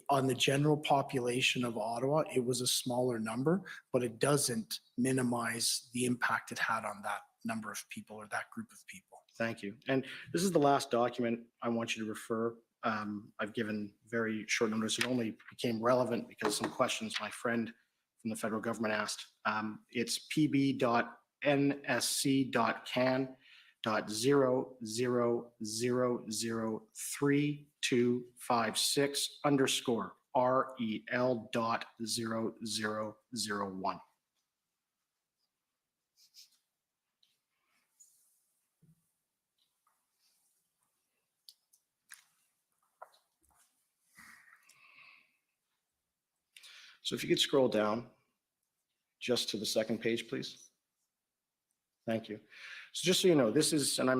On the general population of Ottawa, it was a smaller number, but it doesn't minimize the impact it had on that number of people or that group of people. Thank you. And this is the last document I want you to refer. I've given very short notice. It only became relevant because some questions my friend from the federal government asked. It's pb.nSC.can.0003256_REL.0001. So if you could scroll down just to the second page, please. Thank you. So just so you know, this is, and I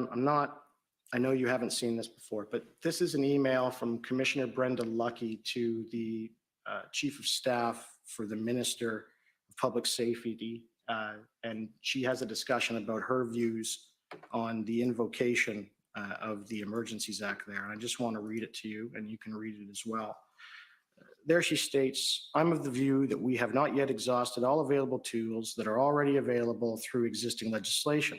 know you haven't seen this before, but this is an email from Commissioner Brenda Lucki to the Chief of Staff for the Minister of Public Safety. And she has a discussion about her views on the invocation of the Emergencies Act there. And I just want to read it to you, and you can read it as well. There she states, I'm of the view that we have not yet exhausted all available tools that are already available through existing legislation.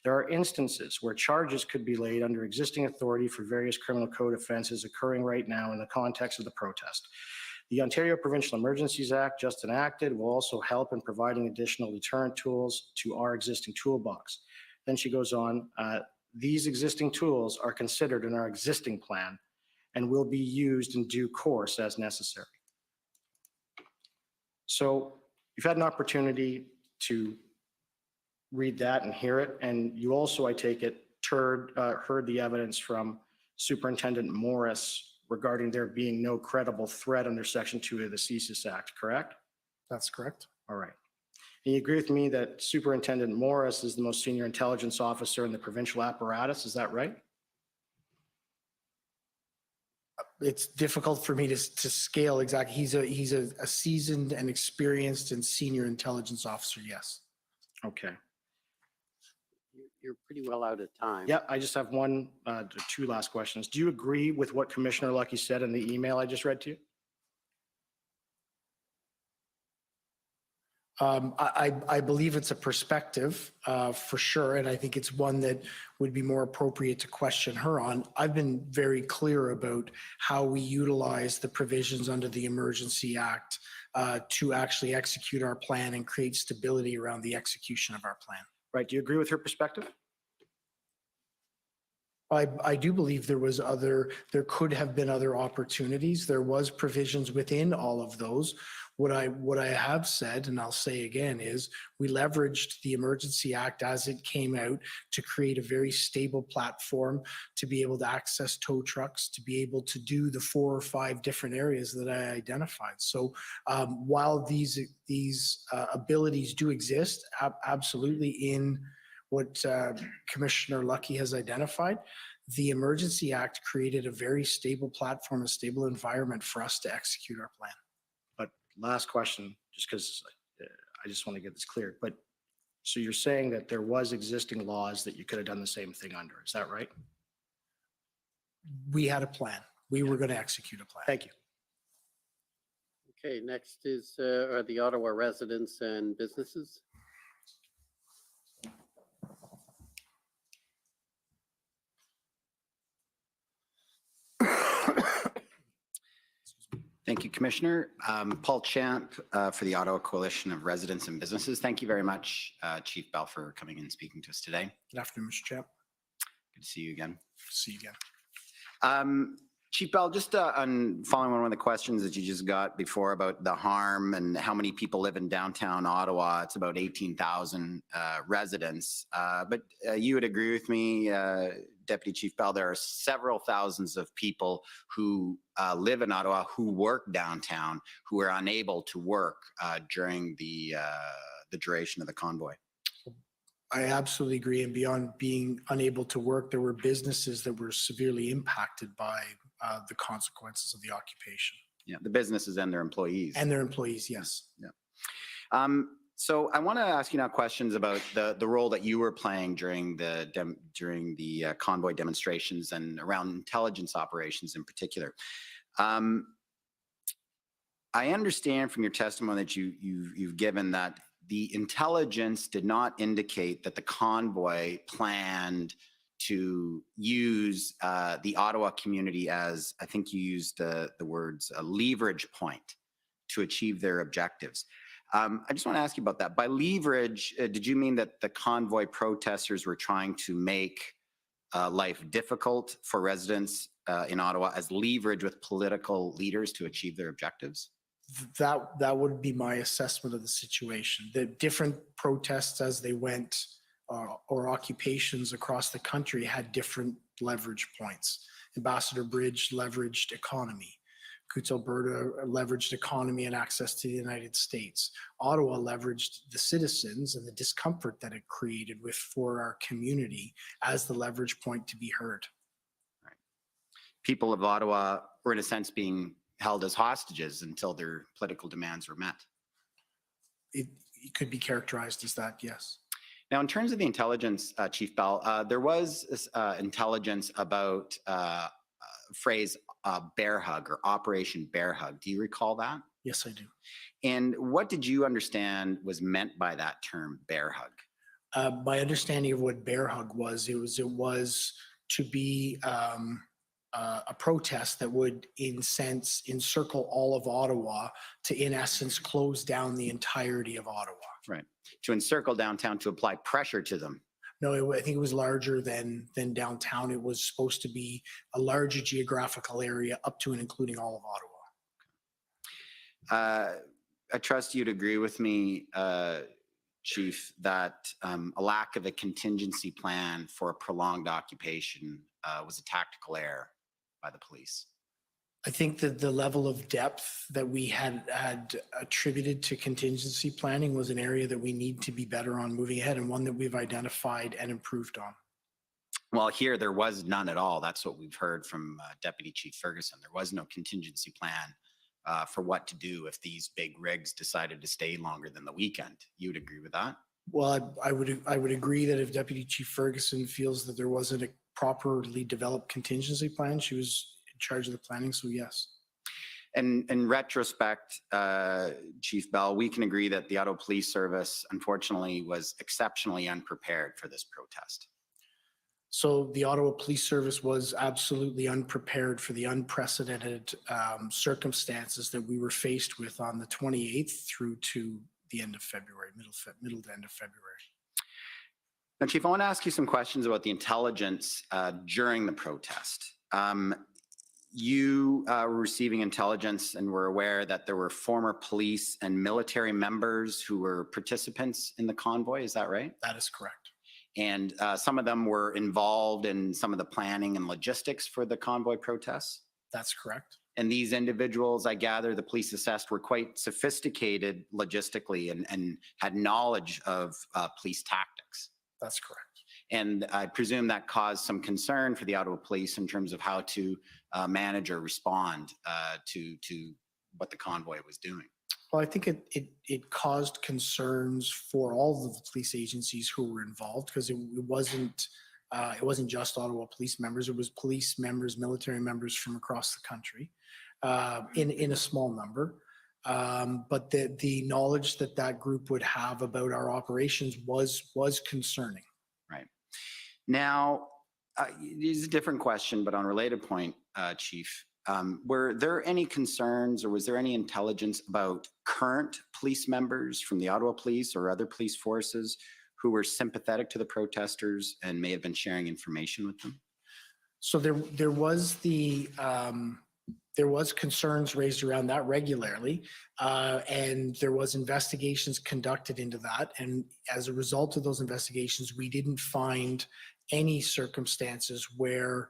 There are instances where charges could be laid under existing authority for various criminal code offenses occurring right now in the context of the protest. The Ontario Provincial Emergencies Act, just enacted, will also help in providing additional deterrent tools to our existing toolbox. Then she goes on, these existing tools are considered in our existing plan and will be used in due course as necessary. So you've had an opportunity to read that and hear it, and you also, I take it, heard the evidence from Superintendent Morris regarding there being no credible threat under Section 2 of the CSIS Act, correct? That's correct. All right. And you agree with me that Superintendent Morris is the most senior intelligence officer in the provincial apparatus, is that right? It's difficult for me to scale exactly. He's a seasoned and experienced and senior intelligence officer, yes. Okay. You're pretty well out of time. Yeah, I just have two last questions. Do you agree with what Commissioner Lucki said in the email I just read to you? I believe it's a perspective for sure, and I think it's one that would be more appropriate to question her on. I've been very clear about how we utilize the provisions under the Emergency Act to actually execute our plan and create stability around the execution of our plan. Right, do you agree with her perspective? I do believe there could have been other opportunities. There was provisions within all of those. What I have said, and I'll say again, is we leveraged the Emergency Act as it came out to create a very stable platform to be able to access tow trucks, to be able to do the 4 or 5 different areas that I identified. So while these abilities do exist, absolutely in what Commissioner Lucky has identified, the Emergency Act created a very stable platform, a stable environment for us to execute our plan. But last question, just because I just want to get this clear, but so you're saying that there was existing laws that you could have done the same thing under, is that right? We had a plan. We were going to execute a plan. Thank you. Okay, next is are the Ottawa residents and businesses. Thank you, Commissioner. Paul Champ for the Ottawa Coalition of Residents and Businesses. Thank you very much, Chief Bell, for coming and speaking to us today. Good afternoon, Mr. Champ. Good to see you again. See you again. Chief Bell, just on following one of the questions that you just got before about the harm and how many people live in downtown Ottawa, it's about 18,000 residents. But you would agree with me, Deputy Chief Bell, there are several thousands of people who live in Ottawa who work downtown who are unable to work during the duration of the convoy. I absolutely agree. And beyond being unable to work, there were businesses that were severely impacted by the consequences of the occupation. Yeah, the businesses and their employees. And their employees, yes. Yeah. So I want to ask you now questions about the role that you were playing during the convoy demonstrations and around intelligence operations in particular. I understand from your testimony that you've given that the intelligence did not indicate that the convoy planned to use the Ottawa community as, I think you used the words, a leverage point to achieve their objectives. I just want to ask you about that. By leverage, did you mean that the convoy protesters were trying to make life difficult for residents in Ottawa as leverage with political leaders to achieve their objectives? That would be my assessment of the situation. The different protests as they went or occupations across the country had different leverage points. Ambassador Bridge leveraged economy. Coutts, Alberta leveraged economy and access to the United States. Ottawa leveraged the citizens and the discomfort that it created for our community as the leverage point to be heard. Right. People of Ottawa were in a sense being held as hostages until their political demands were met. It could be characterized as that, yes. Now, in terms of the intelligence, Chief Bell, there was intelligence about phrase bear hug or Operation Bear Hug. Do you recall that? Yes, I do. And what did you understand was meant by that term, bear hug? My understanding of what bear hug was, it was to be a protest that would, in sense, encircle all of Ottawa to, in essence, close down the entirety of Ottawa. Right. To encircle downtown to apply pressure to them. No, I think it was larger than downtown. It was supposed to be a larger geographical area up to and including all of Ottawa. I trust you'd agree with me, Chief, that a lack of a contingency plan for a prolonged occupation was a tactical error by the police. I think that the level of depth that we had attributed to contingency planning was an area that we need to be better on moving ahead, and one that we've identified and improved on. Well, here there was none at all. That's what we've heard from Deputy Chief Ferguson. There was no contingency plan for what to do if these big rigs decided to stay longer than the weekend. You would agree with that? Well, I would agree that if Deputy Chief Ferguson feels that there wasn't a properly developed contingency plan, she was in charge of the planning, so yes. And in retrospect, Chief Bell, we can agree that the Ottawa Police Service, unfortunately, was exceptionally unprepared for this protest. So the Ottawa Police Service was absolutely unprepared for the unprecedented circumstances that we were faced with on the 28th through to the end of February, middle to end of February. Now, Chief, I want to ask you some questions about the intelligence during the protest. You were receiving intelligence and were aware that there were former police and military members who were participants in the convoy. Is that right? That is correct. And some of them were involved in some of the planning and logistics for the convoy protests. That's correct. And these individuals, I gather, the police assessed were quite sophisticated logistically and had knowledge of police tactics. That's correct. And I presume that caused some concern for the Ottawa Police in terms of how to manage or respond to what the convoy was doing. Well, I think it caused concerns for all of the police agencies who were involved, because it wasn't just Ottawa police members. It was police members, military members from across the country, in a small number. But the knowledge that group would have about our operations was concerning. Right. Now, this is a different question, but on a related point, Chief, were there any concerns or was there any intelligence about current police members from the Ottawa Police or other police forces who were sympathetic to the protesters and may have been sharing information with them? So there was concerns raised around that regularly, and there was investigations conducted into that. And as a result of those investigations, we didn't find any circumstances where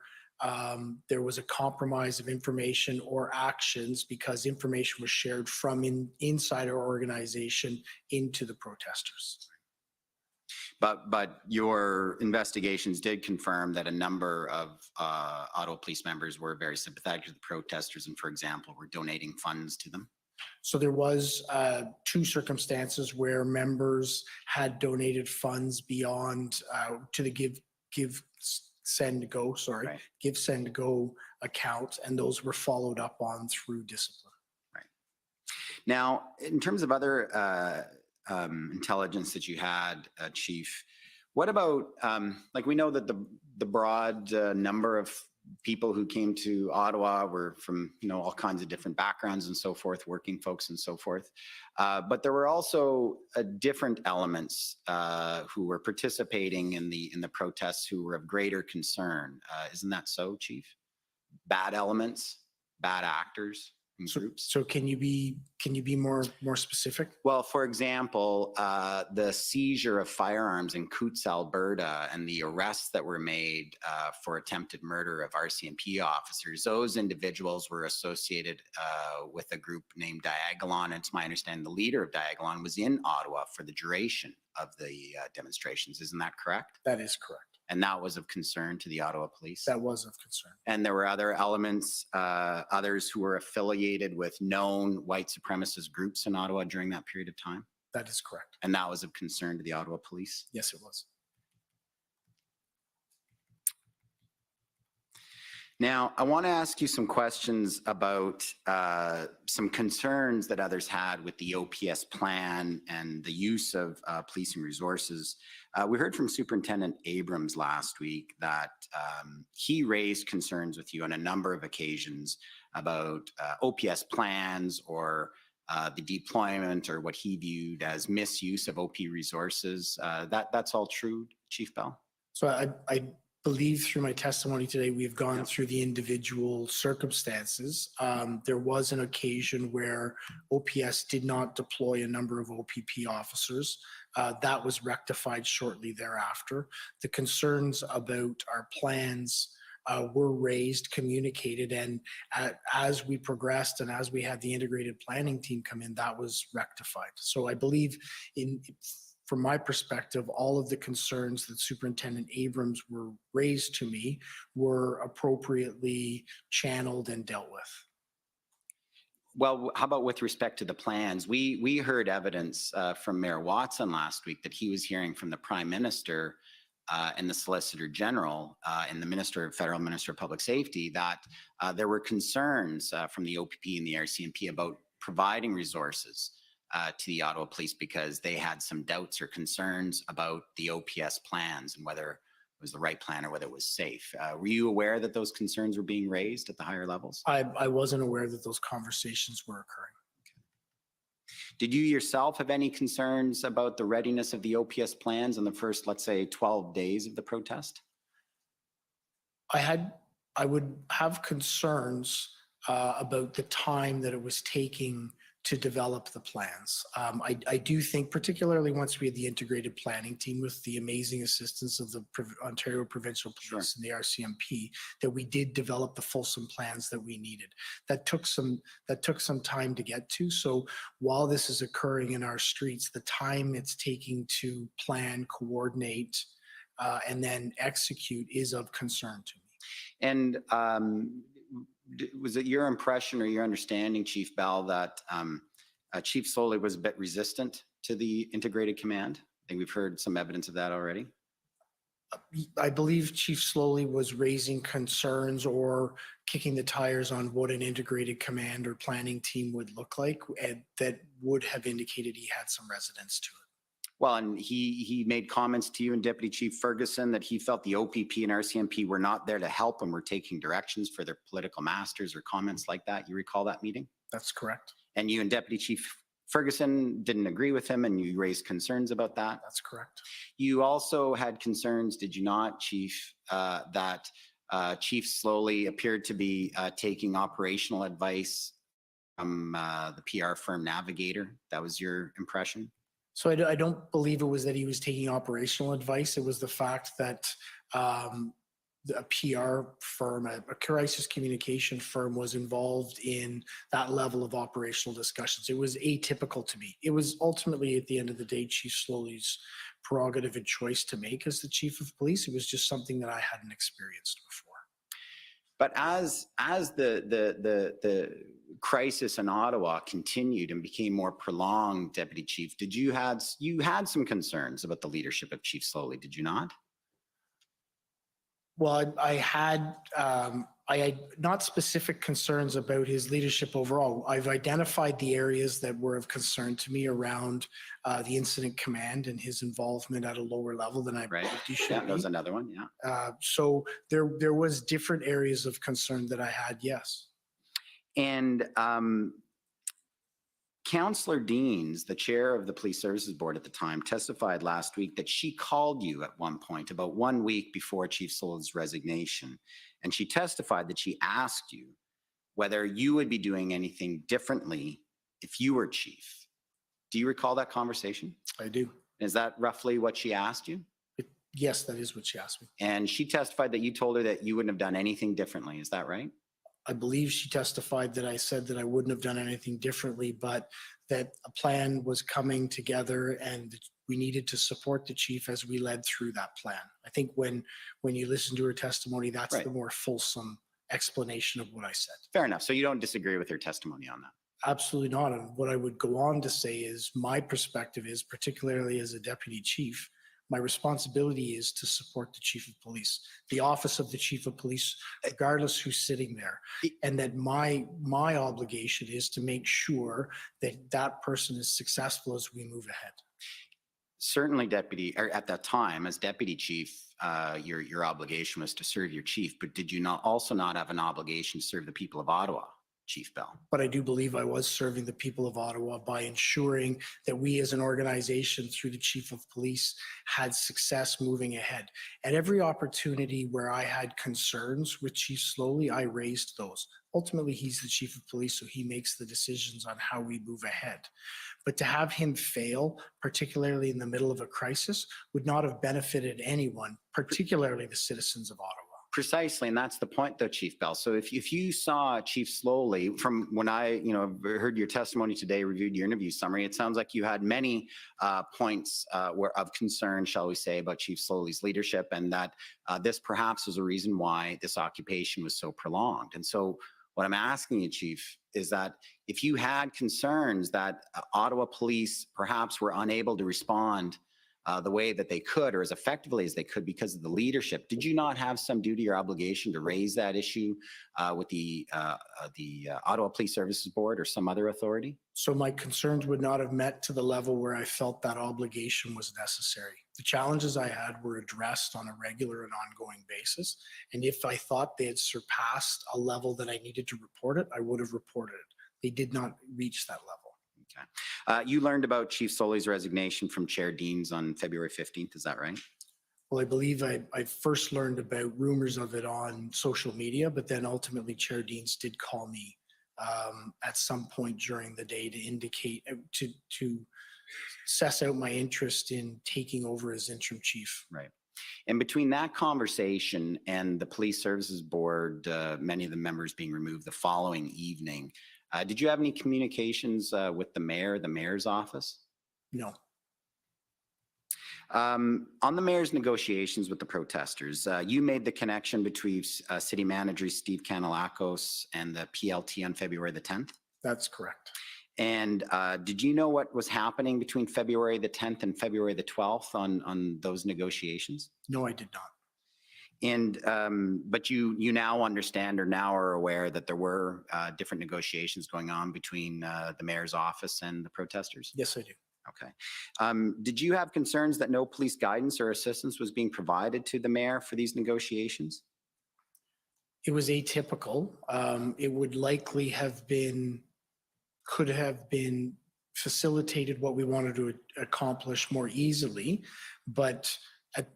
there was a compromise of information or actions because information was shared from inside our organization into the protesters. But your investigations did confirm that a number of Ottawa Police members were very sympathetic to the protesters and, for example, were donating funds to them. So there was two circumstances where members had donated funds beyond to the Give Send Go account, and those were followed up on through discipline. Right. Now, in terms of other intelligence that you had, Chief, what about, like we know that the broad number of people who came to Ottawa were from, all kinds of different backgrounds and so forth, working folks and so forth. But there were also different elements who were participating in the protests who were of greater concern. Isn't that so, Chief? Bad elements, bad actors and groups. So can you be more specific? Well, for example, the seizure of firearms in Coutts, Alberta, and the arrests that were made for attempted murder of RCMP officers, those individuals were associated with a group named Diagolon. And it's my understanding the leader of Diagolon was in Ottawa for the duration of the demonstrations. Isn't that correct? That is correct. And that was of concern to the Ottawa Police? That was of concern. And there were other elements, others who were affiliated with known white supremacist groups in Ottawa during that period of time? That is correct. And that was of concern to the Ottawa Police? Yes, it was. Now, I want to ask you some questions about some concerns that others had with the OPS plan and the use of policing resources. We heard from Superintendent Abrams last week that he raised concerns with you on a number of occasions about OPS plans or the deployment or what he viewed as misuse of OP resources. That's all true, Chief Bell? So I believe through my testimony today, we've gone through the individual circumstances. There was an occasion where OPS did not deploy a number of OPP officers. That was rectified shortly thereafter. The concerns about our plans were raised, communicated, and as we progressed and as we had the integrated planning team come in, that was rectified. So I believe from my perspective, all of the concerns that Superintendent Abrams were raised to me were appropriately channeled and dealt with. Well, how about with respect to the plans? We heard evidence from Mayor Watson last week that he was hearing from the Prime Minister and the Solicitor General and the Federal Minister of Public Safety that there were concerns from the OPP and the RCMP about providing resources to the Ottawa Police because they had some doubts or concerns about the OPS plans and whether it was the right plan or whether it was safe. Were you aware that those concerns were being raised at the higher levels? I wasn't aware that those conversations were occurring. Did you yourself have any concerns about the readiness of the OPS plans in the first, let's say, 12 days of the protest? I would have concerns about the time that it was taking to develop the plans. I do think, particularly once we had the integrated planning team with the amazing assistance of the Ontario Provincial Police and the RCMP, that we did develop the fulsome plans that we needed. That took some time to get to. So while this is occurring in our streets, the time it's taking to plan, coordinate, and then execute is of concern to me. And was it your impression or your understanding, Chief Bell, that Chief Slowly was a bit resistant to the integrated command? I think we've heard some evidence of that already. I believe Chief Slowly was raising concerns or kicking the tires on what an integrated command or planning team would look like, and that would have indicated he had some resonance to it. Well, and he made comments to you and Deputy Chief Ferguson that he felt the OPP and RCMP were not there to help and were taking directions for their political masters or comments like that. You recall that meeting? That's correct. And you and Deputy Chief Ferguson didn't agree with him and you raised concerns about that? That's correct. You also had concerns, did you not, Chief, that Chief Slowly appeared to be taking operational advice from the PR firm Navigator? That was your impression? So I don't believe it was that he was taking operational advice. It was the fact that a PR firm, a crisis communication firm, was involved in that level of operational discussions. It was atypical to me. It was ultimately, at the end of the day, Chief Slowly's prerogative and choice to make as the chief of police. It was just something that I hadn't experienced before. But as the crisis in Ottawa continued and became more prolonged, Deputy Chief, you had some concerns about the leadership of Chief Slowly, did you not? Well, I had not specific concerns about his leadership overall. I've identified the areas that were of concern to me around the incident command and his involvement at a lower level than I believed he should Yeah, be. that was another one, yeah. So there was different areas of concern that I had, yes. And Councillor Deans, the chair of the Police Services Board at the time, testified last week that she called you at one point about 1 week before Chief Slowly's resignation. And she testified that she asked you whether you would be doing anything differently if you were chief. Do you recall that conversation? I do. Is that roughly what she asked you? Yes, that is what she asked me. And she testified that you told her that you wouldn't have done anything differently. Is that right? I believe she testified that I said that I wouldn't have done anything differently, but that a plan was coming together and we needed to support the chief as we led through that plan. I think when you listen to her testimony, that's Right. the more fulsome explanation of what I said. Fair enough. So you don't disagree with her testimony on that? Absolutely not. And what I would go on to say is my perspective is, particularly as a deputy chief, my responsibility is to support the chief of police, the office of the chief of police, regardless who's sitting there. And that my obligation is to make sure that that person is successful as we move ahead. Certainly, Deputy, or at that time, as Deputy Chief, your obligation was to serve your chief, but did you not also not have an obligation to serve the people of Ottawa, Chief Bell? But I do believe I was serving the people of Ottawa by ensuring that we as an organization, through the chief of police, had success moving ahead. At every opportunity where I had concerns with Chief Slowly, I raised those. Ultimately, he's the chief of police, so he makes the decisions on how we move ahead. But to have him fail, particularly in the middle of a crisis, would not have benefited anyone, particularly the citizens of Ottawa. Precisely, and that's the point, though, Chief Bell. So if you saw Chief Slowly, from when I heard your testimony today, reviewed your interview summary, it sounds like you had many points of concern, shall we say, about Chief Slowly's leadership, and that this perhaps was a reason why this occupation was so prolonged. And so what I'm asking you, Chief, is that if you had concerns that Ottawa police perhaps were unable to respond the way that they could or as effectively as they could because of the leadership, did you not have some duty or obligation to raise that issue with the Ottawa Police Services Board or some other authority? So my concerns would not have met to the level where I felt that obligation was necessary. The challenges I had were addressed on a regular and ongoing basis. And if I thought they had surpassed a level that I needed to report it, I would have reported it. They did not reach that level. You learned about Chief Solly's resignation from Chair Deans on February 15th, is that right? Well, I believe I first learned about rumors of it on social media, but then ultimately Chair Deans did call me at some point during the day to indicate, to suss out my interest in taking over as interim chief. Right. And between that conversation and the Police Services Board, many of the members being removed the following evening, did you have any communications with the mayor's office? No. On the mayor's negotiations with the protesters, you made the connection between City Manager Steve Kanellakos and the PLT on February the 10th? That's correct. And did you know what was happening between February the 10th and February the 12th on those negotiations? No, I did not. And but you now understand or now are aware that there were different negotiations going on between the mayor's office and the protesters? Yes, I do. Okay. Did you have concerns that no police guidance or assistance was being provided to the mayor for these negotiations? It was atypical. It would likely have been, could have been facilitated what we wanted to accomplish more easily. But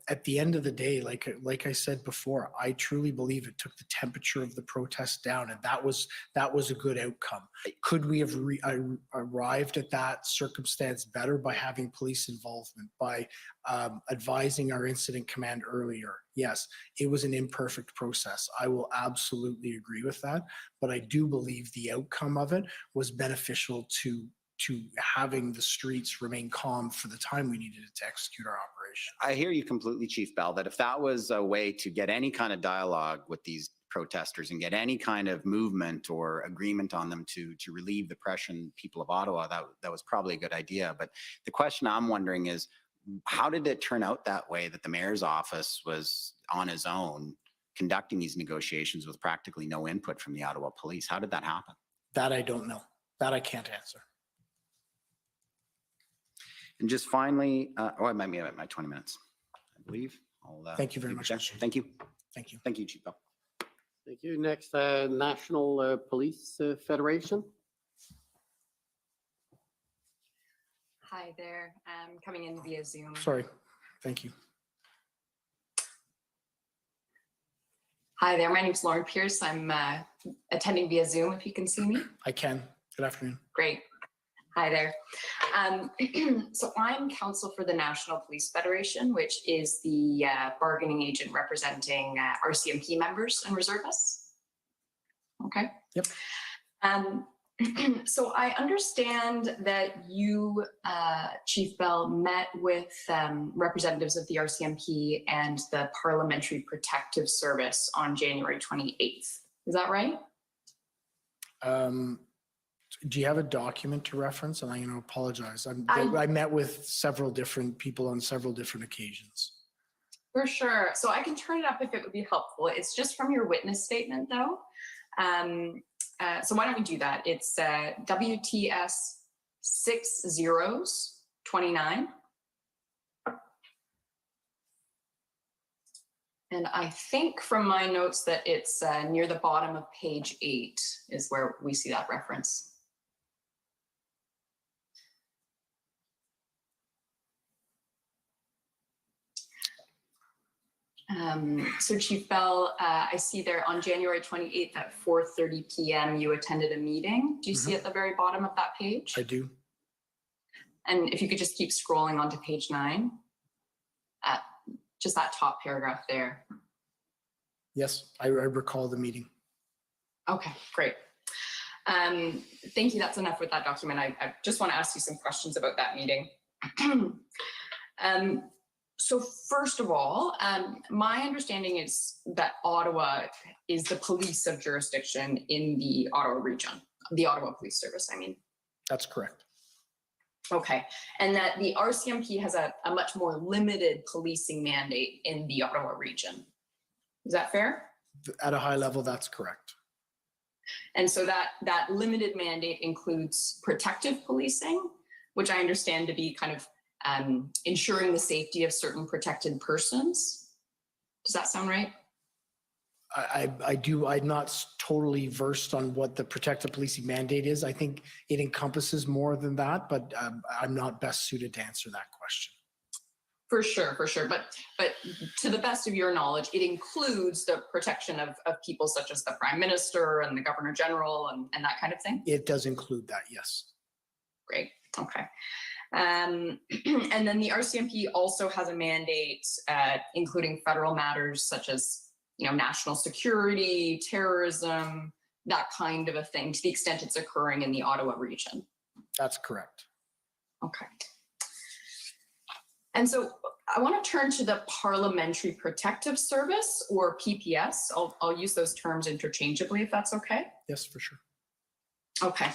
at the end of the day, like I said before, I truly believe it took the temperature of the protest down, and that was a good outcome. Could we have arrived at that circumstance better by having police involvement, by advising our incident command earlier? Yes, it was an imperfect process. I will absolutely agree with that, but I do believe the outcome of it was beneficial to having the streets remain calm for the time we needed it to execute our operation. I hear you completely, Chief Bell, that if that was a way to get any kind of dialogue with these protesters and get any kind of movement or agreement on them to relieve the pressure on people of Ottawa, that was probably a good idea. But the question I'm wondering is, how did it turn out that way, that the mayor's office was on his own conducting these negotiations with practically no input from the Ottawa police? How did that happen? That I don't know. That I can't answer. And just finally, I might be at my 20 minutes, I believe. Thank you very much. Thank you. Thank you. Thank you, Chief Bell. Thank you. Next, National Police Federation. Hi there. I'm coming in via Zoom. Sorry. Thank you. Hi there. My name's Lauren Pierce. I'm attending via Zoom, if you can see me. I can. Good afternoon. Great. Hi there. So I'm counsel for the National Police Federation, which is the bargaining agent representing RCMP members and reservists. Okay. Yep. So I understand that you, Chief Bell, met with representatives of the RCMP and the Parliamentary Protective Service on January 28th. Is that right? Do you have a document to reference? And I'm going to apologize. I met with several different people on several different occasions. For sure. So I can turn it up if it would be helpful. It's just from your witness statement, though. So why don't we do that? It's WTS 6029. And I think from my notes that it's near the bottom of page 8 is where we see that reference. So Chief Bell, I see there on January 28th at 4:30 p.m. you attended a meeting. Do you see at the very bottom of that page? I do. And if you could just keep scrolling onto page 9, just that top paragraph there. Yes, I recall the meeting. Okay, great. Thank you. That's enough with that document. I just want to ask you some questions about that meeting. So first of all, my understanding is that Ottawa is the police of jurisdiction in the Ottawa region, the Ottawa Police Service, I mean. That's correct. Okay, and that the RCMP has a much more limited policing mandate in the Ottawa region. Is that fair? At a high level, that's correct. And so that limited mandate includes protective policing, which I understand to be kind of ensuring the safety of certain protected persons. Does that sound right? I'm not totally versed on what the protective policing mandate is. I think it encompasses more than that, but I'm not best suited to answer that question. For sure. But to the best of your knowledge, it includes the protection of people such as the Prime Minister and the Governor General and that kind of thing? It does include that, yes. Great, okay. And then the RCMP also has a mandate, including federal matters such as, national security, terrorism, that kind of a thing, to the extent it's occurring in the Ottawa region. That's correct. Okay. And so I want to turn to the Parliamentary Protective Service, or PPS. I'll use those terms interchangeably if that's okay. Yes, for sure. Okay.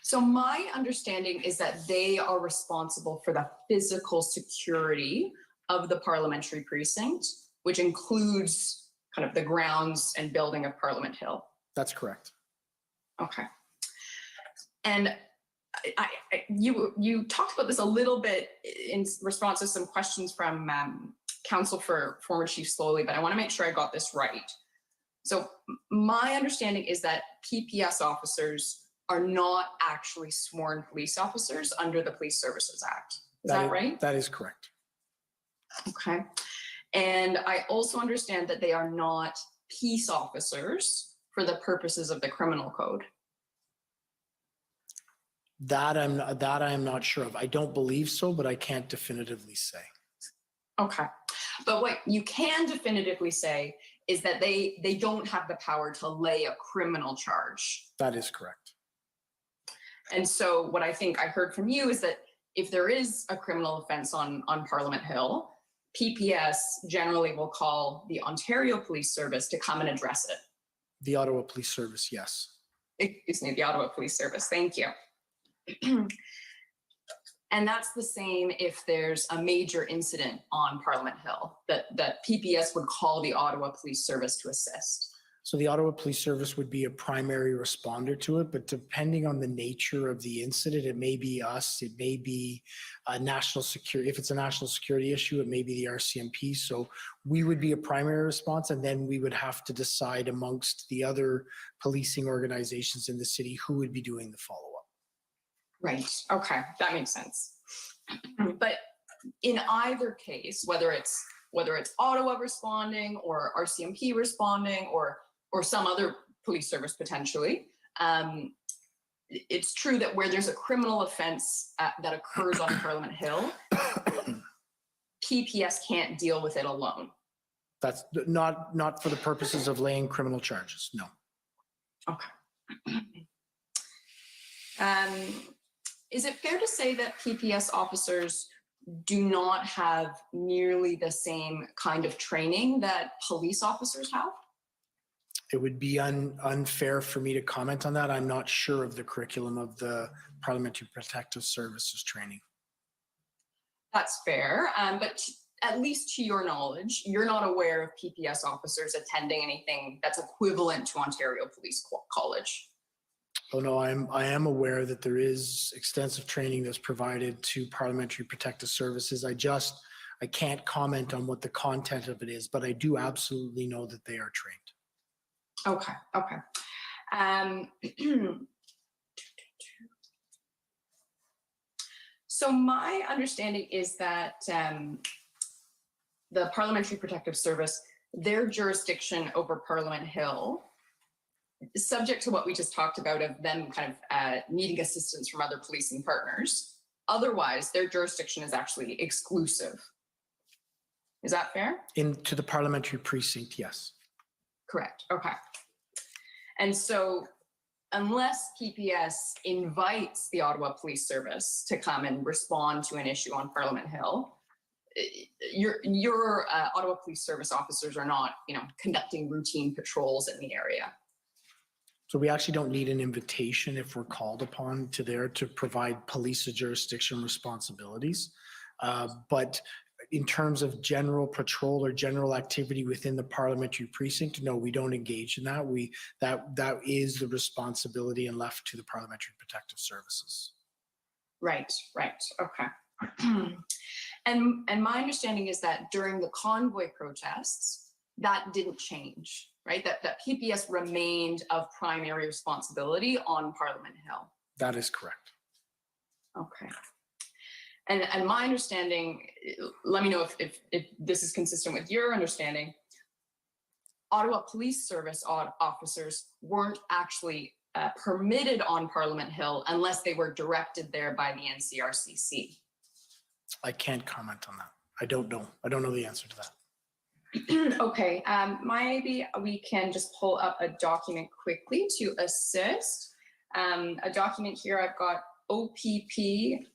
So my understanding is that they are responsible for the physical security of the parliamentary precinct, which includes kind of the grounds and building of Parliament Hill. That's correct. Okay. And you talked about this a little bit in response to some questions from Council for former Chief Slowly, but I want to make sure I got this right. So my understanding is that PPS officers are not actually sworn police officers under the Police Services Act. Is that right? That is correct. Okay. And I also understand that they are not peace officers for the purposes of the criminal code. That I'm not sure of. I don't believe so, but I can't definitively say. Okay. But what you can definitively say is that they don't have the power to lay a criminal charge. That is correct. And so what I think I heard from you is that if there is a criminal offense on Parliament Hill, PPS generally will call the Ontario Police Service to come and address it. The Ottawa Police Service, yes. Excuse me, the Ottawa Police Service. Thank you. And that's the same if there's a major incident on Parliament Hill, that PPS would call the Ottawa Police Service to assist. So the Ottawa Police Service would be a primary responder to it, but depending on the nature of the incident, it may be us, it may be a national security. If it's a national security issue, it may be the RCMP. So we would be a primary response, and then we would have to decide amongst the other policing organizations in the city who would be doing the follow-up. Right, okay, that makes sense. But in either case, whether it's Ottawa responding or RCMP responding or some other police service potentially, it's true that where there's a criminal offense that occurs on Parliament Hill, PPS can't deal with it alone. That's not for the purposes of laying criminal charges, no. Okay. Is it fair to say that PPS officers do not have nearly the same kind of training that police officers have? It would be unfair for me to comment on that. I'm not sure of the curriculum of the Parliamentary Protective Services training. That's fair, but at least to your knowledge, you're not aware of PPS officers attending anything that's equivalent to Ontario Police College. Oh no, I am aware that there is extensive training that's provided to Parliamentary Protective Services. I can't comment on what the content of it is, but I do absolutely know that they are trained. Okay, okay. So my understanding is that the Parliamentary Protective Service, their jurisdiction over Parliament Hill, subject to what we just talked about of them kind of needing assistance from other policing partners. Otherwise, their jurisdiction is actually exclusive. Is that fair? Into the parliamentary precinct, yes. Correct, okay. And so unless PPS invites the Ottawa Police Service to come and respond to an issue on Parliament Hill, your Ottawa Police Service officers are not, conducting routine patrols in the area. So we actually don't need an invitation if we're called upon to provide police jurisdiction responsibilities. But in terms of general patrol or general activity within the parliamentary precinct, no, we don't engage in that. That is the responsibility and left to the Parliamentary Protective Services. Right, okay. And my understanding is that during the convoy protests, that didn't change. right? That PPS remained of primary responsibility on Parliament Hill. That is correct. Okay. And my understanding, let me know if this is consistent with your understanding, Ottawa Police Service officers weren't actually permitted on Parliament Hill unless they were directed there by the NCRCC. I can't comment on that. I don't know. I don't know the answer to that. Okay, maybe we can just pull up a document quickly to assist. A document here, I've got OPP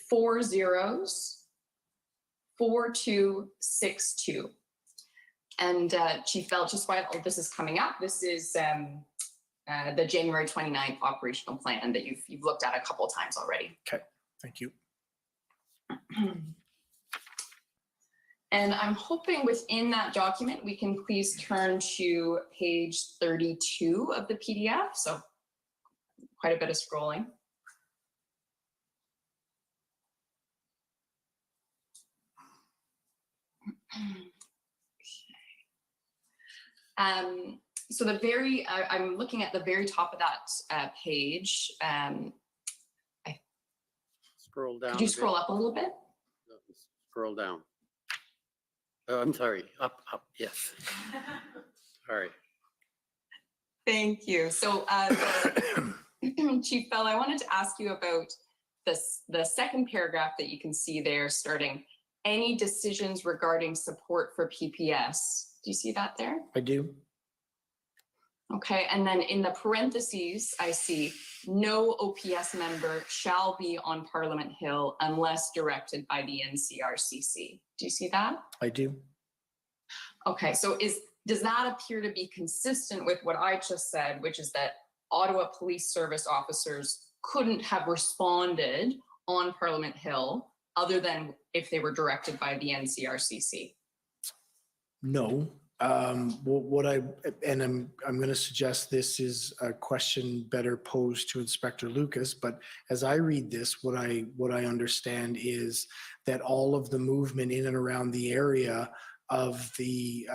404262. And Chief Bell, just while this is coming up, this is the January 29th operational plan that you've looked at a couple of times already. Okay, thank you. And I'm hoping within that document, we can please turn to page 32 of the PDF. So quite a bit of scrolling. So I'm looking at the very top of that page. Scroll down. Could you scroll up a little bit? No, scroll down. Oh, I'm sorry. Up, yes. Sorry. Thank you. So Chief Bell, I wanted to ask you about the second paragraph that you can see there starting, any decisions regarding support for PPS. Do you see that there? I do. Okay, and then in the parentheses, I see no OPS member shall be on Parliament Hill unless directed by the NCRCC. Do you see that? I do. Okay, so does that appear to be consistent with what I just said, which is that Ottawa Police Service officers couldn't have responded on Parliament Hill other than if they were directed by the NCRCC? No. I'm going to suggest this is a question better posed to Inspector Lucas, but as I read this, what I understand is that all of the movement in and around the area of the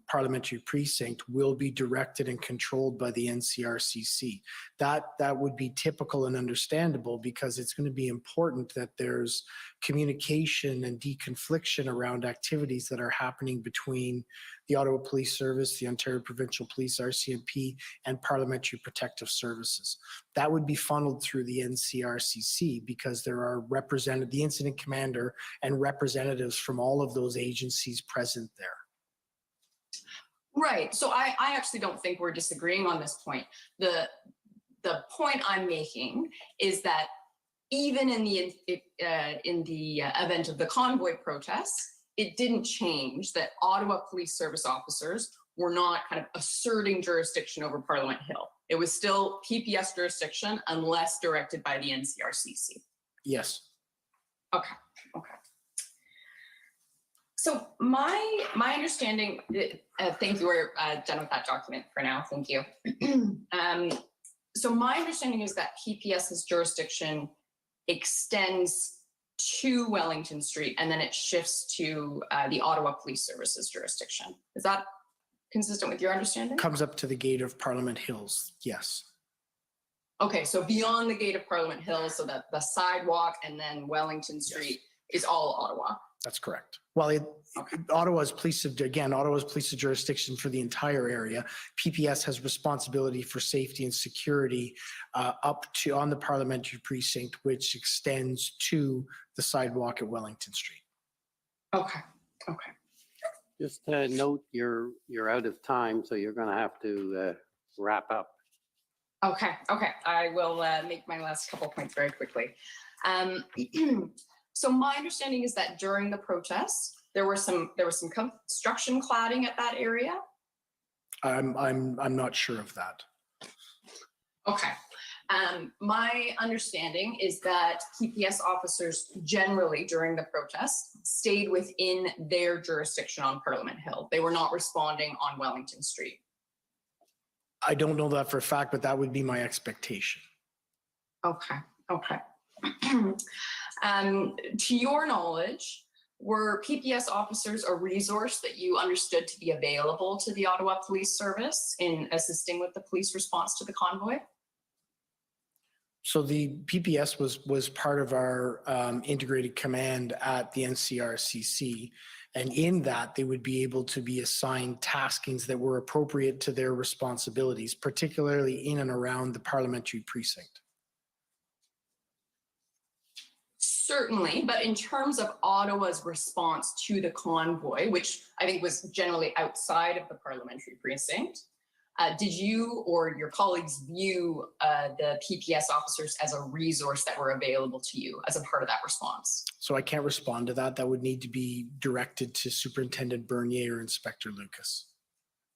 parliamentary precinct will be directed and controlled by the NCRCC. That would be typical and understandable because it's going to be important that there's communication and deconfliction around activities that are happening between the Ottawa Police Service, the Ontario Provincial Police, RCMP, and Parliamentary Protective Services. That would be funneled through the NCRCC because there are the incident commander and representatives from all of those agencies present there. Right. So I actually don't think we're disagreeing on this point. The point I'm making is that even in the event of the convoy protests, it didn't change that Ottawa Police Service officers were not kind of asserting jurisdiction over Parliament Hill. It was still PPS jurisdiction unless directed by the NCRCC. Yes. Okay. So my understanding, thank you, we're done with that document for now, thank you. So my understanding is that PPS's jurisdiction extends to Wellington Street and then it shifts to the Ottawa Police Services jurisdiction. Is that consistent with your understanding? Comes up to the gate of Parliament Hills, yes. Okay, so beyond the gate of Parliament Hill, so that the sidewalk and then Wellington Street is all Ottawa. That's correct. Well, Ottawa's police jurisdiction for the entire area. PPS has responsibility for safety and security up to on the parliamentary precinct, which extends to the sidewalk at Wellington Street. Okay. Just note you're out of time, so you're going to have to wrap up. Okay. I will make my last couple points very quickly. So my understanding is that during the protests, there was some construction cladding at that area. I'm not sure of that. Okay. My understanding is that PPS officers generally during the protests stayed within their jurisdiction on Parliament Hill. They were not responding on Wellington Street. I don't know that for a fact, but that would be my expectation. Okay. To your knowledge, Were PPS officers a resource that you understood to be available to the Ottawa Police Service in assisting with the police response to the convoy? So the PPS was part of our integrated command at the NCRCC. And in that, they would be able to be assigned taskings that were appropriate to their responsibilities, particularly in and around the parliamentary precinct. Certainly, but in terms of Ottawa's response to the convoy, which I think was generally outside of the parliamentary precinct, did you or your colleagues view the PPS officers as a resource that were available to you as a part of that response? So I can't respond to that. That would need to be directed to Superintendent Bernier or Inspector Lucas.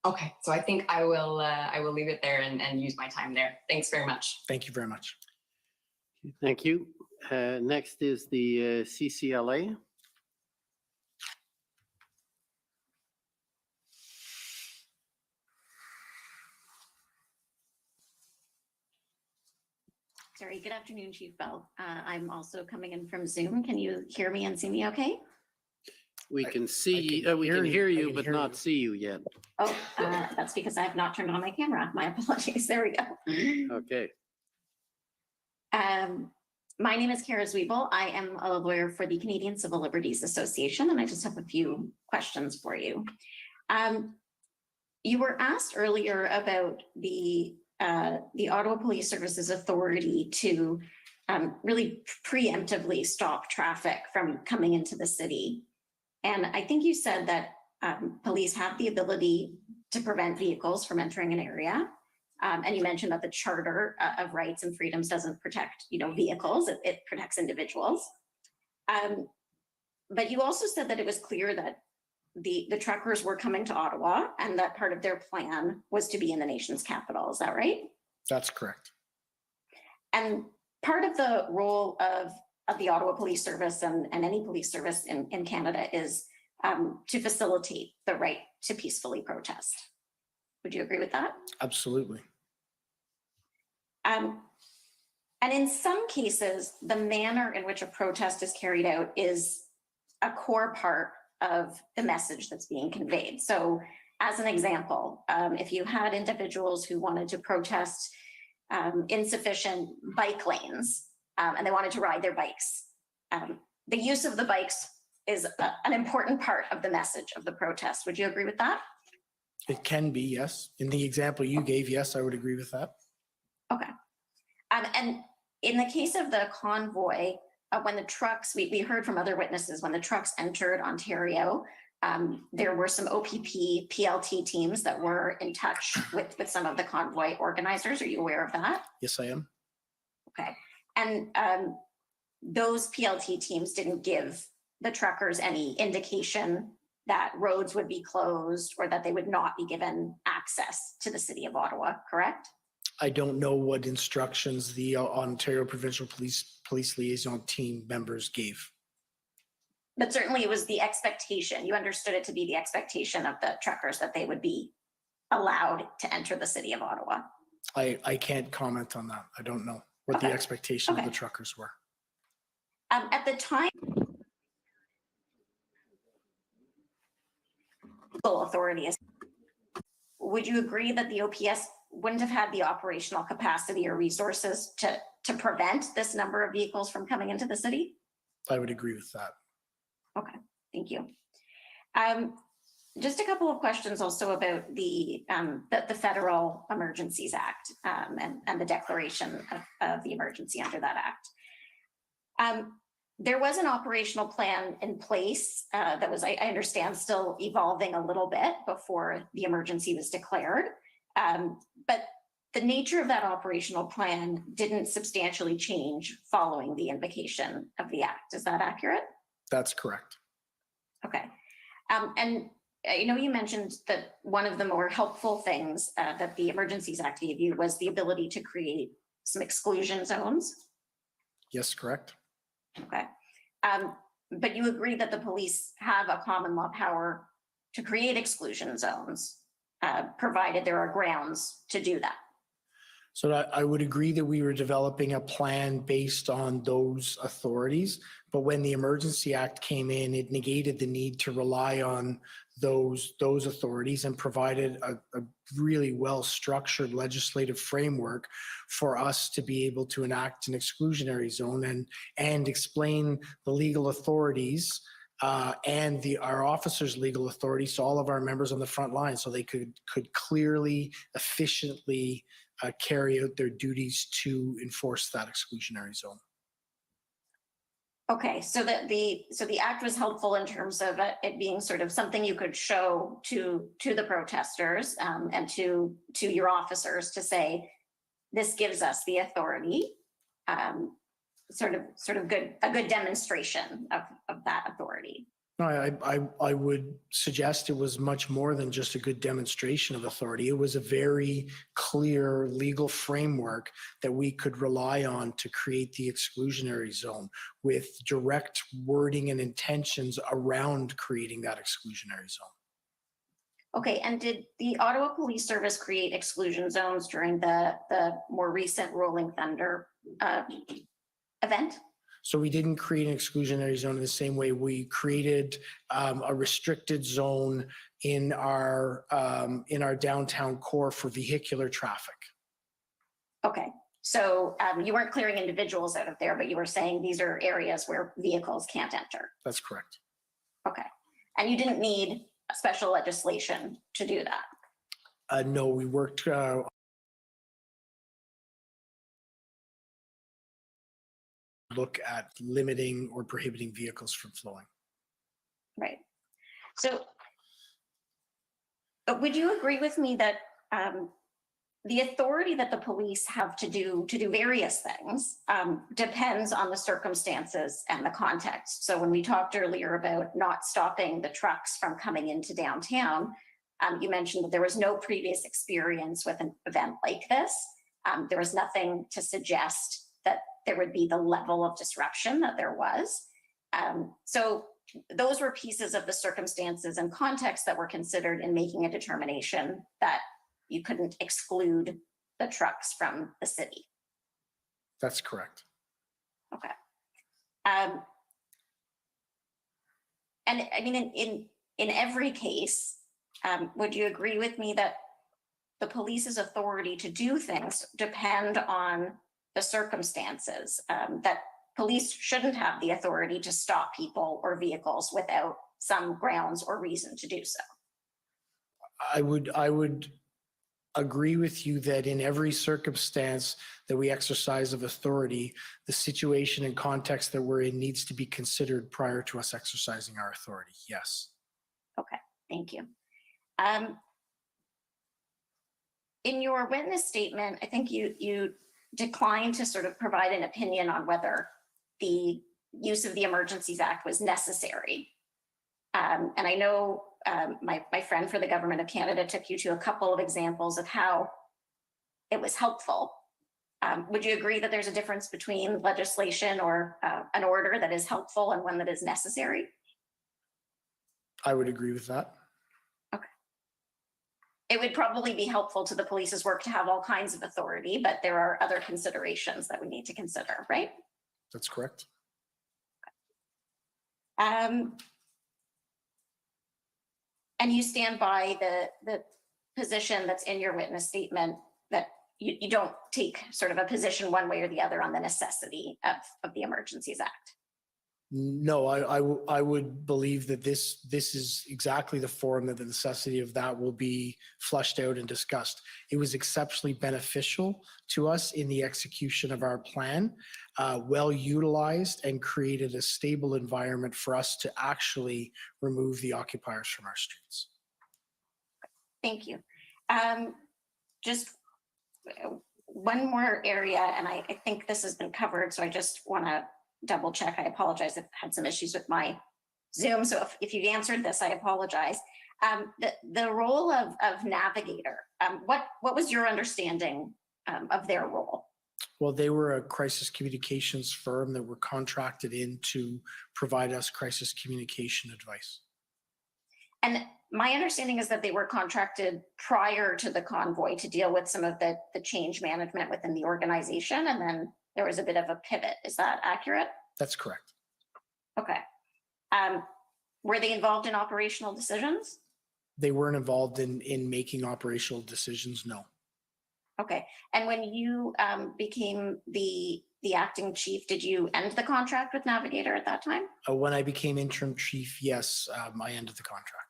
Okay, so I think I will leave it there and use my time there. Thanks very much. Thank you very much. Thank you. Next is the CCLA. Sorry, good afternoon, Chief Bell. I'm also coming in from Zoom. Can you hear me and see me okay? We can see, we can hear you, but not see you yet. Oh, that's because I have not turned on my camera. My apologies. There we go. Okay. My name is Kara Zwiebel. I am a lawyer for the Canadian Civil Liberties Association, and I just have a few questions for you. You were asked earlier about the Ottawa Police Service's authority to really preemptively stop traffic from coming into the city. And I think you said that police have the ability to prevent vehicles from entering an area. And you mentioned that the Charter of Rights and Freedoms doesn't protect, vehicles, it protects individuals. But you also said that it was clear that the truckers were coming to Ottawa and that part of their plan was to be in the nation's capital. Is that right? That's correct. And part of the role of the Ottawa Police Service and any police service in Canada is to facilitate the right to peacefully protest. Would you agree with that? Absolutely. And in some cases, the manner in which a protest is carried out is a core part of the message that's being conveyed. So as an example, if you had individuals who wanted to protest insufficient bike lanes and they wanted to ride their bikes, the use of the bikes is an important part of the message of the protest. Would you agree with that? It can be, yes. In the example you gave, yes, I would agree with that. Okay. And in the case of the convoy, when the trucks, we heard from other witnesses, when the trucks entered Ontario, there were some OPP PLT teams that were in touch with some of the convoy organizers. Are you aware of that? Yes, I am. Okay. And those PLT teams didn't give the truckers any indication that roads would be closed or that they would not be given access to the city of Ottawa, correct? I don't know what instructions the Ontario Provincial Police Liaison team members gave. But certainly it was the expectation. You understood it to be the expectation of the truckers that they would be allowed to enter the city of Ottawa. I can't comment on that. I don't know what the expectation of the truckers were. At the time, authority is. Would you agree that the OPS wouldn't have had the operational capacity or resources to prevent this number of vehicles from coming into the city? I would agree with that. Okay, thank you. Just a couple of questions also about the Federal Emergencies Act and the declaration of the emergency under that act. There was an operational plan in place that was, I understand, still evolving a little bit before the emergency was declared. But the nature of that operational plan didn't substantially change following the invocation of the act. Is that accurate? That's correct. Okay. And I know you mentioned that one of the more helpful things that the Emergencies Act gave you was the ability to create some exclusion zones. Yes, correct. Okay. But you agree that the police have a common law power to create exclusion zones, provided there are grounds to do that. So I would agree that we were developing a plan based on those authorities, but when the Emergency Act came in, it negated the need to rely on those authorities and provided a really well-structured legislative framework for us to be able to enact an exclusionary zone and explain the legal authorities and our officers' legal authorities to all of our members on the front line so they could clearly, efficiently carry out their duties to enforce that exclusionary zone. Okay, so the act was helpful in terms of it being sort of something you could show to the protesters and to your officers to say, this gives us the authority, sort of a good demonstration of that authority. No, I would suggest it was much more than just a good demonstration of authority. It was a very clear legal framework that we could rely on to create the exclusionary zone with direct wording and intentions around creating that exclusionary zone. Okay, and did the Ottawa Police Service create exclusion zones during the more recent Rolling Thunder event? So we didn't create an exclusionary zone in the same way we created a restricted zone in our downtown core for vehicular traffic. Okay, so you weren't clearing individuals out of there, but you were saying these are areas where vehicles can't enter. That's correct. Okay, and you didn't need special legislation to do that? No, we worked look at limiting or prohibiting vehicles from flowing. Right. So would you agree with me that the authority that the police have to do various things depends on the circumstances and the context? So when we talked earlier about not stopping the trucks from coming into downtown, you mentioned that there was no previous experience with an event like this. There was nothing to suggest that there would be the level of disruption that there was. So those were pieces of the circumstances and context that were considered in making a determination that you couldn't exclude the trucks from the city. That's correct. Okay. And I mean, in every case, would you agree with me that the police's authority to do things depend on the circumstances, that police shouldn't have the authority to stop people or vehicles without some grounds or reason to do so? I would agree with you that in every circumstance that we exercise of authority, the situation and context that we're in needs to be considered prior to us exercising our authority. Yes. Okay, thank you. In your witness statement, I think you declined to sort of provide an opinion on whether the use of the Emergencies Act was necessary. And I know my friend for the Government of Canada took you to a couple of examples of how it was helpful. Would you agree that there's a difference between legislation or an order that is helpful and one that is necessary? I would agree with that. Okay. It would probably be helpful to the police's work to have all kinds of authority, but there are other considerations that we need to consider, right? That's correct. And you stand by the position that's in your witness statement that you don't take sort of a position one way or the other on the necessity of the Emergencies Act? No, I would believe that this is exactly the forum that the necessity of that will be flushed out and discussed. It was exceptionally beneficial to us in the execution of our plan, well utilized, and created a stable environment for us to actually remove the occupiers from our streets. Thank you. Just one more area, and I think this has been covered, so I just want to double check. I apologize. I've had some issues with my Zoom, so if you've answered this, I apologize. The role of navigator, what was your understanding of their role? Well, they were a crisis communications firm that were contracted in to provide us crisis communication advice. And My understanding is that they were contracted prior to the convoy to deal with some of the change management within the organization, and then there was a bit of a pivot. Is that accurate? That's correct. Okay. Were they involved in operational decisions? They weren't involved in making operational decisions, no. Okay. And when you became the acting chief, did you end the contract with Navigator at that time? When I became interim chief, yes, I ended the contract.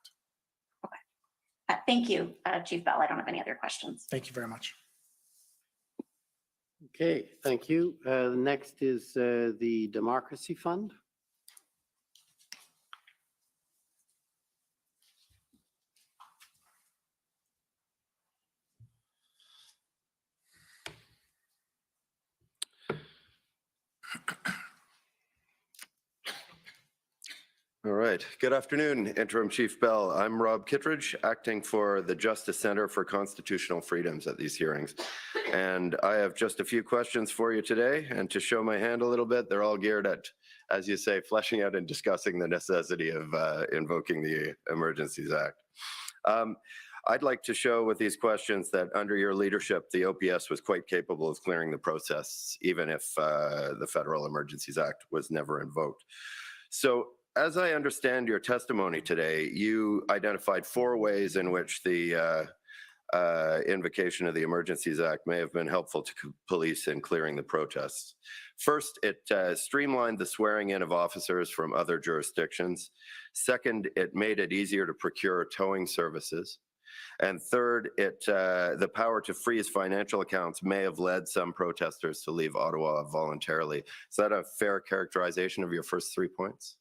Thank you, Chief Bell. I don't have any other questions. Thank you very much. Okay, thank you. Next is the Democracy Fund. All right. Good afternoon, Interim Chief Bell. I'm Rob Kittredge, acting for the Justice Center for Constitutional Freedoms at these hearings. And I have just a few questions for you today. And to show my hand a little bit, they're all geared at, as you say, fleshing out and discussing the necessity of invoking the Emergencies Act. I'd like to show with these questions that under your leadership, the OPS was quite capable of clearing the process, even if the Federal Emergencies Act was never invoked. So, as I understand your testimony today, you identified 4 ways in which the invocation of the Emergencies Act may have been helpful to police in clearing the protests. First, it streamlined the swearing in of officers from other jurisdictions. Second, it made it easier to procure towing services. And third, the power to freeze financial accounts may have led some protesters to leave Ottawa voluntarily. Is that a fair characterization of your first 3 points?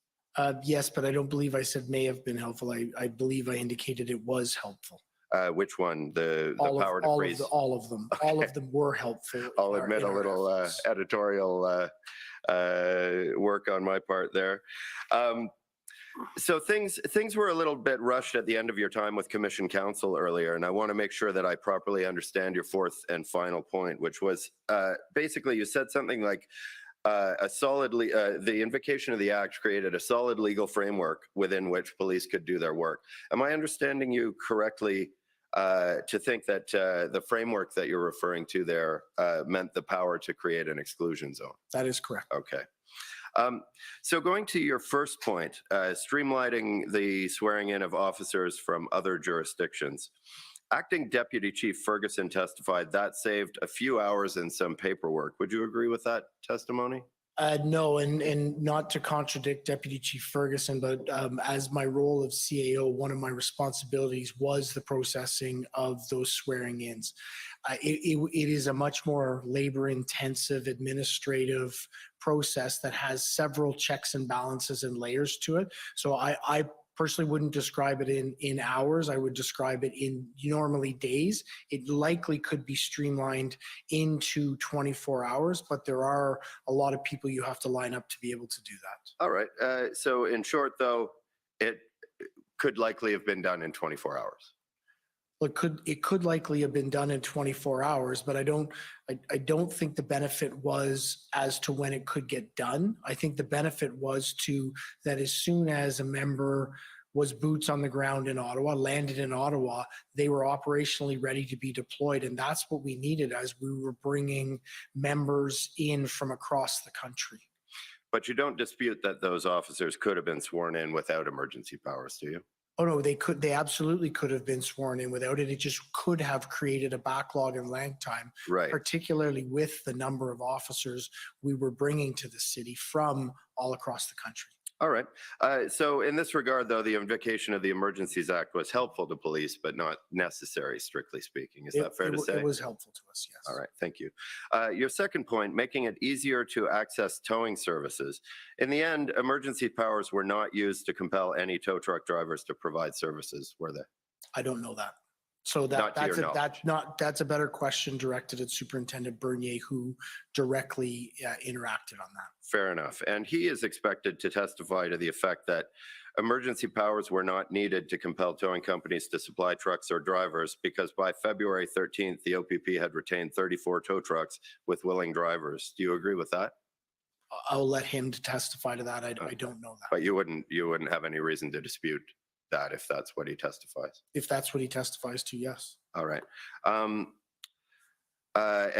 Yes, but I don't believe I said may have been helpful. I believe I indicated it was helpful. Which one? The power to freeze? All of them. Okay. All of them were helpful. I'll admit a little editorial work on my part there. So things were a little bit rushed at the end of your time with Commission Council earlier, and I want to make sure that I properly understand your 4th and final point, which was basically you said something like, the invocation of the Act created a solid legal framework within which police could do their work. Am I understanding you correctly to think that the framework that you're referring to there meant the power to create an exclusion zone? That is correct. Okay. So going to your first point, streamlining the swearing in of officers from other jurisdictions. Acting Deputy Chief Ferguson testified that saved a few hours and some paperwork. Would you agree with that testimony? No, and not to contradict Deputy Chief Ferguson, but as my role of CAO, one of my responsibilities was the processing of those swearing-ins. It is a much more labor-intensive administrative process that has several checks and balances and layers to it. So I personally wouldn't describe it in hours. I would describe it in normally days. It likely could be streamlined into 24 hours, but there are a lot of people you have to line up to be able to do that. All right. So in short, though, it could likely have been done in 24 hours. Well, it could likely have been done in 24 hours, but I don't think the benefit was as to when it could get done. I think the benefit was that as soon as a member was boots on the ground in Ottawa, landed in Ottawa, they were operationally ready to be deployed. And that's what we needed as we were bringing members in from across the country. But you don't dispute that those officers could have been sworn in without emergency powers, do you? Oh, no, they absolutely could have been sworn in without it. It just could have created a backlog in lag time, right? Particularly with the number of officers we were bringing to the city from all across the country. All right. So in this regard, though, the invocation of the Emergencies Act was helpful to police, but not necessary, strictly speaking. Is that fair to say? It was helpful to us, yes. All right. Thank you. Your second point, making it easier to access towing services. In the end, emergency powers were not used to compel any tow truck drivers to provide services, were they? I don't know that. So that's a better question directed at Superintendent Bernier, who directly interacted on that. Fair enough. And he is expected to testify to the effect that emergency powers were not needed to compel towing companies to supply trucks or drivers because by February 13th, the OPP had retained 34 tow trucks with willing drivers. Do you agree with that? I'll let him testify to that. I don't know that. But you wouldn't have any reason to dispute that if that's what he testifies. If that's what he testifies to, yes. All right. And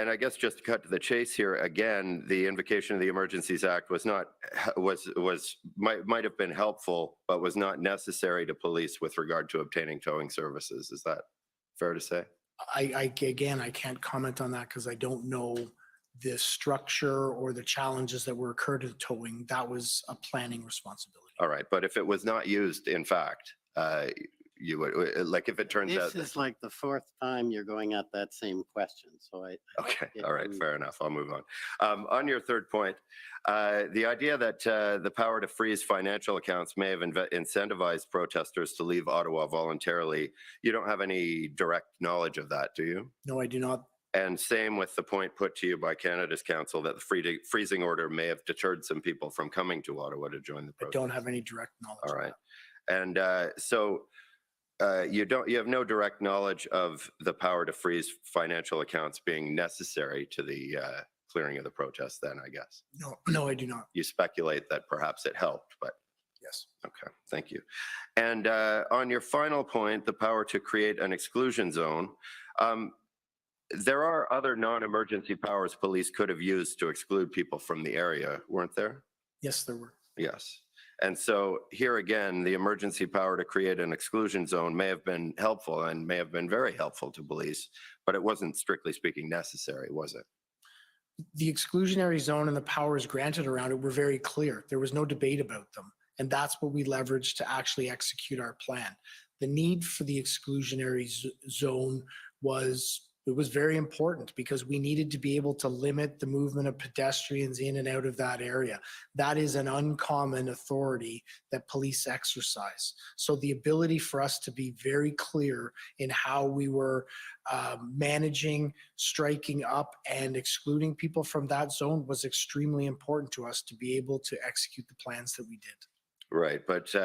I guess just to cut to the chase here, again, the invocation of the Emergencies Act was not, might have been helpful, but was not necessary to police with regard to obtaining towing services. Is that fair to say? Again, I can't comment on that because I don't know the structure or the challenges that were occurred to towing. That was a planning responsibility. All right. But if it was not used, in fact, you would, like if it turns out. This is like the fourth time you're going at that same question, so Okay, all right, fair enough. I'll move on. On your third point, the idea that the power to freeze financial accounts may have incentivized protesters to leave Ottawa voluntarily. You don't have any direct knowledge of that, do you? No, I do not. And same with the point put to you by Canada's Council that the freezing order may have deterred some people from coming to Ottawa to join the protest. I don't have any direct knowledge. All right. And so you have no direct knowledge of the power to freeze financial accounts being necessary to the clearing of the protest then, I guess. No, I do not. You speculate that perhaps it helped, but. Yes. Okay, thank you. And on your final point, the power to create an exclusion zone, there are other non-emergency powers police could have used to exclude people from the area, weren't there? Yes, there were. Yes. And so here again, the emergency power to create an exclusion zone may have been helpful and may have been very helpful to police, but it wasn't strictly speaking necessary, was it? The exclusionary zone and the powers granted around it were very clear. There was no debate about them. And that's what we leveraged to actually execute our plan. The need for the exclusionary zone was very important because we needed to be able to limit the movement of pedestrians in and out of that area. That is an uncommon authority that police exercise. So the ability for us to be very clear in how we were managing, striking up, and excluding people from that zone was extremely important to us to be able to execute the plans that we did. Right, but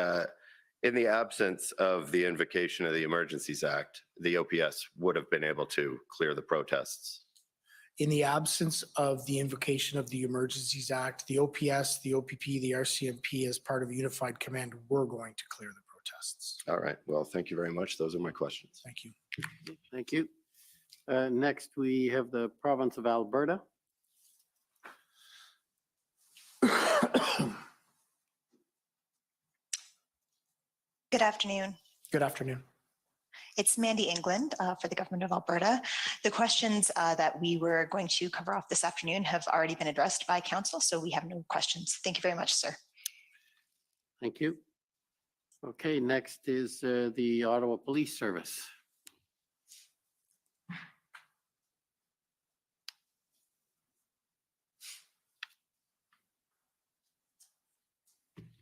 in the absence of the invocation of the Emergencies Act, the OPS would have been able to clear the protests. In the absence of the invocation of the Emergencies Act, the OPS, the OPP, the RCMP as part of a unified command were going to clear the protests. All right, well, thank you very much. Those are my questions. Thank you. Thank you. Next, we have the province of Alberta. Good afternoon. Good afternoon. It's Mandy England for the Government of Alberta. The questions that we were going to cover off this afternoon have already been addressed by Council, so we have no questions. Thank you very much, sir. Thank you. Okay, next is the Ottawa Police Service.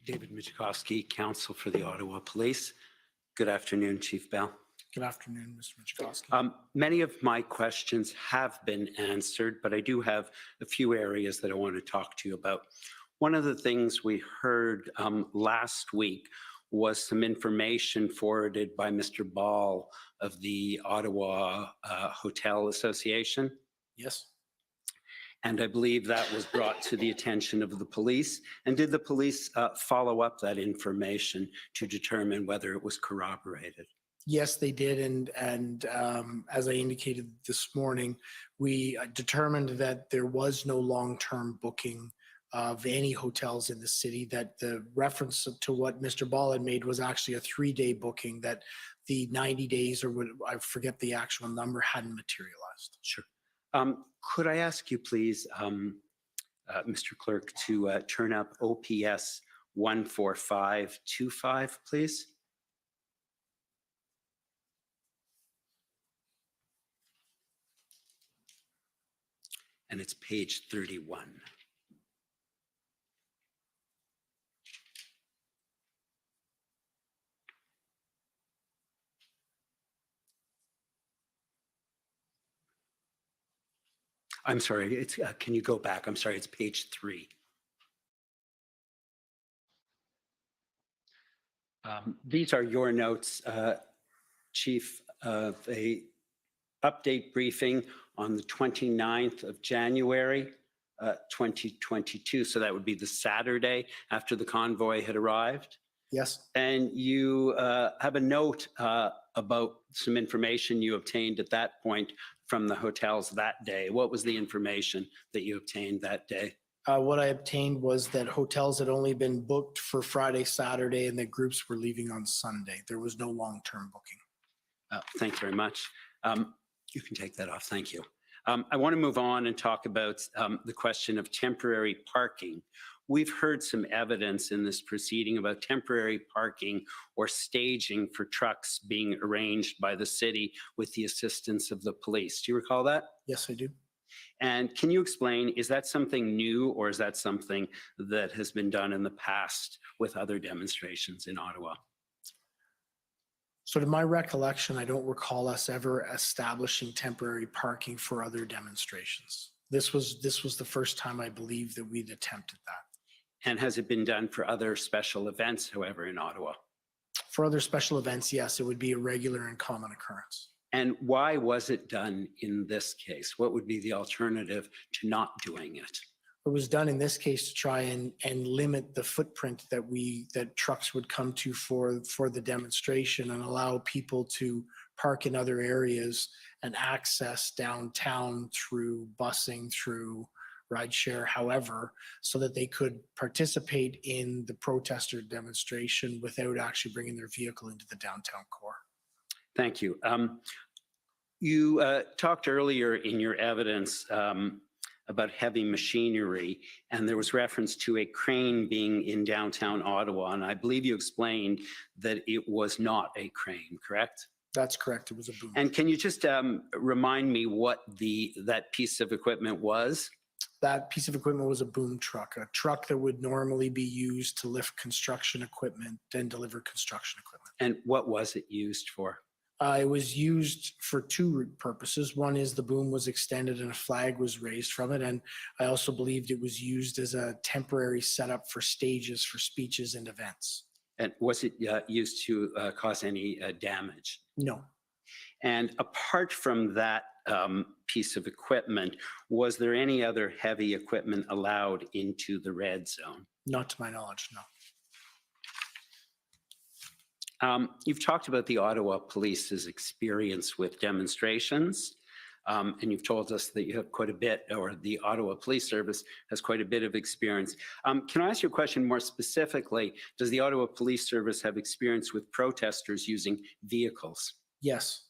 David Michkowski, Counsel for the Ottawa Police. Good afternoon, Chief Bell. Good afternoon, Mr. Michkowski. Many of my questions have been answered, but I do have a few areas that I want to talk to you about. One of the things we heard last week was some information forwarded by Mr. Ball of the Ottawa Hotel Association. Yes. And I believe that was brought to the attention of the police. And did the police follow up that information to determine whether it was corroborated? Yes, they did. And as I indicated this morning, we determined that there was no long-term booking of any hotels in the city, that the reference to what Mr. Ball had made was actually a 3-day booking, that the 90 days or what, I forget the actual number, hadn't materialized. Sure. Could I ask you, please, Mr. Clerk, to turn up OPS 14525, please? And it's page 31. I'm sorry, it's, can you go back? I'm sorry, it's page 3. These are your notes, Chief, of a update briefing on the 29th of January, 2022. So that would be the Saturday after the convoy had arrived. Yes, And you have a note about some information you obtained at that point from the hotels that day. What was the information that you obtained that day? what I obtained was that hotels had only been booked for Friday, Saturday, and that groups were leaving on Sunday. There was no long-term booking. Thanks very much. You can take that off. Thank you. I want to move on and talk about the question of temporary parking. We've heard some evidence in this proceeding about temporary parking or staging for trucks being arranged by the city with the assistance of the police. Do you recall that? Yes, I do. And can you explain, is that something new or is that something that has been done in the past with other demonstrations in Ottawa? So to my recollection, I don't recall us ever establishing temporary parking for other demonstrations. This was the first time I believe that we'd attempted that. And has it been done for other special events, however, in Ottawa? For other special events, yes, it would be a regular and common occurrence. And why was it done in this case? What would be the alternative to not doing it? It was done in this case to try and limit the footprint that trucks would come to for the demonstration and allow people to park in other areas and access downtown through busing, through rideshare, however, so that they could participate in the protester demonstration without actually bringing their vehicle into the downtown core. Thank you. You talked earlier in your evidence about heavy machinery, and there was reference to a crane being in downtown Ottawa, and I believe you explained that it was not a crane, correct? That's correct. It was a boom. And can you just remind me what that piece of equipment was? That piece of equipment was a boom truck, a truck that would normally be used to lift construction equipment and deliver construction equipment. And what was it used for? It was used for two purposes. One is the boom was extended and a flag was raised from it. And I also believed it was used as a temporary setup for stages for speeches and events. And was it used to cause any damage? No. And apart from that piece of equipment, was there any other heavy equipment allowed into the red zone? Not to my knowledge, no. You've talked about the Ottawa Police's experience with demonstrations, and you've told us that you have quite a bit, or the Ottawa Police Service has quite a bit of experience. Can I ask you a question more specifically? Does the Ottawa Police Service have experience with protesters using vehicles? Yes.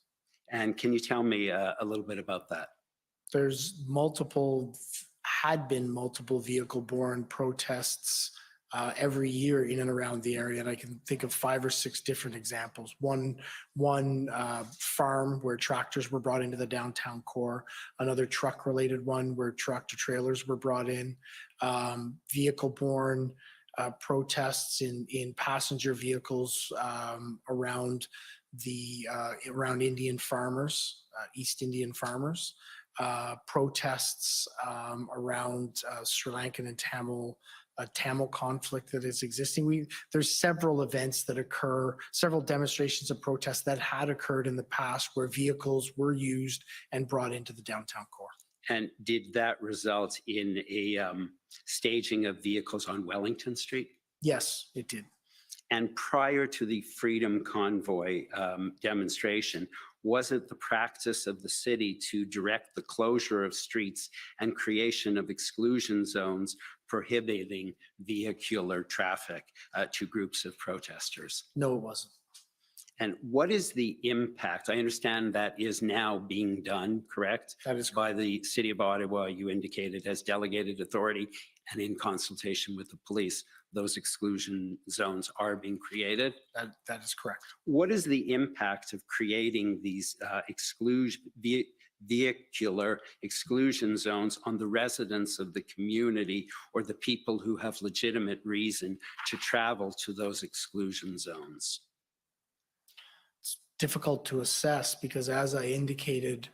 And can you tell me a little bit about that? There's had been multiple vehicle-borne protests every year in and around the area, and I can think of 5 or 6 different examples. One farm where tractors were brought into the downtown core, another truck-related one where tractor-trailers were brought in, vehicle-borne protests in passenger vehicles around Indian farmers, East Indian farmers, protests around Sri Lankan and Tamil conflict that is existing. There's several events that occur, several demonstrations of protests that had occurred in the past where vehicles were used and brought into the downtown core. And did that result in a staging of vehicles on Wellington Street? Yes, it did. And prior to the Freedom Convoy demonstration, was it the practice of the city to direct the closure of streets and creation of exclusion zones prohibiting vehicular traffic to groups of protesters? No, it wasn't. And what is the impact? I understand that is now being done, correct? That is by the City of Ottawa, you indicated, as delegated authority and in consultation with the police. Those exclusion zones are being created. That is correct. What is the impact of creating these vehicular exclusion zones on the residents of the community or the people who have legitimate reason to travel to those exclusion zones? It's difficult to assess because, as I indicated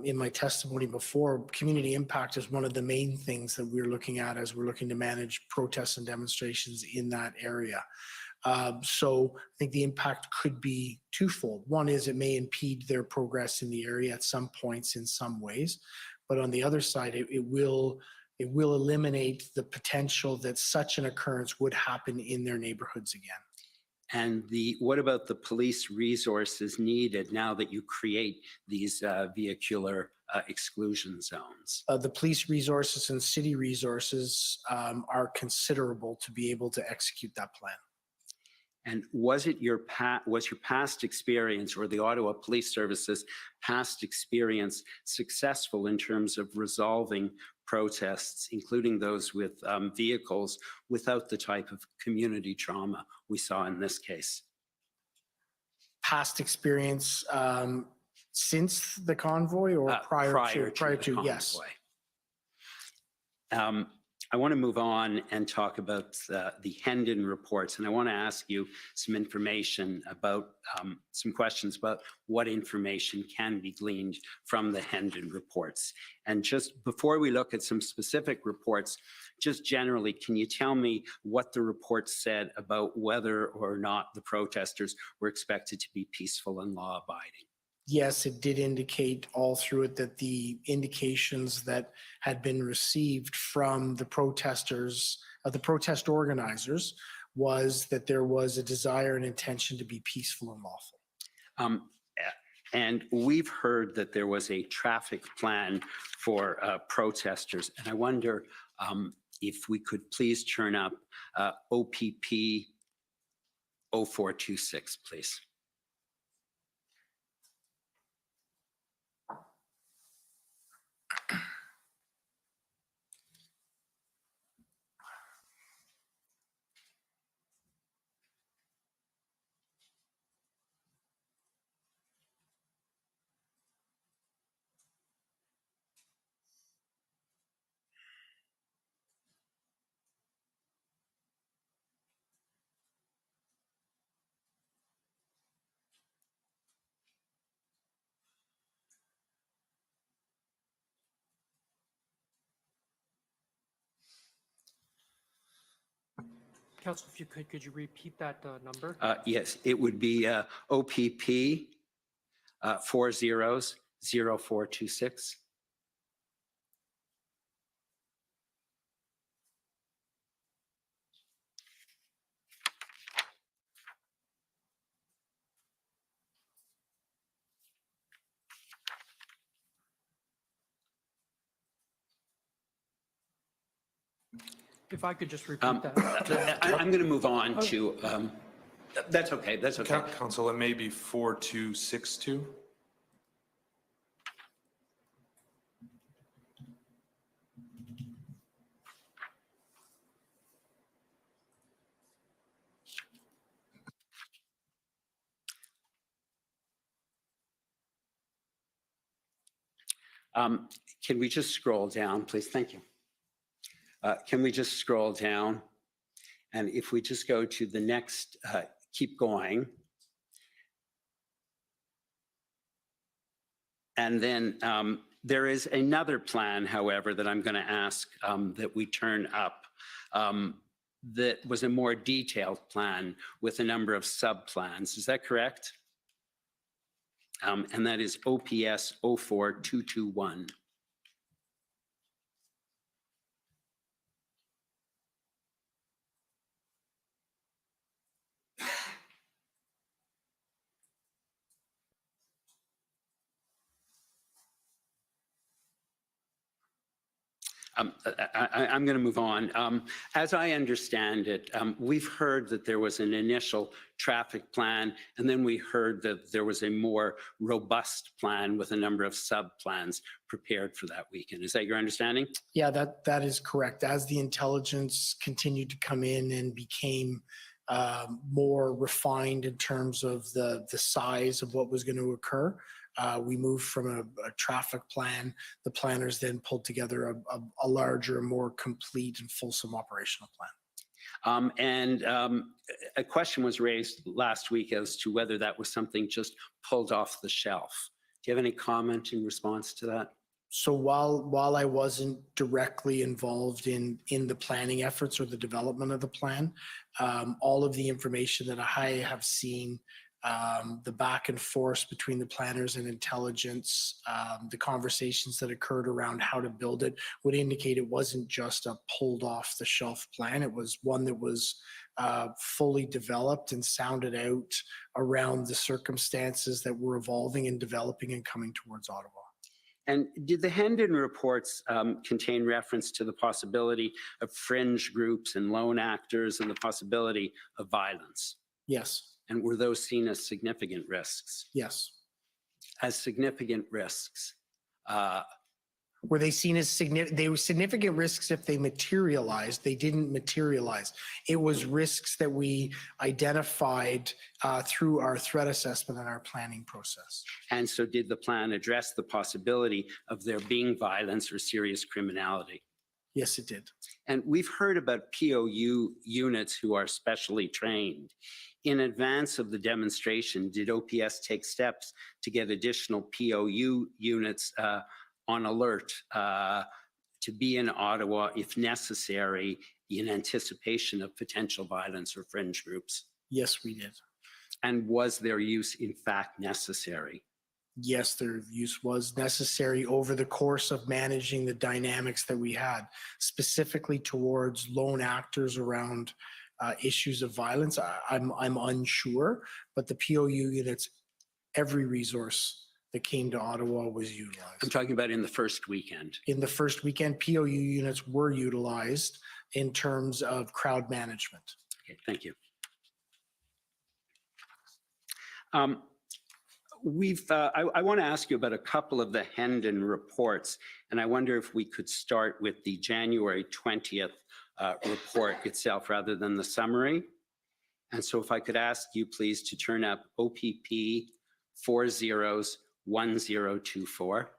in my testimony before, community impact is one of the main things that we're looking at as we're looking to manage protests and demonstrations in that area. So I think the impact could be twofold. One is it may impede their progress in the area at some points in some ways, but on the other side, it will eliminate the potential that such an occurrence would happen in their neighborhoods again. And what about the police resources needed now that you create these vehicular exclusion zones? The police resources and city resources are considerable to be able to execute that plan. And was your past experience or the Ottawa Police Service's past experience successful in terms of resolving protests, including those with vehicles, without the type of community trauma we saw in this case? Past experience since the convoy or prior to yes. I want to move on and talk about the Hendon reports, and I want to ask you some information about some questions about what information can be gleaned from the Hendon reports. And just before we look at some specific reports, just generally, can you tell me what the report said about whether or not the protesters were expected to be peaceful and law-abiding? Yes, it did indicate all through it that the indications that had been received from the protesters, the protest organizers, was that there was a desire and intention to be peaceful and lawful. And we've heard that there was a traffic plan for protesters. And I wonder if we could please turn up OPP 0426, please. Council, if you could you repeat that number? Yes, it would be OPP 400426. If I could just repeat that. I'm going to move on to, that's okay, that's okay. Council, it may be 4262. Can we just scroll down, please? Thank you. Can we just scroll down? And if we just go to the next, keep going. And then there is another plan, however, that I'm going to ask that we turn up that was a more detailed plan with a number of sub-plans. Is that correct? And that is OPS 04221. I'm going to move on. As I understand it, we've heard that there was an initial traffic plan, and then we heard that there was a more robust plan with a number of sub-plans prepared for that weekend. Is that your understanding? Yeah, that is correct. As the intelligence continued to come in and became more refined in terms of the size of what was going to occur, we moved from a traffic plan. The planners then pulled together a larger, more complete and fulsome operational plan. A question was raised last week as to whether that was something just pulled off the shelf. Do you have any comment in response to that? So while I wasn't directly involved in the planning efforts or the development of the plan, all of the information that I have seen the back and forth between the planners and intelligence, the conversations that occurred around how to build it would indicate it wasn't just a pulled off the shelf plan. It was one that was fully developed and sounded out around the circumstances that were evolving and developing and coming towards Ottawa. And did the Hendon reports contain reference to the possibility of fringe groups and lone actors and the possibility of violence? Yes. And were those seen as significant risks? Yes. As significant risks? Were they seen as significant? They were significant risks if they materialized. They didn't materialize. It was risks that we identified through our threat assessment and our planning process. And so did the plan address the possibility of there being violence or serious criminality? Yes, it did. And we've heard about POU units who are specially trained. In advance of the demonstration, did OPS take steps to get additional POU units on alert to be in Ottawa if necessary in anticipation of potential violence or fringe groups? Yes, we did. And was their use in fact necessary? Yes, their use was necessary over the course of managing the dynamics that we had, specifically towards lone actors around issues of violence. I'm unsure, but the POU units, every resource that came to Ottawa was utilized. I'm talking about in the first weekend. In the first weekend, POU units were utilized in terms of crowd management. Okay, thank you. I want to ask you about a couple of the Hendon reports, and I wonder if we could start with the January 20th report itself rather than the summary. And so if I could ask you please to turn up OPP 401024.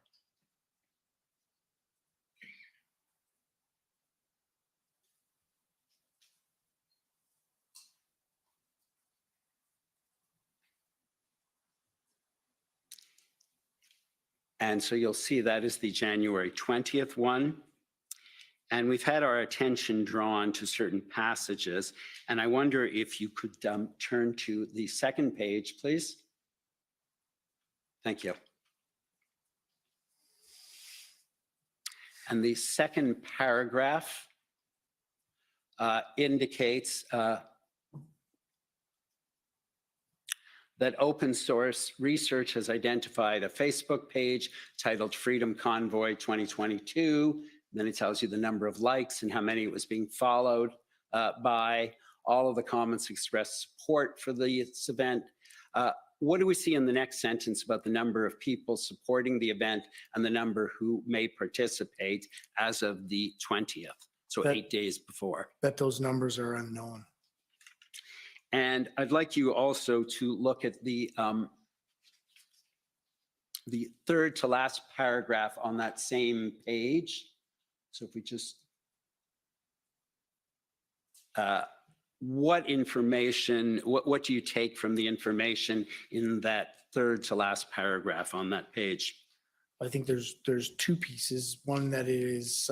And so you'll see that is the January 20th one. And we've had our attention drawn to certain passages. And I wonder if you could turn to the second page, please. Thank you. And the second paragraph indicates that open source research has identified a Facebook page titled Freedom Convoy 2022. Then it tells you the number of likes and how many it was being followed by. All of the comments express support for this event. What do we see in the next sentence about the number of people supporting the event and the number who may participate as of the 20th? So 8 days before. That those numbers are unknown. And I'd like you also to look at the third to last paragraph on that same page. So if we just, what information, what do you take from the information in that third to last paragraph on that page? I think there's two pieces. One that is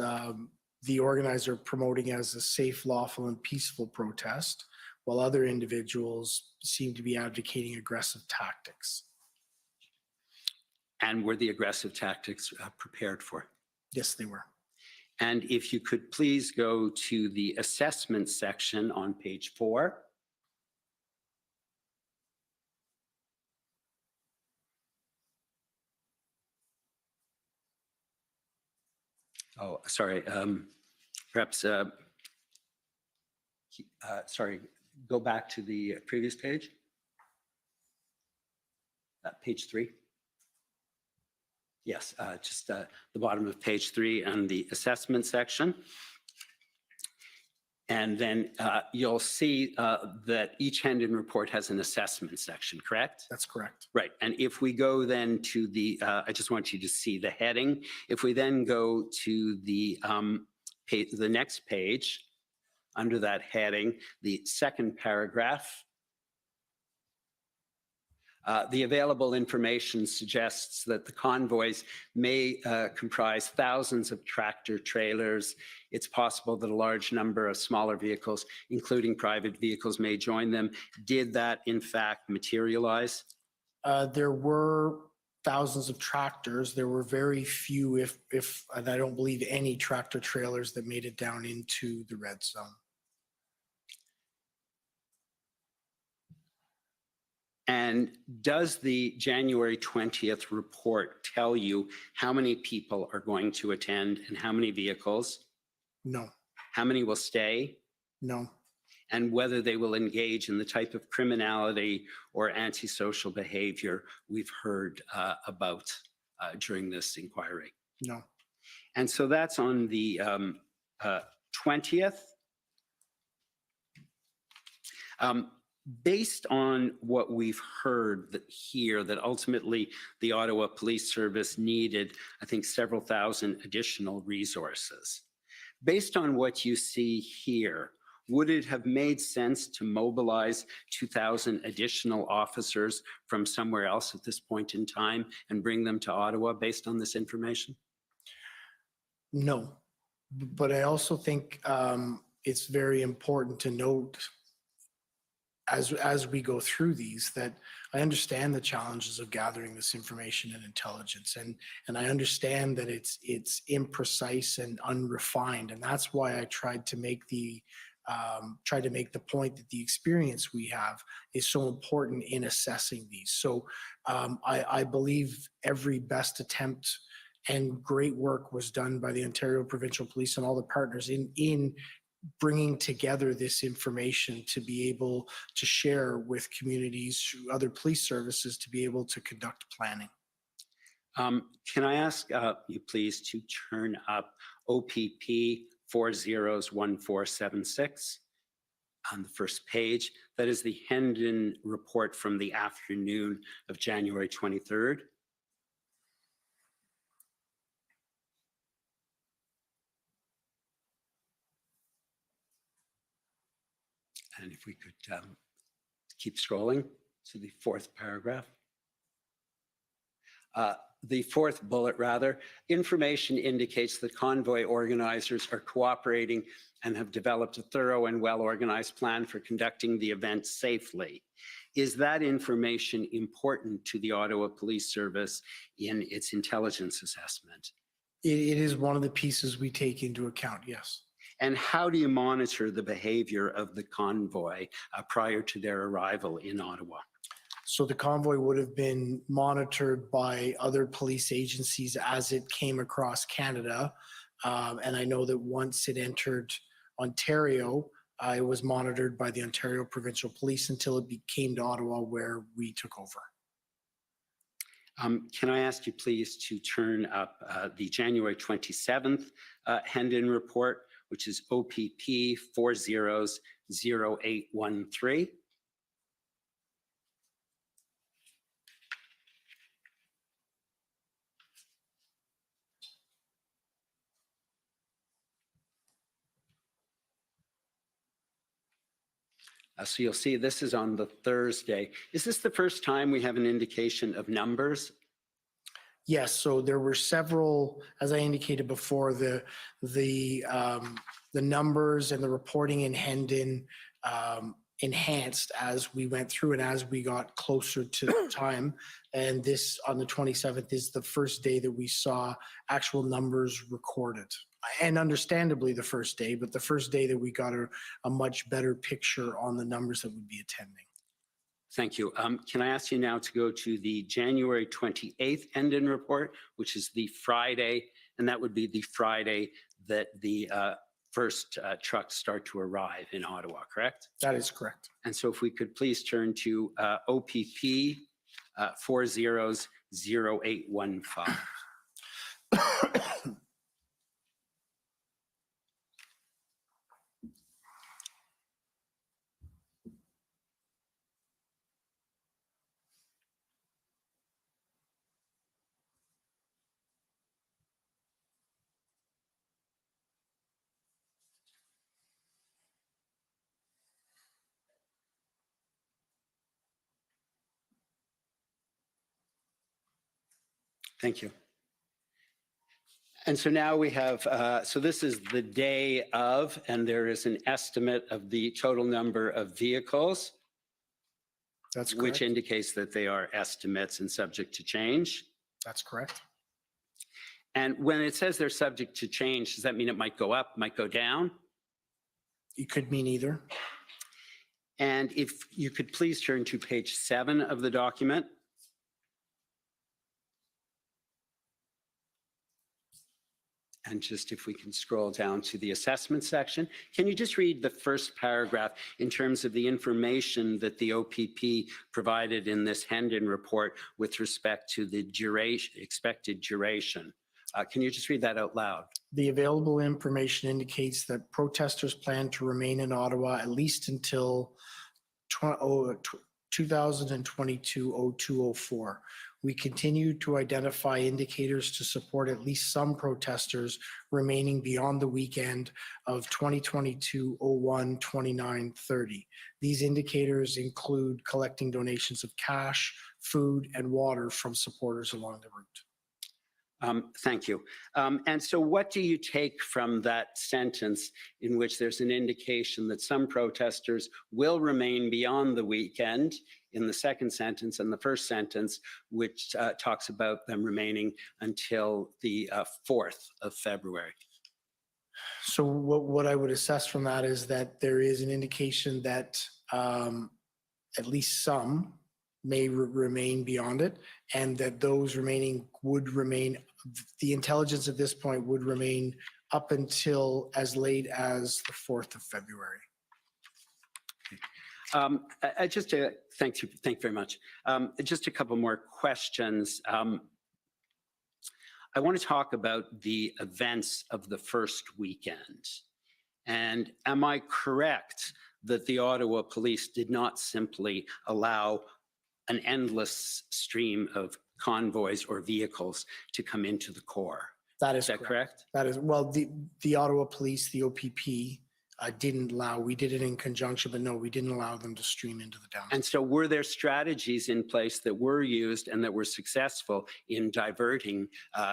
the organizer promoting as a safe, lawful, and peaceful protest, while other individuals seem to be advocating aggressive tactics. And were the aggressive tactics prepared for? Yes, they were. And if you could please go to the assessment section on page 4. Oh, sorry. Perhaps, sorry, go back to the previous page. Page 3. Yes, just the bottom of page 3 and the assessment section. And then you'll see that each Hendon report has an assessment section, correct? That's correct. Right. And if we go then to the, I just want you to see the heading. If we then go to the next page, under that heading, the second paragraph, The available information suggests that the convoys may comprise thousands of tractor trailers. It's possible that a large number of smaller vehicles, including private vehicles, may join them. Did that in fact materialize? There were thousands of tractors. There were very few, and I don't believe any tractor trailers that made it down into the red zone. And does the January 20th report tell you how many people are going to attend and how many vehicles? No. How many will stay? No. And whether they will engage in the type of criminality or antisocial behavior we've heard about during this inquiry? No. And so that's on the 20th. Based on what we've heard here, that ultimately the Ottawa Police Service needed, I think, several thousand additional resources. Based on what you see here, would it have made sense to mobilize 2,000 additional officers from somewhere else at this point in time and bring them to Ottawa based on this information? No. But I also think it's very important to note as we go through these, that I understand the challenges of gathering this information and intelligence, and I understand that it's imprecise and unrefined, and that's why I tried to make the point that the experience we have is so important in assessing these. So I believe every best attempt and great work was done by the Ontario Provincial Police and all the partners in bringing together this information to be able to share with communities, other police services, to be able to conduct planning. Can I ask you please to turn up OPP 401476 on the first page? That is the Hendon report from the afternoon of January 23rd. And if we could keep scrolling to the fourth paragraph. The fourth bullet, rather, information indicates that convoy organizers are cooperating and have developed a thorough and well-organized plan for conducting the event safely. Is that information important to the Ottawa Police Service in its intelligence assessment? It is one of the pieces we take into account, yes. And how do you monitor the behavior of the convoy prior to their arrival in Ottawa? So the convoy would have been monitored by other police agencies as it came across Canada. And I know that once it entered Ontario, it was monitored by the Ontario Provincial Police until it came to Ottawa, where we took over. Can I ask you please to turn up the January 27th Hendon report, which is OPP 400813. So you'll see this is on the Thursday. Is this the first time we have an indication of numbers? Yes, so there were several, as I indicated before, the numbers and the reporting in Hendon enhanced as we went through and as we got closer to the time. And this on the 27th is the first day that we saw actual numbers recorded. And understandably the first day, but the first day that we got a much better picture on the numbers that would be attending. Thank you. Can I ask you now to go to the January 28th Hendon report, which is the Friday, and that would be the Friday that the first trucks start to arrive in Ottawa, correct? That is correct. And so if we could please turn to OPP 400815. Thank you. And so now we have, so this is the day of, and there is an estimate of the total number of vehicles. That's Which correct. indicates that they are estimates and subject to change. That's correct. And when it says they're subject to change, does that mean it might go up, might go down? It could mean either. And if you could please turn to page 7 of the document. And just if we can scroll down to the assessment section, can you just read the first paragraph in terms of the information that the OPP provided in this Hendon report with respect to the duration, expected duration? Can you just read that out loud? The available information indicates that protesters plan to remain in Ottawa at least until 2022-02-04. We continue to identify indicators to support at least some protesters remaining beyond the weekend of 2022-01-29-30. These indicators include collecting donations of cash, food, and water from supporters along the route. Thank you. And so what do you take from that sentence in which there's an indication that some protesters will remain beyond the weekend in the second sentence, and the first sentence, which talks about them remaining until the 4th of February? So what I would assess from that is that there is an indication that at least some may remain beyond it, and that those remaining would remain, the intelligence at this point would remain up until as late as the 4th of February. Thank you very much. Just a couple more questions. I want to talk about the events of the first weekend. And am I correct that the Ottawa Police did not simply allow an endless stream of convoys or vehicles to come into the core? Is that correct? That is, well, the Ottawa Police, the OPP, didn't allow, we did it in conjunction, but no, we didn't allow them to stream into the downtown. And so were there strategies in place that were used and that were successful in diverting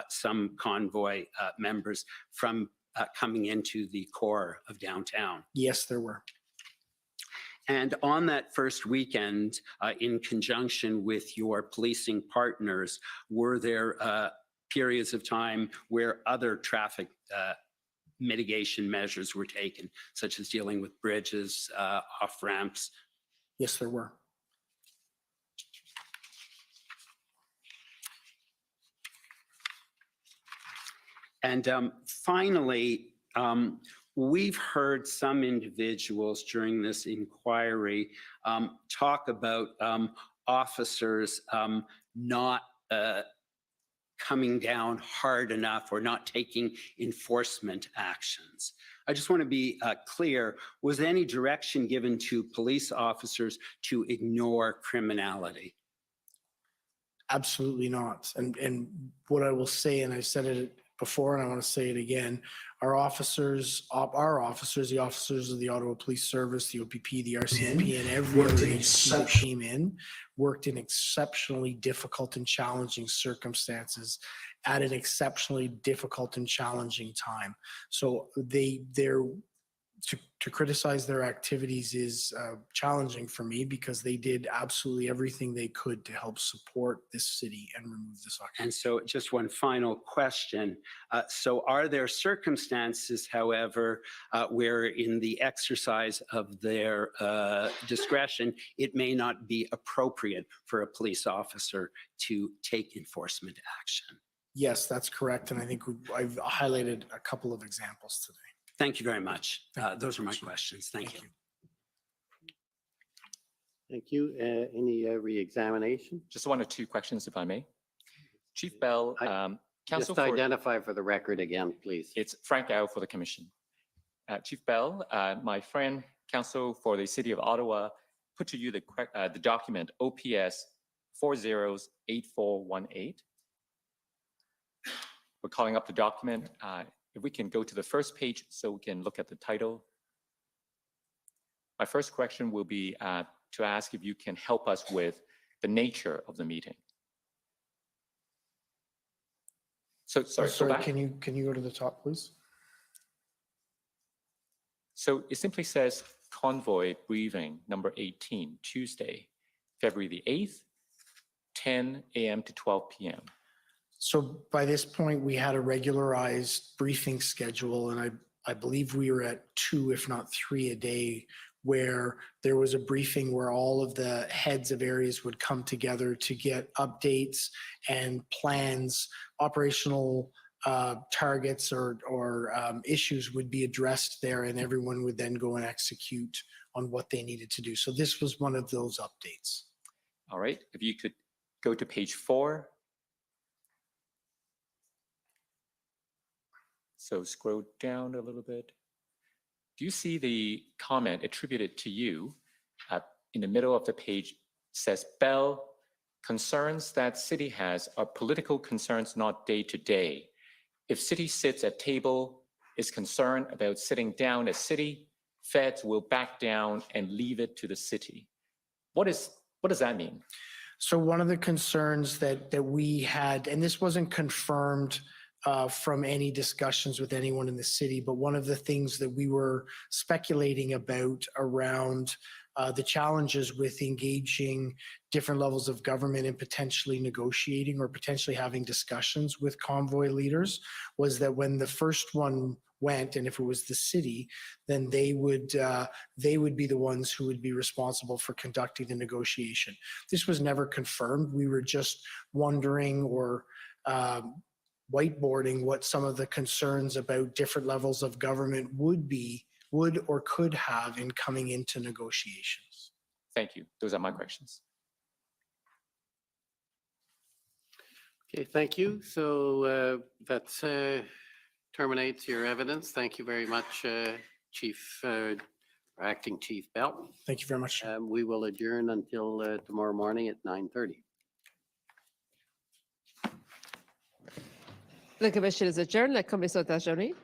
some convoy members from coming into the core of downtown? Yes, there were. And on that first weekend, in conjunction with your policing partners, were there periods of time where other traffic mitigation measures were taken, such as dealing with bridges, off-ramps? Yes, there were. And finally, we've heard some individuals during this inquiry talk about officers not coming down hard enough or not taking enforcement actions. I just want to be clear, was any direction given to police officers to ignore criminality? Absolutely not. And what I will say, and I said it before, and I want to say it again, our officers, the officers of the Ottawa Police Service, the OPP, the RCMP, and every other agency that came in, worked in exceptionally difficult and challenging circumstances at an exceptionally difficult and challenging time. So to criticize their activities is challenging for me, because they did absolutely everything they could to help support this city and remove this occupation. And so just one final question. So are there circumstances, however, where in the exercise of their discretion, it may not be appropriate for a police officer to take enforcement action? Yes, that's correct. And I think I've highlighted a couple of examples today. Thank you very much. Those are my questions. Thank you. Thank you. Any re-examination? Just one or two questions, if I may. Chief Bell, Council Just identify for the record again, please. It's Frank Au for the Commission. Chief Bell, my friend, Council for the City of Ottawa, put to you the document OPS 408418. We're calling up the document. If we can go to the first page so we can look at the title. My first question will be to ask if you can help us with the nature of the meeting. So sorry, go back. can you go to the top, please? So it simply says convoy briefing number 18, Tuesday, February the 8th, 10 a.m. to 12 p.m. So by this point, we had a regularized briefing schedule, and I believe we were at 2, if not 3 a day, where there was a briefing where all of the heads of areas would come together to get updates and plans, operational targets or issues would be addressed there, and everyone would then go and execute on what they needed to do. So this was one of those updates. All right, if you could go to page 4. So scroll down a little bit. Do you see the comment attributed to you in the middle of the page? Says Bell, concerns that city has are political concerns, not day to day. If city sits at table, is concerned about sitting down as city, feds will back down and leave it to the city. What does that mean? So one of the concerns that we had, and this wasn't confirmed from any discussions with anyone in the city, but one of the things that we were speculating about around the challenges with engaging different levels of government and potentially negotiating or potentially having discussions with convoy leaders was that when the first one went, and if it was the city, then they would be the ones who would be responsible for conducting the negotiation. This was never confirmed. We were just wondering or whiteboarding what some of the concerns about different levels of government would or could have in coming into negotiations. Thank you. Those are my questions. Okay, thank you. So that terminates your evidence. Thank you very much, Acting Chief Bell. Thank you very much. We will adjourn until tomorrow morning at 9:30. The commission is adjourned. La commission est adjournée.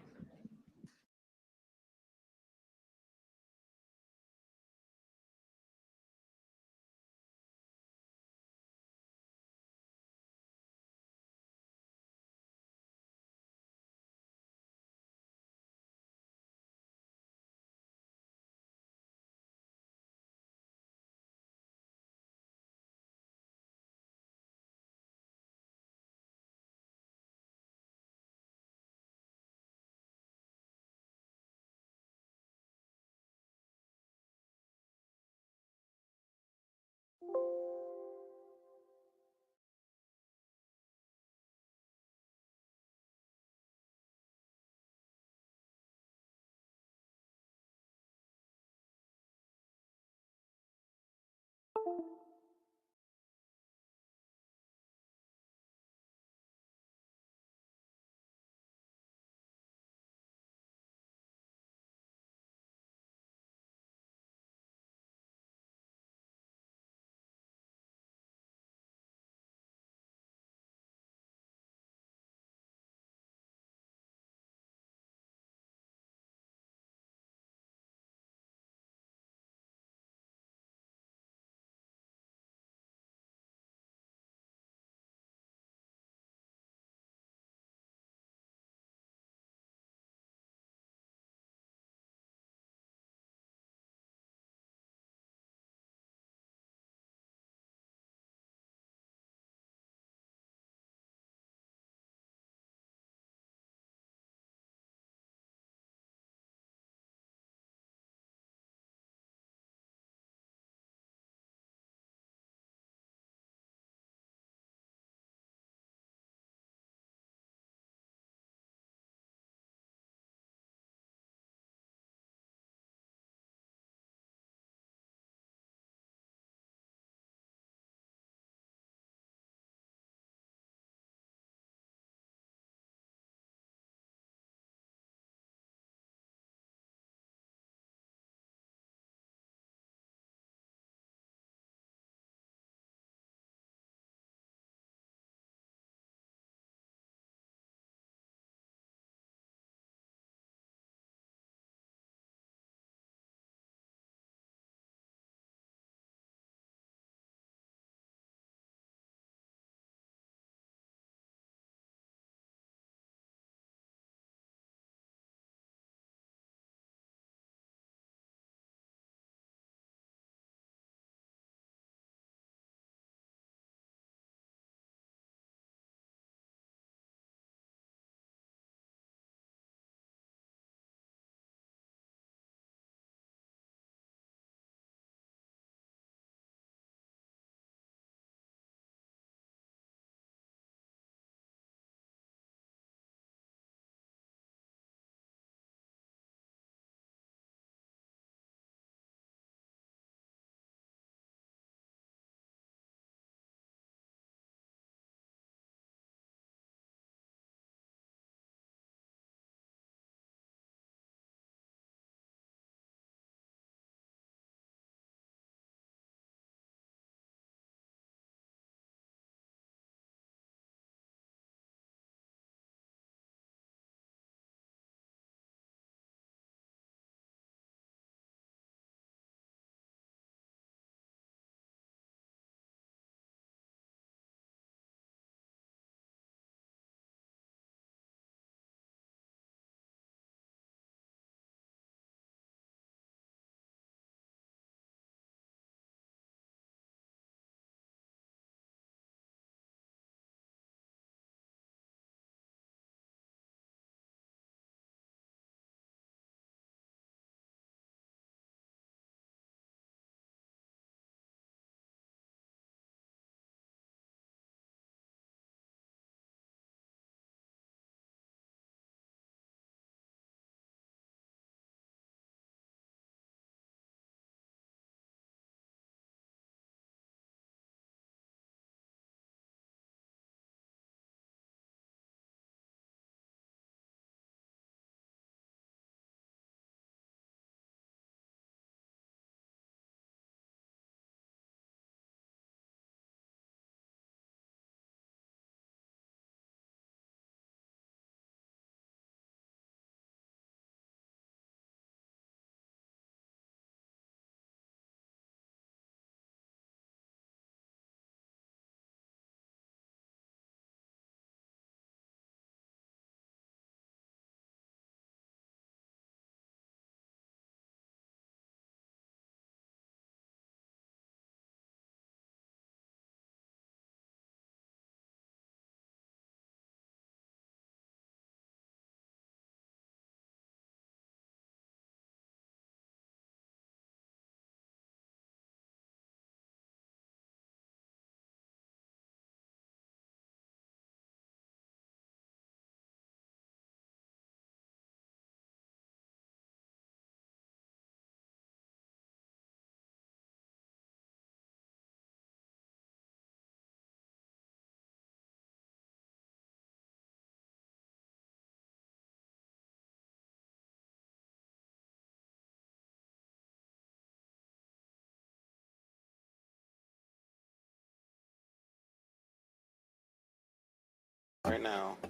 right now.